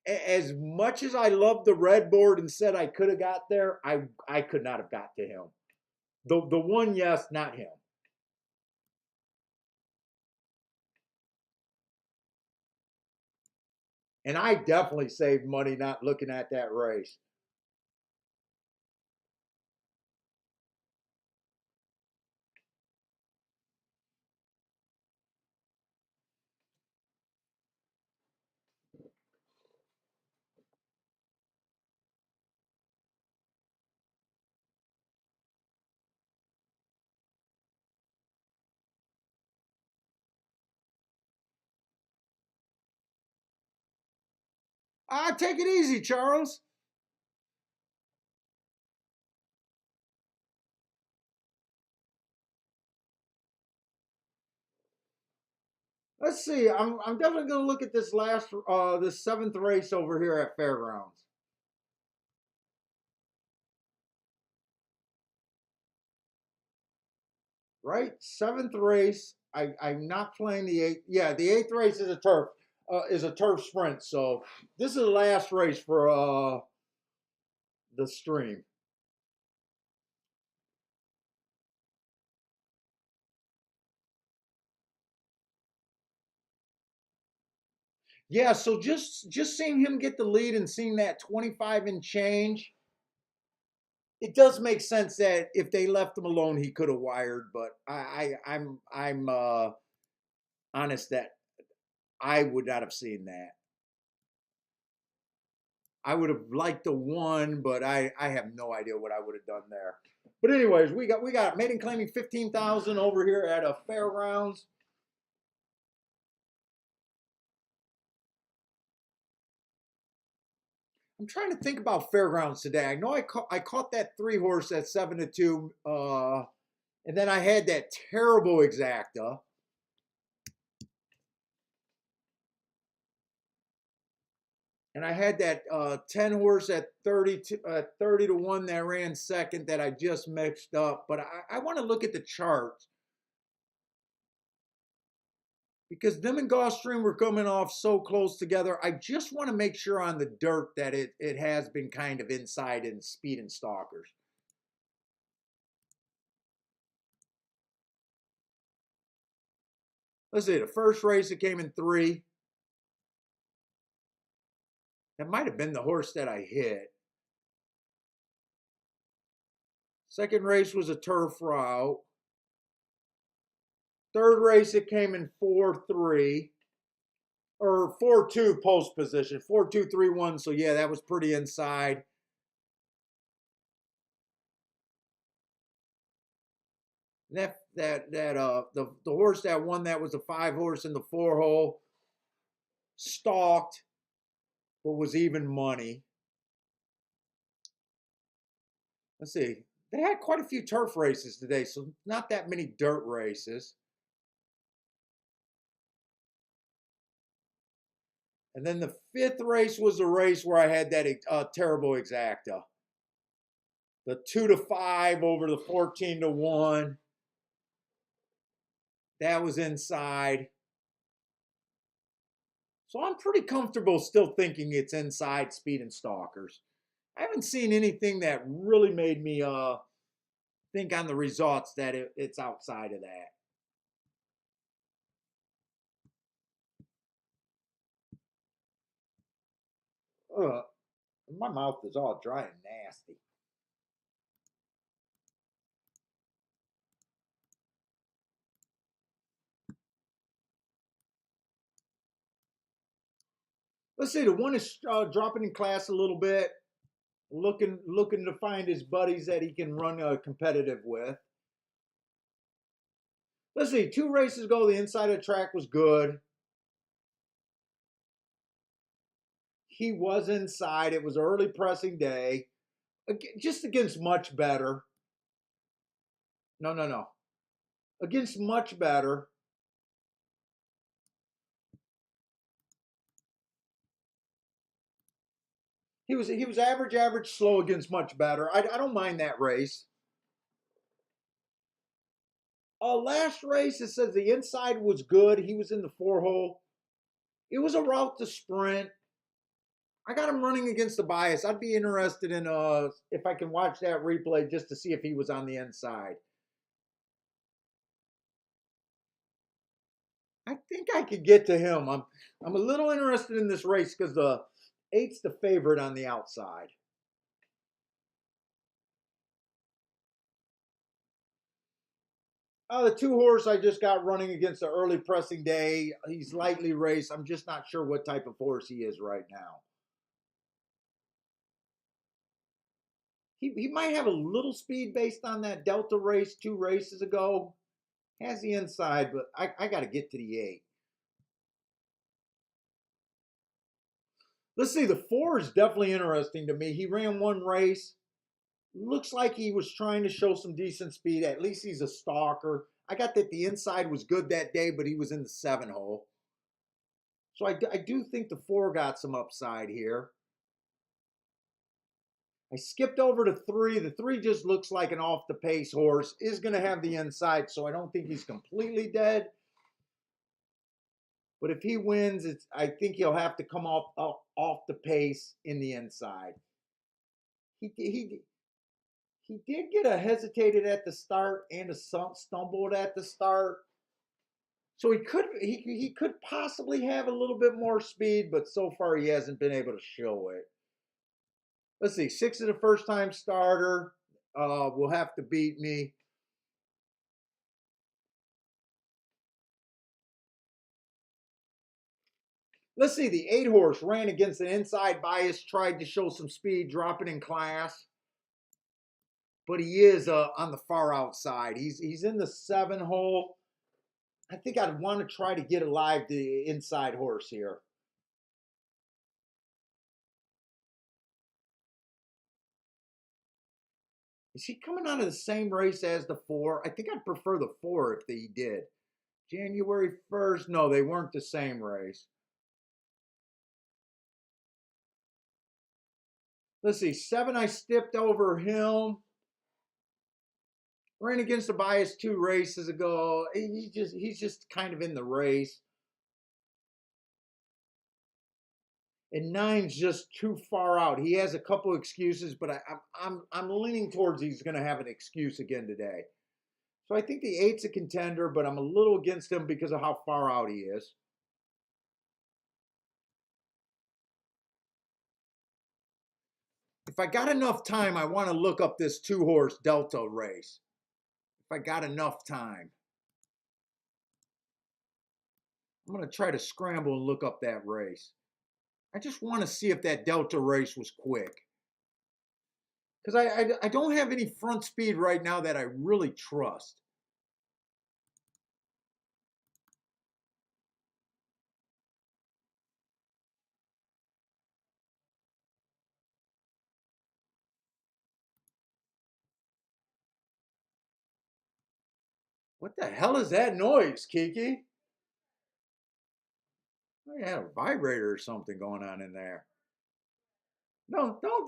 As much as I loved the red board and said I could have got there, I could not have got to him. The 1, yes, not him. And I definitely saved money not looking at that race. Take it easy, Charles. Let's see. I'm definitely going to look at this 7th race over here at Fairgrounds. Right, 7th race. I'm not playing the 8th. Yeah, the 8th race is a turf. is a turf sprint. So this is the last race for the stream. Yeah, so just seeing him get the lead and seeing that 25 and change, it does make sense that if they left him alone, he could have wired. But I'm honest that I would not have seen that. I would have liked the one, but I have no idea what I would have done there. But anyways, we got maiden claiming 15,000 over here at a fairgrounds. I'm trying to think about fairgrounds today. I know I caught that 3 horse at 7-2, and then I had that terrible exacta. And I had that 10 horse at 30 to 1 that ran second that I just mixed up. But I want to look at the charts because them and Gulfstream were coming off so close together. I just want to make sure on the dirt that it has been kind of inside in speed and stalkers. Let's see, the first race it came in 3. That might have been the horse that I hit. Second race was a turf route. Third race it came in 4-3 or 4-2 post position, 4-2-3-1. So yeah, that was pretty inside. The horse that won that was the 5 horse in the 4 hole, stalked, but was even money. Let's see. They had quite a few turf races today, so not that many dirt races. And then the 5th race was a race where I had that terrible exacta. The 2-5 over the 14-1. That was inside. So I'm pretty comfortable still thinking it's inside speed and stalkers. I haven't seen anything that really made me think on the results that it's outside of that. Ugh, my mouth is all dry and nasty. Let's see, the one is dropping in class a little bit, looking to find his buddies that he can run competitive with. Let's see, 2 races ago, the inside of the track was good. He was inside. It was early pressing day, just against much better. No, no, no. Against much better. He was average, slow against much better. I don't mind that race. Last race, it says the inside was good. He was in the 4 hole. It was a route to sprint. I got him running against the bias. I'd be interested in if I can watch that replay just to see if he was on the inside. I think I could get to him. I'm a little interested in this race because the 8's the favorite on the outside. The 2 horse I just got running against the early pressing day. He's lightly raced. I'm just not sure what type of horse he is right now. He might have a little speed based on that Delta race 2 races ago. Has the inside, but I got to get to the 8. Let's see, the 4 is definitely interesting to me. He ran 1 race. Looks like he was trying to show some decent speed. At least he's a stalker. I got that the inside was good that day, but he was in the 7 hole. So I do think the 4 got some upside here. I skipped over to 3. The 3 just looks like an off the pace horse. Is going to have the inside, so I don't think he's completely dead. But if he wins, I think he'll have to come off the pace in the inside. He did get a hesitated at the start and a stumbled at the start. So he could possibly have a little bit more speed, but so far he hasn't been able to show it. Let's see, 6 is a first time starter. Will have to beat me. Let's see, the 8 horse ran against an inside bias, tried to show some speed, dropping in class. But he is on the far outside. He's in the 7 hole. I think I'd want to try to get alive the inside horse here. Is he coming out of the same race as the 4? I think I'd prefer the 4 if he did. January 1st. No, they weren't the same race. Let's see. 7, I stepped over him. Ran against the bias 2 races ago. He's just kind of in the race. And 9's just too far out. He has a couple excuses, but I'm leaning towards he's going to have an excuse again today. So I think the 8's a contender, but I'm a little against him because of how far out he is. If I got enough time, I want to look up this 2 horse Delta race. If I got enough time. I'm going to try to scramble and look up that race. I just want to see if that Delta race was quick. Because I don't have any front speed right now that I really trust. What the hell is that noise, Kiki? I had a vibrator or something going on in there. No, don't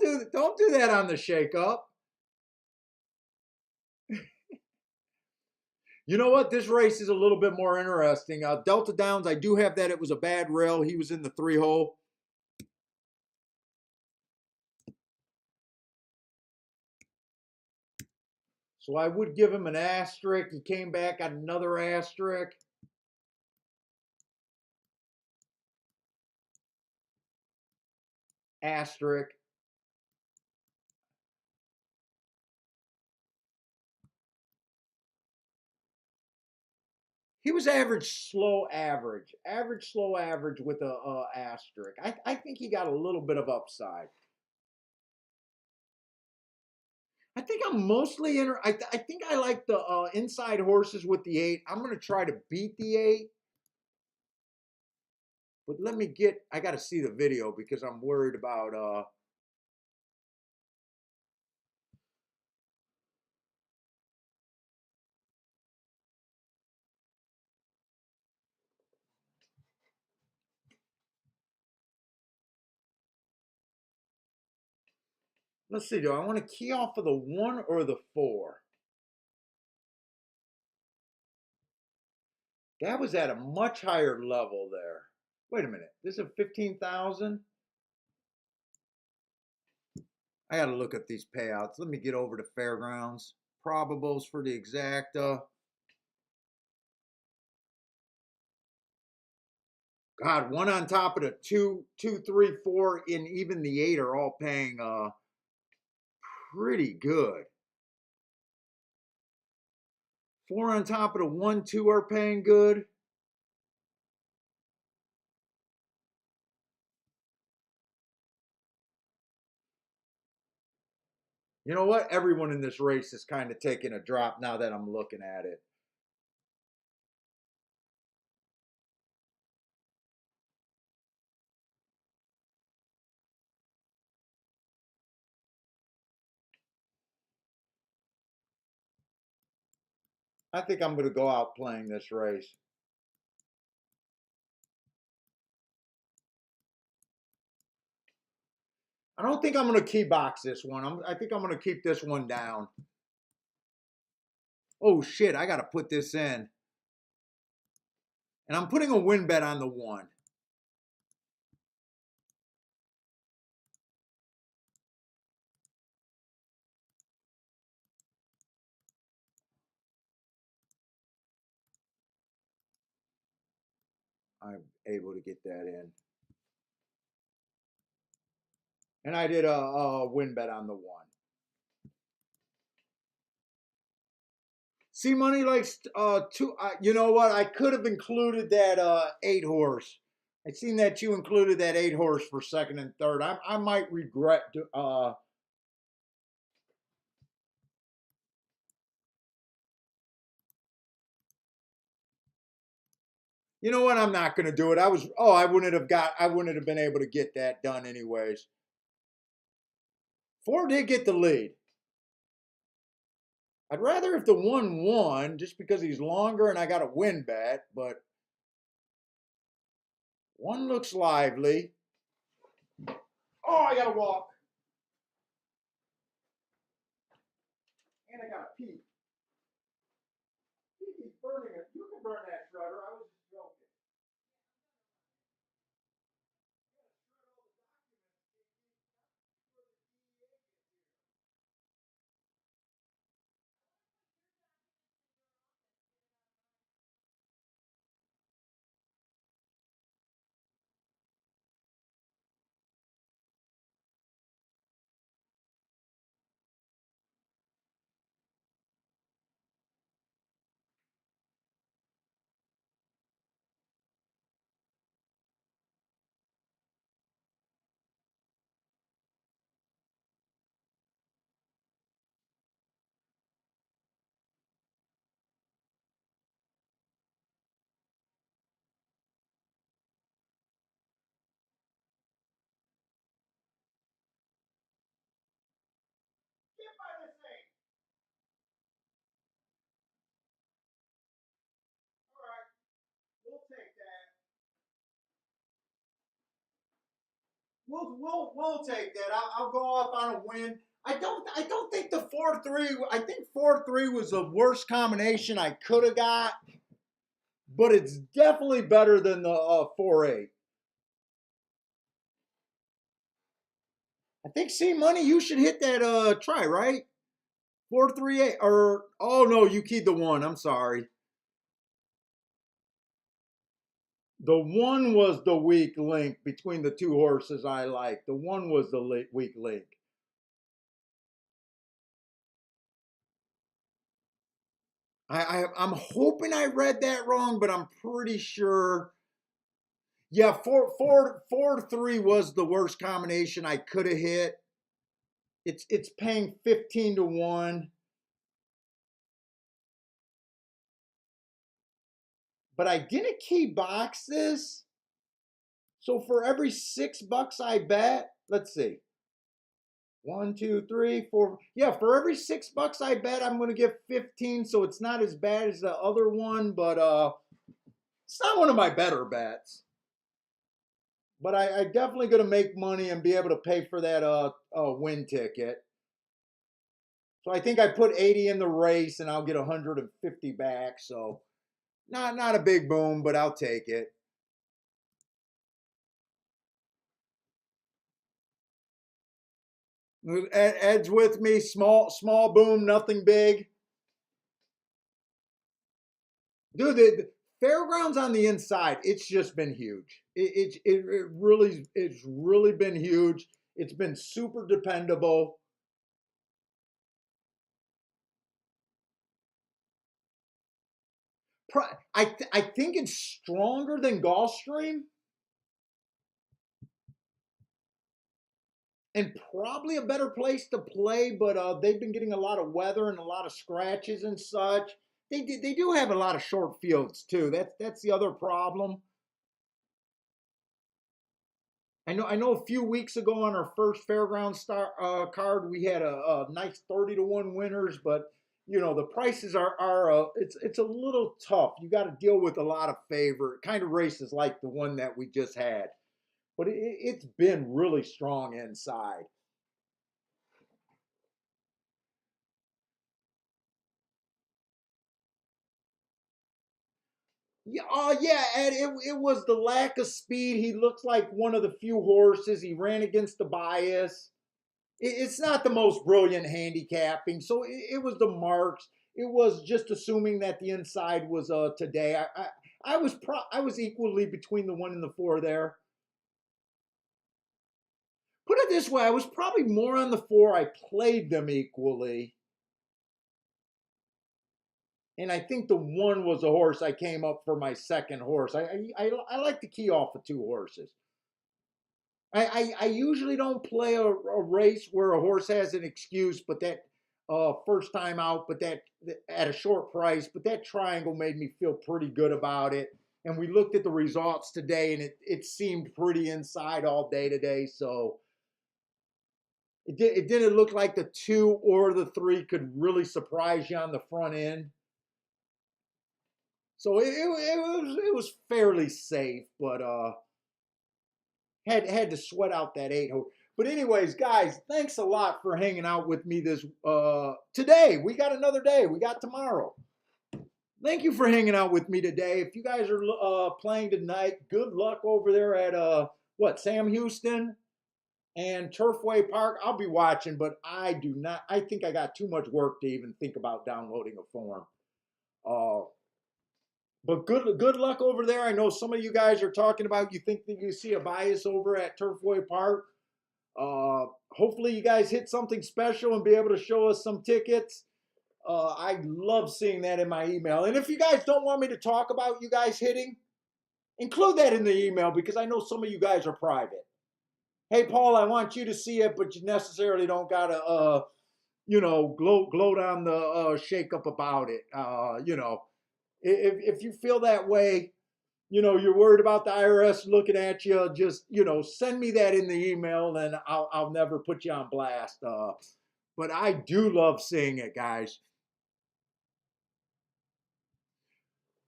do that on the shake up. You know what? This race is a little bit more interesting. Delta Downs, I do have that. It was a bad rail. He was in the 3 hole. So I would give him an asterisk. He came back, got another asterisk. Asterisk. He was average, slow, average. Average, slow, average with a asterisk. I think he got a little bit of upside. I think I'm mostly I think I like the inside horses with the 8. I'm going to try to beat the 8. But let me I got to see the video because I'm worried about let's see, do I want to key off of the 1 or the 4? That was at a much higher level there. Wait a minute. This is a 15,000? I got to look at these payouts. Let me get over to Fairgrounds. Probables for the exacta. God, 1 on top of the 2, 2, 3, 4, and even the 8 are all paying pretty good. 4 on top of the 1, 2 are paying good. You know what? Everyone in this race is kind of taking a drop now that I'm looking at it. I think I'm going to go out playing this race. I don't think I'm going to key box this one. I think I'm going to keep this one down. Oh shit, I got to put this in. And I'm putting a win bet on the 1. I'm able to get that in. And I did a win bet on the 1. See, money likes two. You know what? I could have included that 8 horse. I seen that you included that 8 horse for second and third. I might regret. You know what? I'm not going to do it. I wouldn't have got. I wouldn't have been able to get that done anyways. 4 did get the lead. I'd rather if the 1 won just because he's longer and I got a win bet, but 1 looks lively. Oh, I got to walk. And I got to pee. He's burning it. You can burn that shredder. I was just joking. Get by this thing. All right, we'll take that. We'll take that. I'll go off on a win. I don't think the 4-3. I think 4-3 was the worst combination I could have got, but it's definitely better than the 4-8. I think C Money, you should hit that try, right? 4-3-8 or oh no, you keyed the 1. I'm sorry. The 1 was the weak link between the 2 horses I like. The 1 was the weak link. I'm hoping I read that wrong, but I'm pretty sure. Yeah, 4-3 was the worst combination I could have hit. It's paying 15-1, but I didn't key box this. So for every $6 I bet, let's see. 1, 2, 3, 4. Yeah, for every $6 I bet, I'm gonna get 15. So it's not as bad as the other one, but it's not one of my better bets. But I definitely gonna make money and be able to pay for that win ticket. So I think I put 80 in the race and I'll get 150 back. So not a big boom, but I'll take it. Ed's with me. Small boom, nothing big. Dude, the fairgrounds on the inside, it's just been huge. It's really been huge. It's been super dependable. I think it's stronger than Gulfstream and probably a better place to play, but they've been getting a lot of weather and a lot of scratches and such. They do have a lot of short fields too. That's the other problem. I know a few weeks ago on our first fairground card we had a nice 30-1 winners, but the prices are it's a little tough. You got to deal with a lot of favorite kind of races like the one that we just had, but it's been really strong inside. Yeah, yeah, and it was the lack of speed. He looks like one of the few horses. He ran against the bias. It's not the most brilliant handicapping, so it was the marks. It was just assuming that the inside was today. I was equally between the 1 and the 4 there. Put it this way, I was probably more on the 4. I played them equally. And I think the 1 was a horse I came up for my second horse. I like to key off of 2 horses. I usually don't play a race where a horse has an excuse, but that first time out, but that at a short price, but that triangle made me feel pretty good about it. And we looked at the results today, and it seemed pretty inside all day today. So it didn't look like the 2 or the 3 could really surprise you on the front end. So it was fairly safe, but had to sweat out that 8 hole. But anyways, guys, thanks a lot for hanging out with me this today. We got another day. We got tomorrow. Thank you for hanging out with me today. If you guys are playing tonight, good luck over there at Sam Houston and Turfway Park. I'll be watching, but I do not. I think I got too much work to even think about downloading a form. But good luck over there. I know some of you guys are talking about you think that you see a bias over at Turfway Park. Hopefully you guys hit something special and be able to show us some tickets. I love seeing that in my email. And if you guys don't want me to talk about you guys hitting, include that in the email because I know some of you guys are private. Hey, Paul, I want you to see it, but you necessarily don't gotta, gloat on the shake-up about it. If you feel that way, you're worried about the IRS looking at you, just, send me that in the email and I'll never put you on blast. But I do love seeing it, guys.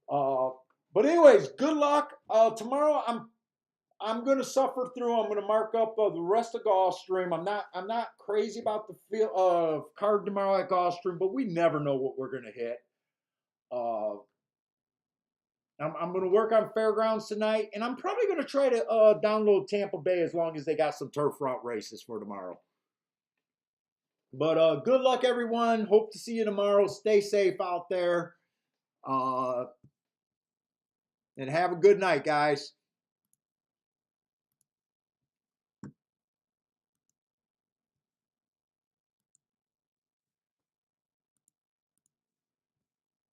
But anyways, good luck. Tomorrow I'm going to suffer through. I'm going to mark up the rest of Gulfstream. I'm not crazy about the field card tomorrow at Gulfstream, but we never know what we're going to hit. I'm going to work on Fairgrounds tonight, and I'm probably going to try to download Tampa Bay as long as they got some turf route races for tomorrow. But good luck, everyone. Hope to see you tomorrow. Stay safe out there. And have a good night, guys.